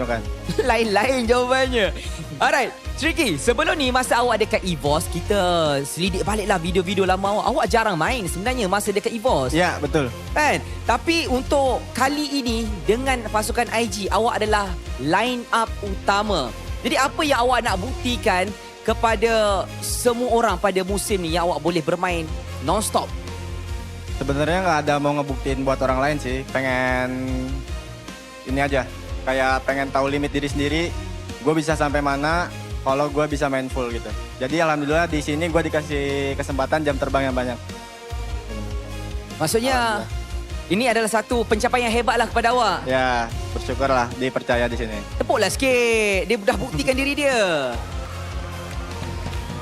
Lain-lain jawapannya. Alright, Tricky, sebelum ni masa awak dekat EVOS, kita selidik baliklah video-video lama awak. Awak jarang main sebenarnya masa dekat EVOS. Ya, betul. Kan? Tapi untuk kali ini dengan pasukan IG, awak adalah line up utama. Jadi apa yang awak nak buktikan kepada semua orang pada musim ni yang awak boleh bermain non-stop? Sebenarnya nggak ada mau ngebuktiin buat orang lain sih. Pengen ini aja. Kayak pengen tahu limit diri sendiri. Gue bisa sampai mana kalau gue bisa main full gitu. Jadi alhamdulillah di sini gue dikasih kesempatan jam terbang yang banyak. Maksudnya ini adalah satu pencapaian yang hebat lah kepada awak. Ya, bersyukurlah dipercaya di sini. Tepuklah sikit. Dia dah buktikan diri dia.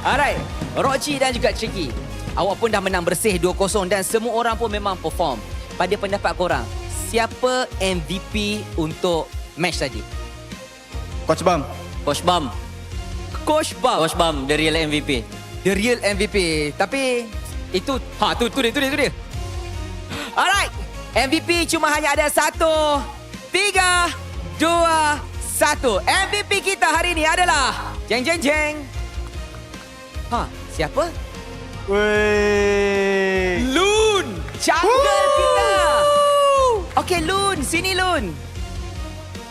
Alright, Roji dan juga Tricky. Awak pun dah menang bersih 2-0 dan semua orang pun memang perform. Pada pendapat korang, siapa MVP untuk match tadi? Coach Bam. Coach Bam. Coach Bam. Coach Bam, the real MVP. The real MVP. Tapi itu tu dia. Alright, MVP cuma hanya ada 1, 3, 2, 1. MVP kita hari ini adalah jeng. Siapa? Wey. Loon, jungle kita. Okey Loon, sini Loon.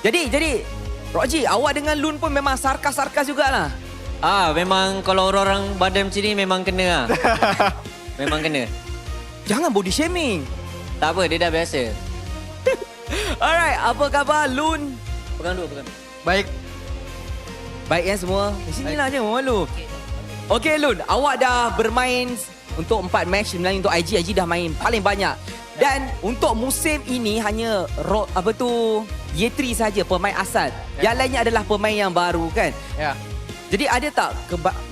Jadi Roji, awak dengan Loon pun memang sarkas jugalah. Memang kalau orang badan macam ni memang kena lah. Memang kena. Jangan body shaming. Tak apa, dia dah biasa. Alright, apa khabar Loon? Pegang dulu. Baik ya semua. Di sinilah je, malu. Okey Loon, awak dah bermain untuk 4 match sebenarnya untuk IG dah main paling banyak. Dan untuk musim ini hanya Y3 saja pemain asal. Yang lainnya adalah pemain yang baru kan? Ya. Jadi ada tak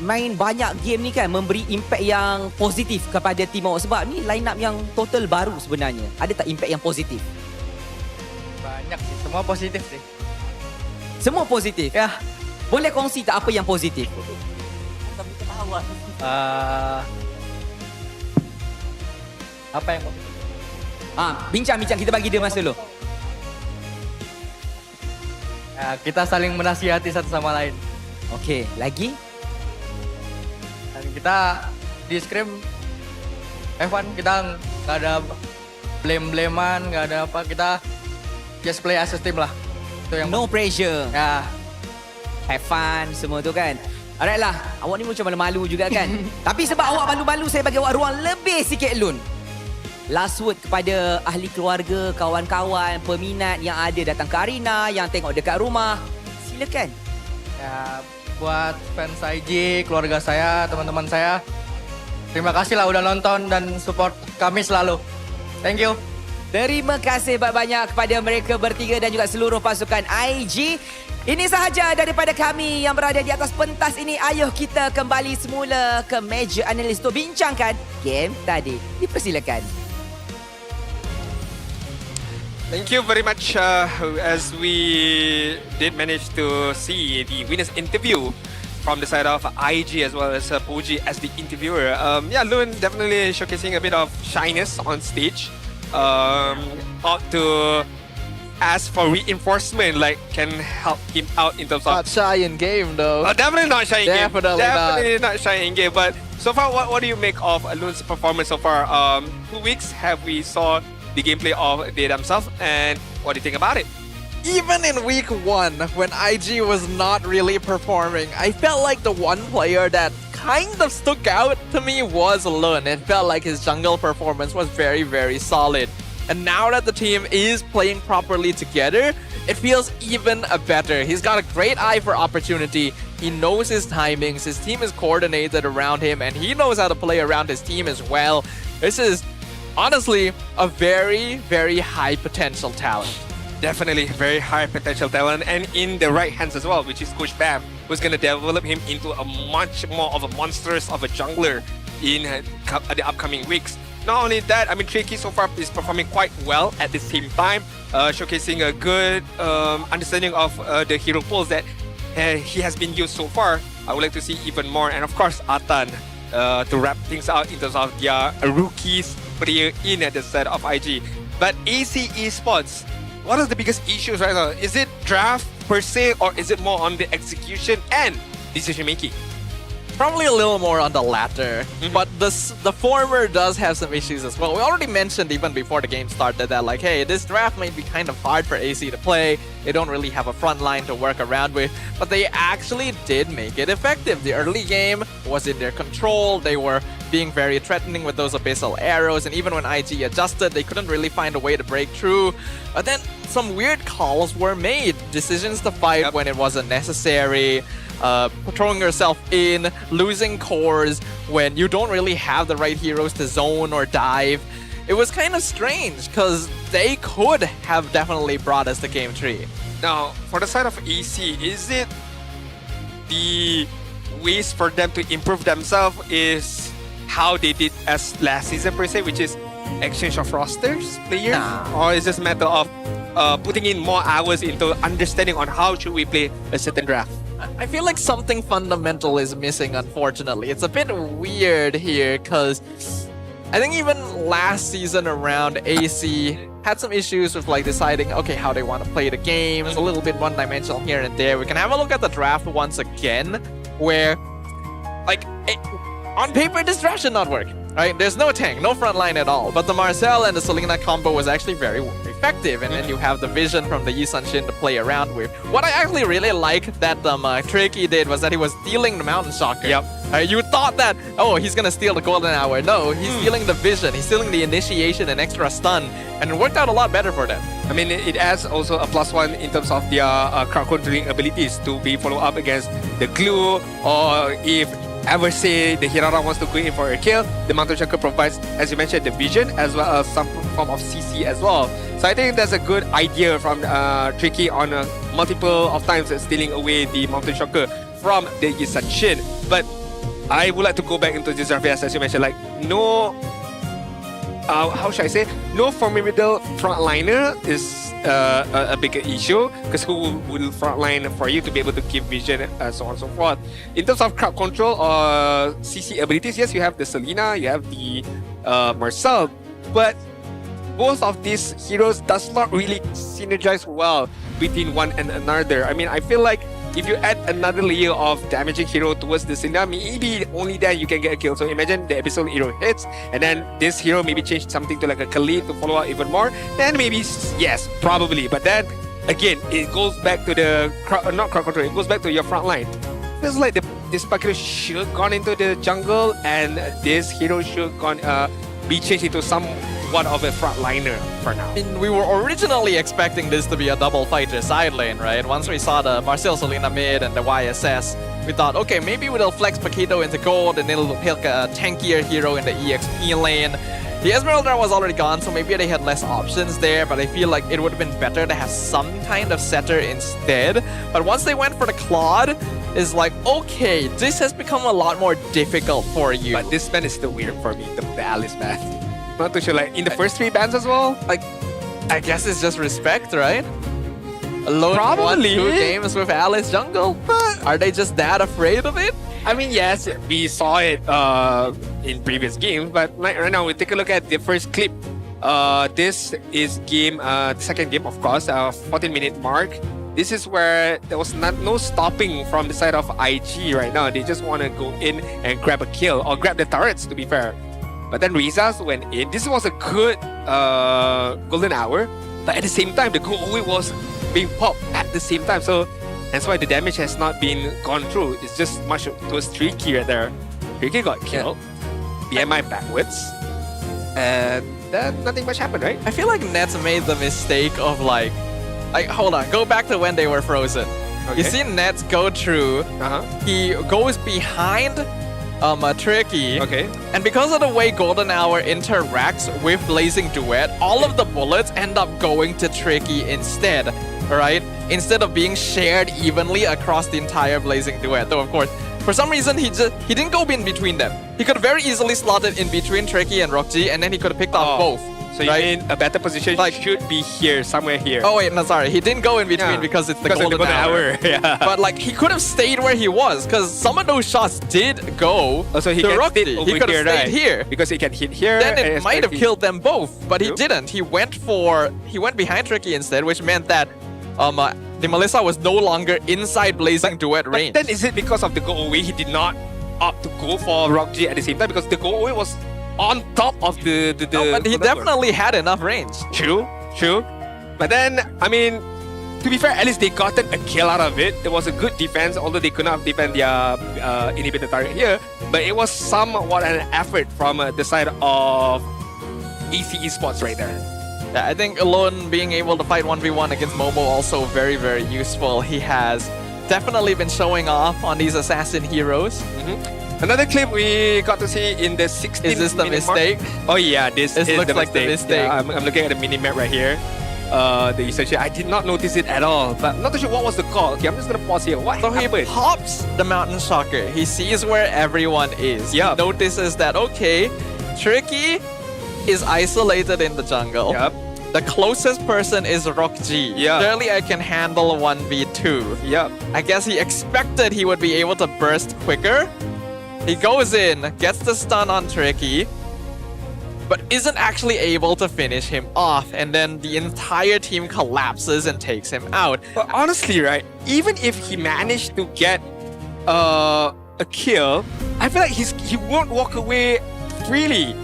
main banyak game ni kan memberi impact yang positif kepada tim awak? Sebab ni line up yang total baru sebenarnya. Ada tak impact yang positif? Banyak sih, semua positif sih. Semua positif? Ya. Boleh kongsi tak apa yang positif? Apa yang bincang-bincang, kita bagi dia masa dulu. Kita saling menasihati satu sama lain. Okey, lagi? Dan kita di scrim F1 kita nggak ada blame-blamean, nggak ada apa, kita just play as a team lah. Itu yang no pressure. Ya. Have fun semua tu kan. Alright lah, awak ni macam malu-malu juga kan. Tapi sebab awak malu-malu, saya bagi awak ruang lebih sikit Loon. Last word kepada ahli keluarga, kawan-kawan, peminat yang ada datang ke arena, yang tengok dekat rumah. Silakan. Ya, buat fans IG, keluarga saya, teman-teman saya, terima kasih lah udah nonton dan support kami selalu. Thank you. Terima kasih banyak kepada mereka bertiga dan juga seluruh pasukan IG. Ini sahaja daripada kami yang berada di atas pentas ini. Ayuh kita kembali semula ke meja analis untuk bincangkan game tadi. Dipersilakan. Thank you very much. As we did manage to see the winner's interview from the side of IG as well as Puji as the interviewer. Loon definitely showcasing a bit of shyness on stage. Ought to ask for reinforcement, like can help him out in terms of... Not shy in game though. Definitely not shy in game. Definitely not shy in game. But so far, what do you make of Loon's performance so far? 2 weeks have we saw the gameplay of they themselves, and what do you think about it? Even in week 1, when IG was not really performing, I felt like the one player that kind of stuck out to me was Loon. It felt like his jungle performance was very, very solid. And now that the team is playing properly together, it feels even better. He's got a great eye for opportunity. He knows his timings. His team is coordinated around him, and he knows how to play around his team as well. This is honestly a very, very high potential talent. Definitely very high potential talent, and in the right hands as well, which is Coach Bam, who's going to develop him into a much more of a monstrous of a jungler in the upcoming weeks. Not only that, I mean, Tricky so far is performing quite well at the same time, showcasing a good understanding of the hero pools that he has been used so far. I would like to see even more, and of course, Atan to wrap things out in terms of their rookies player in at the side of IG. But AC Esports, what are the biggest issues right now? Is it draft per se, or is it more on the execution and decision making? Probably a little more on the latter, but the former does have some issues as well. We already mentioned even before the game started that like, hey, this draft might be kind of hard for AC to play. They don't really have a front line to work around with, but they actually did make it effective. The early game was in their control. They were being very threatening with those abyssal arrows, and even when IG adjusted, they couldn't really find a way to break through. But then some weird calls were made. Decisions to fight when it wasn't necessary. Throwing yourself in, losing cores when you don't really have the right heroes to zone or dive. It was kind of strange because they could have definitely brought us to game 3. Now, for the side of AC, is it the ways for them to improve themselves is how they did as last season per se, which is exchange of rosters, players? Or is this a matter of putting in more hours into understanding on how should we play a certain draft? I feel like something fundamental is missing, unfortunately. It's a bit weird here because I think even last season around, AC had some issues with like deciding, okay, how they want to play the game. It's a little bit one-dimensional here and there. We can have a look at the draft once again, where like on paper this draft should not work, right? There's no tank, no front line at all, but the Marcel and the Selena combo was actually very effective, and then you have the vision from the Yi Sun Shin to play around with. What I actually really like that Tricky did was that he was stealing the Mountain Shocker. You thought that, oh, he's gonna steal the Golden Hour. No, he's stealing the vision, he's stealing the initiation and extra stun, and it worked out a lot better for them. I mean, it adds also a +1 in terms of their crowd controlling abilities to be follow up against the glue, or if ever say the Hirara wants to go in for a kill, the Mountain Shocker provides, as you mentioned, the vision as well as some form of CC as well. So I think that's a good idea from Tricky on multiple of times stealing away the Mountain Shocker from the Yi Sun Shin. But I would like to go back into this draft, as you mentioned, like no, how should I say, no formidable frontliner is a bigger issue, because who will frontline for you to be able to give vision and so on and so forth. In terms of crowd control or CC abilities, yes, you have the Selena, you have the Marcel, but both of these heroes does not really synergize well between one and another. I mean, I feel like if you add another layer of damaging hero towards the Selena, maybe only then you can get a kill. So imagine the episode hero hits, and then this hero maybe change something to like a Khalid to follow up even more. Then maybe, yes, probably. But then, again, it goes back to the, not crowd control, it goes back to your front line. Feels like this Pakiro should gone into the jungle, and this hero should be changed into somewhat of a frontliner for now. I mean, we were originally expecting this to be a double fighter side lane, right? Once we saw the Marcel Selena mid and the YSS, we thought, okay, maybe we'll flex Paquito into gold and it'll pick a tankier hero in the EXP lane. The Esmeralda was already gone, so maybe they had less options there, but I feel like it would have been better to have some kind of setter instead. But once they went for the Claude, it's like, okay, this has become a lot more difficult for you. But this ban is still weird for me, the Alice ban. Not too sure, like in the first 3 bans as well? Like, I guess it's just respect, right? Alone Probably 1-2 games with Alice jungle? Are they just that afraid of it? I mean, yes, we saw it in previous games, but right now we take a look at the first clip. This is the second game, of course, 14-minute mark. This is where there was no stopping from the side of IG right now. They just want to go in and grab a kill, or grab the turrets, to be fair. But then Rizas went in. This was a good golden hour, but at the same time, the goal was being popped at the same time. So that's why the damage has not been gone through. It's just much towards Tricky right there. Tricky got killed. BMI backwards. And then nothing much happened, right? I feel like Nets made the mistake of like, hold on, go back to when they were frozen. Okay. You see Nets go through, he goes behind Tricky. Okay. And because of the way Golden Hour interacts with Blazing Duet, all of the bullets end up going to Tricky instead, right? Instead of being shared evenly across the entire Blazing Duet. Though, of course, for some reason, he didn't go in between them. He could have very easily slotted in between Tricky and Rockji, and then he could have picked off both. So you mean a better position should be here, somewhere here. Oh wait, no, sorry. He didn't go in between because it's the golden hour. Yeah. But like, he could have stayed where he was, because some of those shots did go so he to can Rockji. He could have stayed right? here. Because he can hit here. Then it might have killed them both, but he didn't. He went behind Tricky instead, which meant that the Melissa was no longer inside Blazing Duet range. But then is it because of the go away he did not opt to go for Rock G at the same time? Because the go away was on top of the No, but he definitely had enough range. True. But then, I mean, to be fair, at least they gotten a kill out of it. It was a good defense, although they could not defend their inhibitor target here. But it was somewhat an effort from the side of EC Esports right there. Yeah, I think alone being able to fight 1v1 against Momo also very, very useful. He has definitely been showing off on these assassin heroes. Another clip we got to see in the 16th Is this the mistake? Oh yeah, this looks the like the mistake. Yeah, I'm looking at the mini-map right here. The essentially, I did not notice it at all, but I'm not too sure what was the call. Okay, I'm just gonna pause here. What happened? He pops the Mountain Shocker. He sees where everyone is. Yep. He notices that, okay, Tricky is isolated in the jungle. Yep. The closest person is Rockji. Yeah. Surely I can handle 1v2. Yep. I guess he expected he would be able to burst quicker. He goes in, gets the stun on Tricky, but isn't actually able to finish him off, and then the entire team collapses and takes him out. But honestly, right, even if he managed to get a kill, I feel like he won't walk away freely.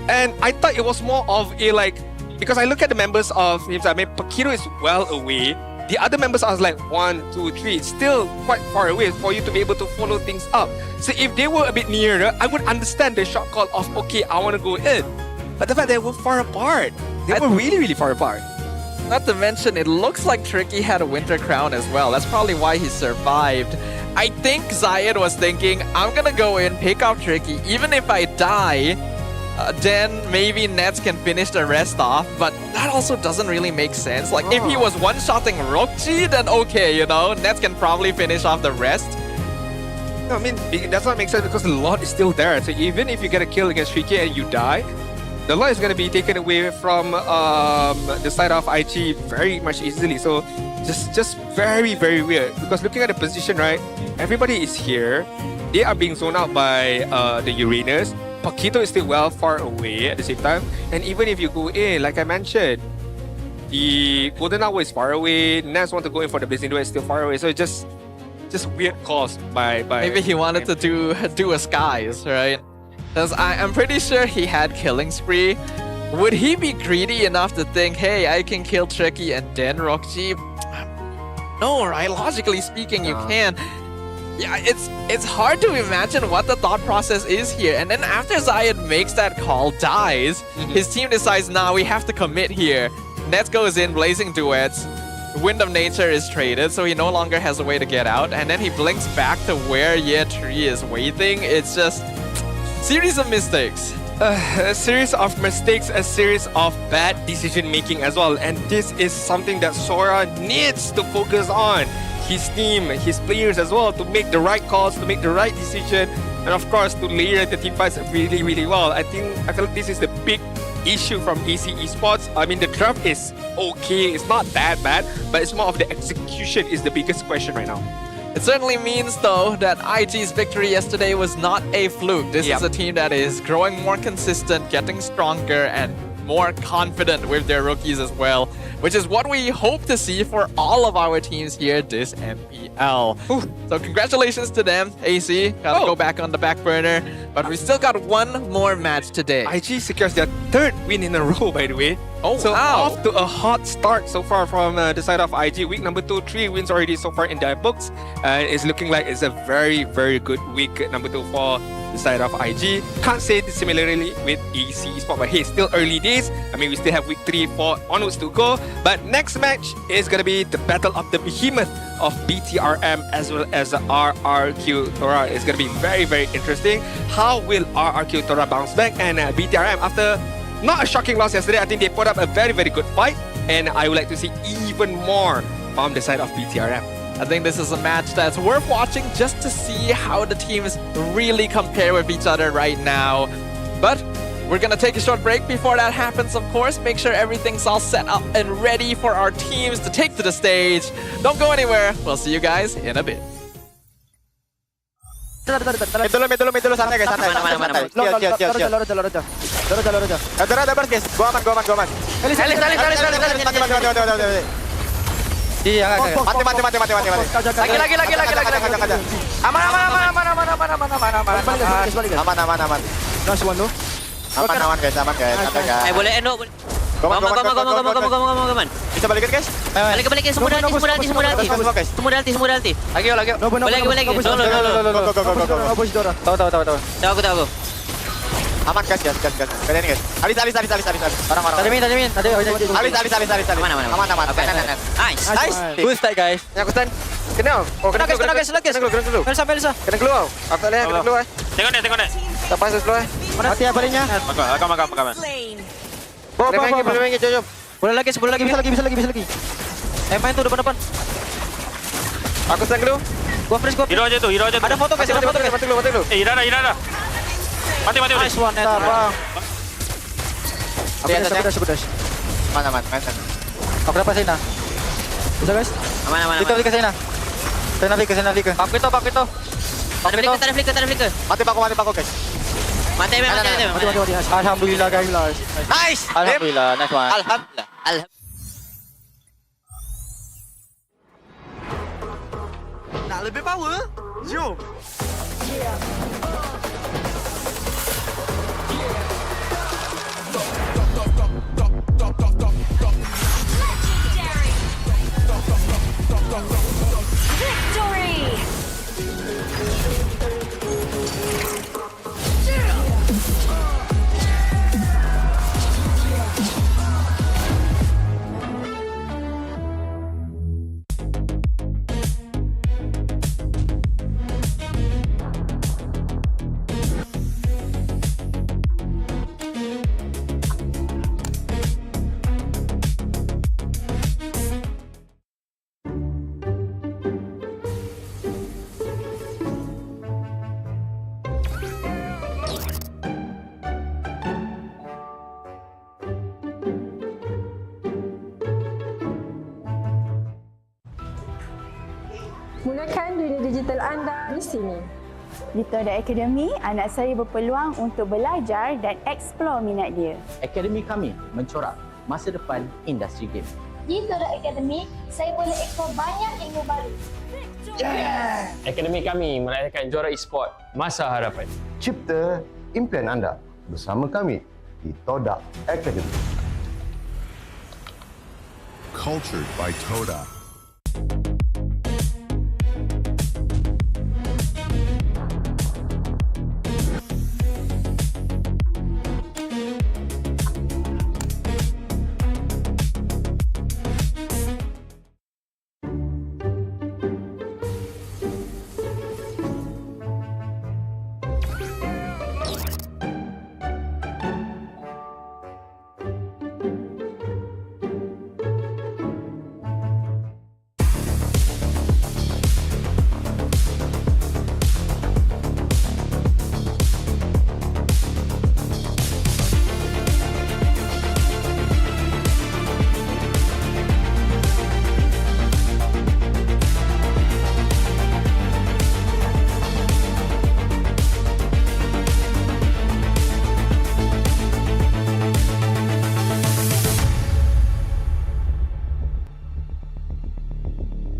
And I thought it was more of a like, because I look at the members of him, I mean, Pakiro is well away. The other members are like 1, 2, 3, still quite far away for you to be able to follow things up. So if they were a bit nearer, I would understand the shot call of, okay, I want to go in. But the fact they were far apart, they were really, really far apart. Not to mention, it looks like Tricky had a Winter Crown as well. That's probably why he survived. I think Zayed was thinking, I'm gonna go in, pick off Tricky. Even if I die, then maybe Nets can finish the rest off. But that also doesn't really make sense. Like, if he was one-shotting Rockji, then okay, you know, Nets can probably finish off the rest. No, I mean, it does not make sense because the lot is still there. So even if you get a kill against Tricky and you die, the lot is going to be taken away from the side of IG very much easily. So just very, very weird. Because looking at the position, right, everybody is here. They are being zoned out by the Uranus. Pakito is still well far away at the same time. And even if you go in, like I mentioned, the Golden Hour is far away. Nats want to go in for the Blazing Duet is still far away. So it's just weird calls by Maybe he wanted to do a Skies, right? Because I'm pretty sure he had Killing Spree. Would he be greedy enough to think, hey, I can kill Tricky and then Rockji? No, right? Logically speaking, you can. Yeah, it's hard to imagine what the thought process is here. And then after Zayed makes that call, dies, his team decides, nah, we have to commit here. Nets goes in, Blazing Duets. Wind of Nature is traded, so he no longer has a way to get out. And then he blinks back to where Ye Tree is waiting. It's just series of mistakes. A series of mistakes, a series of bad decision making as well. And this is something that Sora needs to focus on. His team, his players as well, to make the right calls, to make the right decision, and of course to layer the team fights really, really well. I feel like this is the big issue from AC Esports. I mean, the draft is okay, it's not that bad, but it's more of the execution is the biggest question right now. It certainly means, though, that IG's victory yesterday was not a fluke. This is a team that is growing more consistent, getting stronger, and more confident with their rookies as well, which is what we hope to see for all of our teams here this MPL. So congratulations to them, AC. Gotta go back on the back burner, but we still got one more match today. IG secures their third win in a row, by the way. Oh, so wow. off to a hot start so far from the side of IG. Week number 2, 3 wins already so far in their books. It's looking like it's a very, very good week number 2 for the side of IG. Can't say this similarly with EC Esports, but hey, still early days. I mean, we still have week 3, 4 onwards to go. But next match is going to be the battle of the behemoth of BTRM as well as RRQ Tora. It's going to be very, very interesting. How will RRQ Tora bounce back? And BTRM, after not a shocking loss yesterday, I think they put up a very, very good fight. And I would like to see even more from the side of BTRM. I think this is a match that's worth watching just to see how the teams really compare with each other right now. But we're gonna take a short break before that happens, of course. Make sure everything's all set up and ready for our teams to take to the stage. Don't go anywhere. We'll see you guys in a bit. Mid dulu, santai guys, santai. Chill. Go aman. Mati. Lagi. Aman. Aman. Nice one tu. Aman guys. Santai guys. Boleh end boleh. Come on. Bisa balikin guys? Balik semua dah hati. Lagi. Boleh. Go. Tahu. Tahu aku. Aman guys. Kalian guys. Alis. Orang. Tadi. Alis. Aman. Nice. Good start guys. Yang aku stand. Kena guys. Kena Elsa. Kena keluar. Aku tak boleh kena keluar. Tengok ni. Tak pasal keluar. Mati apa palingnya? Makan. Boleh main jom. Boleh lagi. Bisa lagi. Main tu depan. Aku stand dulu. Gua fresh. Hero aja tu. Ada foto guys. Mati dulu. Hira dah. Mati. Nice one. Bang. Aku dash. Mana. Aku dapat Sina. Bisa guys? Aman. Kita balik ke Sina. Sina flicker. Pak itu. Tak ada flicker. Mati paku guys. Mati. Alhamdulillah guys. Nice. Alhamdulillah. Nice one. Alhamdulillah. Nak lebih power? Jom. Gunakan dunia digital anda di sini. Di Toda Academy, anak saya berpeluang untuk belajar dan eksplor minat dia. Akademi kami mencorak masa depan industri game. Di Toda Academy, saya boleh eksplor banyak ilmu baru. Akademi kami merayakan juara e-sport masa harapan. Cipta impian anda bersama kami di Toda Academy. Cultured by Toda.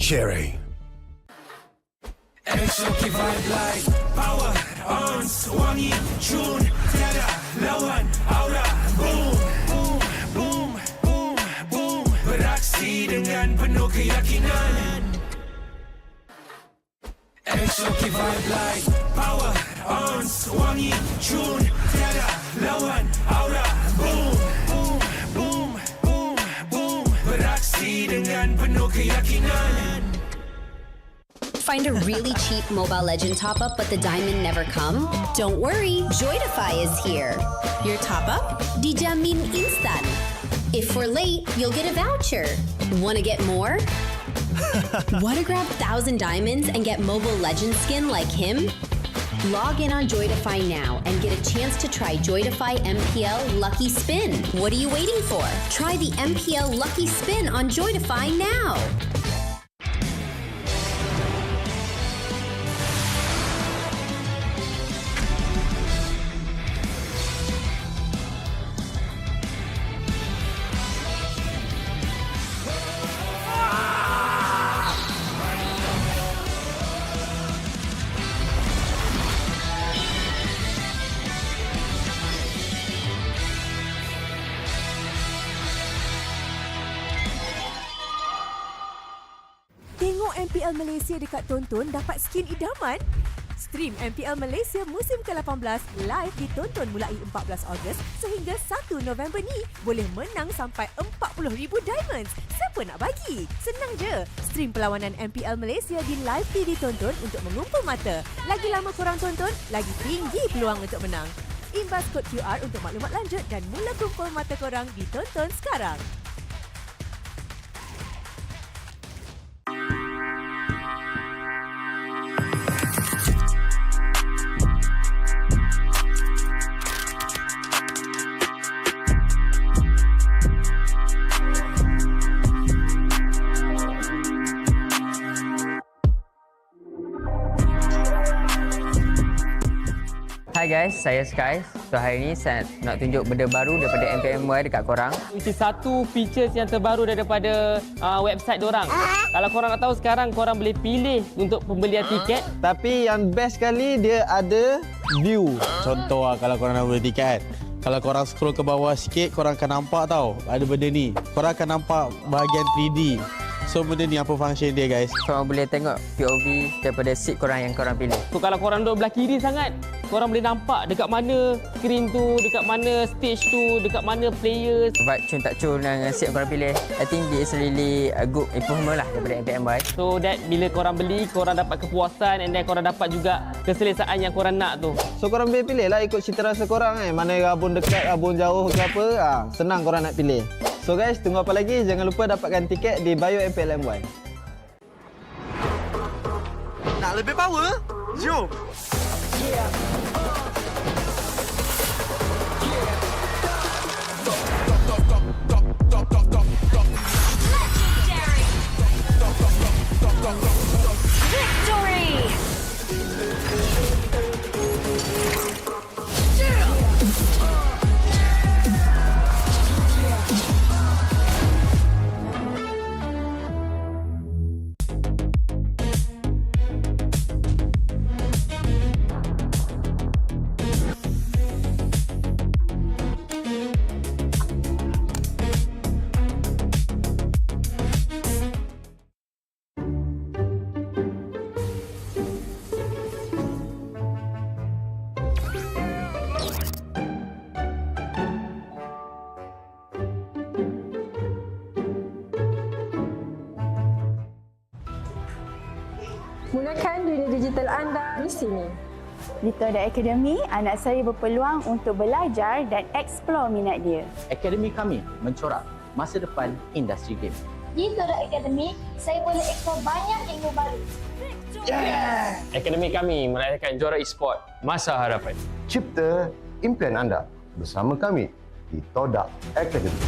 Cherry. Exoki vibe like power on wangi tune tiada lawan aura boom beraksi dengan penuh keyakinan. Exoki vibe like power on wangi tune tiada lawan aura boom beraksi dengan penuh keyakinan. Find a really cheap Mobile Legend top-up but the diamond never come? Don't worry, Joydify is here. Your top-up? Dijamin instan. If we're late, you'll get a voucher. Wanna get more? Wanna grab 1,000 diamonds and get Mobile Legend skin like him? Log in on Joydify now and get a chance to try Joydify MPL Lucky Spin. What are you waiting for? Try the MPL Lucky Spin on Joydify now. MPL Malaysia dekat tonton dapat skin idaman? Stream MPL Malaysia musim ke-18 live ditonton mulai 14 Ogos sehingga 1 November ni. Boleh menang sampai 40,000 diamonds. Siapa nak bagi? Senang je. Stream perlawanan MPL Malaysia di live TV tonton untuk mengumpul mata. Lagi lama korang tonton, lagi tinggi peluang untuk menang. Imbas kod QR untuk maklumat lanjut dan mula kumpul mata korang di tonton sekarang. Hi guys, saya Sky. So hari ni saya nak tunjuk benda baru daripada MPL dekat korang. Which is satu features yang terbaru daripada website dorang. Kalau korang nak tahu sekarang korang boleh pilih untuk pembelian tiket. Tapi yang best sekali dia ada view. Contoh lah kalau korang nak beli tiket kan. Kalau korang scroll ke bawah sikit, korang akan nampak tau ada benda ni. Korang akan nampak bahagian 3D. So benda ni apa function dia guys? Korang boleh tengok POV daripada seat korang yang korang pilih. So kalau korang duduk belah kiri sangat, korang boleh nampak dekat mana screen tu, dekat mana stage tu, dekat mana players. Vibe cun tak cun dengan seat korang pilih. I think this is really a good improvement lah daripada MPMY. So that bila korang beli, korang dapat kepuasan and then korang dapat juga keselesaan yang korang nak tu. So korang boleh pilih lah ikut cita rasa korang mana rabun dekat, rabun jauh ke apa. Senang korang nak pilih. So guys, tunggu apa lagi? Jangan lupa dapatkan tiket di bio MPLMY. Nak lebih power? Jom! Gunakan dunia digital anda di sini. Di Toda Academy, anak saya berpeluang untuk belajar dan eksplor minat dia. Akademi kami mencorak masa depan industri game. Di Toda Academy, saya boleh eksplor banyak ilmu baru. Akademi kami merayakan juara e-sport masa hadapan. Cipta impian anda bersama kami di Toda Academy.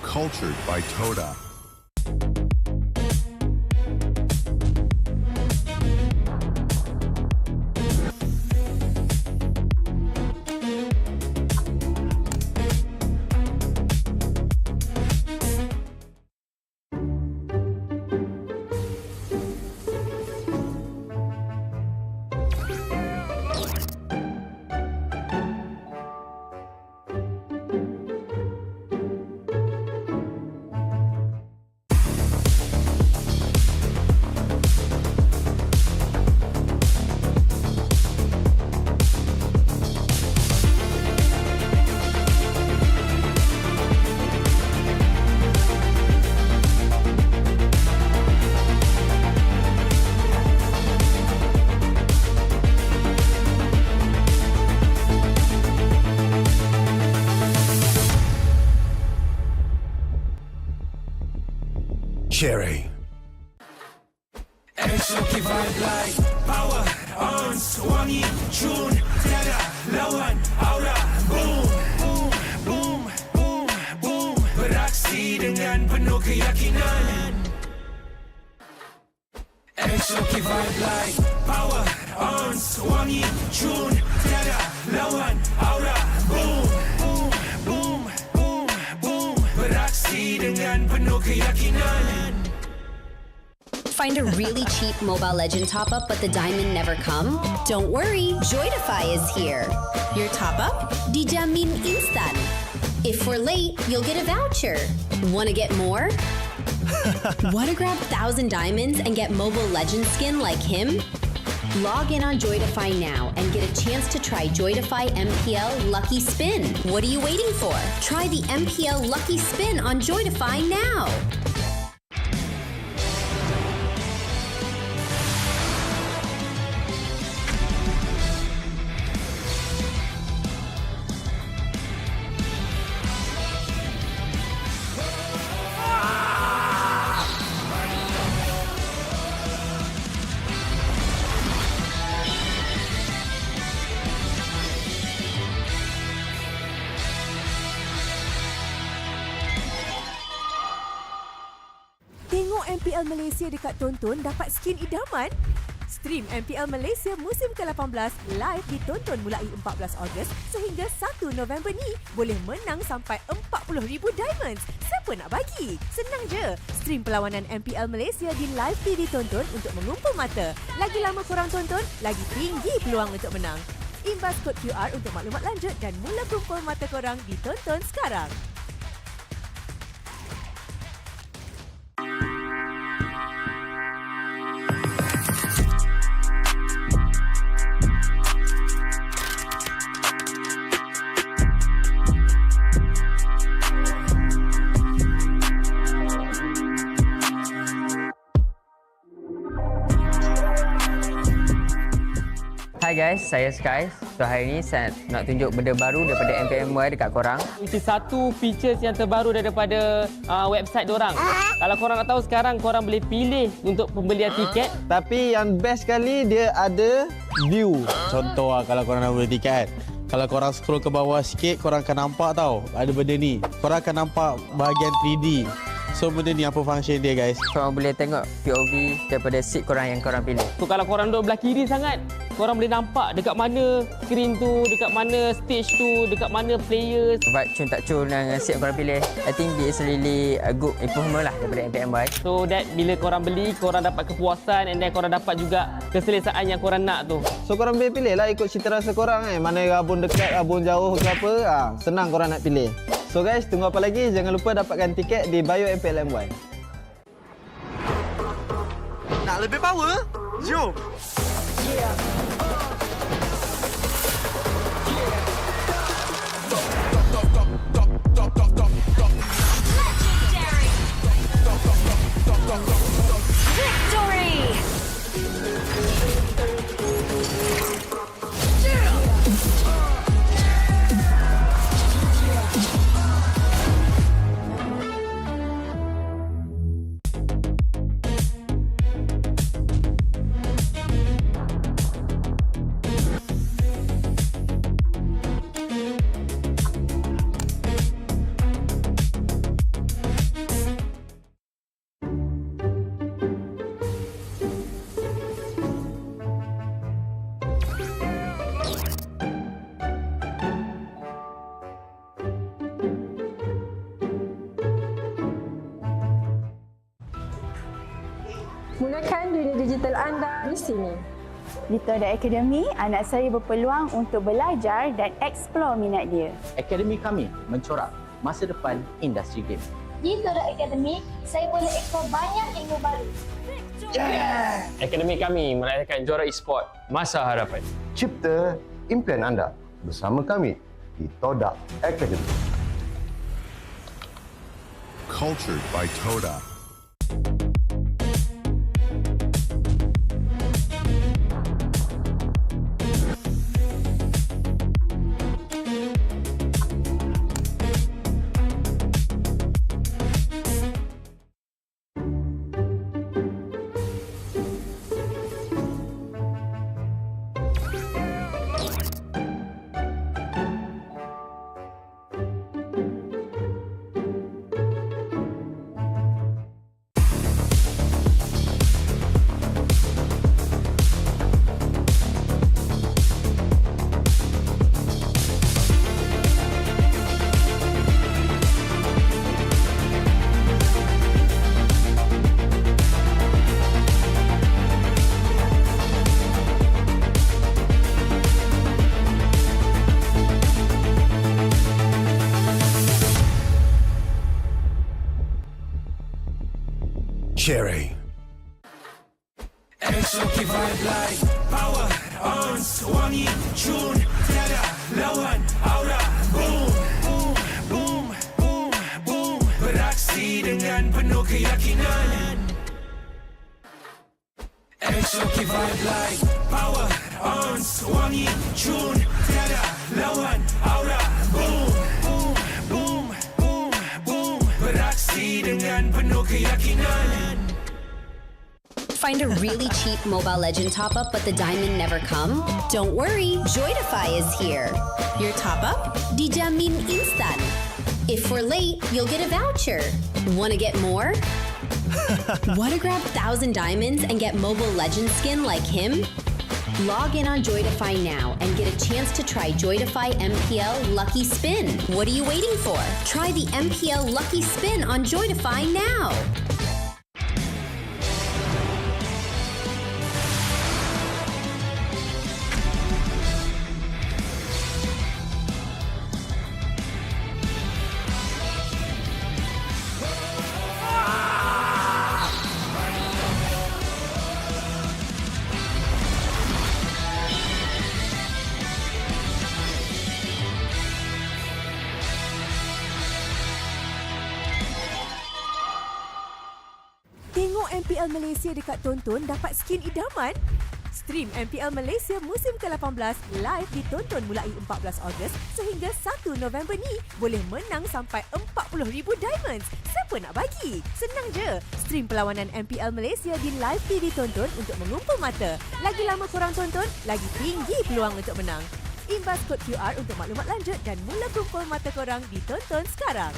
Cultured by Toda. Cherry. Exotic vibe like power on, wangi, tune, tiada lawan, aura, boom, boom, boom, boom, boom, beraksi dengan penuh keyakinan. Exotic vibe like power on, wangi, tune, tiada lawan, aura, boom, boom, boom, boom, boom, beraksi dengan penuh keyakinan. Find a really cheap Mobile Legend top-up but the diamond never come? Don't worry, Joytify is here. Your top-up? Dijamin instan. If we're late, you'll get a voucher. Want to get more? Want to grab 1,000 diamonds and get Mobile Legends skin like him? Log in on Joytify now and get a chance to try Joytify MPL Lucky Spin. What are you waiting for? Try the MPL Lucky Spin on Joytify now. Tengok MPL Malaysia dekat Tonton dapat skin idaman? Stream MPL Malaysia musim ke-18 live ditonton mulai 14 Ogos sehingga 1 November ni. Boleh menang sampai 40,000 diamonds. Siapa nak bagi? Senang je. Stream perlawanan MPL Malaysia di live TV Tonton untuk mengumpul mata. Lagi lama korang tonton, lagi tinggi peluang untuk menang. Imbas kod QR untuk maklumat lanjut dan mula kumpul mata korang di Tonton sekarang. Hai guys, saya Sky. So hari ni saya nak tunjuk benda baru daripada MPMY dekat korang. Which is satu features yang terbaru daripada website dorang. Kalau korang nak tahu sekarang korang boleh pilih untuk pembelian tiket. Tapi yang best sekali dia ada view. Contoh kalau korang nak beli tiket. Kalau korang scroll ke bawah sikit, korang akan nampak tau ada benda ni. Korang akan nampak bahagian 3D. So benda ni apa function dia guys? Korang boleh tengok POV daripada seat korang yang korang pilih. So kalau korang duduk belah kiri sangat, korang boleh nampak dekat mana screen tu, dekat mana stage tu, dekat mana players. Sebab cun tak cun dengan seat yang korang pilih, I think this really a good improvement lah daripada MPMY. So that bila korang beli, korang dapat kepuasan and then korang dapat juga keselesaan yang korang nak tu. So korang boleh pilih lah ikut cita rasa korang mana rabun dekat, rabun jauh ke apa. Senang korang nak pilih. So guys, tunggu apa lagi? Jangan lupa dapatkan tiket di bio MPLMY. Nak lebih power? Jom! Gunakan dunia digital anda di sini. Di Toda Academy, anak saya berpeluang untuk belajar dan eksplor minat dia. Akademi kami mencorak masa depan industri game. Di Toda Academy, saya boleh eksplor banyak ilmu baru. Akademi kami merayakan juara e-sport masa harapan. Cipta impian anda bersama kami di Toda Academy. Cultured by Toda. Cherry. Exotic vibe like power, ons, wangi, tune, tiada lawan, aura, boom, boom, boom, boom, boom. Beraksi dengan penuh keyakinan. Exotic vibe like power, ons, wangi, tune, tiada lawan, aura, boom, boom, boom, boom, boom. Beraksi dengan penuh keyakinan. Find a really cheap Mobile Legend top-up but the diamond never come? Don't worry, Joydify is here. Your top-up? Dijamin instan. If we're late, you'll get a voucher. Want to get more? Want to grab 1,000 diamonds and get Mobile Legend skin like him? Log in on Joydify now and get a chance to try Joydify MPL Lucky Spin. What are you waiting for? Try the MPL Lucky Spin on Joydify now. Tengok MPL Malaysia dekat Tonton dapat skin idaman? Stream MPL Malaysia musim ke-18 live ditonton mulai 14 Ogos sehingga 1 November ni boleh menang sampai 40,000 diamonds. Siapa nak bagi? Senang je. Stream perlawanan MPL Malaysia di live TV Tonton untuk mengumpul mata. Lagi lama korang tonton, lagi tinggi peluang untuk menang. Imbas kod QR untuk maklumat lanjut dan mula kumpul mata korang di Tonton sekarang.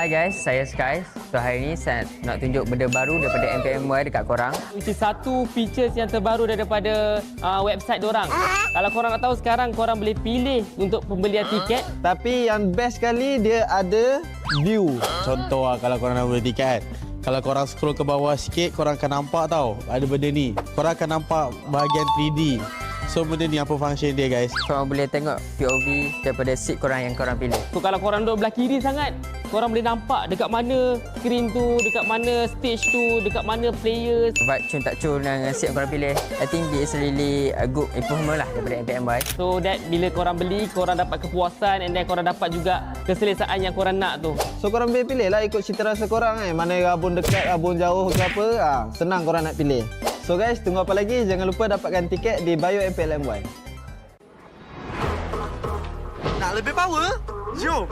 Hi guys, saya Sky. So hari ni saya nak tunjuk benda baru daripada MPL dekat korang. Which is satu features yang terbaru daripada website dorang. Kalau korang nak tahu sekarang korang boleh pilih untuk pembelian tiket. Tapi yang best sekali dia ada view. Contoh lah kalau korang nak beli tiket kan. Kalau korang scroll ke bawah sikit, korang akan nampak tau ada benda ni. Korang akan nampak bahagian 3D. So benda ni apa function dia guys? Korang boleh tengok POV daripada seat korang yang korang pilih. So kalau korang duduk belah kiri sangat, korang boleh nampak dekat mana screen tu, dekat mana stage tu, dekat mana players. Vibe cun tak cun dengan seat yang korang pilih. I think it's really a good improvement lah daripada MPMY. So that bila korang beli, korang dapat kepuasan and then korang dapat juga keselesaan yang korang nak tu. So korang boleh pilih lah ikut cita rasa korang mana rabun dekat, rabun jauh ke apa. Senang korang nak pilih. So guys, tunggu apa lagi? Jangan lupa dapatkan tiket di bio MPLMY. Nak lebih power? Jom!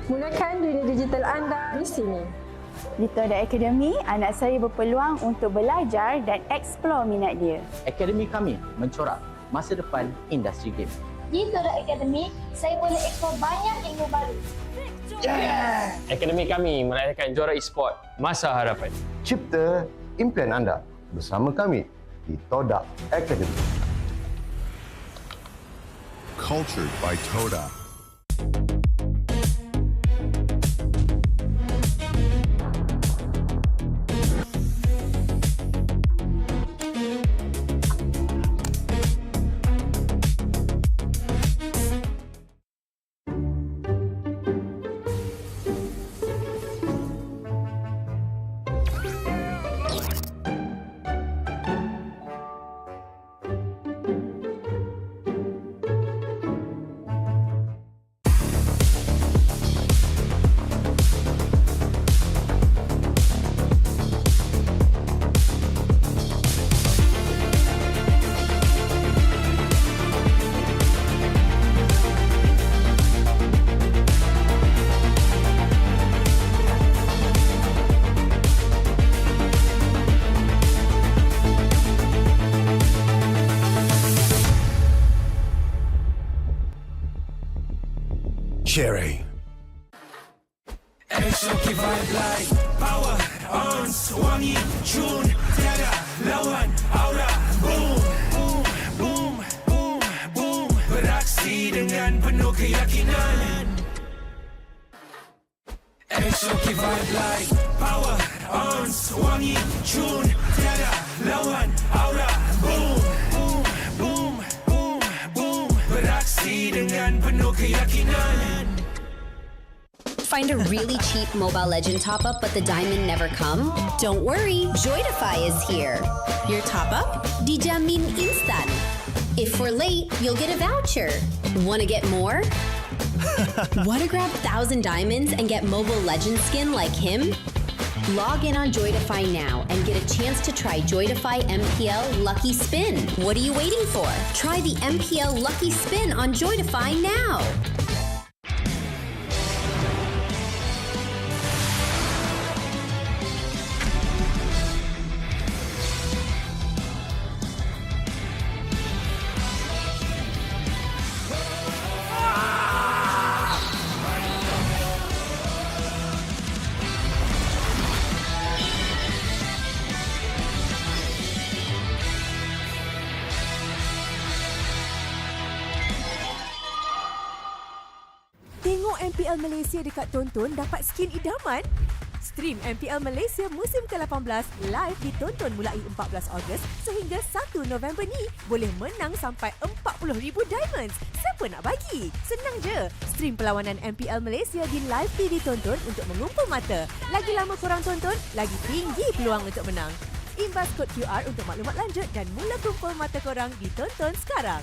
Gunakan dunia digital anda di sini. Di Toda Academy, anak saya berpeluang untuk belajar dan eksplor minat dia. Akademi kami mencorak masa depan industri game. Di Toda Academy, saya boleh eksplor banyak ilmu baru. Akademi kami melahirkan juara e-sport masa hadapan. Cipta impian anda bersama kami di Toda Academy. Cultured by Toda. cherry. Exotic vibe like power on, wangi, June, tiada lawan, aura, boom, boom, boom, boom, boom, beraksi dengan penuh keyakinan. Exotic vibe like power on, wangi, June, tiada lawan, aura, boom, boom, boom, boom, boom, beraksi dengan penuh keyakinan. Find a really cheap Mobile Legend top-up but the diamond never come? Don't worry, Joydify is here. Your top-up? Dijamin instan. If we're late, you'll get a voucher. Want to get more? Want to grab 1,000 diamonds and get Mobile Legend skin like him? Log in on Joydify now and get a chance to try Joydify MPL Lucky Spin. What are you waiting for? Try the MPL Lucky Spin on Joydify now. Tengok MPL Malaysia dekat Tonton dapat skin idaman? Stream MPL Malaysia musim ke-18 live ditonton mulai 14 Ogos sehingga 1 November ni. Boleh menang sampai 40,000 diamonds. Siapa nak bagi? Senang je. Stream perlawanan MPL Malaysia di live TV Tonton untuk mengumpul mata. Lagi lama korang tonton, lagi tinggi peluang untuk menang. Imbas kod QR untuk maklumat lanjut dan mula kumpul mata korang di Tonton sekarang.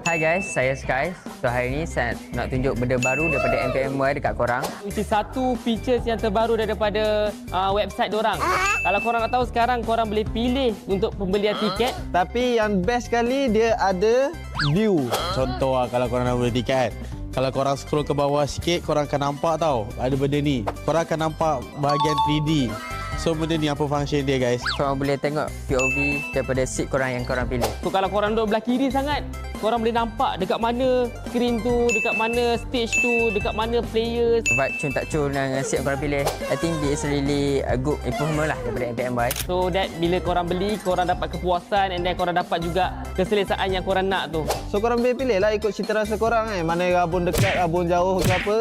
Hai guys, saya Sky. So hari ni saya nak tunjuk benda baru daripada MPL dekat korang. Which is satu features yang terbaru daripada website dorang. Kalau korang nak tahu sekarang korang boleh pilih untuk pembelian tiket. Tapi yang best sekali dia ada view. Contoh kalau korang nak beli tiket. Kalau korang scroll ke bawah sikit, korang akan nampak tau ada benda ni. Korang akan nampak bahagian 3D. So benda ni apa function dia guys? Korang boleh tengok POV daripada seat korang yang korang pilih. So kalau korang duduk belah kiri sangat, korang boleh nampak dekat mana screen tu, dekat mana stage tu, dekat mana players. Sebab cun tak cun dengan seat yang korang pilih, I think this really a good improvement lah daripada MPMY. So that bila korang beli, korang dapat kepuasan and then korang dapat juga keselesaan yang korang nak tu. So korang boleh pilih lah ikut cita rasa korang mana rabun dekat, rabun jauh ke apa,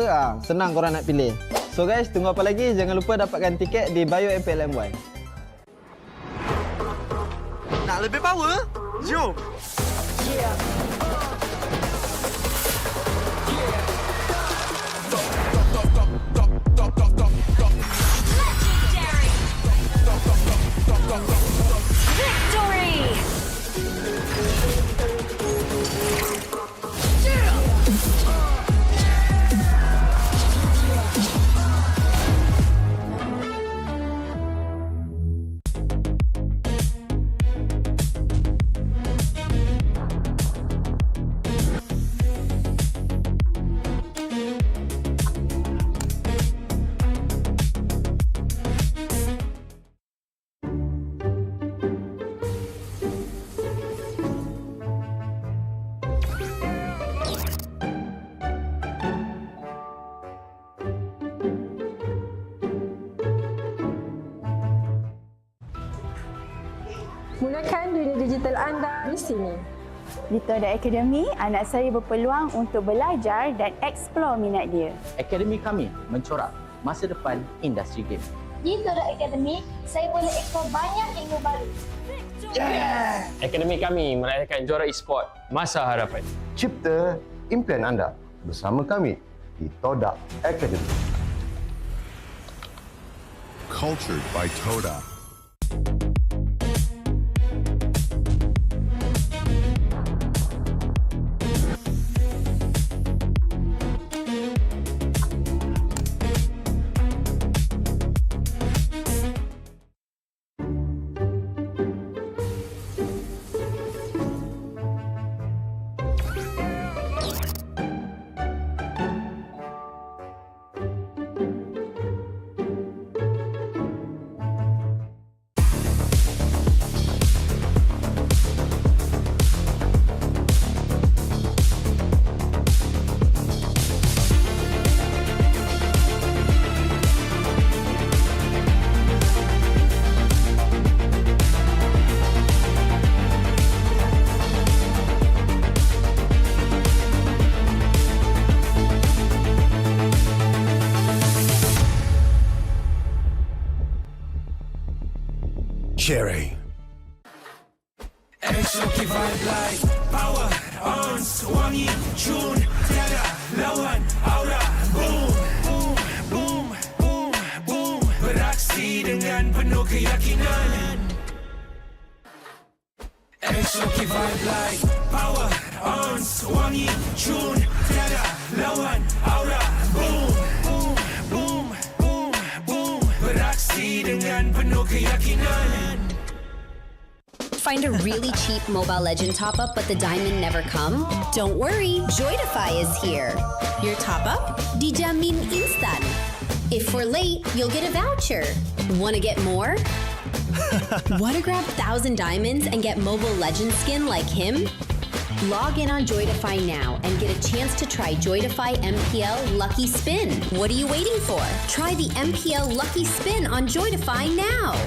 senang korang nak pilih. So guys, tunggu apa lagi? Jangan lupa dapatkan tiket di bio MPLMY. Nak lebih power? Jom! Gunakan dunia digital anda di sini. Di Toda Academy, anak saya berpeluang untuk belajar dan eksplor minat dia. Akademi kami mencorak masa depan industri game. Di Toda Academy, saya boleh eksplor banyak ilmu baru. Akademi kami merayakan juara e-sport masa harapan. Cipta impian anda bersama kami di Toda Academy. Cultured by Toda. legendary. Exoki vibe like power, ons, wangi, tune, tiada lawan, aura, boom, boom, boom, boom, boom, beraksi dengan penuh keyakinan. Exoki vibe like power, ons, wangi, tune, tiada lawan, aura, boom, boom, boom, boom, boom, beraksi dengan penuh keyakinan. Find a really cheap Mobile Legend top-up but the diamond never come? Don't worry, Joydify is here. Your top-up? Dijamin instan. If we're late, you'll get a voucher. Want to get more? Want to grab 1,000 diamonds and get Mobile Legend skin like him? Log in on Joydify now and get a chance to try Joydify MPL Lucky Spin. What are you waiting for? Try the MPL Lucky Spin on Joydify now.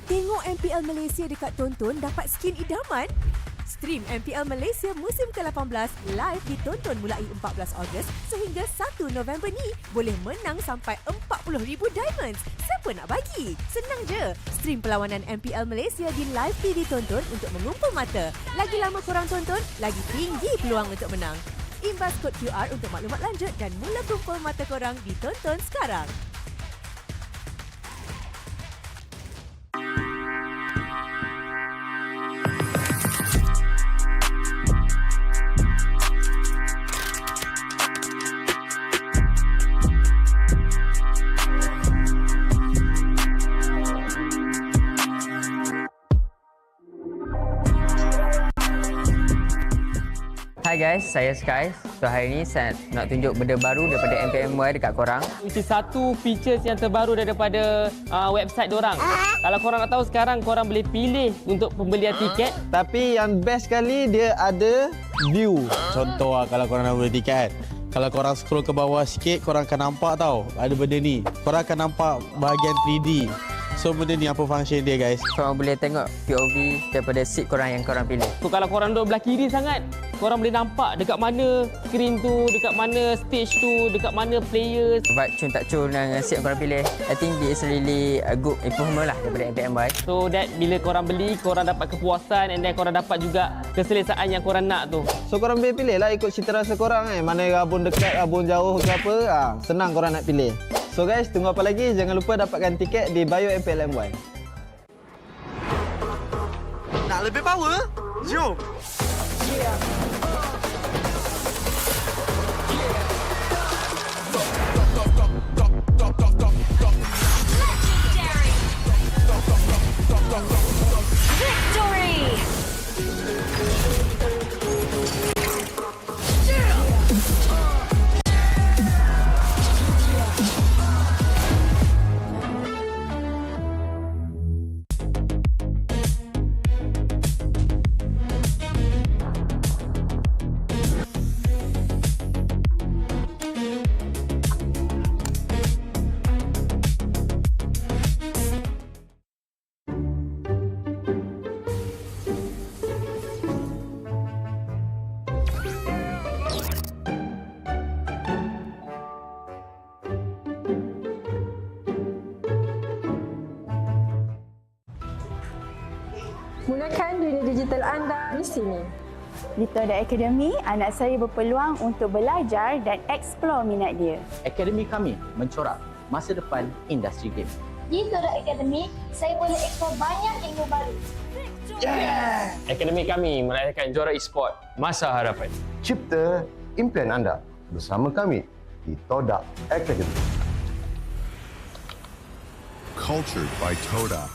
Tengok MPL Malaysia dekat Tonton dapat skin idaman? Stream MPL Malaysia musim ke-18 live ditonton mulai 14 Ogos sehingga 1 November ni boleh menang sampai 40,000 diamonds. Siapa nak bagi? Senang je. Stream perlawanan MPL Malaysia di live TV Tonton untuk mengumpul mata. Lagi lama korang tonton, lagi tinggi peluang untuk menang. Imbas kod QR untuk maklumat lanjut dan mula kumpul mata korang di Tonton sekarang. Hai guys, saya Sky. So hari ni saya nak tunjuk benda baru daripada MPL dekat korang. Which is satu features yang terbaru daripada website dorang. Kalau korang nak tahu sekarang korang boleh pilih untuk pembelian tiket. Tapi yang best sekali dia ada view. Contoh lah kalau korang nak beli tiket. Kalau korang scroll ke bawah sikit, korang akan nampak tau ada benda ni. Korang akan nampak bahagian 3D. So benda ni apa function dia guys? Korang boleh tengok POV daripada seat korang yang korang pilih. So kalau korang duduk belah kiri sangat, korang boleh nampak dekat mana screen tu, dekat mana stage tu, dekat mana players. Buat cun tak cun dengan seat yang korang pilih. I think this really a good improvement lah daripada MPMY. So that bila korang beli, korang dapat kepuasan and then korang dapat juga keselesaan yang korang nak tu. So korang boleh pilih lah ikut cita rasa korang Mana rabun dekat, rabun jauh ke apa. Senang korang nak pilih. So guys, tunggu apa lagi? Jangan lupa dapatkan tiket di bio MPLMY. Nak lebih power? Jom! Victory! Gunakan dunia digital anda di sini. Di Toda Academy, anak saya berpeluang untuk belajar dan eksplor minat dia. Akademi kami mencorak masa depan industri game. Di Toda Academy, saya boleh eksplor banyak ilmu baru. Akademi kami melahirkan juara e-sport masa hadapan. Cipta impian anda bersama kami di Toda Academy. Cultured by Toda.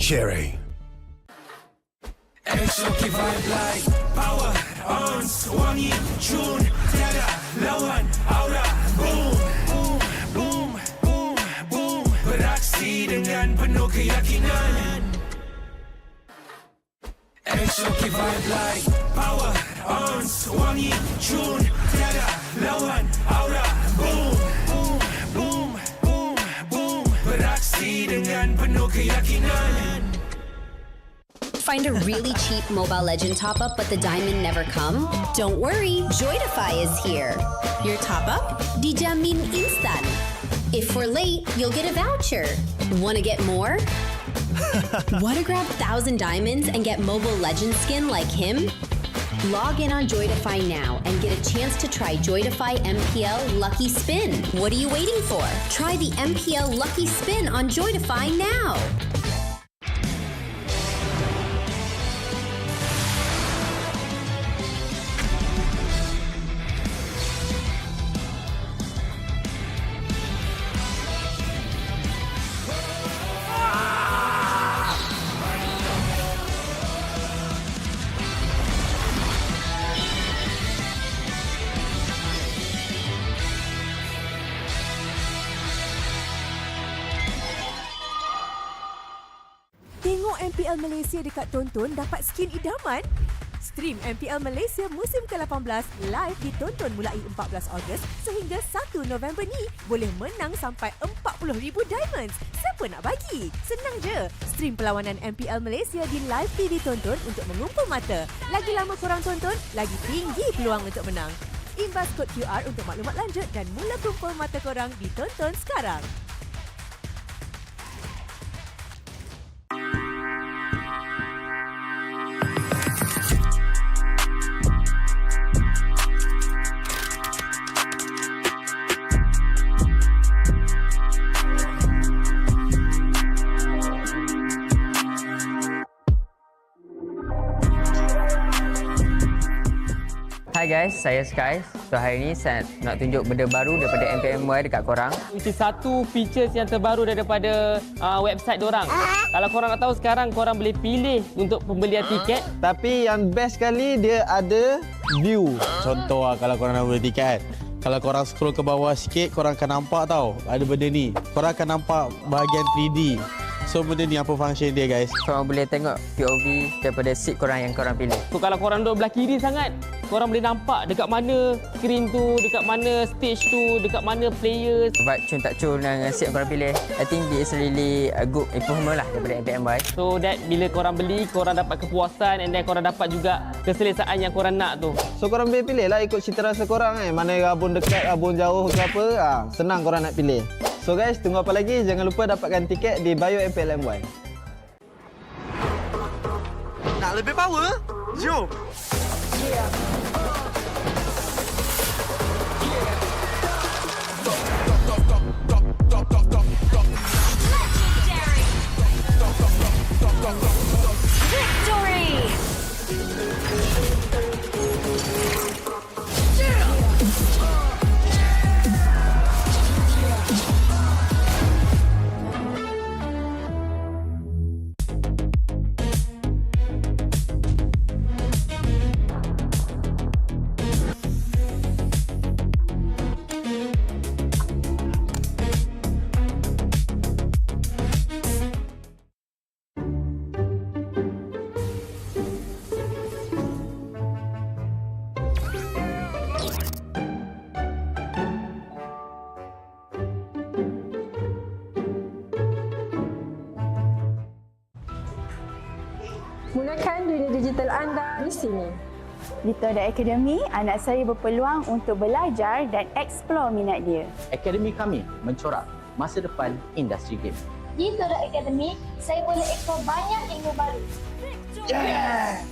legendary. Exotic vibe like power, ons, wangi, tune, tiada lawan, aura, boom, boom, boom, boom, boom, beraksi dengan penuh keyakinan. Exotic vibe like power, ons, wangi, tune, tiada lawan, aura, boom, boom, boom, boom, boom, beraksi dengan penuh keyakinan. Find a really cheap Mobile Legend top-up but the diamond never come? Don't worry, Joydify is here. Your top-up? Dijamin instan. If we're late, you'll get a voucher. Want to get more? Want to grab 1,000 diamonds and get Mobile Legend skin like him? Log in on Joydify now and get a chance to try Joydify MPL Lucky Spin. What are you waiting for? Try the MPL Lucky Spin on Joydify now. Tengok MPL Malaysia dekat Tonton dapat skin idaman? Stream MPL Malaysia musim ke-18 live ditonton mulai 14 Ogos sehingga 1 November ni. Boleh menang sampai 40,000 diamonds. Siapa nak bagi? Senang je. Stream perlawanan MPL Malaysia di live TV Tonton untuk mengumpul mata. Lagi lama korang tonton, lagi tinggi peluang untuk menang. Imbas kod QR untuk maklumat lanjut dan mula kumpul mata korang di Tonton sekarang. Hai guys, saya Sky. So hari ni saya nak tunjuk benda baru daripada MPL dekat korang. Itu satu features yang terbaru daripada website dorang. Kalau korang nak tahu sekarang korang boleh pilih untuk pembelian tiket. Tapi yang best sekali dia ada view. Contoh lah kalau korang nak beli tiket. Kalau korang scroll ke bawah sikit, korang akan nampak tau ada benda ni. Korang akan nampak bahagian 3D. So benda ni apa function dia guys? Korang boleh tengok POV daripada seat korang yang korang pilih. So kalau korang duduk belah kiri sangat, korang boleh nampak dekat mana screen tu, dekat mana stage tu, dekat mana players. Vibe cun tak cun dengan seat yang korang pilih. I think this really a good improvement lah daripada MPL. So that bila korang beli, korang dapat kepuasan and then korang dapat juga keselesaan yang korang nak tu. So korang boleh pilih lah ikut cita rasa korang mana rabun dekat, rabun jauh ke apa. Senang korang nak pilih. So guys, tunggu apa lagi? Jangan lupa dapatkan tiket di bio MPL MY. Nak lebih power? Jom! Victory! Gunakan dunia digital anda di sini. Di Toda Academy, anak saya berpeluang untuk belajar dan eksplor minat dia. Akademi kami mencorak masa depan industri game. Di Toda Academy, saya boleh eksplor banyak ilmu baru.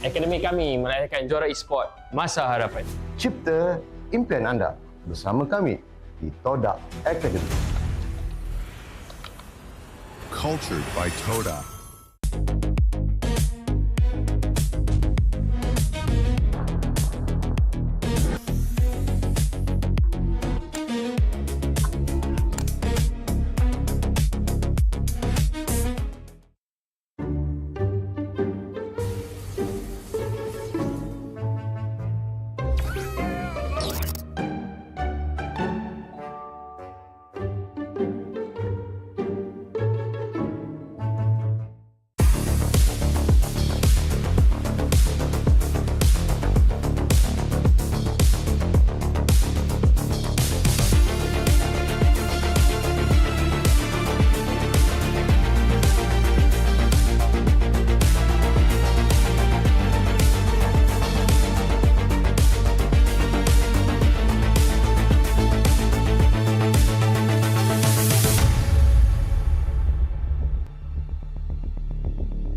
Akademi kami merayakan juara e-sport masa harapan. Cipta impian anda bersama kami di Toda Academy. Cultured by Toda.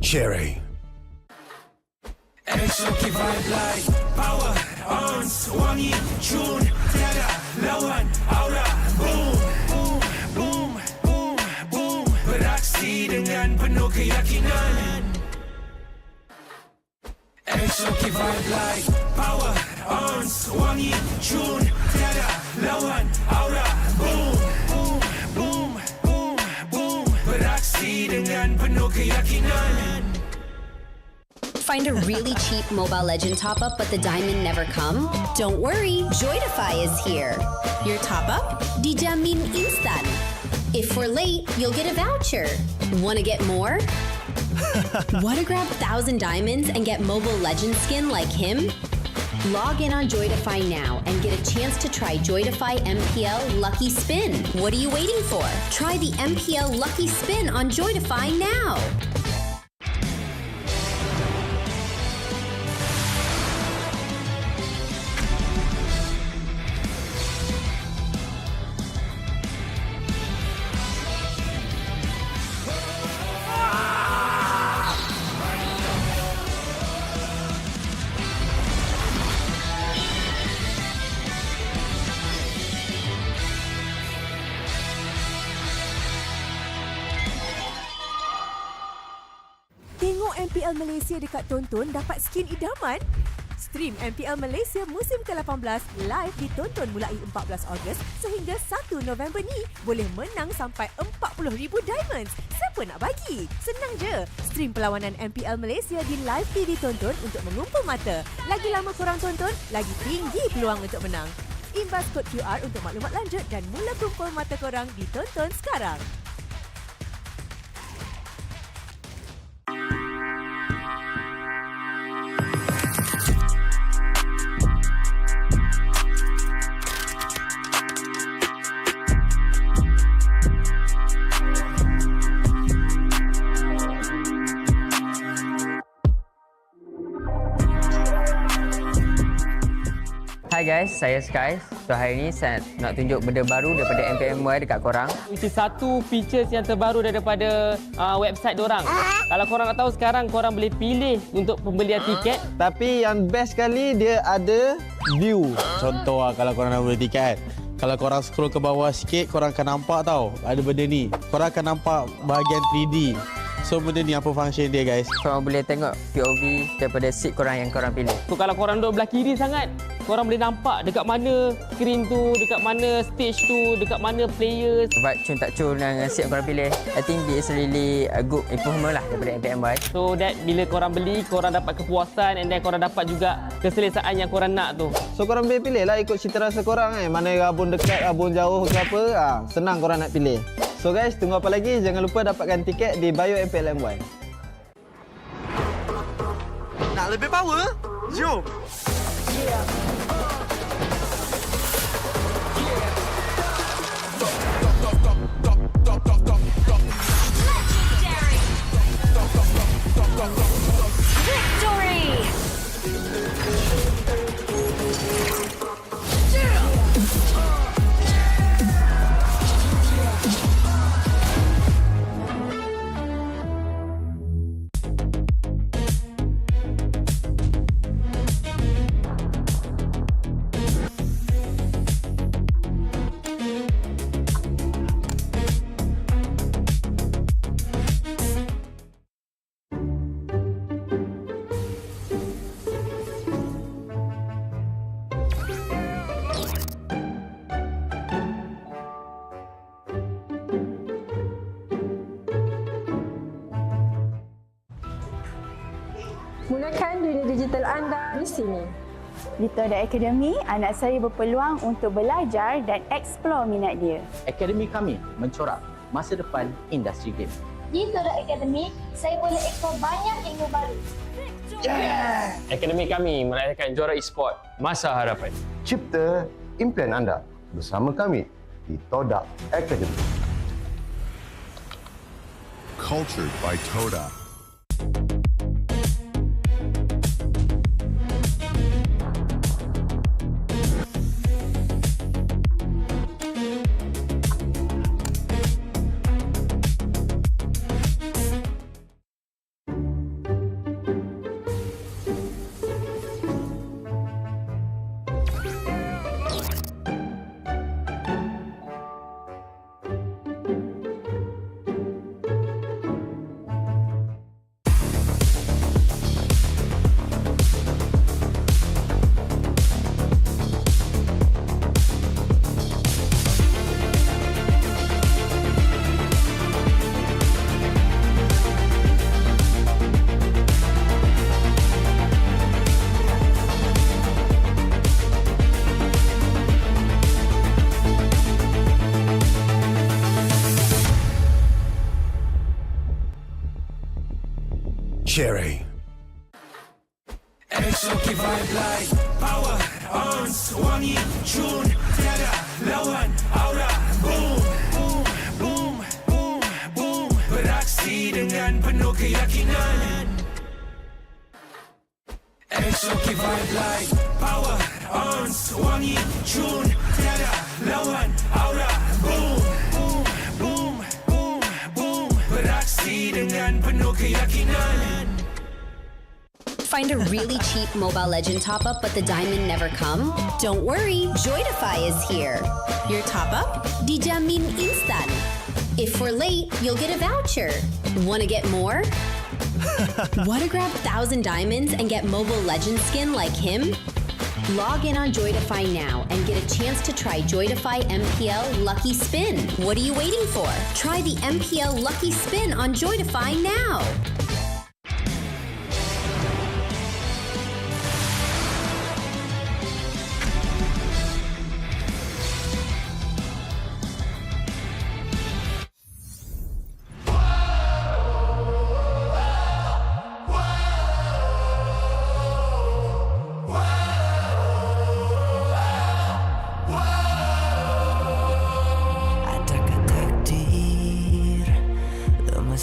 Cherry. Exotic vibe like power, ons, wangi, tune, tiada lawan, aura, boom, boom, boom, boom, boom, beraksi dengan penuh keyakinan. Exotic vibe like power, ons, wangi, tune, tiada lawan, aura, boom, boom, boom, boom, boom, beraksi dengan penuh keyakinan. Find a really cheap Mobile Legend top-up but the diamond never come? Don't worry, Joydify is here. Your top-up? Dijamin instan. If we're late, you'll get a voucher. Want to get more? Want to grab 1,000 diamonds and get Mobile Legend skin like him? Log in on Joydify now and get a chance to try Joydify MPL Lucky Spin. What are you waiting for? Try the MPL Lucky Spin on Joydify now. Tengok MPL Malaysia dekat Tonton dapat skin idaman? Stream MPL Malaysia musim ke-18 live ditonton mulai 14 Ogos sehingga 1 November ni boleh menang sampai 40,000 diamonds. Siapa nak bagi? Senang je. Stream perlawanan MPL Malaysia di live TV Tonton untuk mengumpul mata. Lagi lama korang tonton, lagi tinggi peluang untuk menang. Imbas kod QR untuk maklumat lanjut dan mula kumpul mata korang di Tonton sekarang. Hi guys, saya Sky. So hari ni saya nak tunjuk benda baru daripada MPL dekat korang. Which is satu features yang terbaru daripada website dorang. Kalau korang nak tahu sekarang korang boleh pilih untuk pembelian tiket. Tapi yang best sekali dia ada view. Contoh lah kalau korang nak beli tiket. Kalau korang scroll ke bawah sikit, korang akan nampak tau ada benda ni. Korang akan nampak bahagian 3D. So benda ni apa function dia guys? Korang boleh tengok POV daripada seat korang yang korang pilih. So kalau korang duduk belah kiri sangat, korang boleh nampak dekat mana screen tu, dekat mana stage tu, dekat mana players. Sebab cun tak cun dengan seat korang pilih, I think it's really a good improvement lah daripada MPMY. So that bila korang beli, korang dapat kepuasan and then korang dapat juga keselesaan yang korang nak tu. So korang boleh pilih lah ikut cita rasa korang mana rabun dekat, rabun jauh ke apa. Senang korang nak pilih. So guys, tunggu apa lagi? Jangan lupa dapatkan tiket di bio MPLMY. Nak lebih power? Jom! Gunakan dunia digital anda di sini. Di Toda Academy, anak saya berpeluang untuk belajar dan eksplor minat dia. Akademi kami mencorak masa depan industri game. Di Toda Academy, saya boleh eksplor banyak ilmu baru. Akademi kami melahirkan juara e-sport masa hadapan. Cipta impian anda bersama kami di Toda Academy. Cultured by Toda. Cherry. Exotic vibe like power, ons, wangi, cun, tiada lawan, aura, boom, boom, boom, boom, boom. Beraksi dengan penuh keyakinan. Exotic vibe like power, ons, wangi, cun, tiada lawan, aura, boom, boom, boom, boom, boom. Beraksi dengan penuh keyakinan. Find a really cheap Mobile Legend top-up but the diamond never come? Don't worry, Joydify is here. Your top-up? Dijamin instan. If we're late, you'll get a voucher. Want to get more? Want to grab 1,000 diamonds and get Mobile Legend skin like him? Log in on Joydify now and get a chance to try Joydify MPL Lucky Spin. What are you waiting for? Try the MPL Lucky Spin on Joydify now.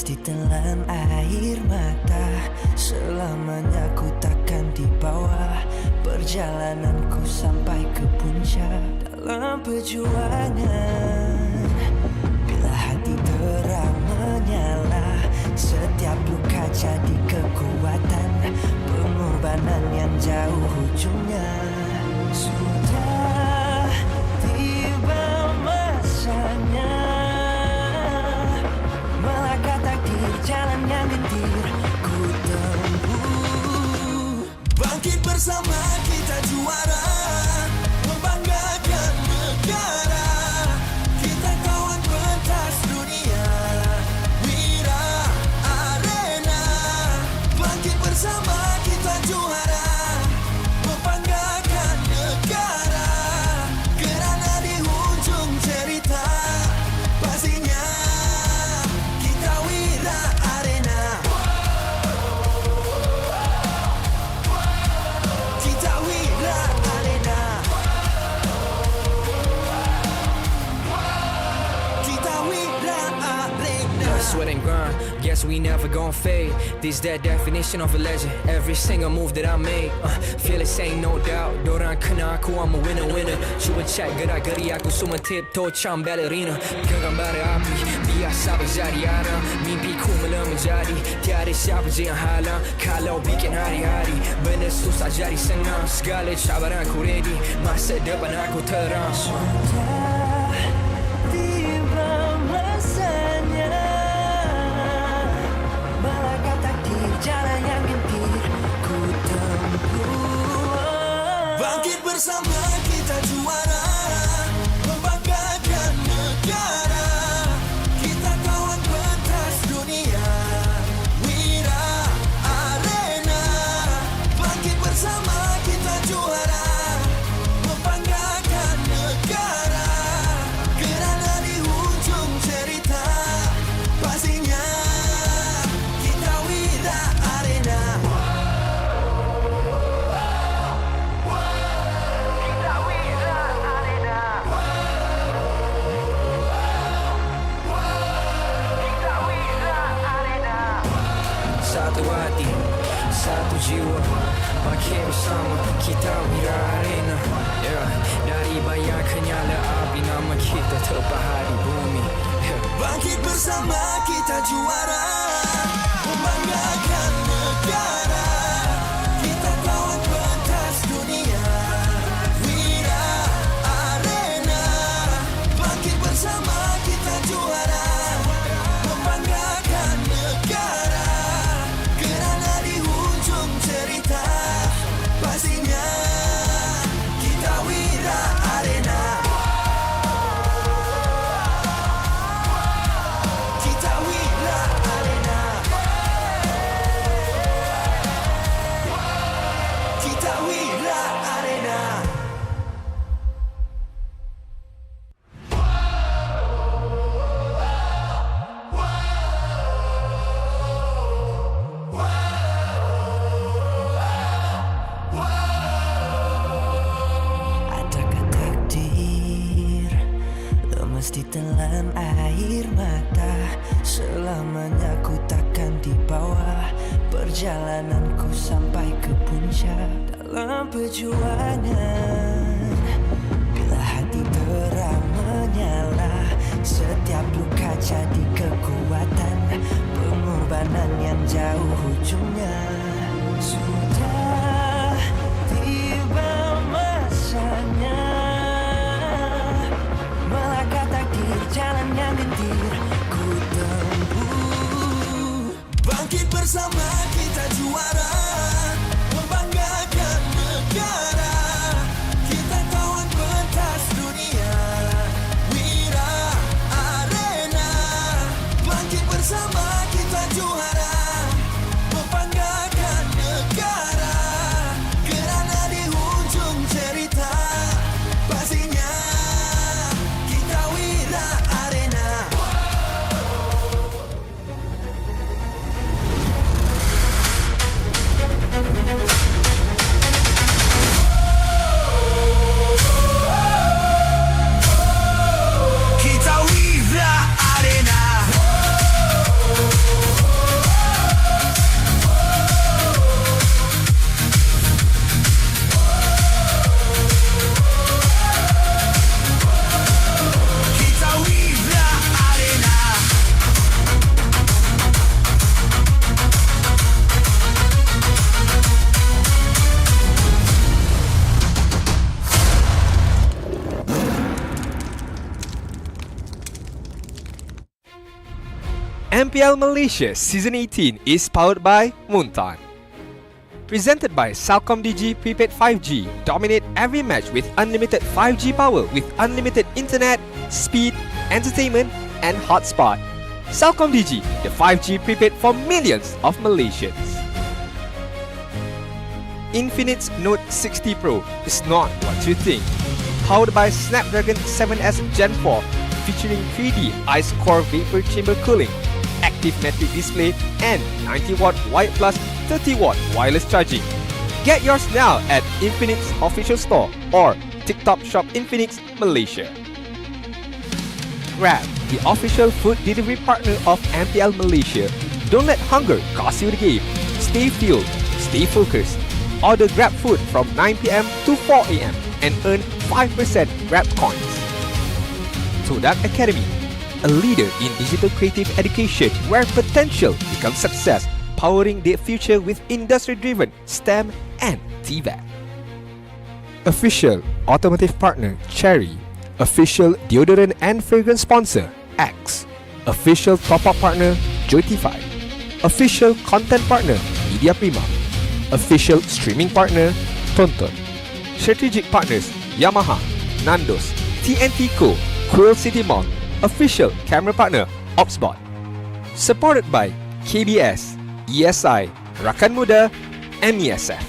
Ditelan air mata, selamanya ku takkan di bawah perjalananku sampai ke puncak. Dalam perjuangan, bila hati terang menyala, setiap luka jadi kekuatan, pengorbanan yang jauh ujungnya. Sudah tiba masanya melangkah takdir, jalan yang gendir ku tempuh. Bangkit bersama kita juara, membanggakan negara. Kita kawan pentas dunia, Wira Arena. Bangkit bersama kita juara, membanggakan negara. Kerana di hujung cerita pastinya sweat and grind, guess we never gon' fade. This that definition of a legend. Every single move that I made, feel it ain't no doubt. Dorang kena aku, I'm a winner. Cuba check gerak-geri aku semua tiptoe macam ballerina. Genggam bara api, biasa berjadi arah. Mimpiku mula menjadi, tiada siapa je yang halang. Kalau bikin hari-hari, benda susah jadi senang. Segala cabaran aku ready, masa depan aku terang. Tiba masanya, jalan yang gentir ku tempuh. Bangkit bersama kita juara, membanggakan negara. Kita kawan pentas dunia, Wira Arena. Bangkit bersama kita juara, membanggakan negara. Kerana di hujung cerita pastinya kita Wira Arena. Kita Wira Arena. Kita Wira Arena. Satu hati, satu jiwa, bangkit bersama kita Wira Arena. Dari bayangkan nyala api, nama kita terpahar di bumi. Bangkit bersama kita juara, membanggakan negara. Kita kawan pentas dunia, Wira Arena. Bangkit bersama kita juara, membanggakan negara. Kerana di hujung cerita pastinya kita Wira Arena. Kita Wira Arena. perjalananku sampai ke puncak dalam perjuangan. Bila hati terang menyala, setiap luka jadi kekuatan, pengorbanan yang jauh ujungnya. Sudah tiba masanya melangkah takdir, jalan yang gentir ku tempuh. Bangkit bersama kita juara, membanggakan negara. Kita kawan pentas dunia, Wira Arena. Bangkit bersama kita juara, membanggakan negara. Kerana di hujung cerita, pastinya kita Wira Arena. Kita Wira Arena. Kita Wira Arena. MPL Malaysia Season 18 is powered by Muntan. Presented by Celcom Digi Prepaid 5G. Dominate every match with unlimited 5G power with unlimited internet, speed, entertainment and hotspot. Celcom Digi, the 5G prepaid for millions of Malaysians. Infinix Note 60 Pro is not what you think. Powered by Snapdragon 7S Gen 4, featuring 3D Ice Core Vapor Chamber Cooling, active metric display and 90-watt White Plus 30-watt wireless charging. Get yours now at Infinix official store or TikTok Shop Infinix Malaysia. Grab, the official food delivery partner of MPL Malaysia. Don't let hunger cost you the game. Stay fueled, stay focused. Order Grab food from 9 PM to 4 AM and earn 5% Grab coins. Todak Academy, a leader in digital creative education where potential becomes success, powering the future with industry-driven STEM and TVET. Official automotive partner Cherry. Official deodorant and fragrance sponsor X. Official top-up partner Joytify. Official content partner Media Prima. Official streaming partner Tonton. Strategic partners Yamaha, Nandos, TNT Co, Quill City Mall. Official camera partner Opsbot. Supported by KBS, ESI, Rakan Muda, MESF.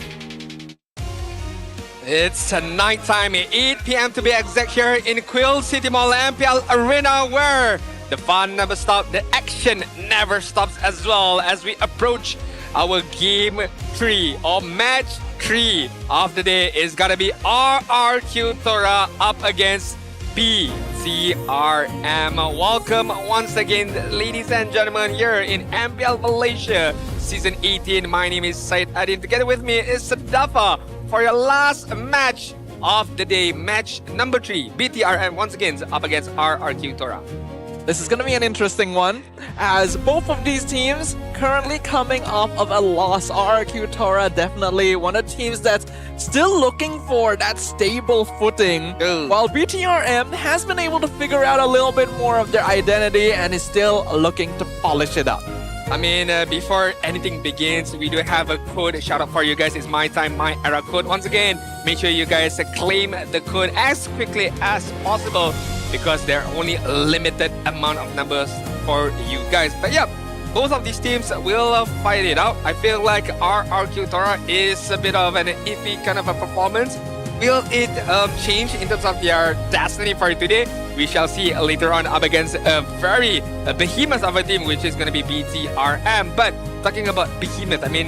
It's night time, 8 PM to be exact, here in Quill City Mall MPL Arena, where the fun never stops, the action never stops as well as we approach our game 3 or match 3 of the day. Is gonna be RRQ Tora up against BTRM. Welcome once again, ladies and gentlemen, here in MPL Malaysia Season 18. My name is Syed Adin. Together with me is Sadafa for your last match of the day. Match number 3. BTRM once again up against RRQ Tora. This is going to be an interesting one, as both of these teams currently coming off of a loss. RRQ Tora definitely one of the teams that's still looking for that stable footing, while BTRM has been able to figure out a little bit more of their identity and is still looking to polish it up. I mean, before anything begins, we do have a code. Shout out for you guys. It's my time, my era code. Once again, make sure you guys claim the code as quickly as possible, because there are only a limited amount of numbers for you guys. But yeah, both of these teams will fight it out. I feel like RRQ Tora is a bit of an iffy kind of a performance. Will it change in terms of their destiny for today? we shall see later on up against a very behemoth of a team, which is going to be BTRM. But talking about behemoth, I mean,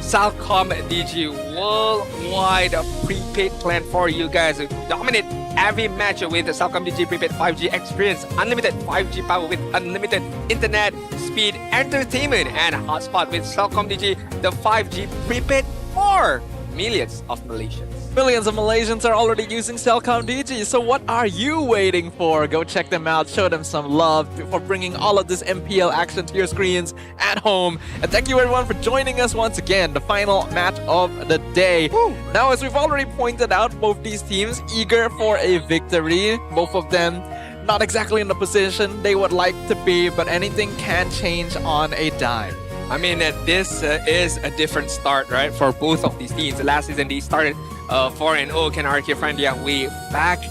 Salcom DG worldwide prepaid plan for you guys to dominate every match with the Salcom DG prepaid 5G experience, unlimited 5G power with unlimited internet speed, entertainment, and hotspot with Salcom DG, the 5G prepaid for millions of Malaysians. Millions of Malaysians are already using Celcom DG, so what are you waiting for? Go check them out, show them some love for bringing all of this MPL action to your screens at home. And thank you everyone for joining us once again, the final match of the day. Woo. Now, as we've already pointed out, both these teams eager for a victory. Both of them not exactly in the position they would like to be, but anything can change on a dime. I mean, this is a different start, right, for both of these teams. Last season, they started 4-0, can argue find their way back.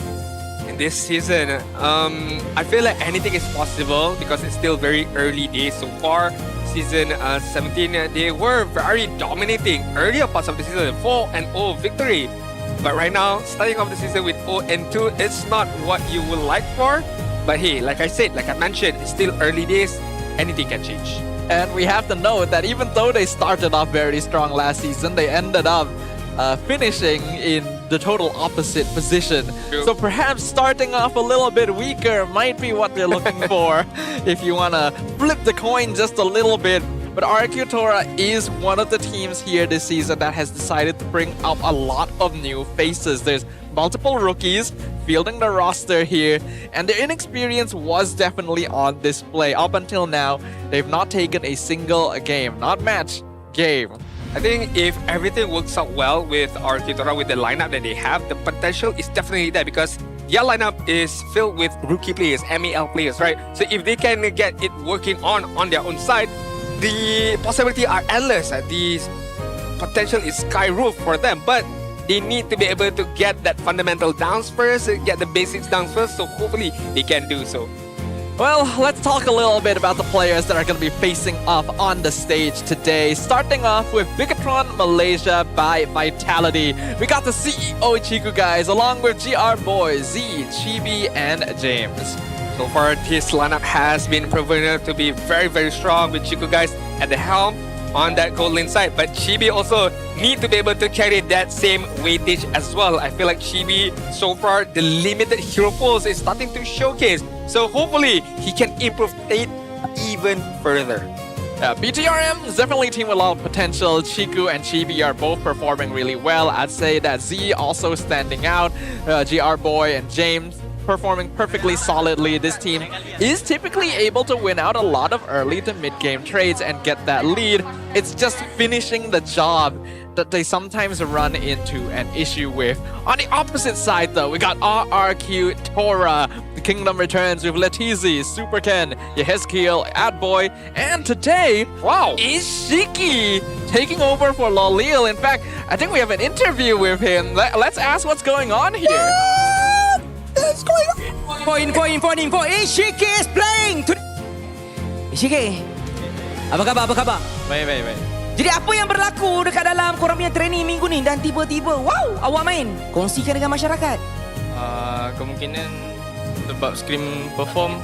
In this season, I feel like anything is possible because it's still very early days so far. Season 17, they were very dominating earlier parts of the season, 4-0 victory. But right now, starting off the season with 0-2, it's not what you would like for. But hey, like I said, like I mentioned, it's still early days, anything can change. And we have to note that even though they started off very strong last season, they ended up finishing in the total opposite position. True. So perhaps starting off a little bit weaker might be what they're looking for if you want to flip the coin just a little bit. But RQ Tora is one of the teams here this season that has decided to bring up a lot of new faces. There's multiple rookies fielding the roster here, and their inexperience was definitely on display. Up until now, they've not taken a single game, not match, game. I think if everything works out well with RQ Tora, with the lineup that they have, the potential is definitely there because their lineup is filled with rookie players, MPL players, right? So if they can get it working on their own side, the possibilities are endless. The potential is sky roof for them, but they need to be able to get that fundamental downs first, get the basics down first, so hopefully they can do so. Well, let's talk a little bit about the players that are going to be facing off on the stage today. Starting off with Bigatron Malaysia by Vitality. We got the CEO Chiku guys, along with GR Boy, Z, Chibi, and James. So far, this lineup has been proven to be very, very strong with Chiku guys at the helm on that gold lane side. But Chibi also need to be able to carry that same weightage as well. I feel like Chibi, so far, the limited hero pools is starting to showcase. So hopefully, he can improve it even further. BTRM is definitely a team with a lot of potential. Chiku and Chibi are both performing really well. I'd say that Z also standing out. GR Boy and James performing perfectly solidly. This team is typically able to win out a lot of early to mid-game trades and get that lead. It's just finishing the job that they sometimes run into an issue with. On the opposite side though, we got RRQ Tora. The Kingdom returns with Letizi, Super Ken, Yehezkiel, Adboy, and today, wow, is Shiki taking over for Lolil. In fact, I think we have an interview with him. Let's ask what's going on here. What's going on? Info. Shiki is playing. Shiki, apa khabar? Baik. Jadi apa yang berlaku dekat dalam korang punya training minggu ni dan tiba-tiba, wow, awak main? Kongsikan dengan masyarakat. Kemungkinan sebab scrim perform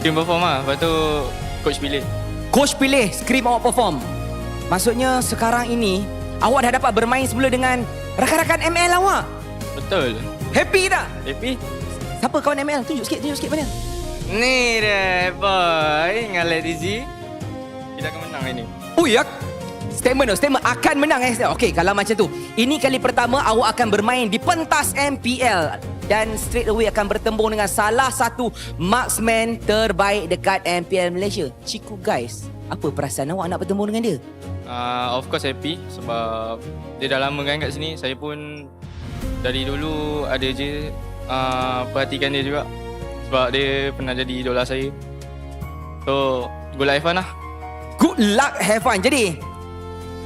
lah. Lepas tu coach pilih. Coach pilih scrim awak perform. Maksudnya sekarang ini awak dah dapat bermain semula dengan rakan-rakan ML awak. Betul. Happy tak? Happy. Siapa kawan ML? Tunjuk sikit mana? Ni dia boy dengan Letizi. Kita akan menang ini. Oh ya? Statement akan menang Okey, kalau macam tu, ini kali pertama awak akan bermain di pentas MPL dan straight away akan bertembung dengan salah satu marksman terbaik dekat MPL Malaysia, Chiku guys. Apa perasaan awak nak bertemu dengan dia? Of course happy sebab dia dah lama kan kat sini. Saya pun dari dulu ada je perhatikan dia juga sebab dia pernah jadi idola saya. So, good luck, have fun lah. Good luck, have fun. Jadi,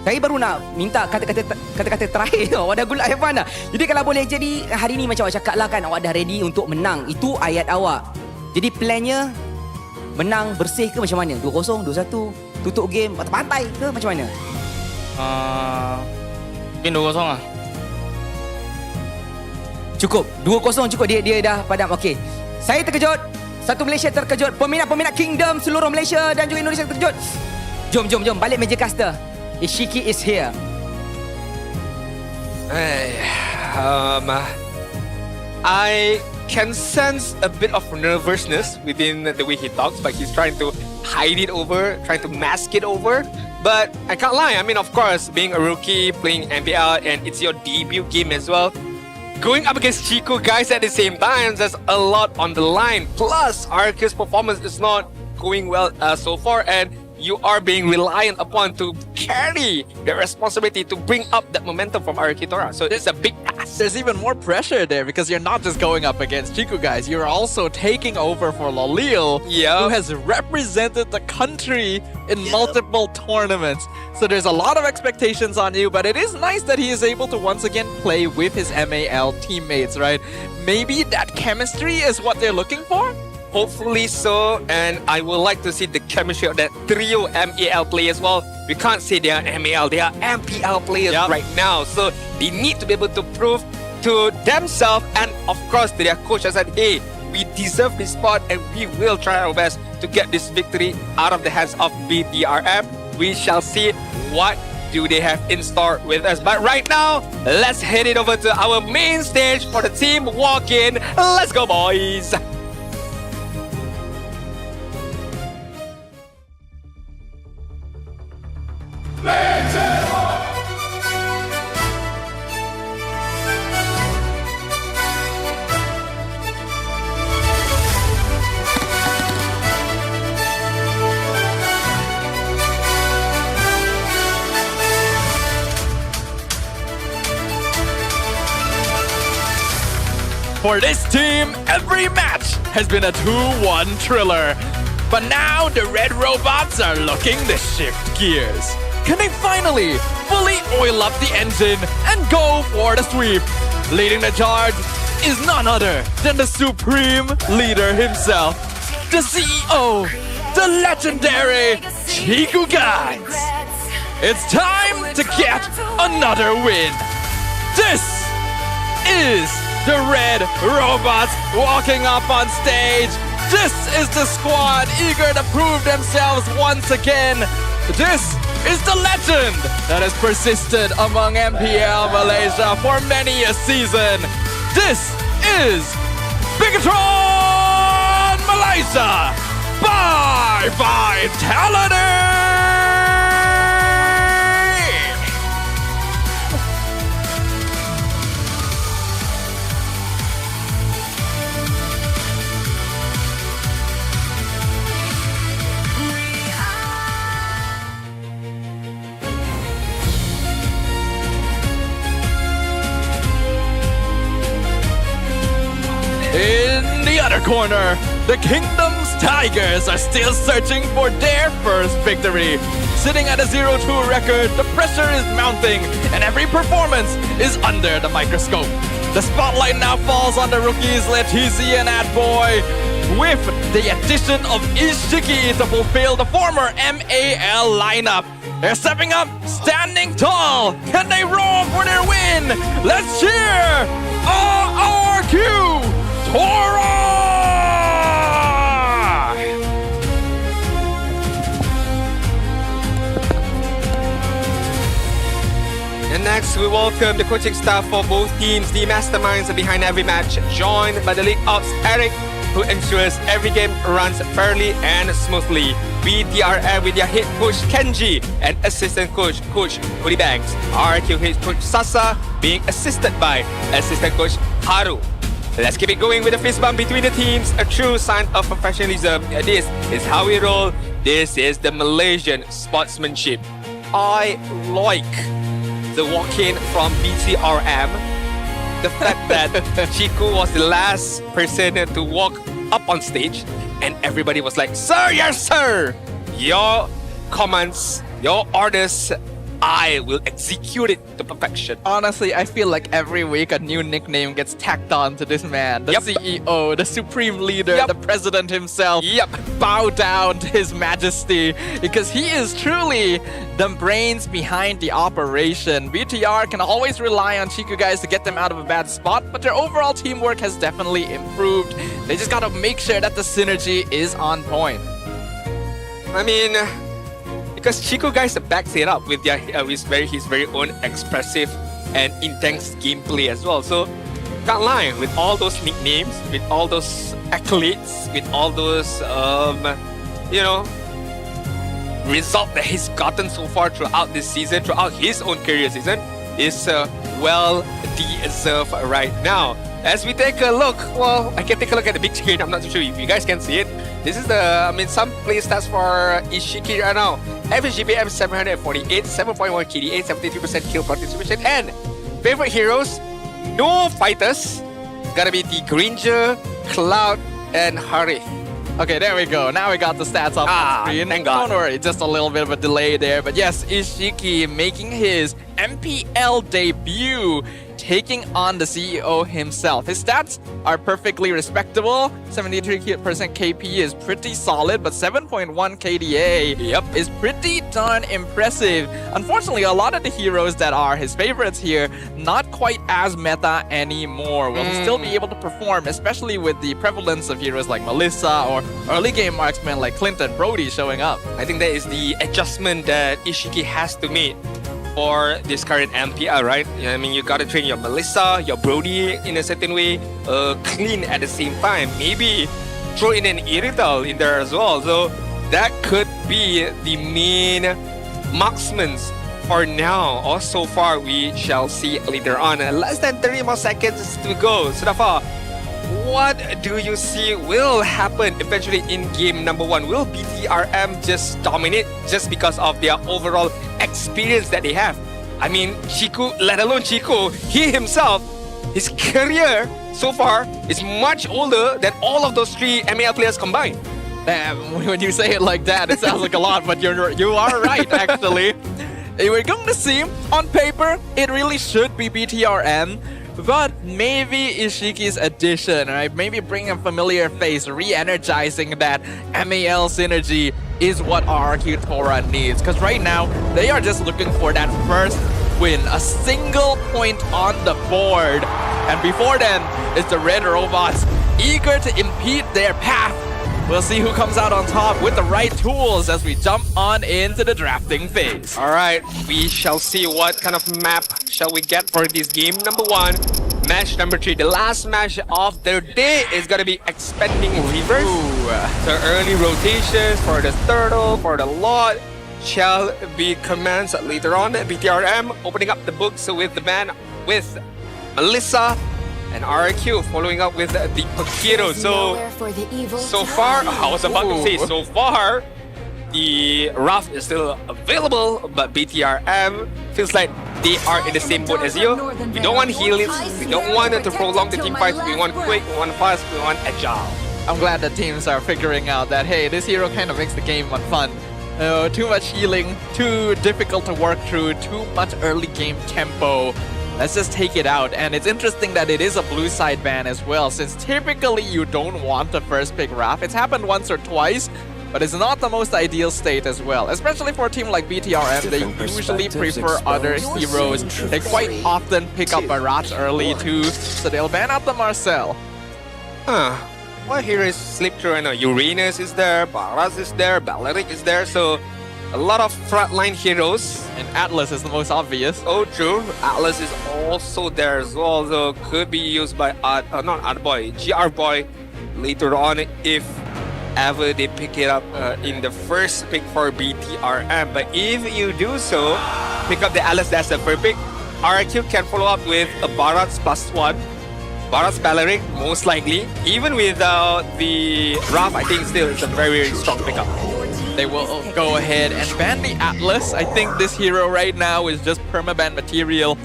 saya baru nak minta kata-kata terakhir tau. Awak dah good luck, have fun dah. Jadi kalau boleh, jadi hari ni macam awak cakap lah kan, awak dah ready untuk menang. Itu ayat awak. Jadi plannya menang bersih ke macam mana? 2-0, 2-1, tutup game, pantai ke macam mana? Mungkin 2-0 lah. Cukup. 2-0 cukup. Dia dah padam. Okey. Saya terkejut. Satu Malaysia terkejut. Peminat-peminat Kingdom seluruh Malaysia dan juga Indonesia terkejut. Jom. Balik meja caster. Ishiki is here. I can sense a bit of nervousness within the way he talks, but he's trying to hide it over, trying to mask it over. But I can't lie. I mean, of course, being a rookie, playing MPL, and it's your debut game as well. Going up against Chico guys at the same time, there's a lot on the line. Plus, Arceus' performance is not going well so far, and you are being reliant upon to carry the responsibility to bring up that momentum from Arakitora. So it's a big task. There's even more pressure there because you're not just going up against Chiku guys, you're also taking over for Lolil, who has represented the country in multiple tournaments. So there's a lot of expectations on you, but it is nice that he is able to once again play with his MAL teammates, right? Maybe that chemistry is what they're looking for? Hopefully so, and I would like to see the chemistry of that trio MAL players as well. We can't say they are MAL, they are MPL players right now. So they need to be able to prove to themselves and of course to their coach. I said, hey, we deserve this spot and we will try our best to get this victory out of the hands of BTRM. We shall see what do they have in store with us. But right now, let's head it over to our main stage for the team walk-in. Let's go, boys! For this team, every match has been a 2-1 thriller. But now the red robots are looking to shift gears. Can they finally fully oil up the engine and go for the sweep? Leading the charge is none other than the supreme leader himself, the CEO, the legendary Chiku guys. It's time to get another win. This is the red robots walking up on stage. This is the squad eager to prove themselves once again. This is the legend that has persisted among MPL Malaysia for many a season. This is Bigatron Malaysia by Vitality! In the other corner, the Kingdom's Tigers are still searching for their first victory. Sitting at a 0-2 record, the pressure is mounting and every performance is under the microscope. The spotlight now falls on the rookies Letizi and Adboy, with the addition of Ishiki to fulfill the former MAL lineup. They're stepping up, standing tall. Can they roar for their win? Let's cheer! RRQ! Tora! And next, we welcome the coaching staff for both teams, the masterminds behind every match, joined by the League Ops Eric, who ensures every game runs fairly and smoothly. BTRM with their head coach Kenji and assistant coach Cody Banks. RQ head coach Sasa being assisted by assistant coach Haru. Let's keep it going with a fist bump between the teams, a true sign of professionalism. This is how we roll. This is the Malaysian sportsmanship. I like the walk-in from BTRM. The fact that Chiku was the last person to walk up on stage and everybody was like, sir, yes sir! Your comments, your orders I will execute it to perfection. Honestly, I feel like every week a new nickname gets tacked on to this man. The CEO, the supreme leader, the president himself. Bow down to his majesty because he is truly the brains behind the operation. BTR can always rely on Chiku guys to get them out of a bad spot, but their overall teamwork has definitely improved. They just gotta make sure that the synergy is on point. I mean, because Chiku guys backs it up with his very own expressive and intense gameplay as well. So can't lie, with all those nicknames, with all those accolades, with all those result that he's gotten so far throughout this season, throughout his own career season, is well deserved right now. As we take a look, well, I can take a look at the big screen. I'm not too sure if you guys can see it. This is some play stats for Ishiki right now. Average GPM 748, 7.1 KDA, 73% kill participation, and favorite heroes, no fighters. Gotta be the Granger, Cloud, and Harith. Okay, there we go. Now we got the stats off the screen. Thank God. Don't worry, just a little bit of a delay there. But yes, Ishiki making his MPL debut, taking on the CEO himself. His stats are perfectly respectable. 73% KP is pretty solid, but 7.1 KDA is pretty darn impressive. Unfortunately, a lot of the heroes that are his favorites here, not quite as meta anymore. Will he still be able to perform, especially with the prevalence of heroes like Melissa or early game marksmen like Clint and Brody showing up? I think that is the adjustment that Ishiki has to make for this current MPL, right? I mean, you gotta train your Melissa, your Brody in a certain way, clean at the same time. Maybe throw in an Irithel in there as well. So that could be the main marksmen for now, or so far. We shall see later on. Less than 30 more seconds to go. Sudafa, what do you see will happen eventually in game number 1? Will BTRM just dominate just because of their overall experience that they have? I mean, Chiku, let alone Chiku, he himself, his career so far is much older than all of those 3 MAL players combined. When you say it like that, it sounds like a lot, but you are right, actually. We're going to see, on paper, it really should be BTRM. But maybe Ishiki's addition, right? Maybe bringing a familiar face, re-energizing that MAL synergy is what RRQ Tora needs. Because right now, they are just looking for that first win, a single point on the board. And before then, it's the Red Robots eager to impede their path. We'll see who comes out on top with the right tools as we jump on into the drafting phase. All right, we shall see what kind of map shall we get for this game number 1. Match number 3, the last match of the day is gonna be Expanding Rivers. So early rotations for the Turtle, for the Lord shall be commenced later on. BTRM opening up the books with the man with Melissa, and RRQ following up with the Pakiro. So far, I was about to say, so far, the Ruff is still available, but BTRM feels like they are in the same boat as you. We don't want heal it, we don't want it to prolong the team fight, we want quick, we want fast, we want agile. I'm glad that teams are figuring out that, hey, this hero kind of makes the game fun. Too much healing, too difficult to work through, too much early game tempo. Let's just take it out. And it's interesting that it is a blue side ban as well, since typically you don't want to first pick Raph. It's happened once or twice, but it's not the most ideal state as well. Especially for a team like BTRM, they usually prefer other heroes. They quite often pick up Barats early too, so they'll ban out the Marcel. What heroes slip through right now? Uranus is there, Barats is there, Balearic is there, so a lot of frontline heroes. And Atlas is the most obvious. Oh, true. Atlas is also there as well, so could be used by GR Boy later on if ever they pick it up in the first pick for BTRM. But if you do so, pick up the Atlas, that's the first pick. RRQ can follow up with a Barats +1. Barats Balearic, most likely. Even without the Raph, I think still it's a very, very strong pickup. They will go ahead and ban the Atlas. I think this hero right now is just permaban material.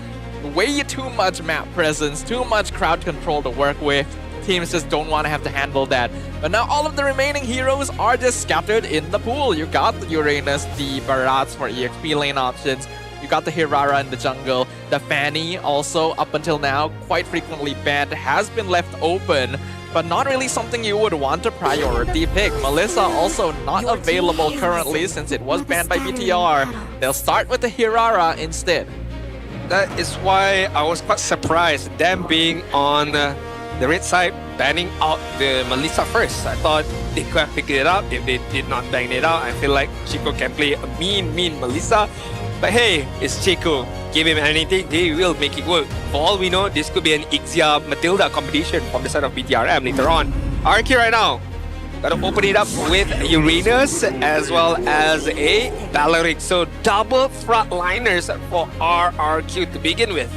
Way too much map presence, too much crowd control to work with. Teams just don't want to have to handle that. But now all of the remaining heroes are just scattered in the pool. You got the Uranus, the Barats for EXP lane options. You got the Hirara in the jungle. The Fanny also, up until now, quite frequently banned, has been left open, but not really something you would want to priority pick. Melissa also not available currently since it was banned by BTR. They'll start with the Hirara instead. That is why I was quite surprised them being on the red side, banning out the Melissa first. I thought they could have picked it up. If they did not ban it out, I feel like Chico can play a mean Melissa. But hey, it's Chico. Give him anything, they will make it work. For all we know, this could be an Ixia Matilda competition from the side of BTRM later on. RQ right now, gotta open it up with Uranus as well as a Valeric. So double frontliners for RRQ to begin with.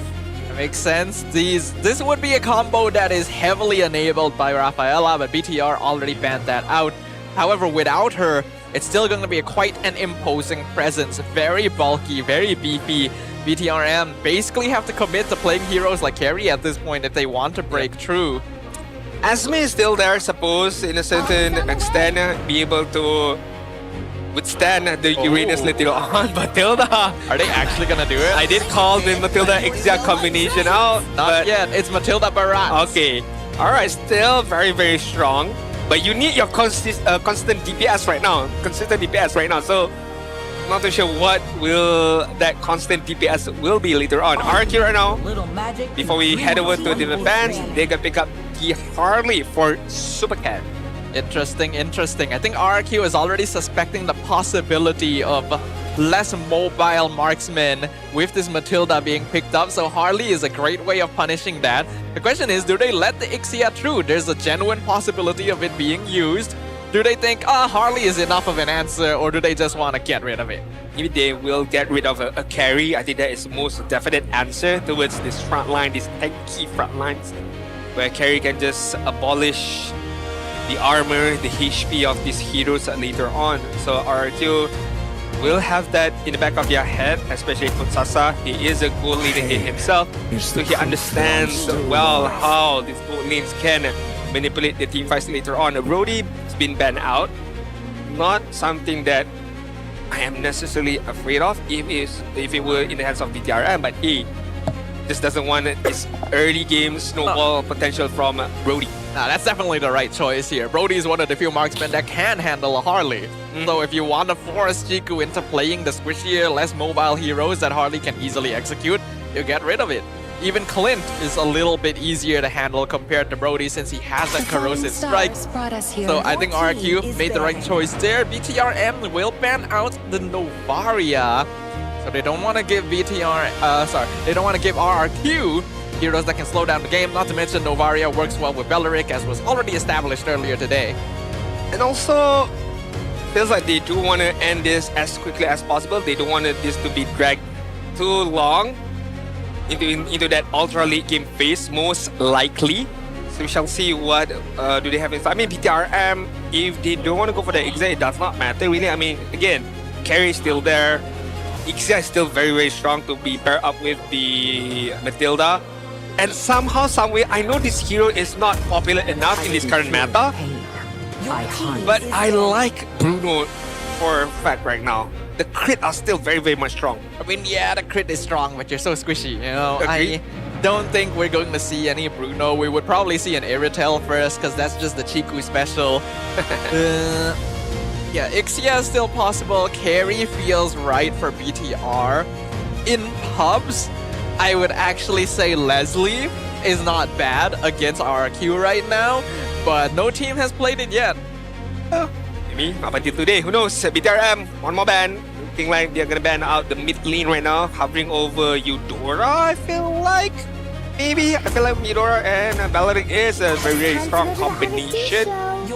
Makes sense. This would be a combo that is heavily enabled by Rafaela, but BTR already banned that out. However, without her, it's still going to be quite an imposing presence. Very bulky, very beefy. BTRM basically have to commit to playing heroes like Carry at this point if they want to break through. Asme is still there, suppose, in a certain extent, be able to withstand the Uranus later on. Matilda, are they actually gonna do it? I did call the Matilda Ixia combination out. Not yet. It's Matilda Barat. Okay. Alright, still very strong. But you need your constant DPS right now. Consistent DPS right now. So not too sure what will that constant DPS will be later on. RQ right now, before we head over to the fans, they can pick up the Harley for Supercat. Interesting. I think RRQ is already suspecting the possibility of less mobile marksmen with this Matilda being picked up, so Harley is a great way of punishing that. The question is, do they let the Ixia through? There's a genuine possibility of it being used. Do they think, Harley is enough of an answer, or do they just want to get rid of it? Maybe they will get rid of a carry. I think that is the most definite answer towards this front line, these tanky front lines, where carry can just abolish the armor, the HP of these heroes later on. So RRQ will have that in the back of their head, especially Kutsasa. He is a gold leader himself, so he understands well how these gold lanes can manipulate the team fights later on. Brody has been banned out. Not something that I am necessarily afraid of if it were in the hands of BTRM, but he just doesn't want this early game snowball potential from Brody. That's definitely the right choice here. Brody is one of the few marksmen that can handle a Harley. So if you want to force Chiku into playing the squishier, less mobile heroes that Harley can easily execute, you get rid of it. Even Clint is a little bit easier to handle compared to Brody since he has that corrosive strike. So I think RQ made the right choice there. BTRM will ban out the Novaria. So they don't want to give they don't want to give RRQ heroes that can slow down the game. Not to mention Novaria works well with Beleric, as was already established earlier today. And also, feels like they do want to end this as quickly as possible. They don't want this to be dragged too long into that ultra late game phase, most likely. So we shall see what do they have in. I mean, BTRM, if they don't want to go for the Ixia, it does not matter really. I mean, again, carry is still there. Ixia is still very strong to be paired up with the Matilda. And somehow, someway, I know this hero is not popular enough in this current meta, but I like Bruno for a fact right now. The crit are still very much strong. I mean, yeah, the crit is strong, but you're so squishy, you know. Agreed. I don't think we're going to see any Bruno. We would probably see an Iritel first, because that's just the Chiku special. Yeah, Ixia is still possible. Carry feels right for BTR. In pubs, I would actually say Leslie is not bad against RRQ right now, but no team has played it yet. Maybe up until today, who knows? BTRM, one more ban. Looking like they're gonna ban out the mid lane right now, hovering over Eudora, I feel like. Maybe, I feel like Eudora and Valeric is a very strong combination,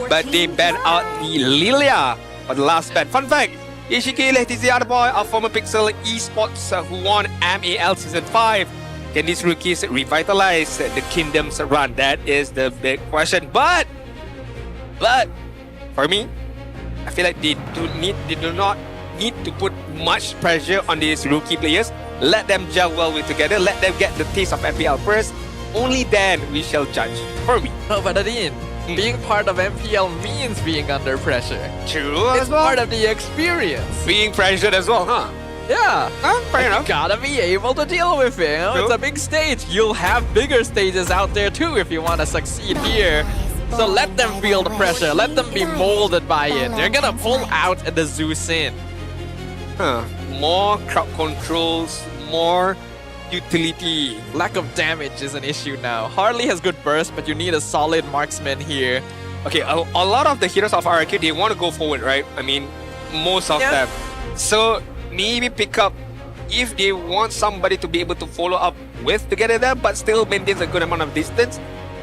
but they ban out the Lilia for the last ban. Fun fact, Ishiki Letiziada Boy, our former Pixel Esports who won MAL Season 5. Can these rookies revitalize the Kingdom's run? That is the big question. But for me, I feel like they do not need to put much pressure on these rookie players. Let them gel well with together. Let them get the taste of MPL first. Only then we shall judge. For me. No, but Adin, being part of MPL means being under pressure. True It's part of the experience. Being pressured as well, huh? Yeah, fair enough. You gotta be able to deal with it. You know? It's a big stage. You'll have bigger stages out there too if you want to succeed here. So let them feel the pressure. Let them be molded by it. They're gonna pull out the Zeus in. More crowd controls, more utility. Lack of damage is an issue now. Harley has good burst, but you need a solid marksman here. Okay, a lot of the heroes of RRQ, they want to go forward, right? I mean, most of them. So maybe pick up if they want somebody to be able to follow up with together there, but still maintains a good amount of distance.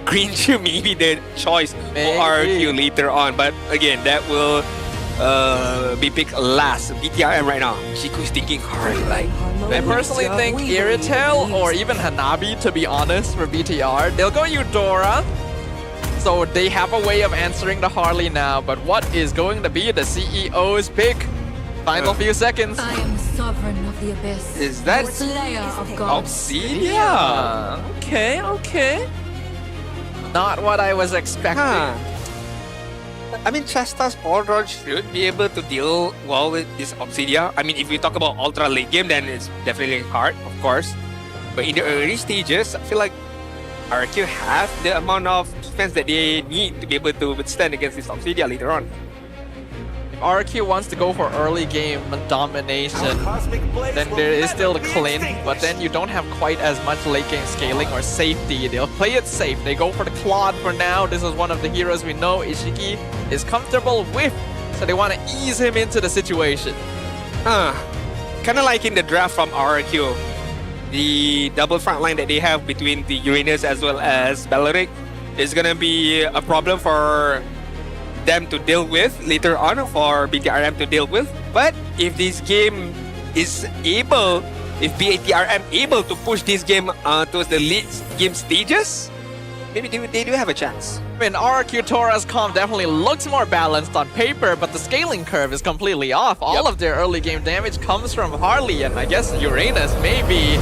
Green Shield may be the choice for RRQ later on, but again, that will be picked last. BTRM right now. Shiku's thinking hard, like. I personally think Iritel or even Hanabi, to be honest, for BTR. They'll go Eudora. So they have a way of answering the Harley now, but what is going to be the CEO's pick? Final few seconds. I am sovereign of the abyss. Is that slayer of gods? Obsidian? Okay. Not what I was expecting. I mean, Chesta's Aldrod should be able to deal well with this Obsidian. I mean, if we talk about ultra late game, then it's definitely hard, of course. But in the early stages, I feel like RQ have the amount of defense that they need to be able to withstand against this Obsidian later on. If RQ wants to go for early game domination, then there is still the Clint, but then you don't have quite as much late game scaling or safety. They'll play it safe. They go for the Claude for now. This is one of the heroes we know Ishiki is comfortable with, so they want to ease him into the situation. Kind of like in the draft from RQ. The double front line that they have between the Uranus as well as Belleric is going to be a problem for them to deal with later on, for BTRM to deal with. But if this game is able, if BTRM able to push this game towards the late game stages, maybe they do have a chance. I mean, RQ Tora's comp definitely looks more balanced on paper, but the scaling curve is completely off. All of their early game damage comes from Harley and I guess Uranus maybe.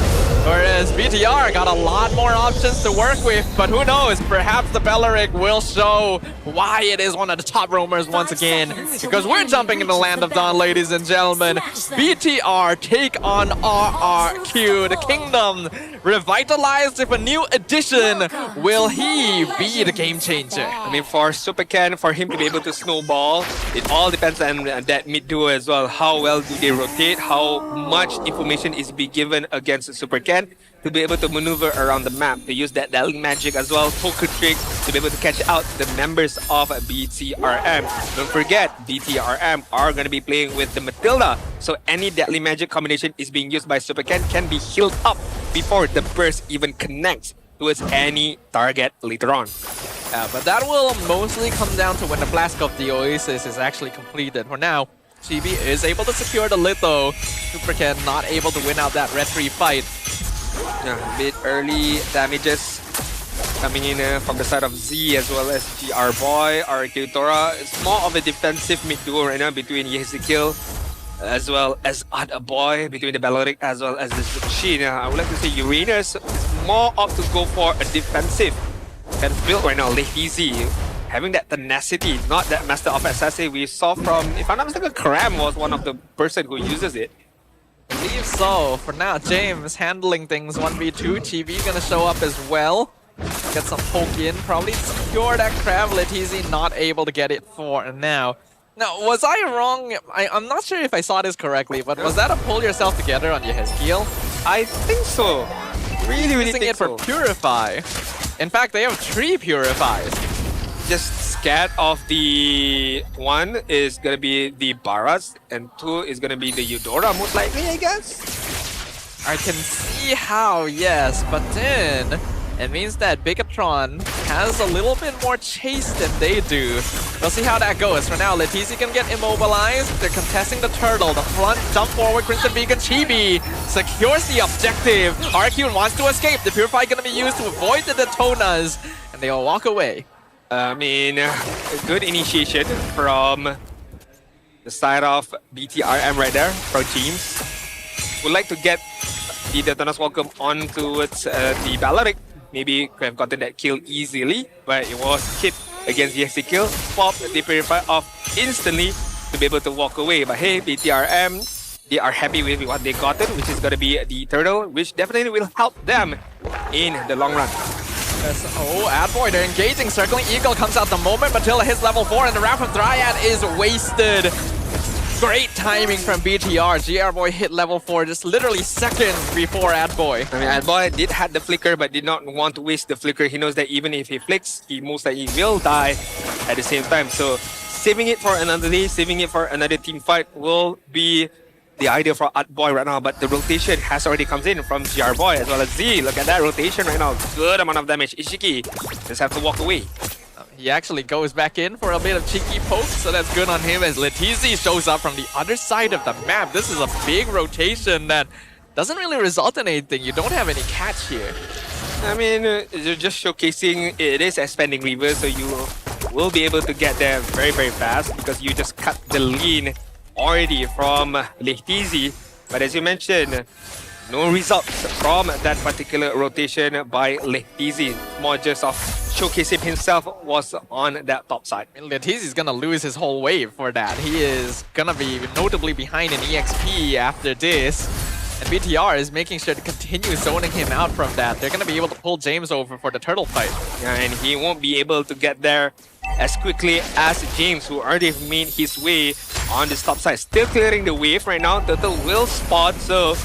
Whereas BTR got a lot more options to work with, but who knows, perhaps the Belleric will show why it is one of the top roamers once again. Because we're jumping in the land of Dawn, ladies and gentlemen. BTR take on RRQ, the kingdom revitalized with a new addition. Will he be the game changer? I mean, for Super Ken, for him to be able to snowball, it all depends on that mid duo as well. How well do they rotate? How much information is being given against Super Ken to be able to maneuver around the map, to use that Deadly Magic as well, poker tricks, to be able to catch out the members of BTRM. Don't forget, BTRM are going to be playing with the Matilda, so any Deadly Magic combination is being used by Super Ken can be healed up before the burst even connects towards any target later on. But that will mostly come down to when the Flask of the Oasis is actually completed. For now, Chibi is able to secure the Litho. Super Ken not able to win out that Red 3 fight. A bit early damages coming in from the side of Z as well as GR Boy. RQ Tora. It's more of a defensive mid duo right now between Yehikiel as well as Ada Boy, between the Belleric as well as the Zuchin. I would like to say Uranus is more up to go for a defensive kind of build right now. Easy, having that tenacity, not that Master of Assassin we saw from, if I'm not mistaken, Kram was one of the person who uses it. I believe so. For now, James handling things 1v2. Chibi gonna show up as well. Get some poke in, probably secure that Crab. Letizi not able to get it for now. Now, was I wrong? I'm not sure if I saw this correctly, but was that a pull yourself together on Yehikiel? I think so. Really using think it for Purify. In fact, they have 3 Purifies. Just scared of the one is gonna be the Baras and 2 is gonna be the Eudora most likely, I guess. I can see how, yes, but then it means that Bigatron has a little bit more chase than they do. We'll see how that goes. For now, Letizi can get immobilized. They're contesting the turtle. The front jump forward, Crimson Beacon. Chibi secures the objective. RQ wants to escape. The Purify gonna be used to avoid the Detonas, and they'll walk away. I mean, a good initiation from the side of BTRM right there, pro teams. Would like to get the Detonas welcome on towards the Belleric. Maybe could have gotten that kill easily, but it was hit against Yehikiel. Pop the Purify off instantly to be able to walk away. But hey, BTRM they are happy with what they gotten, which is going to be the turtle, which definitely will help them in the long run. Oh, Adboy, they're engaging. Circling Eagle comes out the moment, but till hits level 4, and the Wrath of Dryad is wasted. Great timing from BTR. GR Boy hit level 4 just literally seconds before Adboy. I mean, Adboy did have the flicker, but did not want to waste the flicker. He knows that even if he flicks, he most likely will die at the same time. So saving it for another day, saving it for another team fight will be the idea for Adboy right now. But the rotation has already come in from GR Boy as well as Z. Look at that rotation right now. Good amount of damage. Ishiki just have to walk away. He actually goes back in for a bit of cheeky poke, so that's good on him as Letizi shows up from the other side of the map. This is a big rotation that doesn't really result in anything. You don't have any catch here. I mean, you're just showcasing it is expanding river, so you will be able to get there very, very fast because you just cut the lean already from Letizi. But as you mentioned, no results from that particular rotation by Letizi. More just of showcasing himself was on that top side. Letizi's gonna lose his whole wave for that. He is gonna be notably behind in EXP after this. And BTR is making sure to continue zoning him out from that. They're gonna be able to pull James over for the turtle fight. Yeah, and he won't be able to get there as quickly as James, who already made his way on this top side. Still clearing the wave right now. Turtle will spot, so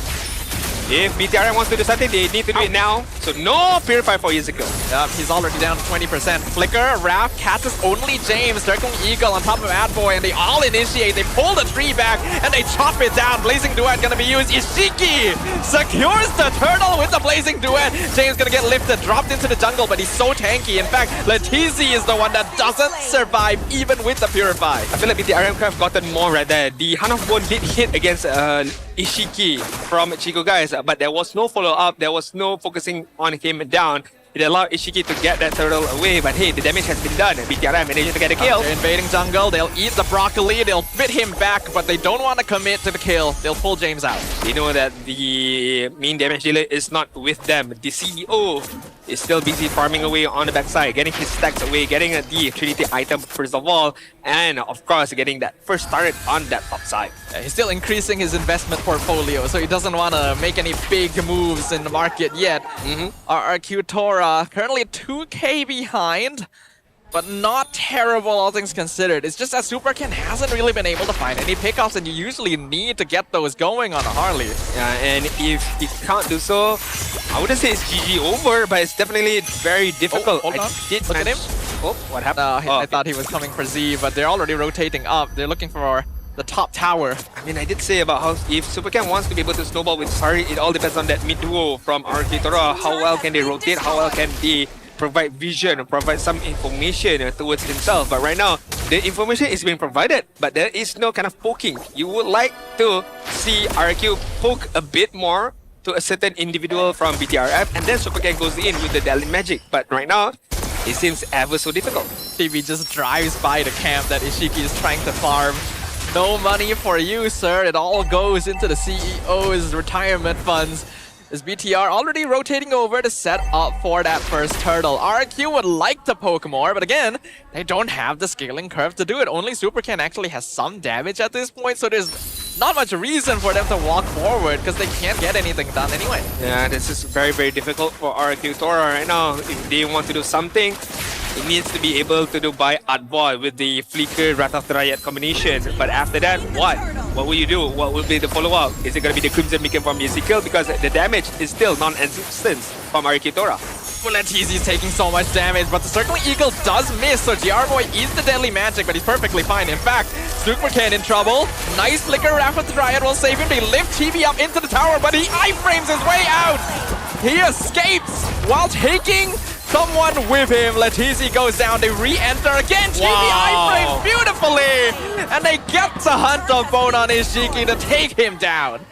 if BTRM wants to do something, they need to do it now. So no Purify for Izuku. Yep, he's already down to 20%. Flicker, Raph, catches only James. Circling Eagle on top of Adboy, and they all initiate. They pull the tree back, and they chop it down. Blazing Duet gonna be used. Ishiki secures the turtle with the Blazing Duet. James gonna get lifted, dropped into the jungle, but he's so tanky. In fact, Letizi is the one that doesn't survive even with the Purify. I feel like BTRM could have gotten more right there. The Hand of Bone did hit against Ishiki from Chico guys, but there was no follow-up. There was no focusing on him down. It allowed Ishiki to get that turtle away, but hey, the damage has been done. BTRM managed to get a kill. They're invading jungle, they'll eat the broccoli, they'll fit him back, but they don't want to commit to the kill. They'll pull James out. They know that the main damage dealer is not with them. The CEO is still busy farming away on the backside, getting his stacks away, getting the Trinity item first of all, and of course getting that first turret on that top side. He's still increasing his investment portfolio, so he doesn't want to make any big moves in the market yet. RRQ Tora currently 2k behind, but not terrible all things considered. It's just that Super Ken hasn't really been able to find any pickups, and you usually need to get those going on a Harley. Yeah, and if he can't do so, I wouldn't say it's GG over, but it's definitely very difficult. Hold on. Look at him. Oh, what happened? I thought he was coming for Z, but they're already rotating up. They're looking for the top tower. I mean, I did say about how if Supercam wants to be able to snowball with Sari, it all depends on that mid duo from RK Tora. How well can they rotate? How well can they provide vision, provide some information towards themselves? But right now, the information is being provided, but there is no kind of poking. You would like to see RQ poke a bit more to a certain individual from BTRF, and then Supercam goes in with the Deadly Magic. But right now, it seems ever so difficult. TV just drives by the camp that Ishiki is trying to farm. No money for you, sir. It all goes into the CEO's retirement funds. Is BTR already rotating over to set up for that first turtle? RQ would like to poke more, but again, they don't have the scaling curve to do it. Only Supercan actually has some damage at this point, so there's not much reason for them to walk forward because they can't get anything done anyway. Yeah, this is very, very difficult for RQ Tora right now. If they want to do something, it needs to be able to do by Adboy with the Flicker Wrath of the Riot combination. But after that, what? What will you do? What will be the follow-up? Is it going to be the Crimson Beacon from Ezekiel? Because the damage is still non-existent from RQ Tora. Letizi's taking so much damage, but the Circling Eagle does miss, so GR Boy eats the Deadly Magic, but he's perfectly fine. In fact, Supercan in trouble. Nice Flicker Wrath of the Riot will save him. They lift TV up into the tower, but he iframes his way out! He escapes while taking someone with him. Letizi goes down, they re-enter again. TV iframes beautifully! And they get to hunt a bone on Ishiki to take him down.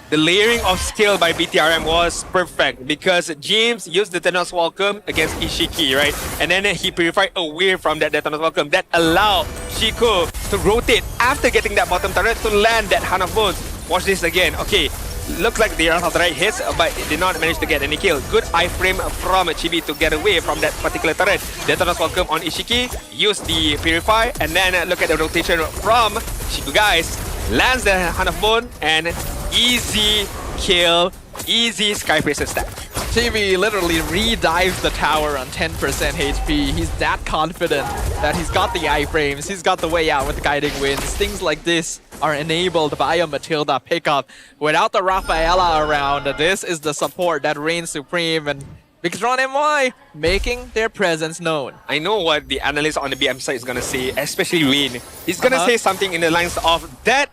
The layering of skill by BTRM was perfect because James used the Thanos Welcome against Ishiki, right? And then he purified away from that Thanos Welcome. That allowed Chico to rotate after getting that bottom turret to land that Hand of Bones. Watch this again. Okay, looks like the Wrath of the Riot hits, but it did not manage to get any kill. Good iframe from Chibi to get away from that particular turret. The Thanos Welcome on Ishiki, use the Purify, and then look at the rotation from Chico guys. lands the Hand of Bone, and easy kill, easy Sky Piercer stack. Chibi literally re-dives the tower on 10% HP. He's that confident that he's got the iframes, he's got the way out with the guiding winds. Things like this are enabled by a Matilda pickup. Without the Rafaela around, this is the support that reigns supreme, and Victron MY making their presence known. I know what the analyst on the BM side is gonna say, especially Wayne. He's gonna say something in the lines of that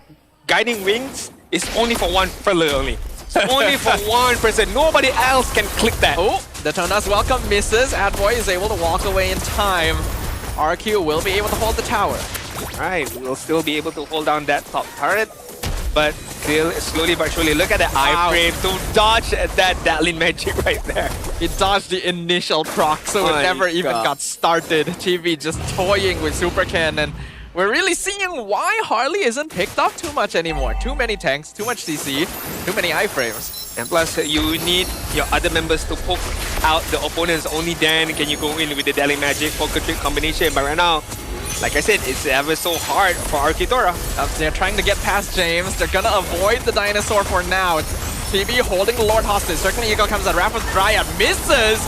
guiding wings is only for one fella only. So only for one person. Nobody else can click that. Oh, Detona's welcome misses. Adboy is able to walk away in time. RQ will be able to hold the tower. Alright, we'll still be able to hold down that top turret. But still, slowly but surely, look at the iframe to dodge that Datlin magic right there. He dodged the initial proc, so it never even got started. TV just toying with Super Cannon. We're really seeing why Harley isn't picked up too much anymore. Too many tanks, too much CC, too many iframes. And plus, you need your other members to poke out the opponents. Only then can you go in with the Datlin magic poker trick combination. But right now, like I said, it's ever so hard for Arkitora. They're trying to get past James. They're gonna avoid the dinosaur for now. TV holding the Lord hostage. Circling Eagle comes out. Rapid Dryad misses.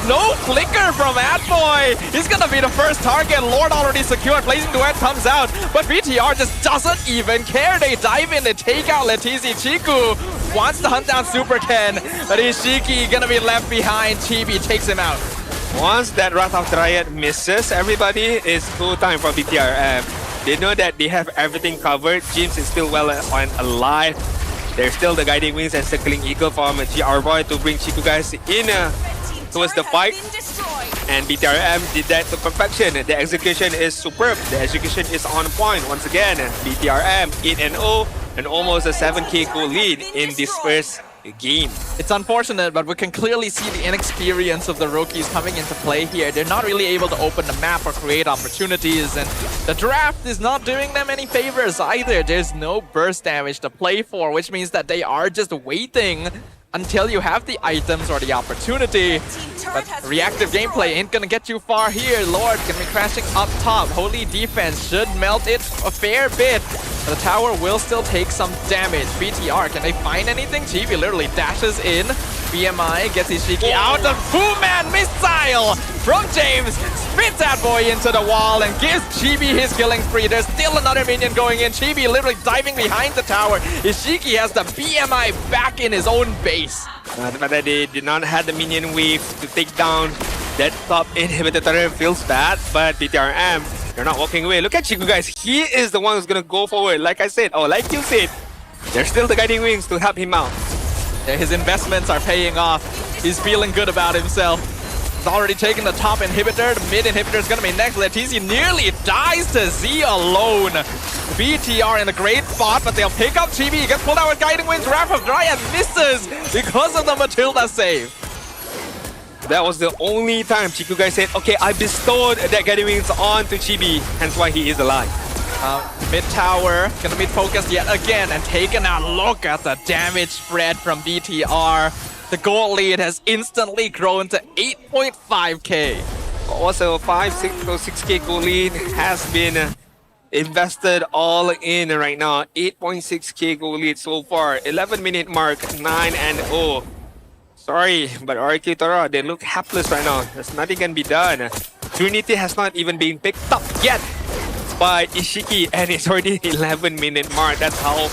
No flicker from Adboy. He's gonna be the first target. Lord already secured. Blazing Duet comes out. But BTR just doesn't even care. They dive in. They take out Letizi. Chiku wants to hunt down Super Ken. But Ishiki gonna be left behind. Chibi takes him out. Once that Wrath of Dryad misses, everybody is full time for BTRM. They know that they have everything covered. James is still well and alive. There's still the Guiding Wings and Circling Eagle from GR Boy to bring Chiku guys in towards the fight. And BTRM did that to perfection. The execution is superb. The execution is on point once again. BTRM 8-0 and almost a 7k goal lead in this first game. It's unfortunate, but we can clearly see the inexperience of the rookies coming into play here. They're not really able to open the map or create opportunities, and the draft is not doing them any favors either. There's no burst damage to play for, which means that they are just waiting until you have the items or the opportunity. But reactive gameplay ain't gonna get you far here. Lord gonna be crashing up top. Holy defense should melt it a fair bit. The tower will still take some damage. BTR, can they find anything? Chibi literally dashes in. BMI gets Ishiki out. The Fu-Man missile from James spits that boy into the wall and gives Chibi his killing spree. There's still another minion going in. Chibi literally diving behind the tower. Ishiki has the BMI back in his own base. The fact that they did not have the minion wave to take down that top inhibitor turret feels bad, but BTRM, they're not walking away. Look at Chiku, guys. He is the one who's gonna go forward. Like I said, like you said, there's still the Guiding Wings to help him out. His investments are paying off. He's feeling good about himself. He's already taken the top inhibitor. The mid inhibitor is gonna be next. Letizi nearly dies to Z alone. BTR in a great spot, but they'll pick up Chibi. He gets pulled out with Guiding Winds. Wrath of Dryad misses because of the Matilda save. That was the only time Chiku guy said, okay, I bestowed that Guiding Wings on to Chibi, hence why he is alive. Mid tower gonna be focused yet again and taken out. Look at the damage spread from BTR. The goal lead has instantly grown to 8.5k. Also, 6k goal lead has been invested all in right now. 8.6k goal lead so far. 11-minute mark, 9-0. Sorry, but Arkitora, they look helpless right now. There's nothing can be done. Trinity has not even been picked up yet by Ishiki, and it's already 11-minute mark. That's how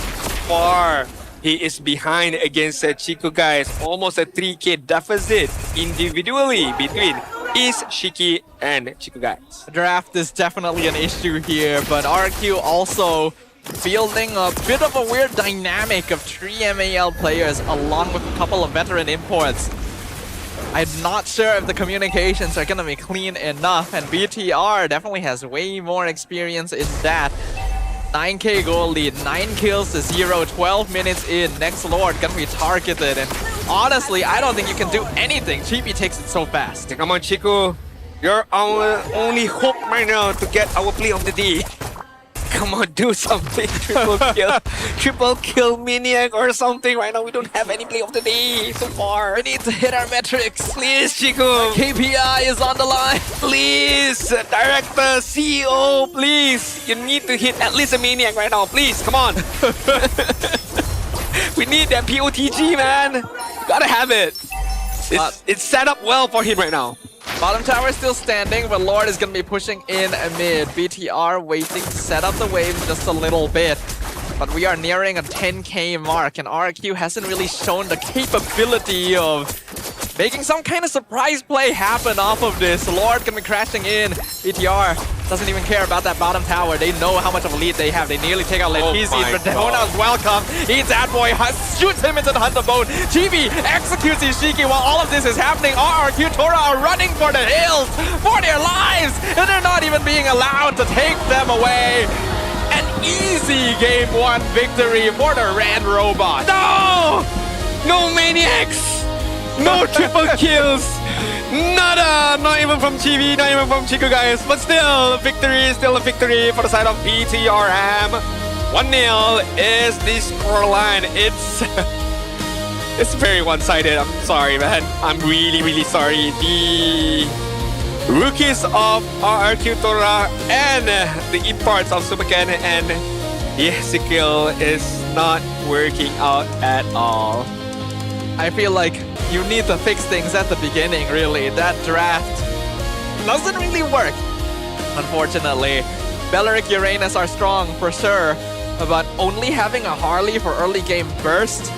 far he is behind against Chiku guys. Almost a 3k deficit individually between Ishiki and Chiku guys. Draft is definitely an issue here, but RQ also fielding a bit of a weird dynamic of 3 MAL players along with a couple of veteran imports. I'm not sure if the communications are gonna be clean enough, and BTR definitely has way more experience in that. 9k goal lead, 9 kills to 0, 12 minutes in. Next Lord gonna be targeted, and honestly, I don't think you can do anything. Chibi takes it so fast. Come on, Chiku. You're our only hope right now to get our play of the day. Come on, do something. Triple kill Maniac or something. Right now, we don't have any play of the day so far. We need to hit our metrics. Please, Chico. KPI is on the line. Please, Director, CEO, please. You need to hit at least a Maniac right now. Please, come on. We need that POTG, man. Gotta have it. It's set up well for him right now. Bottom tower is still standing, but Lord is going to be pushing in mid. BTR waiting to set up the waves just a little bit. But we are nearing a 10k mark, and RQ hasn't really shown the capability of making some kind of surprise play happen off of this. Lord gonna be crashing in. BTR doesn't even care about that bottom tower. They know how much of a lead they have. They nearly take out Letizi, but Demona's welcome. Eats that boy, shoots him into the Hunter Bone. GB executes Ishiki while all of this is happening. RRQ Tora are running for the hills for their lives, and they're not even being allowed to take them away. An easy game 1 victory for the Red Robot. No! No Maniacs! No triple kills! Nada! Not even from Chibi, not even from Chico, guys. But still a victory for the side of BTRM. 1-0 is the scoreline. It's very one-sided. I'm sorry, man. I'm really sorry. The rookies of RRQ Tora and the imports of Supercan and Ezekiel is not working out at all. I feel like you need to fix things at the beginning, really. That draft doesn't really work, unfortunately. Belleric Uranus are strong for sure, but only having a Harley for early game burst,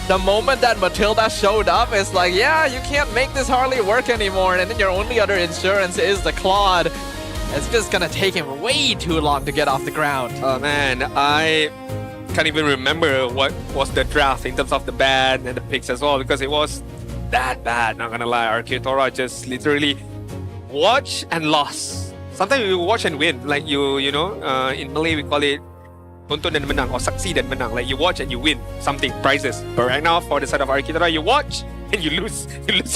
the moment that Matilda showed up, it's like, yeah, you can't make this Harley work anymore, and then your only other insurance is the Claude. It's just gonna take him way too long to get off the ground. Oh man, I can't even remember what was the draft in terms of the ban and the picks as well, because it was that bad, not gonna lie. RQ Tora just literally watch and lost. Sometimes we watch and win, like you know, in Malay we call it tonton dan menang or saksi dan menang. Like you watch and you win something, prizes. But right now for the side of RQ Tora, you watch and you lose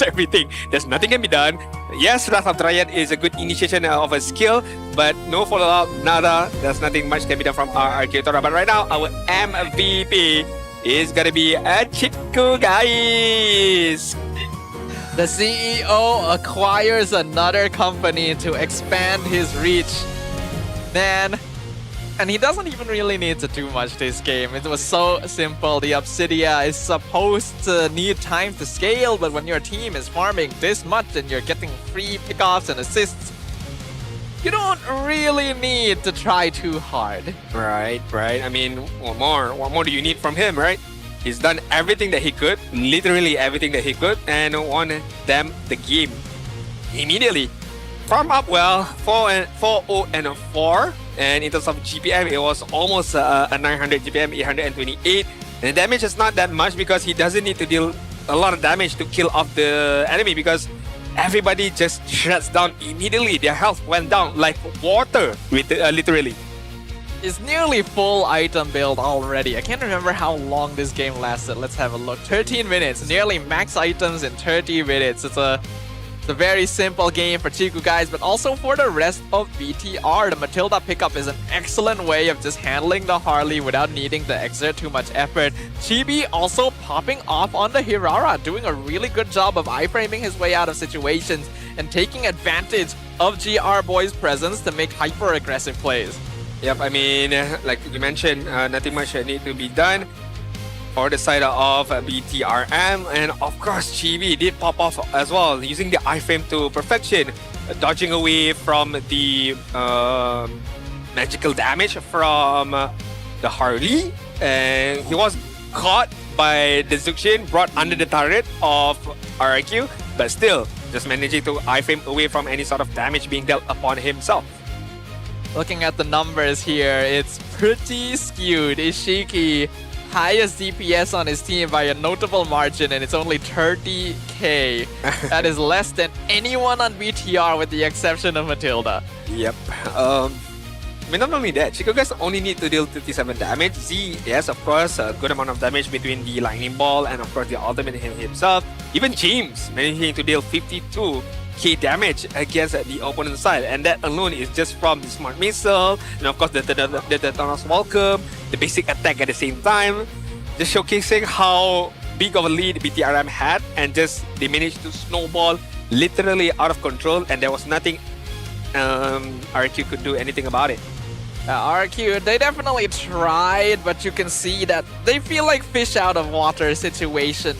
everything. There's nothing can be done. Yes, Wrath of Triad is a good initiation of a skill, but no follow-up, nada. There's nothing much can be done from RQ Tora. But right now, our MVP is gonna be a Chico, guys. The CEO acquires another company to expand his reach. Man, and he doesn't even really need to do much this game. It was so simple. The Obsidia is supposed to need time to scale, but when your team is farming this much and you're getting free pickoffs and assists, you don't really need to try too hard. Right. I mean, what more do you need from him, right? He's done everything that he could, literally everything that he could, and won them the game immediately. Farm up well, 4-0-4, and in terms of GPM, it was almost a 900 GPM, 828. And the damage is not that much because he doesn't need to deal a lot of damage to kill off the enemy, because everybody just shuts down immediately. Their health went down like water, literally. It's nearly full item build already. I can't remember how long this game lasted. Let's have a look. 13 minutes, nearly max items in 30 minutes. It's a very simple game for Chiku, guys, but also for the rest of BTR. The Matilda pickup is an excellent way of just handling the Harley without needing to exert too much effort. Chibi also popping off on the Hirara, doing a really good job of iframing his way out of situations and taking advantage of GR Boy's presence to make hyper-aggressive plays. Yep, I mean, like you mentioned, nothing much need to be done for the side of BTRM, and of course Chibi did pop off as well, using the iframe to perfection, dodging away from the magical damage from the Harley, and he was caught by the Zuxin, brought under the turret of RIQ, but still just managing to iframe away from any sort of damage being dealt upon himself. Looking at the numbers here, it's pretty skewed. Ishiki, highest DPS on his team by a notable margin, and it's only 30k. That is less than anyone on BTR with the exception of Matilda. Yep. I mean, not only that, Chico guys only need to deal 57 damage. Z, yes, of course, a good amount of damage between the lightning ball and of course the ultimate himself. Even James managing to deal 52 key damage against the opponent's side, and that alone is just from the smart missile, and of course the Thanos Welcome, the basic attack at the same time, just showcasing how big of a lead BTRM had, and just they managed to snowball literally out of control, and there was nothing RQ could do anything about it. RQ, they definitely tried, but you can see that they feel like fish out of water situation.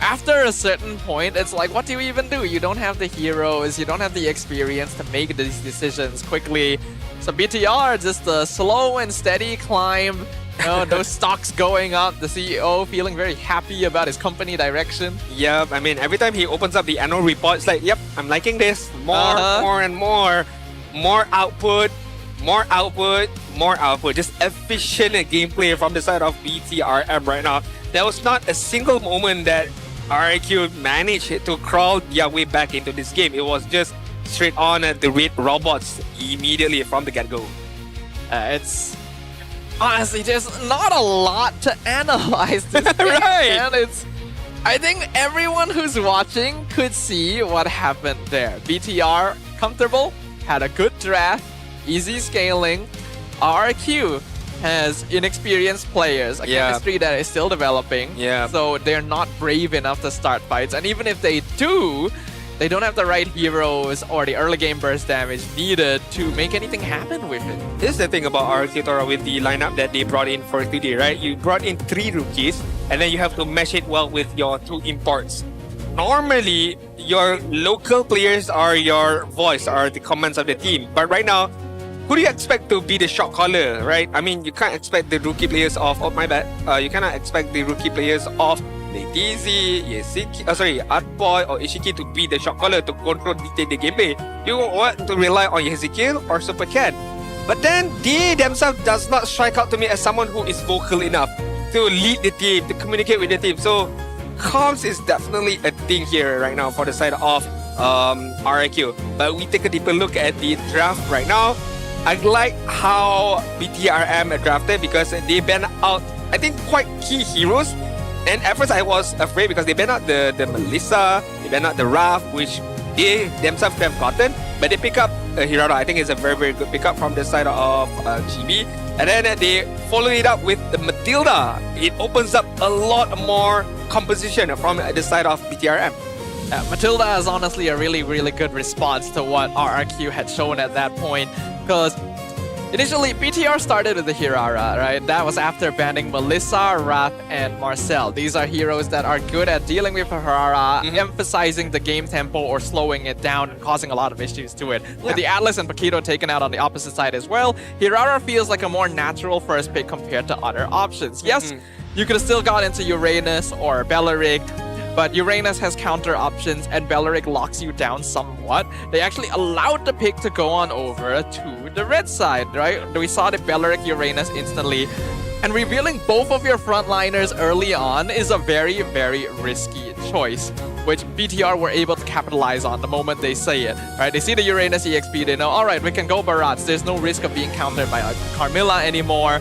After a certain point, it's like, what do you even do? You don't have the heroes, you don't have the experience to make these decisions quickly. So BTR, just a slow and steady climb. You know, those stocks going up, the CEO feeling very happy about his company direction. Yep, I mean, every time he opens up the annual report, it's like, yep, I'm liking this. More and more. More output, more output, more output. Just efficient gameplay from the side of BTRM right now. There was not a single moment that RIQ managed to crawl their way back into this game. It was just straight on the red robots immediately from the get-go. It's honestly just not a lot to analyze this game, right. And I think everyone who's watching could see what happened there. BTR comfortable, had a good draft, easy scaling. RQ has inexperienced players, a chemistry that is still developing. So they're not brave enough to start fights, and even if they do, they don't have the right heroes or the early game burst damage needed to make anything happen with it. This is the thing about RQ Tora with the lineup that they brought in for today, right? You brought in 3 rookies, and then you have to mesh it well with your 2 imports. Normally, your local players are your voice, are the commands of the team. But right now, who do you expect to be the shot caller, right? I mean, you can't expect the rookie players of, oh my bad, you cannot expect the rookie players of DZ, Artboy or Ishiki to be the shot caller to control dictate the gameplay. You want to rely on Ezekiel or Super Cat. But then they themselves does not strike out to me as someone who is vocal enough to lead the team, to communicate with the team. So comms is definitely a thing here right now for the side of RIQ. But we take a deeper look at the draft right now. I like how BTRM drafted because they banned out, I think, quite key heroes. And at first I was afraid because they banned out the Melissa, they banned out the Raph, which they themselves have gotten. But they pick up Hirara. I think it's a very, very good pickup from the side of GB. And then they follow it up with the Matilda. It opens up a lot more composition from the side of BTRM. Matilda is honestly a really, really good response to what RRQ had shown at that point. Because initially, BTR started with the Hirara, right? That was after banning Melissa, Raph, and Marcel. These are heroes that are good at dealing with Hirara, emphasizing the game tempo or slowing it down and causing a lot of issues to it. With the Atlas and Paquito taken out on the opposite side as well, Hirara feels like a more natural first pick compared to other options. Yes, you could have still got into Uranus or Belleric, but Uranus has counter options and Belleric locks you down somewhat. They actually allowed the pick to go on over to the red side, right? We saw the Belleric Uranus instantly. And revealing both of your frontliners early on is a very, very risky choice, which BTR were able to capitalize on the moment they say it, right? They see the Uranus EXP, they know, all right, we can go Barats. There's no risk of being countered by Carmilla anymore.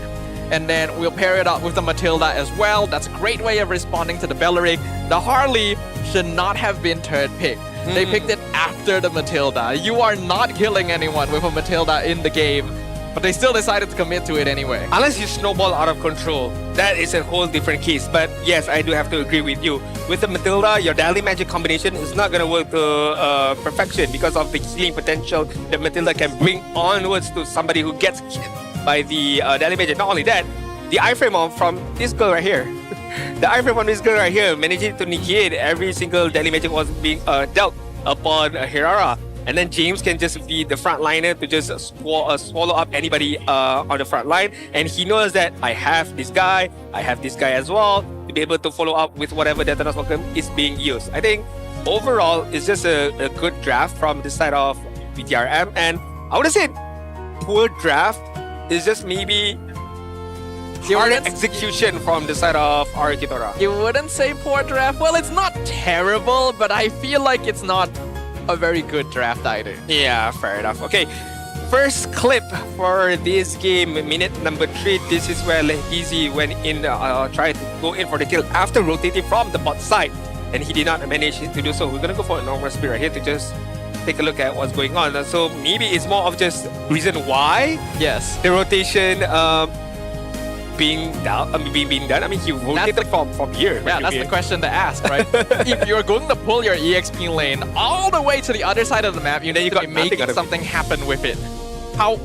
And then we'll pair it up with the Matilda as well. That's a great way of responding to the Belleric. The Harley should not have been third pick. They picked it after the Matilda. You are not killing anyone with a Matilda in the game, but they still decided to commit to it anyway. Unless you snowball out of control, that is a whole different case. But yes, I do have to agree with you. With the Matilda, your Daily Magic combination is not going to work to perfection because of the healing potential that Matilda can bring onwards to somebody who gets hit by the Daily Magic. Not only that, the iframe from this girl right here. The iframe from this girl right here managing to negate every single Daily Magic was being dealt upon Hirara. And then James can just be the frontliner to just swallow up anybody on the front line. And he knows that I have this guy as well, to be able to follow up with whatever Detona's Welcome is being used. I think overall, it's just a good draft from the side of BTRM. And I would say poor draft is just maybe hard execution from the side of Arikitora. You wouldn't say poor draft? Well, it's not terrible, but I feel like it's not a very good draft either. Yeah, fair enough. Okay, first clip for this game, minute number 3. This is where Easy went in, tried to go in for the kill after rotating from the bot side. and he did not manage to do so. We're gonna go for a normal speed right here to just take a look at what's going on. So maybe it's more of just reason why the rotation being done. I mean, he rotated from here. Yeah, that's the question to ask, right? If you're going to pull your EXP lane all the way to the other side of the map, you need to be making something happen with it.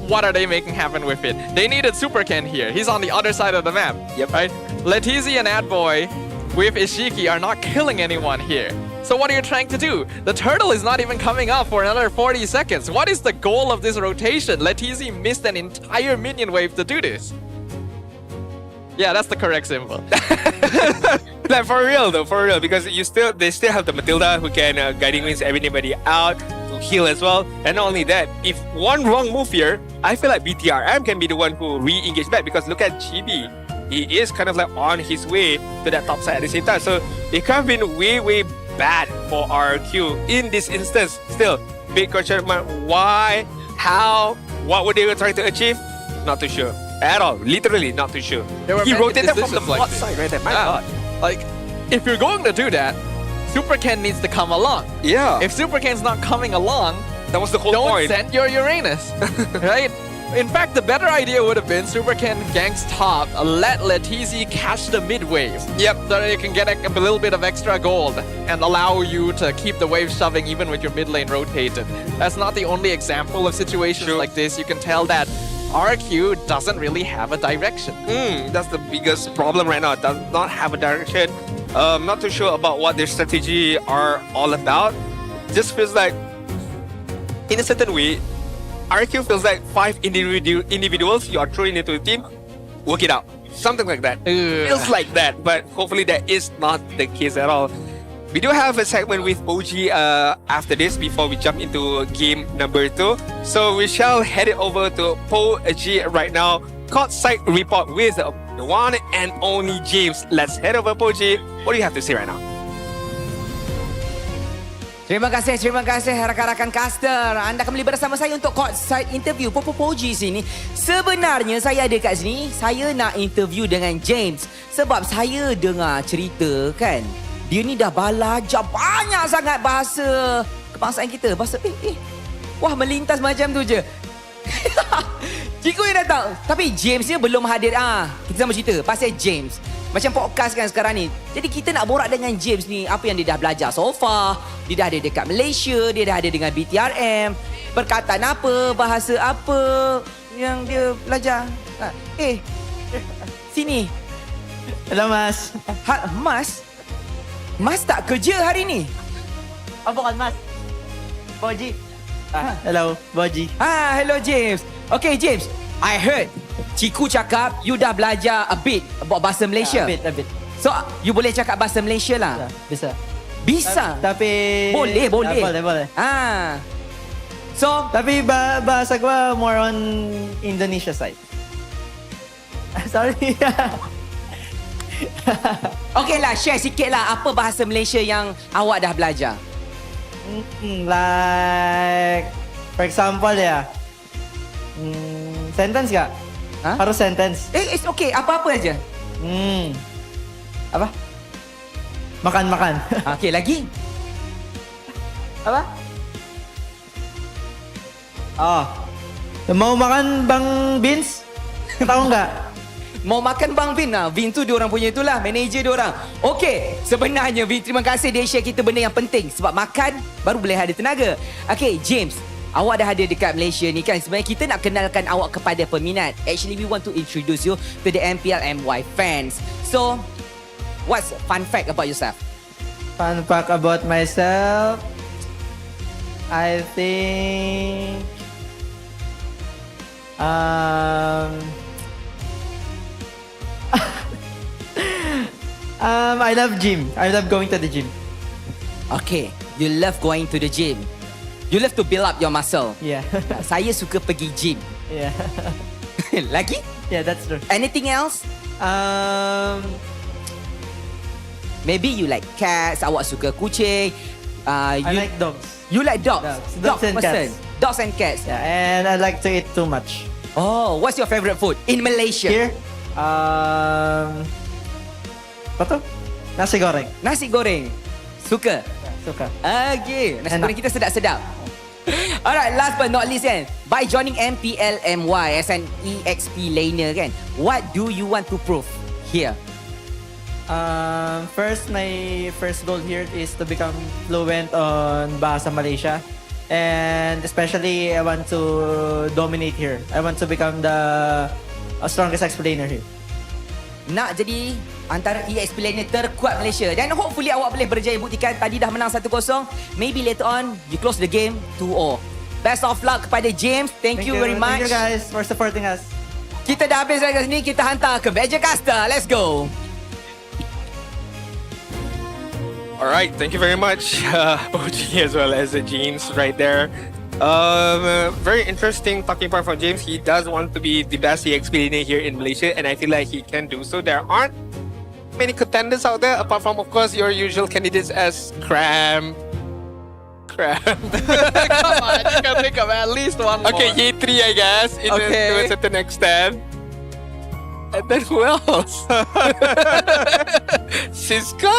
What are they making happen with it? They needed Super Ken here. He's on the other side of the map. Yep. Right? Letizi and Adboy with Ishiki are not killing anyone here. So what are you trying to do? The turtle is not even coming up for another 40 seconds. What is the goal of this rotation? Letizi missed an entire minion wave to do this. Yeah, that's the correct symbol. Like for real though, for real, because they still have the Matilda who can guiding wings anybody out to heal as well. And not only that, if one wrong move here, I feel like BTRM can be the one who re-engage back, because look at GB. He is kind of like on his way to that top side at the same time. So it could have been way bad for RQ in this instance. Still, big question mark. Why? How? What were they trying to achieve? Not too sure. At all, literally not too sure. He rotated from the bot side right there. My God. Like, if you're going to do that, Super Ken needs to come along. Yeah. If Super Ken's not coming along, that was the whole point. Don't send your Uranus, right? In fact, the better idea would have been Super Ken ganks top, let Letizi catch the mid wave. Yep. So that you can get a little bit of extra gold and allow you to keep the wave shoving even with your mid lane rotated. That's not the only example of situations like this. You can tell that RQ doesn't really have a direction. That's the biggest problem right now. It does not have a direction. Not too sure about what their strategy are all about. Just feels like, in a certain way, RQ feels like 5 individuals you are throwing into a team, work it out. Something like that. Feels like that, but hopefully that is not the case at all. We do have a segment with OG after this before we jump into game number 2. So we shall head it over to POG right now. Court side report with the one and only James. Let's head over POG. What do you have to say right now? Terima kasih rakan-rakan caster. Anda kembali bersama saya untuk court side interview POG sini. Sebenarnya saya ada kat sini, saya nak interview dengan James sebab saya dengar cerita kan. Dia ni dah belajar banyak sangat bahasa kebangsaan kita. Bahasa wah melintas macam tu je. Cikgu yang datang. Tapi James ni belum hadir. Kita sama cerita pasal James. Macam podcast kan sekarang ni. Jadi kita nak borak dengan James ni. Apa yang dia dah belajar so far. Dia dah ada dekat Malaysia. Dia dah ada dengan BTRM. Perkataan apa. Bahasa apa yang dia belajar. Sini. Hello Mas. Mas? Mas tak kerja hari ni? Oh bukan Mas. Boji. Hello, Boji. Hello James. Okay James, I heard Ciku cakap you dah belajar a bit about bahasa Malaysia. A bit. So, you boleh cakap bahasa Malaysia lah? Bisa? Tapi... Boleh. Boleh. So... Tapi bahasa gua more on Indonesia side. Sorry. Okay lah, share sikit lah apa bahasa Malaysia yang awak dah belajar. Like, for example ya, sentence gak? Harus sentence. It's okay, apa-apa aja. Apa? Makan. Okay, lagi? Apa? Mau makan Bang Beans? Tahu nggak? Mau makan Bang Vin lah. Vin tu diorang punya itulah, manager diorang. Okey, sebenarnya Vin, terima kasih dia share kita benda yang penting. Sebab makan baru boleh ada tenaga. Okey, James, awak dah ada dekat Malaysia ni kan. Sebenarnya kita nak kenalkan awak kepada peminat. Actually, we want to introduce you to the MPL MY fans. So, what's fun fact about yourself? Fun fact about myself, I think... I love gym. I love going to the gym. Okay, you love going to the gym. You love to build up your muscle. Yeah. Saya suka pergi gym. Yeah. Lagi? Yeah, that's true. Anything else? Maybe you like cats. Awak suka kucing. I like dogs. You like dogs? Dogs and cats. Dogs and cats. Yeah, and I like to eat too much. Oh, what's your favorite food in Malaysia? Here? Apa tu? Nasi goreng. Nasi goreng. Suka? Suka. Okay. Nasi goreng kita sedap-sedap. Alright, last but not least kan, by joining MPL MY as an EXP laner kan, what do you want to prove here? First, my first goal here is to become fluent on Bahasa Malaysia. And especially, I want to dominate here. I want to become the strongest explainer here. Nak jadi antara EXP laner terkuat Malaysia. Dan hopefully awak boleh berjaya buktikan tadi dah menang 1-0. Maybe later on, you close the game 2-0. Best of luck kepada James. Thank you very much. Thank you guys for supporting us. Kita dah habis kat sini. Kita hantar ke Meja Caster. Let's go. Alright, thank you very much, OG as well as James right there. Very interesting talking point from James. He does want to be the best EXP laner here in Malaysia, and I feel like he can do so. There aren't many contenders out there, apart from, of course, your usual candidates as Cram. Come on, you can think of at least one more. Okay, Ye3, I guess, to a certain extent. And then who else? Siska?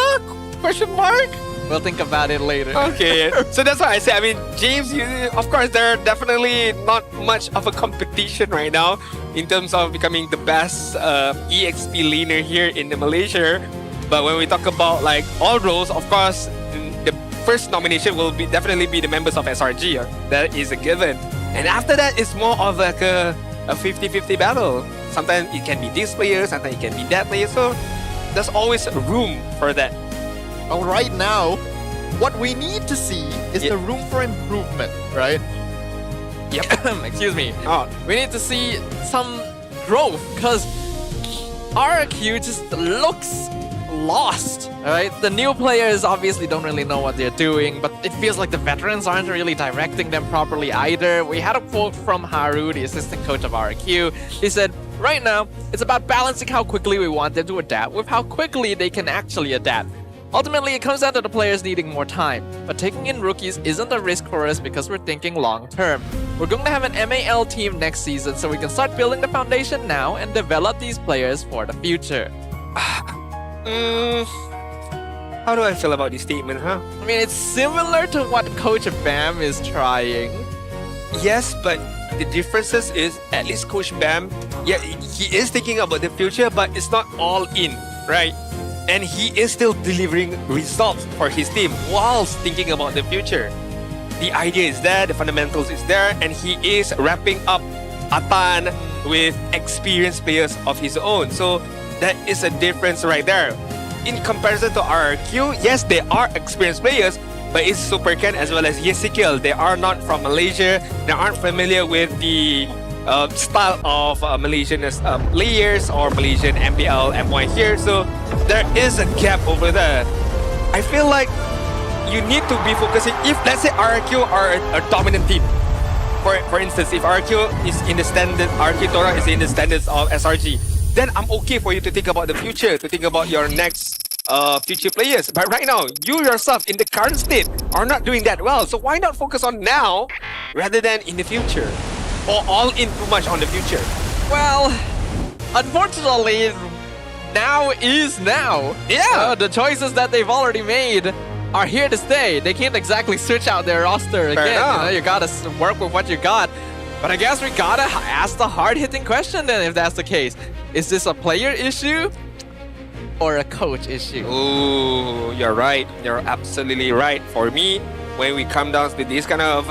Question mark? We'll think about it later. Okay, so that's why I say, I mean, James, of course, there are definitely not much of a competition right now in terms of becoming the best EXP laner here in Malaysia. But when we talk about like all roles, of course, the first nomination will definitely be the members of SRG. That is a given. And after that, it's more of like a 50-50 battle. Sometimes it can be this player, sometimes it can be that player. So there's always room for that. Well, right now, what we need to see is the room for improvement, right? Yep. Excuse me. We need to see some growth because RQ just looks lost, right? The new players obviously don't really know what they're doing, but it feels like the veterans aren't really directing them properly either. We had a quote from Haru, the assistant coach of RQ. He said, right now, it's about balancing how quickly we want them to adapt with how quickly they can actually adapt. Ultimately, it comes down to the players needing more time, but taking in rookies isn't a risk for us because we're thinking long-term. We're going to have an MAL team next season so we can start building the foundation now and develop these players for the future. How do I feel about this statement, huh? I mean, it's similar to what Coach Bam is trying. Yes, but the differences is at least Coach Bam, yeah, he is thinking about the future, but it's not all in, right? And he is still delivering results for his team whilst thinking about the future. The idea is there, the fundamentals is there, and he is wrapping up Atan with experienced players of his own. So that is a difference right there. In comparison to RRQ, yes, they are experienced players, but it's Supercan as well as Yesikil. They are not from Malaysia. They aren't familiar with the style of Malaysian players or Malaysian MPL MY here. So there is a gap over there. I feel like you need to be focusing. If let's say RRQ are a dominant team, for instance, if RRQ is in the standard, RRQ Tora is in the standards of SRG, then I'm okay for you to think about the future, to think about your next future players. But right now, you yourself in the current state are not doing that well. So why not focus on now rather than in the future? Or all in too much on the future? Well, unfortunately, now is now. Yeah. The choices that they've already made are here to stay. They can't exactly switch out their roster again. You gotta work with what you got. But I guess we gotta ask the hard-hitting question then, if that's the case. Is this a player issue or a coach issue? Ooh, you're right. You're absolutely right. For me, when we come down to this kind of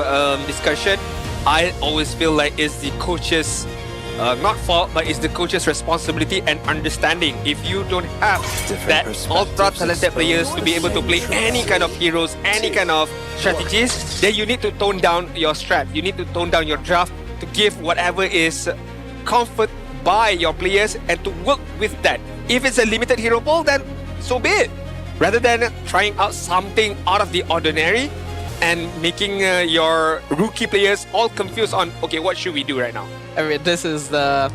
discussion, I always feel like it's the coach's, not fault, but it's the coach's responsibility and understanding. If you don't have that ultra-talented players to be able to play any kind of heroes, any kind of strategies, then you need to tone down your strat. You need to tone down your draft to give whatever is comfort by your players and to work with that. If it's a limited hero pool, then so be it. Rather than trying out something out of the ordinary and making your rookie players all confused on, okay, what should we do right now? I mean, this is the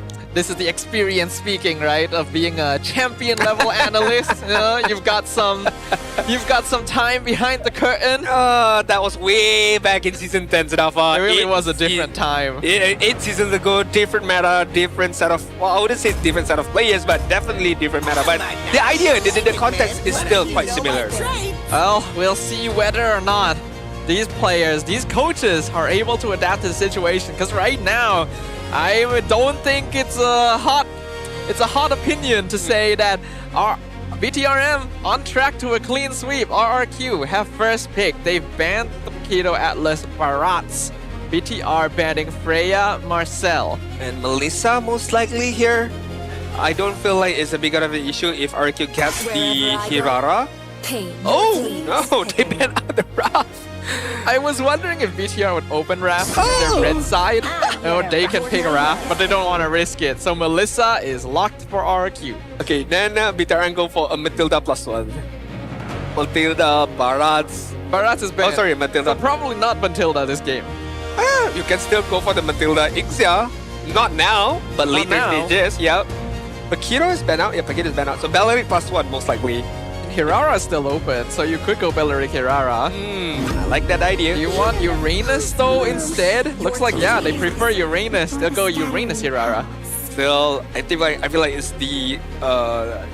experience speaking, right? Of being a champion level analyst. You know, you've got some time behind the curtain. That was way back in season 10, Zadafa. It really was a different time. 8 seasons ago, different meta, different set of, well, I wouldn't say different set of players, but definitely different meta. But the idea, the context is still quite similar. Well, we'll see whether or not these players, these coaches are able to adapt to the situation. Because right now, I don't think it's a hot opinion to say that our BTRM on track to a clean sweep. RRQ have first pick. They've banned the Keto Atlas Barats. BTR banning Freya Marcel. And Melissa most likely here. I don't feel like it's a big of an issue if RQ gets the Hirara. Oh no, they banned out the Raph. I was wondering if BTR would open Raph on their red side, or they can pick Raph, but they don't want to risk it. So Melissa is locked for RQ. Okay, then BTRM go for a Matilda +1. Matilda, Barats. Barats is banned. Oh, sorry, Matilda. So probably not Matilda this game. You can still go for the Matilda Ixia. Not now, but later stages. Yep. Pakiro is banned out. Yeah, Pakiro is banned out. So Belleric +1 most likely. Hirara is still open, so you could go Belleric Hirara. I like that idea. Do you want Uranus though instead? Looks like, yeah, they prefer Uranus. They'll go Uranus Hirara. Still, I feel like it's the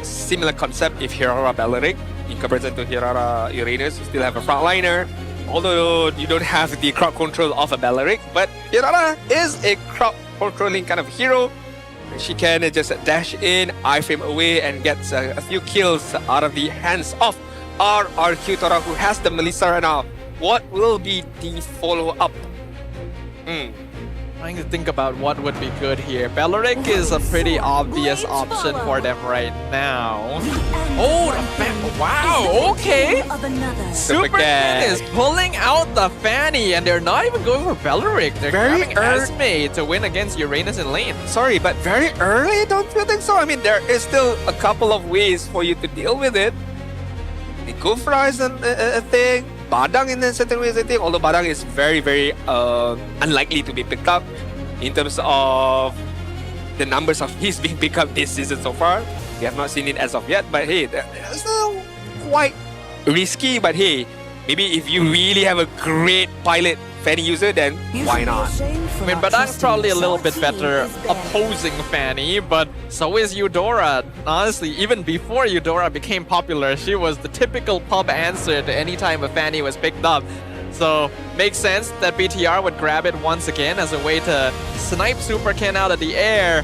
similar concept if Hirara Belleric in comparison to Hirara Uranus. You still have a frontliner. Although you don't have the crowd control of a Belleric, but Hirara is a crowd controlling kind of hero. She can just dash in, iframe away, and gets a few kills out of the hands of RRQ Tora, who has the Melissa right now. What will be the follow-up? Trying to think about what would be good here. Belleric is a pretty obvious option for them right now. Oh, wow, okay. Super King is pulling out the Fanny, and they're not even going for Belleric. They're grabbing Esme to win against Uranus in lane. Sorry, but very early? Don't you think so? I mean, there is still a couple of ways for you to deal with it. The Gufra is a thing. Badang in a certain ways, I think, although Badang is very, very unlikely to be picked up in terms of the numbers of his being picked up this season so far. We have not seen it as of yet, but hey, that's still quite risky. But hey, maybe if you really have a great pilot Fanny user, then why not? I mean, Badang's probably a little bit better opposing Fanny, but so is Eudora. Honestly, even before Eudora became popular, she was the typical pub answer to any time a Fanny was picked up. So, makes sense that BTR would grab it once again as a way to snipe Super Ken out of the air.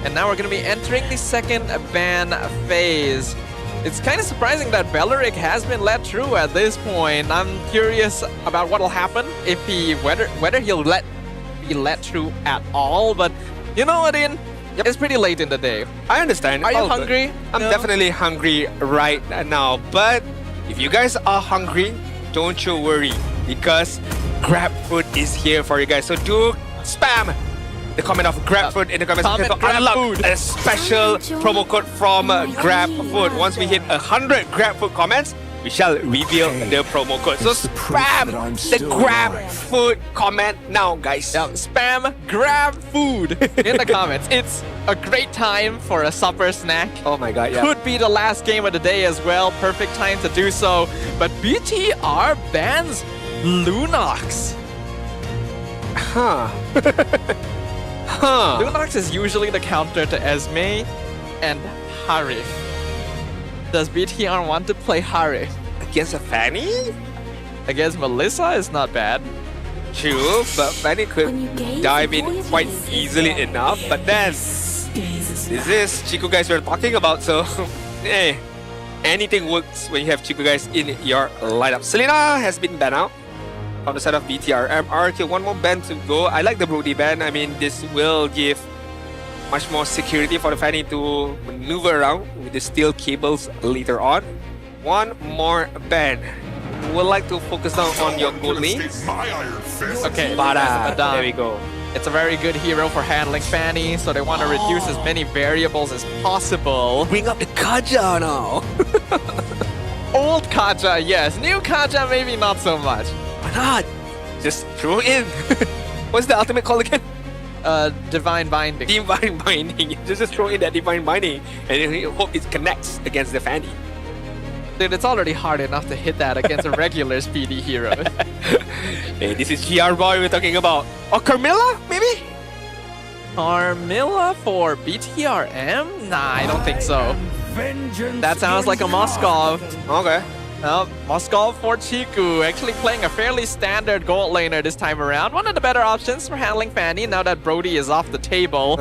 And now we're going to be entering the second ban phase. It's kind of surprising that Belleric has been let through at this point. I'm curious about what will happen if whether he'll be let through at all. But you know what, Ian? Yep. It's pretty late in the day. I understand. Are you hungry? I'm definitely hungry right now. But if you guys are hungry, don't you worry, because Grab Food is here for you guys. So do spam the comment of Grab Food in the comments section to unlock a special promo code from Grab Food. Once we hit 100 Grab Food comments, we shall reveal the promo code. So spam the Grab Food comment now, guys. Yeah, spam Grab Food in the comments. It's a great time for a supper snack. Oh my god, yeah. Could be the last game of the day as well. Perfect time to do so. But BTR bans Lunox. Lunox is usually the counter to Esme and Harith. Does BTR want to play Harith? Against a Fanny? Against Melissa is not bad. True, but Fanny could dive in quite easily enough. But then, this is Chiku guys we're talking about, so hey, anything works when you have Chiku guys in your lineup. Selena has been banned out on the side of BTRM. RQ, one more ban to go. I like the Brody ban. I mean, this will give much more security for the Fanny to maneuver around with the steel cables later on. One more ban. Would like to focus down on your gold lane. Okay, Bada. There we go. It's a very good hero for handling Fanny, so they want to reduce as many variables as possible. Bring up the Kaja now. Old Kaja, yes. New Kaja, maybe not so much. Why not? Just throw in. What's the ultimate call again? Divine Binding. Divine Binding. Just throw in that Divine Binding and hope it connects against the Fanny. Dude, it's already hard enough to hit that against a regular speedy hero. Hey, this is GR Boy we're talking about. Or Carmilla, maybe? Carmilla for BTRM? Nah, I don't think so. That sounds like a Moskov. Okay. Moskov for Chiku, actually playing a fairly standard gold laner this time around. One of the better options for handling Fanny now that Brody is off the table.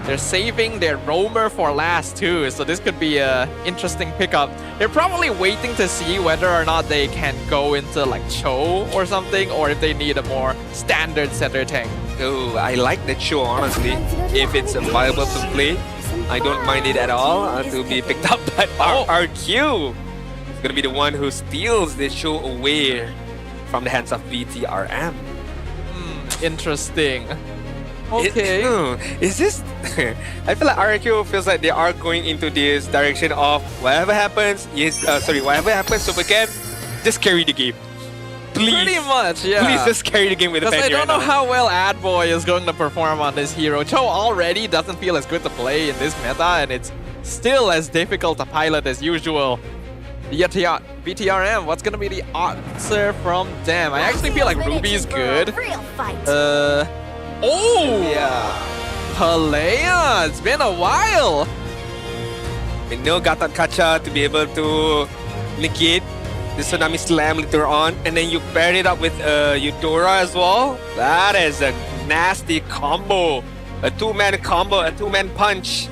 They're saving their roamer for last too, so this could be a interesting pickup. They're probably waiting to see whether or not they can go into like Cho or something, or if they need a more standard center tank. Oh, I like the Cho, honestly. If it's viable to play, I don't mind it at all to be picked up by RQ. It's gonna be the one who steals the Cho away from the hands of BTRM. Interesting. Okay. Is this... I feel like RQ feels like they are going into this direction of whatever happens, whatever happens, Supercam, just carry the game. Please. Pretty much, yeah. Please just carry the game with the Because I Fanny don't know right now. how well Adboy is going to perform on this hero. Cho already doesn't feel as good to play in this meta, and it's still as difficult to pilot as usual. BTRM, what's going to be the answer from them? I actually feel like Ruby's good. Palea, it's been a while. We know Gatot Kacha to be able to negate the Tsunami Slam later on, and then you pair it up with Eudora as well. That is a nasty combo. A two-man combo, a two-man punch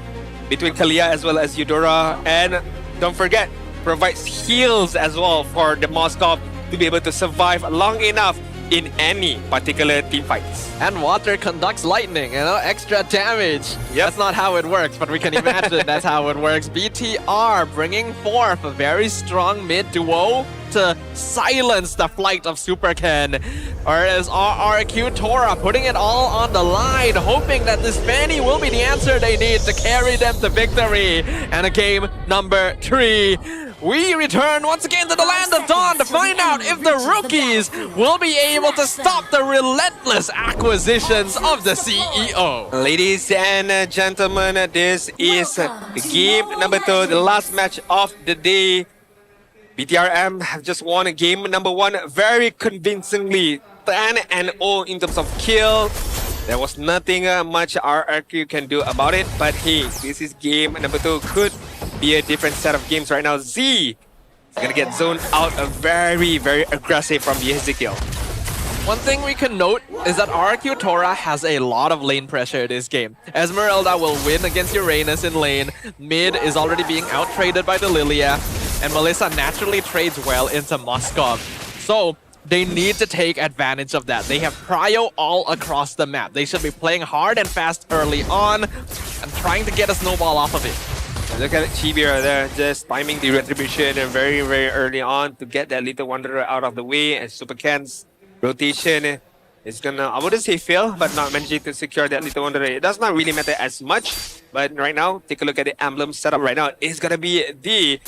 between Kalia as well as Eudora. And don't forget, provides heals as well for the Moskov to be able to survive long enough in any particular team fights. And water conducts lightning, extra damage. That's not how it works, but we can imagine that's how it works. BTR bringing forth a very strong mid duo to silence the flight of Superken. Whereas RRQ Tora putting it all on the line, hoping that this Fanny will be the answer they need to carry them to victory. And a game number 3. We return once again to the Land of Dawn to find out if the rookies will be able to stop the relentless acquisitions of the CEO. Ladies and gentlemen, this is game number 2, the last match of the day. BTRM have just won game number 1 very convincingly, 10-0 in terms of kill. There was nothing much RRQ can do about it, but hey, this is game number 2. Could be a different set of games right now. Z is gonna get zoned out very, very aggressive from the Ezekiel. One thing we can note is that RQ Tora has a lot of lane pressure this game. Esmeralda will win against Uranus in lane. Mid is already being out-traded by the Lilia. And Melissa naturally trades well into Moskov. So they need to take advantage of that. They have prio all across the map. They should be playing hard and fast early on and trying to get a snowball off of it. Look at Chibi right there, just timing the retribution very, very early on to get that Little Wanderer out of the way. And Supercan's rotation is gonna, I wouldn't say fail, but not managing to secure that Little Wanderer. It does not really matter as much, but right now, take a look at the emblem setup right now. It's gonna be the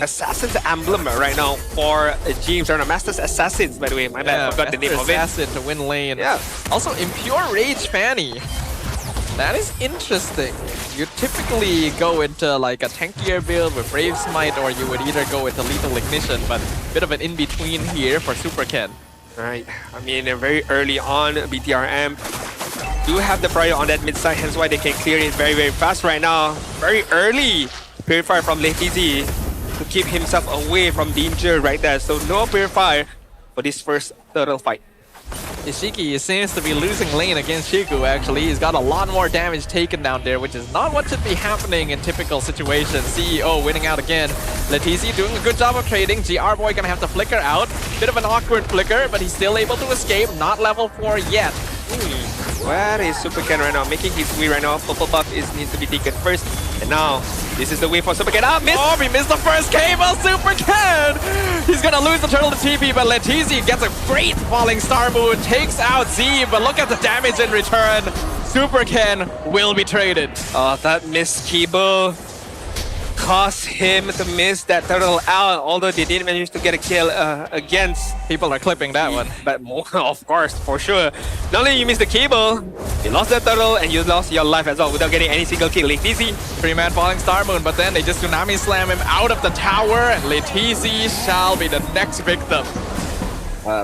Assassin's emblem right now for James, or no, Master's Assassins, by the way. My bad, I forgot the name of it. Assassin to win lane. Yeah. Also, Impure Rage Fanny. That is interesting. You typically go into like a tankier build with Brave Smite, or you would either go with a Lethal Ignition, but a bit of an in-between here for Superken. Right, I mean, very early on, BTRM do have the prior on that mid side, hence why they can clear it very, very fast right now. Very early Purifier from Letizi to keep himself away from danger right there. So no Purifier for this first turtle fight. Ishiki seems to be losing lane against Shiku, actually. He's got a lot more damage taken down there, which is not what should be happening in typical situations. CEO winning out again. Letizi doing a good job of trading. GR Boy gonna have to flicker out. Bit of an awkward flicker, but he's still able to escape. Not level 4 yet. Where is Superken right now? Making his way right now. Purple buff needs to be taken first. And now, this is the way for Superken. Missed! Oh, he missed the first cable! Superken! He's gonna lose the turtle to TP, but Letizi gets a great falling star move, takes out Z, but look at the damage in return. Superken will be traded. Oh, that missed cable caused him to miss that turtle out, although they didn't manage to get a kill against. People are clipping that one. But more, of course, for sure. Not only you missed the cable, you lost that turtle and you lost your life as well without getting any single kill. Letizi. 3-man falling star moon, but then they just tsunami slam him out of the tower, and Letizi shall be the next victim.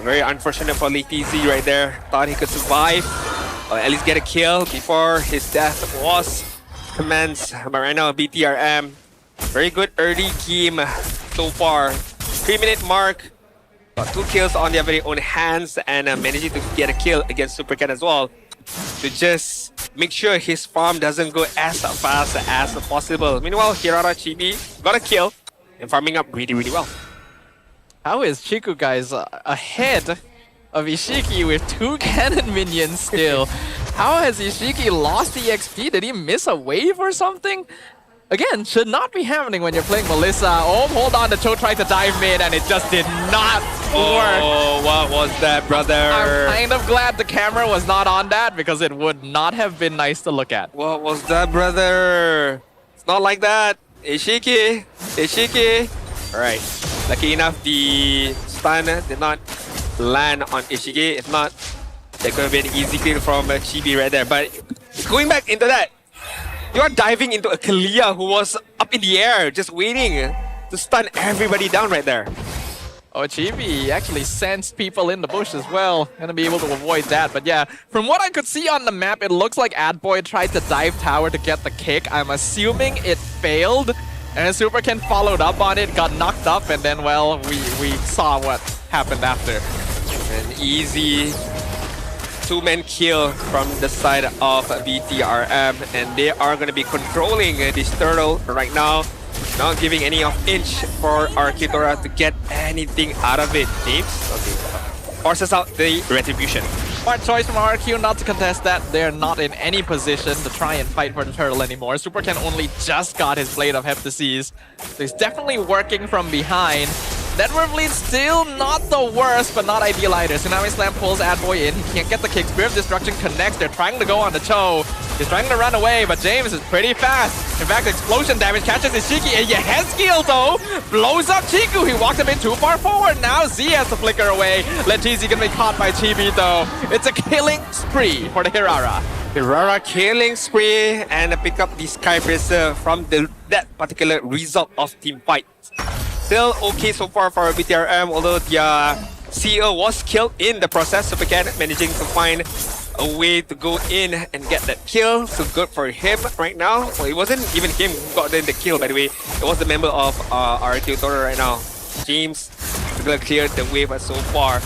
Very unfortunate for Letizi right there. Thought he could survive, or at least get a kill before his death was commenced. But right now, BTRM Very good early game so far. 3-minute mark. Got 2 kills on their very own hands and managing to get a kill against Supercat as well. To just make sure his farm doesn't go as fast as possible. Meanwhile, Hirara Chibi got a kill and farming up really, really well. How is Chiku, guys, ahead of Ishiki with 2 cannon minions still? How has Ishiki lost the XP? Did he miss a wave or something? Again, should not be happening when you're playing Melissa. Oh, hold on, the Cho tried to dive mid and it just did not work. Oh, what was that, brother? I'm kind of glad the camera was not on that because it would not have been nice to look at. What was that, brother? It's not like that. Ishiki. Alright. Lucky enough, the stun did not land on Ishiki. If not, that could have been an easy kill from Chibi right there. But going back into that, you are diving into a Kalia who was up in the air, just waiting to stun everybody down right there. Oh, Chibi actually sensed people in the bush as well. Gonna be able to avoid that. But yeah, from what I could see on the map, it looks like AdBoy tried to dive tower to get the kick. I'm assuming it failed. And Superken followed up on it, got knocked up, and then, well, we saw what happened after. An easy 2-man kill from the side of BTRM, and they are going to be controlling this turtle right now, not giving any inch for Arkitora to get anything out of it. James, okay, forces out the retribution. Smart choice from RQ not to contest that. They're not in any position to try and fight for the turtle anymore. Superken only just got his Blade of Heptases, so he's definitely working from behind. Network Bleed still not the worst, but not ideal either. Tsunami Slam pulls AdBoy in. He can't get the kick. Spirit of Destruction connects. They're trying to go on the Cho. He's trying to run away, but James is pretty fast. In fact, explosion damage catches Ishiki. And Yehezkiel, though, blows up Chiku. He walked a bit too far forward. Now Z has to flicker away. Letizi gonna be caught by Chibi, though. It's a killing spree for the Hirara. Hirara killing spree and pick up the Sky Bracer from that particular result of team fight. Still okay so far for BTRM, although the CEO was killed in the process. Supercat managing to find a way to go in and get that kill. So good for him right now. Well, it wasn't even him who got the kill, by the way. It was the member of our tutor right now. James cleared the wave so far.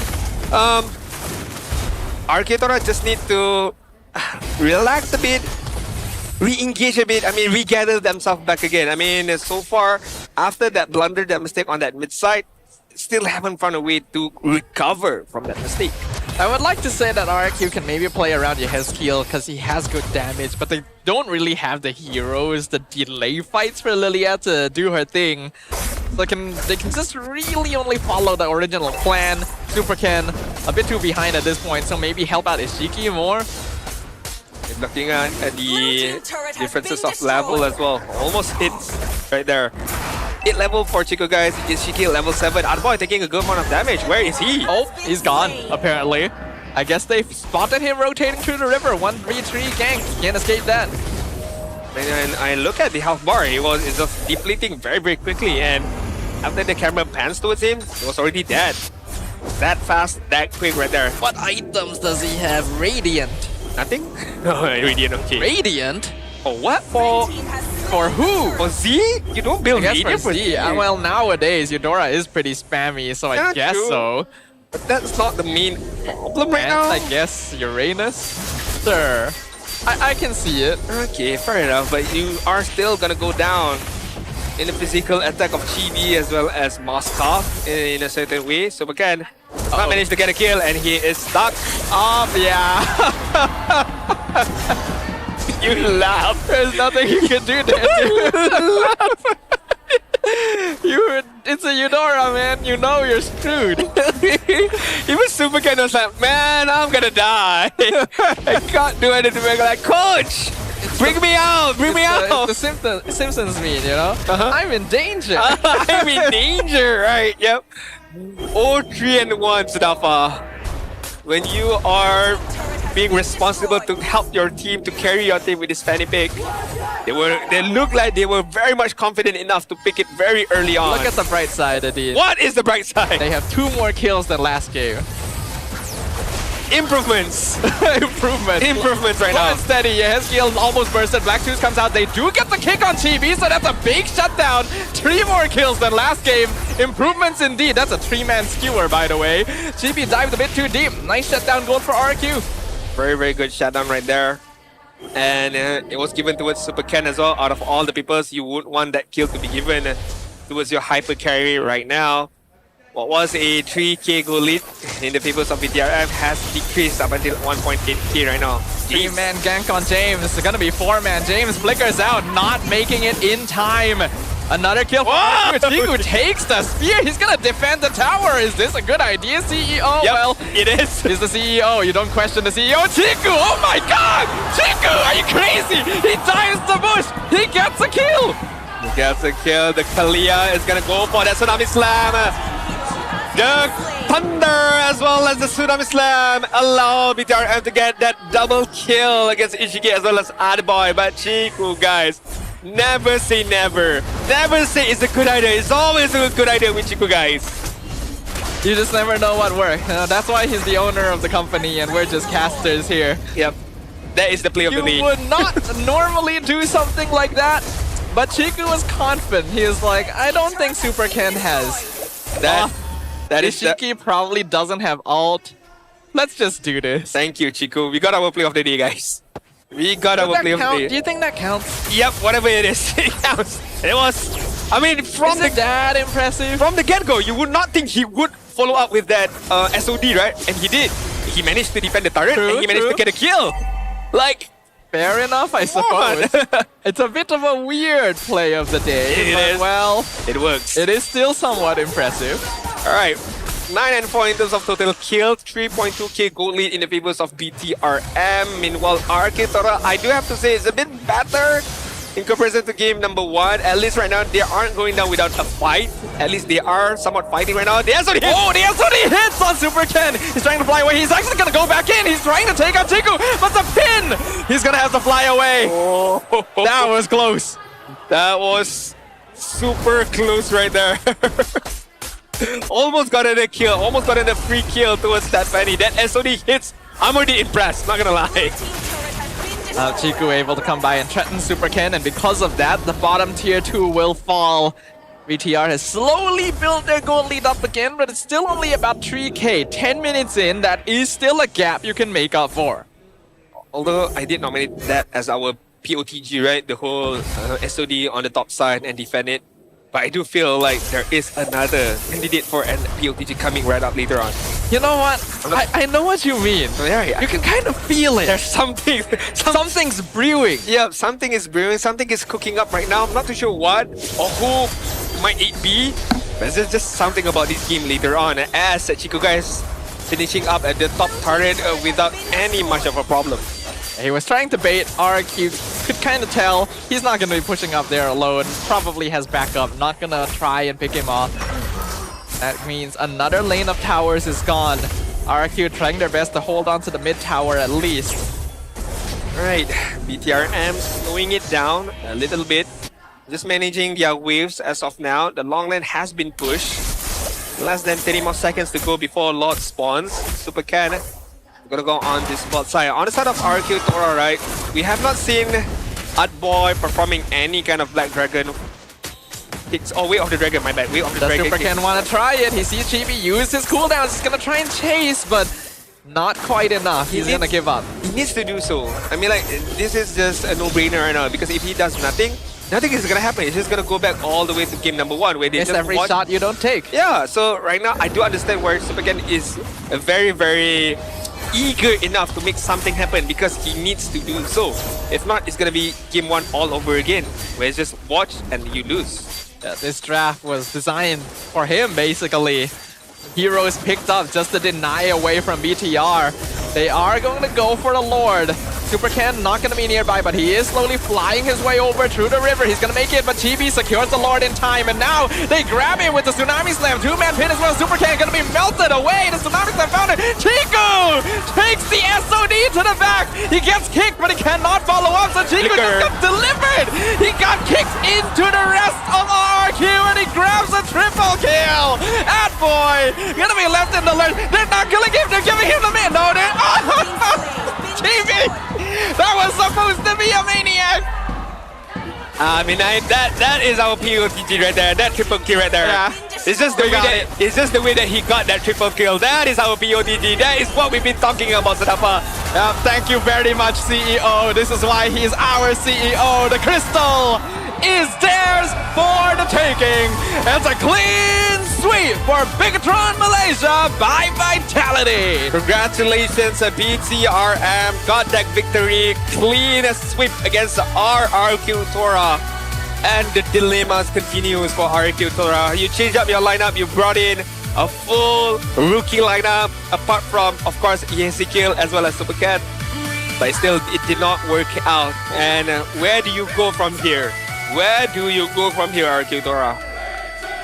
Arkitora just need to relax a bit, re-engage a bit, regather themselves back again. So far, after that blunder, that mistake on that mid-side, still haven't found a way to recover from that mistake. I would like to say that RQ can maybe play around Yehezkiel because he has good damage, but they don't really have the heroes, the delay fights for Lilia to do her thing. So they can just really only follow the original plan. Superken a bit too behind at this point, so maybe help out Ishiki more. Looking at the differences of level as well. Almost hits right there. 8 level for Chico, guys. Ishiki level 7. AdBoy taking a good amount of damage. Where is he? Oh, he's gone, apparently. I guess they spotted him rotating through the river. 1v3 gank. Can't escape that. And I look at the health bar. It's just depleting very, very quickly. And after the camera pans towards him, he was already dead. That fast, that quick right there. What items does he have? Radiant. Nothing? No, Radiant, okay. Radiant? For what? For who? For Z? You don't build Radiant for Z. Well, nowadays, Eudora is pretty spammy, so I guess true. so. But that's not the main problem right now. I guess Uranus? Sure. I can see it. Okay, fair enough. But you are still gonna go down in the physical attack of Chibi as well as Moskov in a certain way. So again, not managed to get a kill and he is stuck. Yeah. You laugh. There's nothing you can do there. It's a Eudora, man. You know you're screwed. Even Supercat was like, man, I'm gonna die. I can't do anything. I'm like, coach, bring me out, bring me out. It's the Simpsons meme, you know? I'm in danger. I'm in danger, right? Yep. 3-1 Sudafa. When you are being responsible to help your team, to carry your team with this fanny pick, they look like they were very much confident enough to pick it very early on. Look at the bright side, Adid. What is the bright side? They have 2 more kills than last game. Improvements. Improvements right now. Steady. Yeah, his skill almost bursted. Black Tooth comes out. They do get the kick on Chibi, so that's a big shutdown. 3 more kills than last game. Improvements indeed. That's a 3-man skewer, by the way. Chibi dived a bit too deep. Nice shutdown goal for RQ. Very, very good shutdown right there. And it was given towards Super Ken as well. Out of all the people, you would want that kill to be given towards your hyper carry right now. What was a 3k goal lead in the favors of BTRM has decreased up until 1.8k right now. 3-man gank on James. It's gonna be 4-man. James flickers out, not making it in time. Another kill for Chiku. Takes the spear. He's gonna defend the tower. Is this a good idea, CEO? Yep, well, it is. He's the CEO. You don't question the CEO. Chiku! Oh my god! Chiku, are you crazy? He dives the bush. He gets a kill. He gets a kill. The Kalia is gonna go for that Tsunami Slam. The Thunder as well as the Tsunami Slam allow BTRM to get that double kill against Ishiki as well as Adboy. But Chiku, guys, never say never. Never say it's a good idea. It's always a good idea with Chiku, guys. You just never know what works. That's why he's the owner of the company and we're just casters here. Yep. That is the play of the league. You would not normally do something like that, but Chiku was confident. He was like, I don't think Super Ken has. That is Ishiki probably doesn't have ult. Let's just do this. Thank you, Chiku. We got our play of the day, guys. We got our play of the day. Do you think that counts? Yep, whatever it is, it counts. It was, I mean, from that impressive? From the get-go, you would not think he would follow up with that SOD, right? And he did. He managed to defend the turret and he managed to get a kill. Like, fair enough, I suppose. It's a bit of a weird play of the day. It is. Well, it works. It is still somewhat impressive. Alright, 9 and 4 in terms of total kills, 3.2k gold lead in the favors of BTRM. Meanwhile, Arkitora, I do have to say, is a bit better in comparison to game number 1. At least right now, they aren't going down without a fight. At least they are somewhat fighting right now. The SOD hits! Oh, the SOD hits on Super Ken! He's trying to fly away. He's actually gonna go back in. He's trying to take out Chiku, but the pin! He's gonna have to fly away. Oh. That was close. That was super close right there. Almost got a kill, almost got a free kill towards that Fanny. That SOD hits, I'm already impressed, not gonna lie. Chiku able to come by and threaten Super Ken, and because of that, the bottom tier 2 will fall. VTR has slowly built their gold lead up again, but it's still only about 3k. 10 minutes in, that is still a gap you can make up for. Although I did nominate that as our POTG, right? The whole SOD on the top side and defend it. But I do feel like there is another candidate for an POTG coming right up later on. You know what? I know what you mean. Yeah, you can kind of feel it. There's something. Something's brewing. Yeah, something is brewing. Something is cooking up right now. I'm not too sure what or who might it be. But there's just something about this game later on. As Chiku guys finishing up at the top turret without any much of a problem. He was trying to bait RQ, could kind of tell he's not going to be pushing up there alone, probably has backup, not going to try and pick him off. That means another lane of towers is gone. RQ trying their best to hold on to the mid tower at least. Alright, BTRM slowing it down a little bit. Just managing their waves as of now. The long lane has been pushed. Less than 30 more seconds to go before Lord spawns. Super Ken gonna go on this bot side. On the side of RQ Tora, right? We have not seen Adboy performing any kind of Black Dragon kicks. Oh, Way of the Dragon, my bad. Way of the Dragon. Super Ken wanna try it. He sees Chibi use his cooldowns. He's gonna try and chase, but not quite enough. He's gonna give up. He needs to do so. I mean, like, this is just a no-brainer right now, because if he does nothing, nothing is gonna happen. It's just gonna go back all the way to game number 1, where they just every shot you don't take. Yeah, so right now I do understand where Super Ken is a very, very eager enough to make something happen, because he needs to do so. If not, it's gonna be game 1 all over again, where it's just watch and you lose. Yeah, this draft was designed for him, basically. Heroes picked up just to deny away from BTR. They are going to go for the Lord. Super Ken not going to be nearby, but he is slowly flying his way over through the river. He's going to make it, but Chibi secures the Lord in time. And now they grab him with the Tsunami Slam. 2-man pin as well. Super Ken going to be melted away. The Tsunami Slam found it. Chiku takes the SOD to the back. He gets kicked, but he cannot follow up. So Chiku just got delivered. He got kicked into the rest of RQ, and he grabs a triple kill at boy gonna be left in the lurch. They're not killing him. They're giving him the man. No, they're... TV! That was supposed to be a maniac. I mean, that is our POTG right there. That triple kill right there. Yeah. It's just the way that he got that triple kill. That is our POTG. That is what we've been talking about, Sadapa. Thank you very much, CEO. This is why he's our CEO. The crystal is theirs for the taking. It's a clean sweep for BTRM Malaysia by Vitality. Congratulations, BTRM got that victory. Clean sweep against RRQ Tora. And the dilemmas continues for RRQ Tora. You change up your lineup, you brought in a full rookie lineup, apart from, of course, ENG Quill as well as Supercat. But still, it did not work out. And where do you go from here? Where do you go from here, RRQ Tora?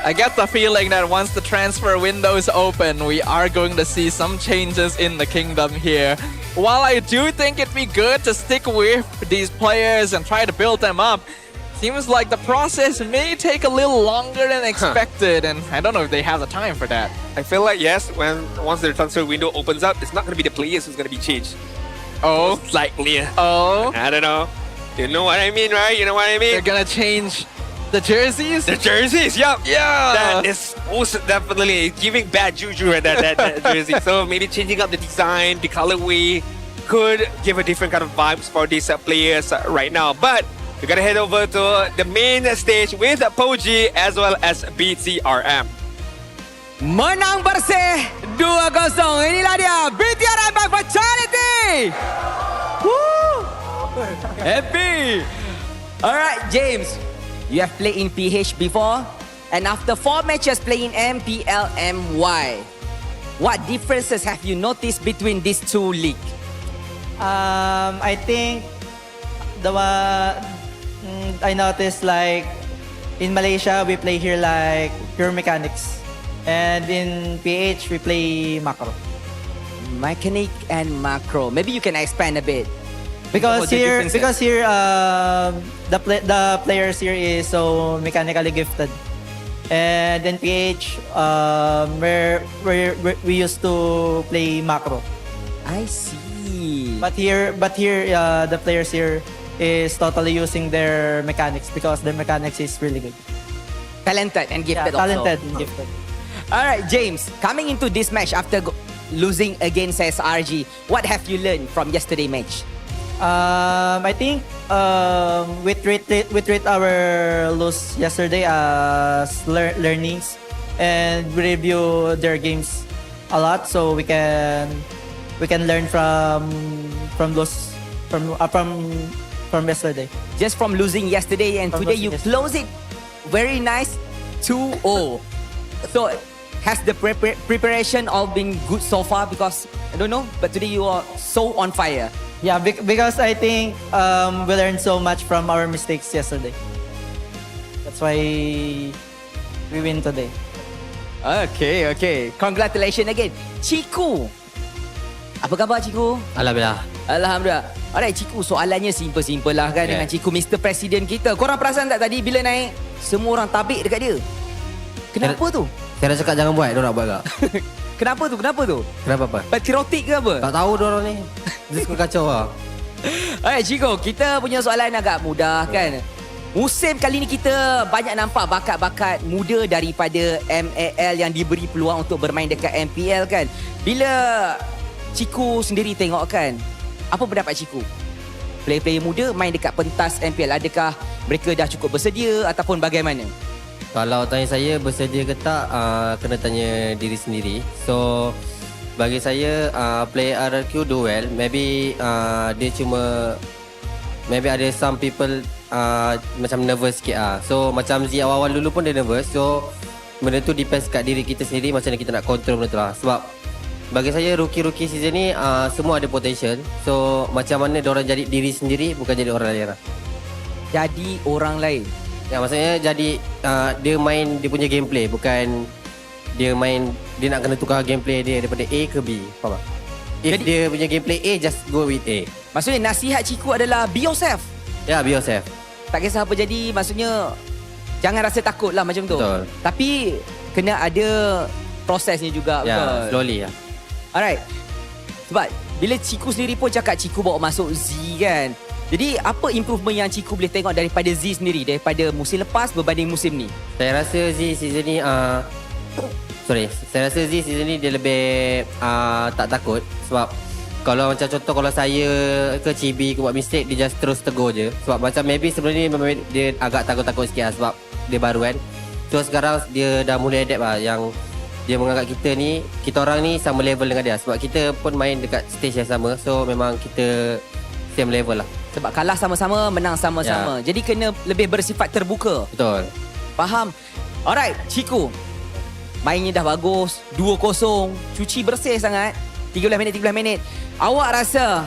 I get the feeling that once the transfer windows open, we are going to see some changes in the kingdom here. While I do think it'd be good to stick with these players and try to build them up, seems like the process may take a little longer than expected, and I don't know if they have the time for that. I feel like, yes, once the transfer window opens up, it's not going to be the players who's going to be changed. Oh? Most likely. Oh? I don't know. You know what I mean, right? You know what I mean? They're going to change the jerseys? The jerseys, yup. Yeah. That is also definitely giving bad juju at that jersey. So maybe changing up the design, the colorway could give a different kind of vibes for these players right now. But we're gonna head over to the main stage with Poji as well as BTRM. Menang bersih 2-0. Inilah dia BTRM by Vitality. Woo! Happy. Alright, James. You have played in PH before, and after 4 matches playing MPL MY, what differences have you noticed between these two leagues? I think I noticed, like, in Malaysia we play here like pure mechanics, and in PH we play macro. Mechanic and macro. Maybe you can expand a bit. Because here the players here is so mechanically gifted, and in PH we used to play macro. I see. But here the players here is totally using their mechanics because their mechanics is really good. Talented and gifted also. Talented and gifted. Alright, James, coming into this match after losing against SRG, what have you learned from yesterday's match? I think we treat our loss yesterday as learnings, and we review their games a lot, so we can learn from loss from yesterday. Just from losing yesterday, and today you close it very nice 2-0. So has the preparation all been good so far? Because I don't know, but today you are so on fire. Yeah, because I think we learned so much from our mistakes yesterday. That's why we win today. Okay. Congratulations again. Ciku. Apa khabar, Ciku? Alhamdulillah. Alright, Ciku, soalannya simple lah kan dengan Ciku, Mr. President kita. Korang perasan tak tadi bila naik, semua orang tabik dekat dia? Kenapa tu? Saya dah cakap jangan buat, diorang buat tak? Kenapa tu? Kenapa apa? Patriotik ke apa? Tak tahu diorang ni. Dia suka kacau lah. Alright, Ciku, kita punya soalan agak mudah kan. Musim kali ni kita banyak nampak bakat-bakat muda daripada MLBB yang diberi peluang untuk bermain dekat MPL kan. Bila Ciku sendiri tengok kan, apa pendapat Ciku? Player-player muda main dekat pentas MPL, adakah mereka dah cukup bersedia ataupun bagaimana? Kalau tanya saya bersedia ke tak, kena tanya diri sendiri. So bagi saya player RRQ do well. Maybe dia cuma ada some people macam nervous sikit So macam Z awal-awal dulu pun dia nervous. So benda tu depends kat diri kita sendiri, macam mana kita nak control benda tu lah. Sebab bagi saya rookie season ni semua ada potential. So macam mana diorang jadi diri sendiri, bukan jadi orang lain lah. Jadi orang lain? Ya, maksudnya jadi dia main dia punya gameplay, bukan dia nak kena tukar gameplay dia daripada A ke B. Faham tak? If jadi, dia punya gameplay A, just go with A. Maksudnya nasihat Ciku adalah be yourself. Ya, be yourself. Tak kisah apa jadi, maksudnya jangan rasa takut lah macam tu. Betul. Tapi kena ada prosesnya juga. Ya, slowly lah. Alright. Sebab bila Ciku sendiri pun cakap Ciku bawa masuk Z kan. Jadi apa improvement yang Ciku boleh tengok daripada Z sendiri, daripada musim lepas berbanding musim ni? Saya rasa Z season ni saya rasa Z season ni dia lebih tak takut. Sebab kalau macam contoh kalau saya ke Chibi buat mistake, dia just terus tegur je. Sebab macam maybe sebelum ni dia agak takut-takut sikit lah sebab dia baru kan. So sekarang dia dah mulai adapt lah, yang dia menganggap kita ni, kita orang ni sama level dengan dia. Sebab kita pun main dekat stage yang sama. So memang kita same level lah. Sebab kalah sama-sama, menang sama-sama. Jadi kena lebih bersifat terbuka. Betul. Faham? Alright, Ciku. Mainnya dah bagus, 2-0, cuci bersih sangat. 13 minit. Awak rasa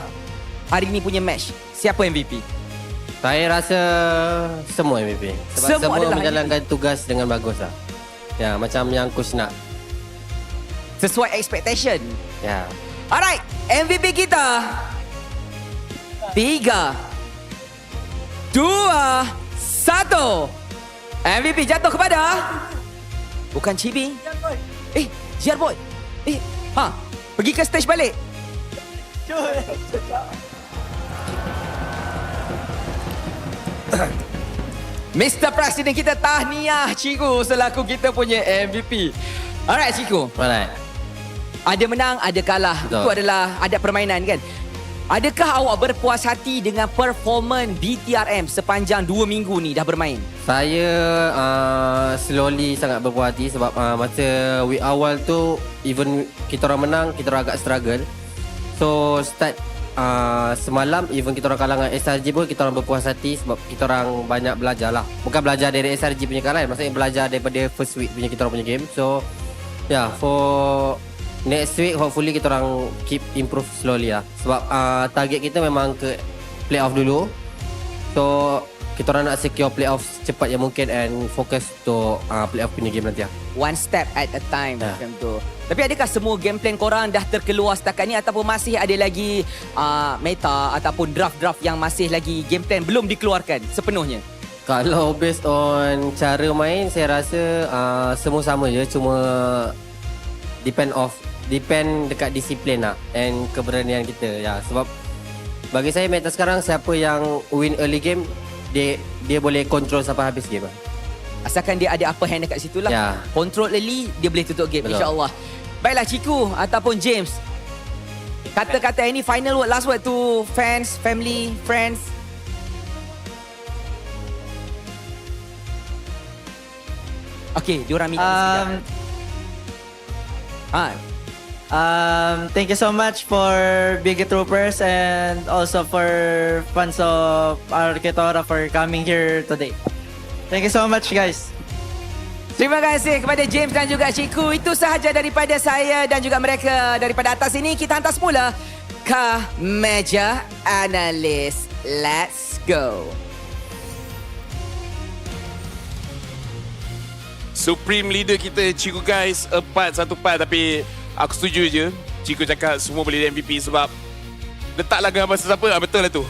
hari ni punya match, siapa MVP? Saya rasa semua MVP. Sebab semua menjalankan tugas dengan bagus lah. Ya, macam yang coach nak. Sesuai expectation. Ya. Alright, MVP kita. 3, 2, 1. MVP jatuh kepada bukan Chibi. Jarboy. Pergi ke stage balik. Mr. President kita tahniah Ciku selaku kita punya MVP. Alright Ciku. Alright. Ada menang, ada kalah. Betul. Itu adalah adat permainan kan. Adakah awak berpuas hati dengan performan BTRM sepanjang 2 minggu ni dah bermain? Saya slowly sangat berpuas hati sebab masa week awal tu even kita orang menang, kita orang agak struggle. So start semalam even kita orang kalah dengan SRG pun kita orang berpuas hati sebab kita orang banyak belajar lah. Bukan belajar dari SRG punya kalah, maksudnya belajar daripada first week punya kita orang punya game. So for next week hopefully kita orang keep improve slowly lah. Sebab target kita memang ke playoff dulu. So kita orang nak secure playoff secepat yang mungkin and fokus untuk playoff punya game nanti lah. One step at a time macam tu. Tapi adakah semua game plan korang dah terkeluar setakat ni ataupun masih ada lagi meta ataupun draft-draft yang masih lagi game plan belum dikeluarkan sepenuhnya? Kalau based on cara main saya rasa semua sama je, cuma depend dekat disiplin lah and keberanian kita ya. Sebab bagi saya meta sekarang siapa yang win early game dia boleh control sampai habis game lah. Asalkan dia ada upper hand dekat situ lah. Ya. Control early, dia boleh tutup game. Betul. InsyaAllah. Baiklah Ciku ataupun James, kata-kata ini final word, last word to fans, family, friends. Okay, diorang minta thank you so much for Big Troopers and also for fans of Arketora for coming here today. Thank you so much guys. Terima kasih kepada James dan juga Ciku. Itu sahaja daripada saya dan juga mereka daripada atas ini. Kita hantar semula ke meja analis. Let's go. Supreme leader kita Ciku guys, satu part tapi aku setuju je. Ciku cakap semua boleh MVP sebab letaklah gambar sesiapa. Betul lah tu.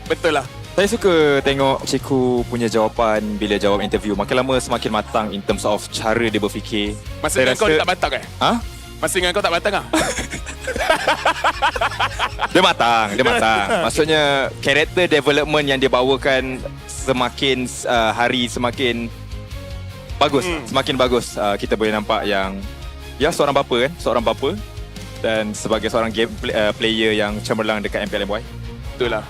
Betul lah. Saya suka tengok Ciku punya jawapan bila jawab interview. Makin lama semakin matang in terms of cara dia berfikir. Masa dengan kau dia tak matang Masa dengan kau tak matang Dia matang. Maksudnya character development yang dia bawakan semakin hari semakin bagus. Semakin bagus. Kita boleh nampak yang seorang bapa dan sebagai seorang game player yang cemerlang dekat MPL boy. Betul lah.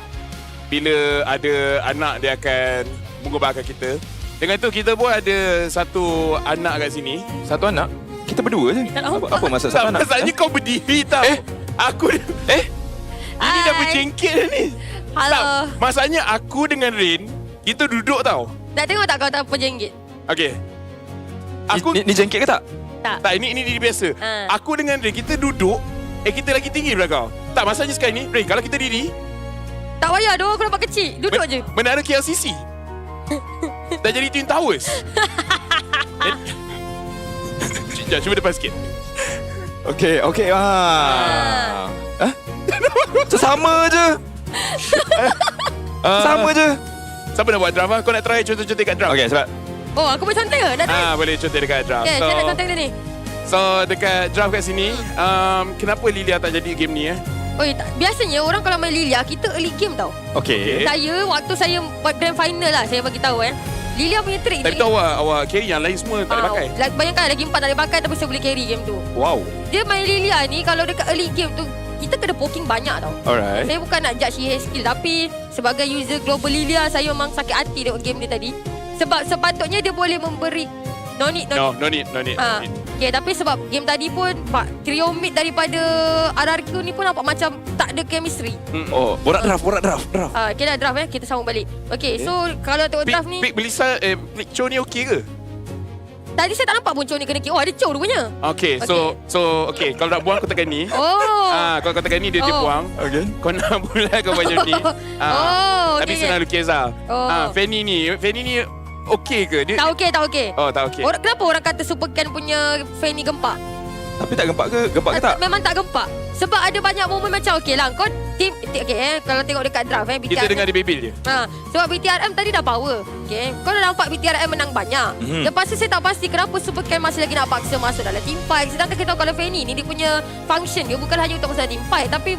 Bila ada anak dia akan mengubahkan kita. Dengan tu kita pun ada satu anak kat sini. Satu anak? Kita berdua je. Apa maksud satu anak? Masalahnya kau berdiri tau. Aku ini dah berjengkit dah ni. Halo. Masalahnya aku dengan Rain kita duduk tau. Nak tengok tak kau tak berjengkit? Okay. Aku ni jengkit ke tak? Tak, ini biasa. Aku dengan Rain kita duduk, kita lagi tinggi daripada kau. Tak, masalahnya sekarang ni, Rain, kalau kita diri, tak payah, dua aku nampak kecil. Duduk je. Menara KLCC. Dah jadi Twin Towers. Cuba depan sikit. Okay. Sama je. Sama je. Siapa nak buat drama? Kau nak try contoh-contoh kat drum? Okay, sebab Oh, aku boleh contoh ke? Nak try? Boleh contoh dekat drum. Okay, saya nak contoh dia ni. So dekat draft kat sini, kenapa Lilia tak jadi game ni Oi, biasanya orang kalau main Lilia, kita early game tau. Okay. Saya, waktu saya buat grand final lah, saya bagi tahu Lilia punya trick Tapi tu awak carry, yang lain semua tak boleh pakai. Bayangkan lagi 4 tak boleh pakai, tapi saya boleh carry game tu. Wow. Dia main Lilia ni, kalau dekat early game tu, kita kena poking banyak tau. Alright. Saya bukan nak judge his skill, tapi sebagai user global Lilia, saya memang sakit hati tengok game dia tadi. Sebab sepatutnya dia boleh memberi No need. Okay, tapi sebab game tadi pun trio mid daripada RRQ ni pun nampak macam tak ada chemistry. Oh, borak draft. Okay dah draft kita sambung balik. Okay, so kalau tengok draft ni Pick Belisa, Pick Cho ni okey ke? tadi saya tak nampak pun Cho ni kena kick. Oh, ada Cho rupanya. Okay, so kalau nak buang kau tekan ni. Kalau kau tekan ni dia buang. Okay. Kau nak bulan kau buat macam ni. Tapi senang lukis lah. Fanny ni okey ke? Dia tak okey. Oh, tak okey. Kenapa orang kata Supercan punya Fanny gempak? Tapi tak gempak ke? Gempak ke tak? Memang tak gempak. Sebab ada banyak momen macam okey lah. Kau team kalau tengok dekat draft BTRM. Kita dengar dia bebel je. Sebab BTRM tadi dah power. Okay. Kau dah nampak BTRM menang banyak. Lepas tu saya tak pasti kenapa Supercan masih lagi nak paksa masuk dalam team fight. Sedangkan kita tahu kalau Fanny ni dia punya function dia bukan hanya untuk masalah team fight, tapi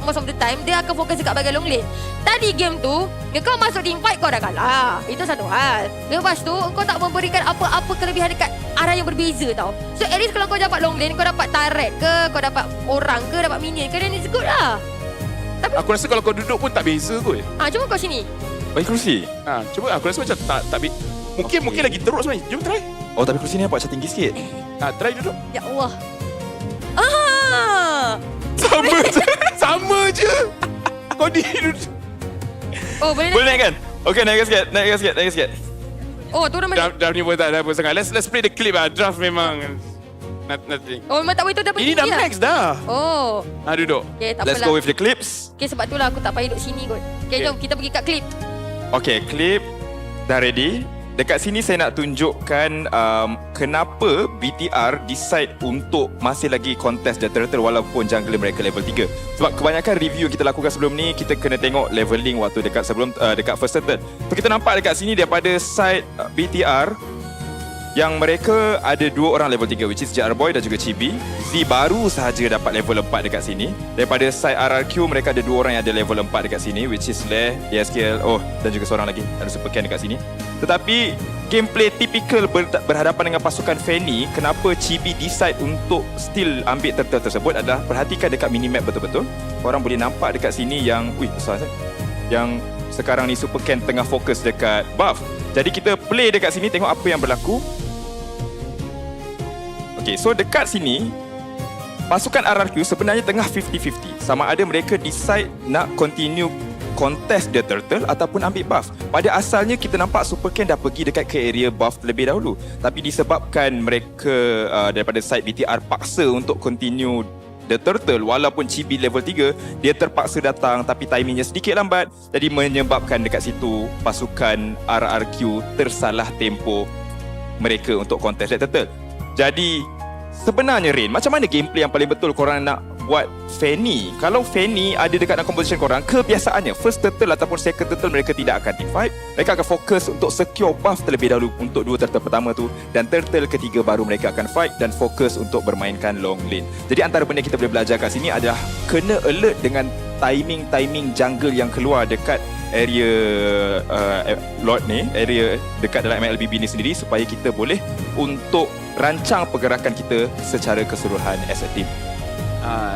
most of the time dia akan fokus dekat bahagian long lane. Tadi game tu kau masuk team fight kau dah kalah. Itu satu hal. Lepas tu kau tak memberikan apa-apa kelebihan dekat arah yang berbeza tau. So at least kalau kau dapat long lane, kau dapat turret ke, kau dapat orang ke, dapat minion ke, then it's good lah. Tapi aku rasa kalau kau duduk pun tak beza kot. Cuba kau sini. Bagi kerusi. Cuba aku rasa macam tak mungkin lagi teruk sebenarnya. Jom try. Oh, tapi kerusi ni nampak macam tinggi sikit. Try duduk. Ya Allah. Sama je. Kau di duduk. Oh, boleh naik kan? Okay, naik sikit. Oh, tu nama draft ni pun tak ada apa sangat. Let's play the clip lah. Draft memang nothing. Oh, memang tak boleh tu dah Ini dah max dah. Oh. Duduk. Okay, tak Let's apalah. go with the clips. Okay, sebab itulah aku tak payah duduk sini kot. Okay, jom kita pergi kat clip. Okay, clip dah ready. Dekat sini saya nak tunjukkan kenapa BTR decide untuk masih lagi contest the turtle walaupun jungler mereka level 3. Sebab kebanyakan review yang kita lakukan sebelum ni, kita kena tengok leveling waktu dekat first turtle. So kita nampak dekat sini daripada side BTR yang mereka ada 2 orang level 3, which is JR Boy dan juga Chibi. Z baru sahaja dapat level 4 dekat sini. Daripada side RRQ mereka ada 2 orang yang ada level 4 dekat sini, which is Le, ESKL, dan juga seorang lagi ada Supercan dekat sini. Tetapi gameplay typical berhadapan dengan pasukan Fanny, kenapa Chibi decide untuk still ambil turtle tersebut adalah perhatikan dekat minimap betul-betul. Korang boleh nampak dekat sini yang besar kan? Yang sekarang ni Supercan tengah fokus dekat buff. Jadi kita play dekat sini, tengok apa yang berlaku. Okay, so dekat sini pasukan RRQ sebenarnya tengah 50-50. Sama ada mereka decide nak continue contest the turtle ataupun ambil buff. Pada asalnya kita nampak Supercan dah pergi dekat ke area buff terlebih dahulu. Tapi disebabkan mereka daripada side BTR paksa untuk continue the turtle walaupun Chibi level 3, dia terpaksa datang tapi timingnya sedikit lambat. Jadi menyebabkan dekat situ pasukan RRQ tersalah tempo mereka untuk contest the turtle. Jadi sebenarnya Rain, macam mana gameplay yang paling betul korang nak buat Fanny? Kalau Fanny ada dekat dalam composition korang, kebiasaannya first turtle ataupun second turtle mereka tidak akan team fight. Mereka akan fokus untuk secure buff terlebih dahulu untuk 2 turtle pertama tu, dan turtle ketiga baru mereka akan fight dan fokus untuk bermainkan long lane. Jadi antara benda kita boleh belajar kat sini adalah kena alert dengan timing jungle yang keluar dekat area Lord ni, area dekat dalam MLBB ni sendiri, supaya kita boleh untuk rancang pergerakan kita secara keseluruhan as a team.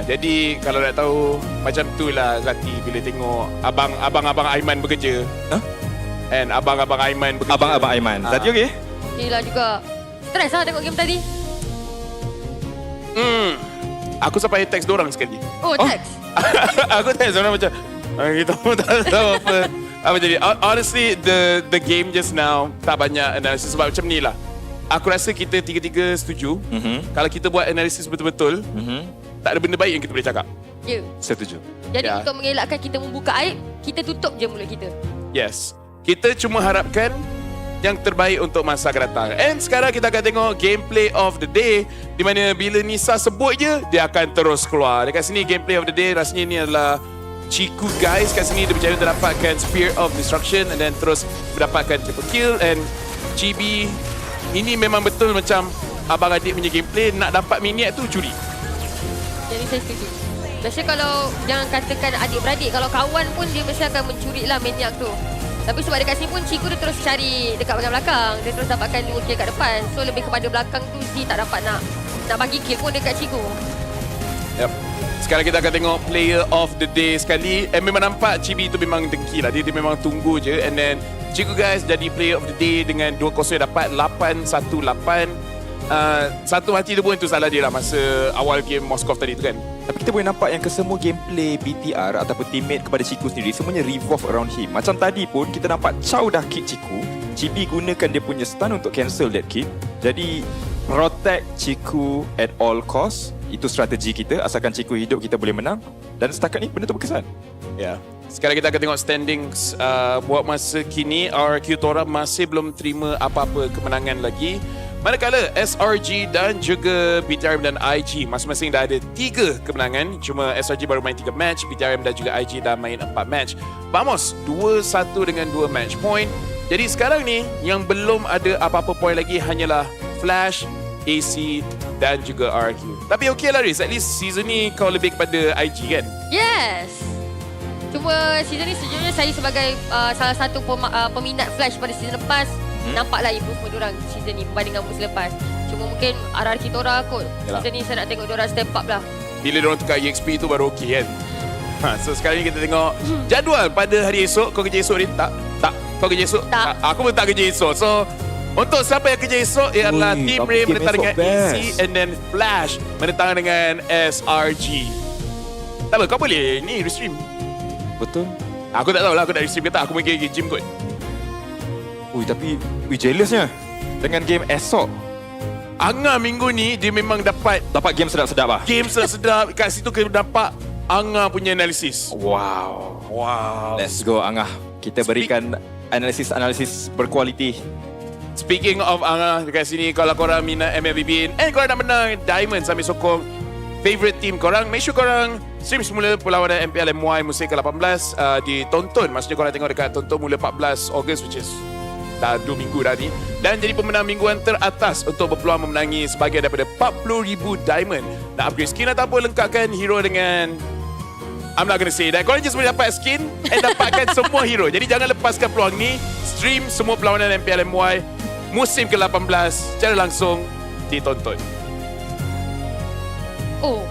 Jadi kalau nak tahu macam itulah Zati bila tengok abang-abang Aiman bekerja. And abang-abang Aiman bekerja. Abang-abang Aiman. Zati okey? Gila juga. Stres lah tengok game tadi. Aku sampai teks dorang sekali. Oh, teks? Aku teks dorang macam kita pun tak tahu apa jadi. Honestly, the game just now tak banyak analisis sebab macam ni lah. Aku rasa kita tiga-tiga setuju. Kalau kita buat analisis betul-betul, tak ada benda baik yang kita boleh cakap. Ya. Setuju. Jadi untuk mengelakkan kita membuka aib, kita tutup je mulut kita. Yes. Kita cuma harapkan yang terbaik untuk masa akan datang. And sekarang kita akan tengok gameplay of the day, di mana bila Nisa sebut je, dia akan terus keluar. Dekat sini gameplay of the day rasanya ni adalah Ciku guys. Kat sini dia berjaya untuk dapatkan Spear of Destruction and then terus mendapatkan triple kill. And Chibi ini memang betul macam abang adik punya gameplay, nak dapat minyak tu curi. Jadi saya setuju. Biasanya kalau jangan katakan adik-beradik, kalau kawan pun dia mesti akan mencuri lah minyak tu. Tapi sebab dekat sini pun Ciku dia terus cari dekat bahagian belakang. Dia terus dapatkan 2 kill kat depan. So lebih kepada belakang tu Z tak dapat nak bagi kill pun dekat Ciku. Yep. Sekarang kita akan tengok player of the day sekali. Memang nampak Chibi tu memang dengki lah. Dia memang tunggu je. And then Ciku guys jadi player of the day dengan 2-0 dapat 8-1-8. Satu hati tu pun itu salah dia lah masa awal game Moskov tadi tu kan. Tapi kita boleh nampak yang kesemua gameplay BTR ataupun teammate kepada Ciku sendiri semuanya revolve around him. Macam tadi pun kita nampak Chow dah kick Ciku. Chibi gunakan dia punya stun untuk cancel that kick. Jadi protect Ciku at all cost. Itu strategi kita. Asalkan Ciku hidup kita boleh menang. Dan setakat ni benda tu berkesan. Ya. Yeah. Sekarang kita akan tengok standings buat masa kini. RRQ Tora masih belum terima apa-apa kemenangan lagi. Manakala SRG dan juga BTRM dan IG masing-masing dah ada 3 kemenangan. Cuma SRG baru main 3 match, BTRM dan juga IG dah main 4 match. Vamos, 2-1 dengan 2 match point. Jadi sekarang ni yang belum ada apa-apa point lagi hanyalah Flash, AC dan juga RRQ. Tapi okey lah Riz, at least season ni kau lebih kepada IG kan? Yes. Cuma season ni sejujurnya saya sebagai salah satu peminat Flash pada season lepas, nampaklah improvement diorang season ni berbanding dengan musim lepas. Cuma mungkin RRQ Tora kot. Yalah. Season ni saya nak tengok diorang step up lah. Bila diorang tukar EXP tu baru okey kan? So sekarang ni kita tengok jadual pada hari esok. Kau kerja esok ni? Tak. Kau kerja esok? Tak. Aku pun tak kerja esok. So untuk siapa yang kerja esok ialah Team Rey menentang dengan AC and then Flash menentang dengan SRG. Tak apa, kau boleh ni restream. Betul. Aku tak tahulah aku nak restream ke tak. Aku main game gym kot. Tapi jealousnya dengan game esok. Anga minggu ni dia memang dapat game sedap-sedap lah. Game sedap-sedap. Kat situ kita dapat Anga punya analisis. Wow. Let's go Anga. Kita berikan analisis berkualiti. Speaking of Anga, dekat sini kalau korang minat MLBB and korang nak menang Diamond sambil sokong favorite team korang, make sure korang stream semula perlawanan MPL MY musim ke-18 ditonton. Maksudnya korang tengok dekat tonton mula 14 Ogos which is dah 2 minggu dah ni. Dan jadi pemenang mingguan teratas untuk berpeluang memenangi sebahagian daripada 40,000 diamond. Nak upgrade skin ataupun lengkapkan hero dengan I'm not gonna say that. Korang just boleh dapat skin and dapatkan semua hero. Jadi jangan lepaskan peluang ni. Stream semua perlawanan MPL MY musim ke-18 secara langsung ditonton.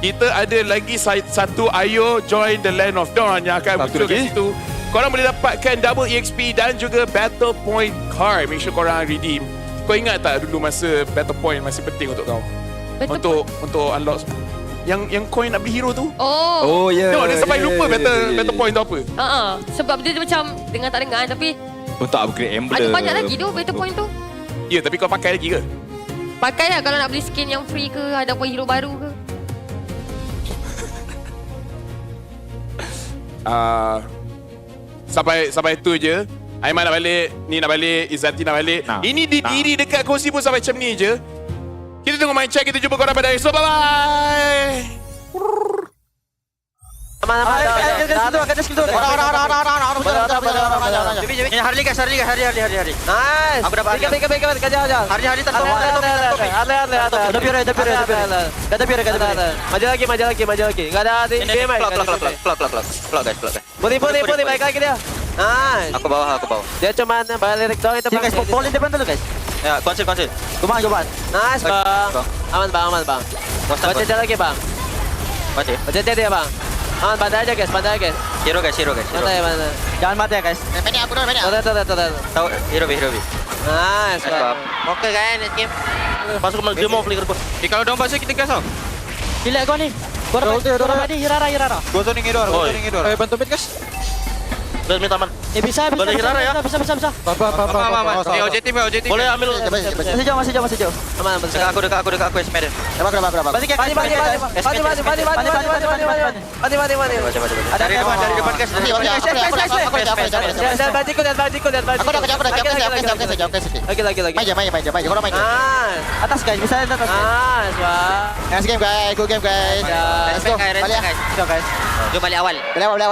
Kita ada lagi satu Ayo Join the Land of Dawn yang akan muncul kat situ. Korang boleh dapatkan double EXP dan juga Battle Point card. Make sure korang redeem. Kau ingat tak dulu masa Battle Point masih penting untuk kau? Untuk unlock yang coin nak beli hero tu? Oh ya. Tengok dia sampai lupa Battle Point tu apa. Sebab dia macam dengar tak dengar tapi untuk upgrade emblem. ada banyak lagi tu Battle Point tu. Ya, tapi kau pakai lagi ke? Pakai lah kalau nak beli skin yang free ke, ada apa hero baru ke. Sampai tu je. Aiman nak balik, ni nak balik, Izzati nak balik. Ini diri dekat kursi pun sampai macam ni je. Kita tengok main check, kita jumpa korang pada esok. Bye-bye. Hari guys. Nice. Aku dapat. Bagi. Kejar. Hari tak tahu. Ada biar. Maju lagi. Enggak ada game. Plug guys. Boleh baik lagi dia. Nice. Aku bawah. Dia cuma balik doang itu. Guys, polling depan dulu guys. Ya, konsil. Coba. Nice, Bang. Aman, Bang. Baca lagi, Bang. Baca dia, Bang. Pandai aja guys. Hero guys. Pandai. Jangan mati ya guys. Pendek aku dulu. Tahu hero. Nice. Oke kan, game. Masuk ke game off nih gua. Kalau dong pasal kita gas tau. Gila gua nih. Gua mati Hirara. Gua zoning hidor. Bantu mid guys. Bel taman. Bisa. Boleh Hirara ya? Bisa. Apa. Objektif. Boleh ambil. Masih jauh. Aman. Dekat aku SMD. Berapa. Mati. Ada dari depan guys. Dan bajiku. Aku udah kejauh. Lagi. Main. Korang main. Atas guys, bisa atas. Nice game guys. Good game guys. Let's go. Balik guys. Jom balik awal. Balik awal.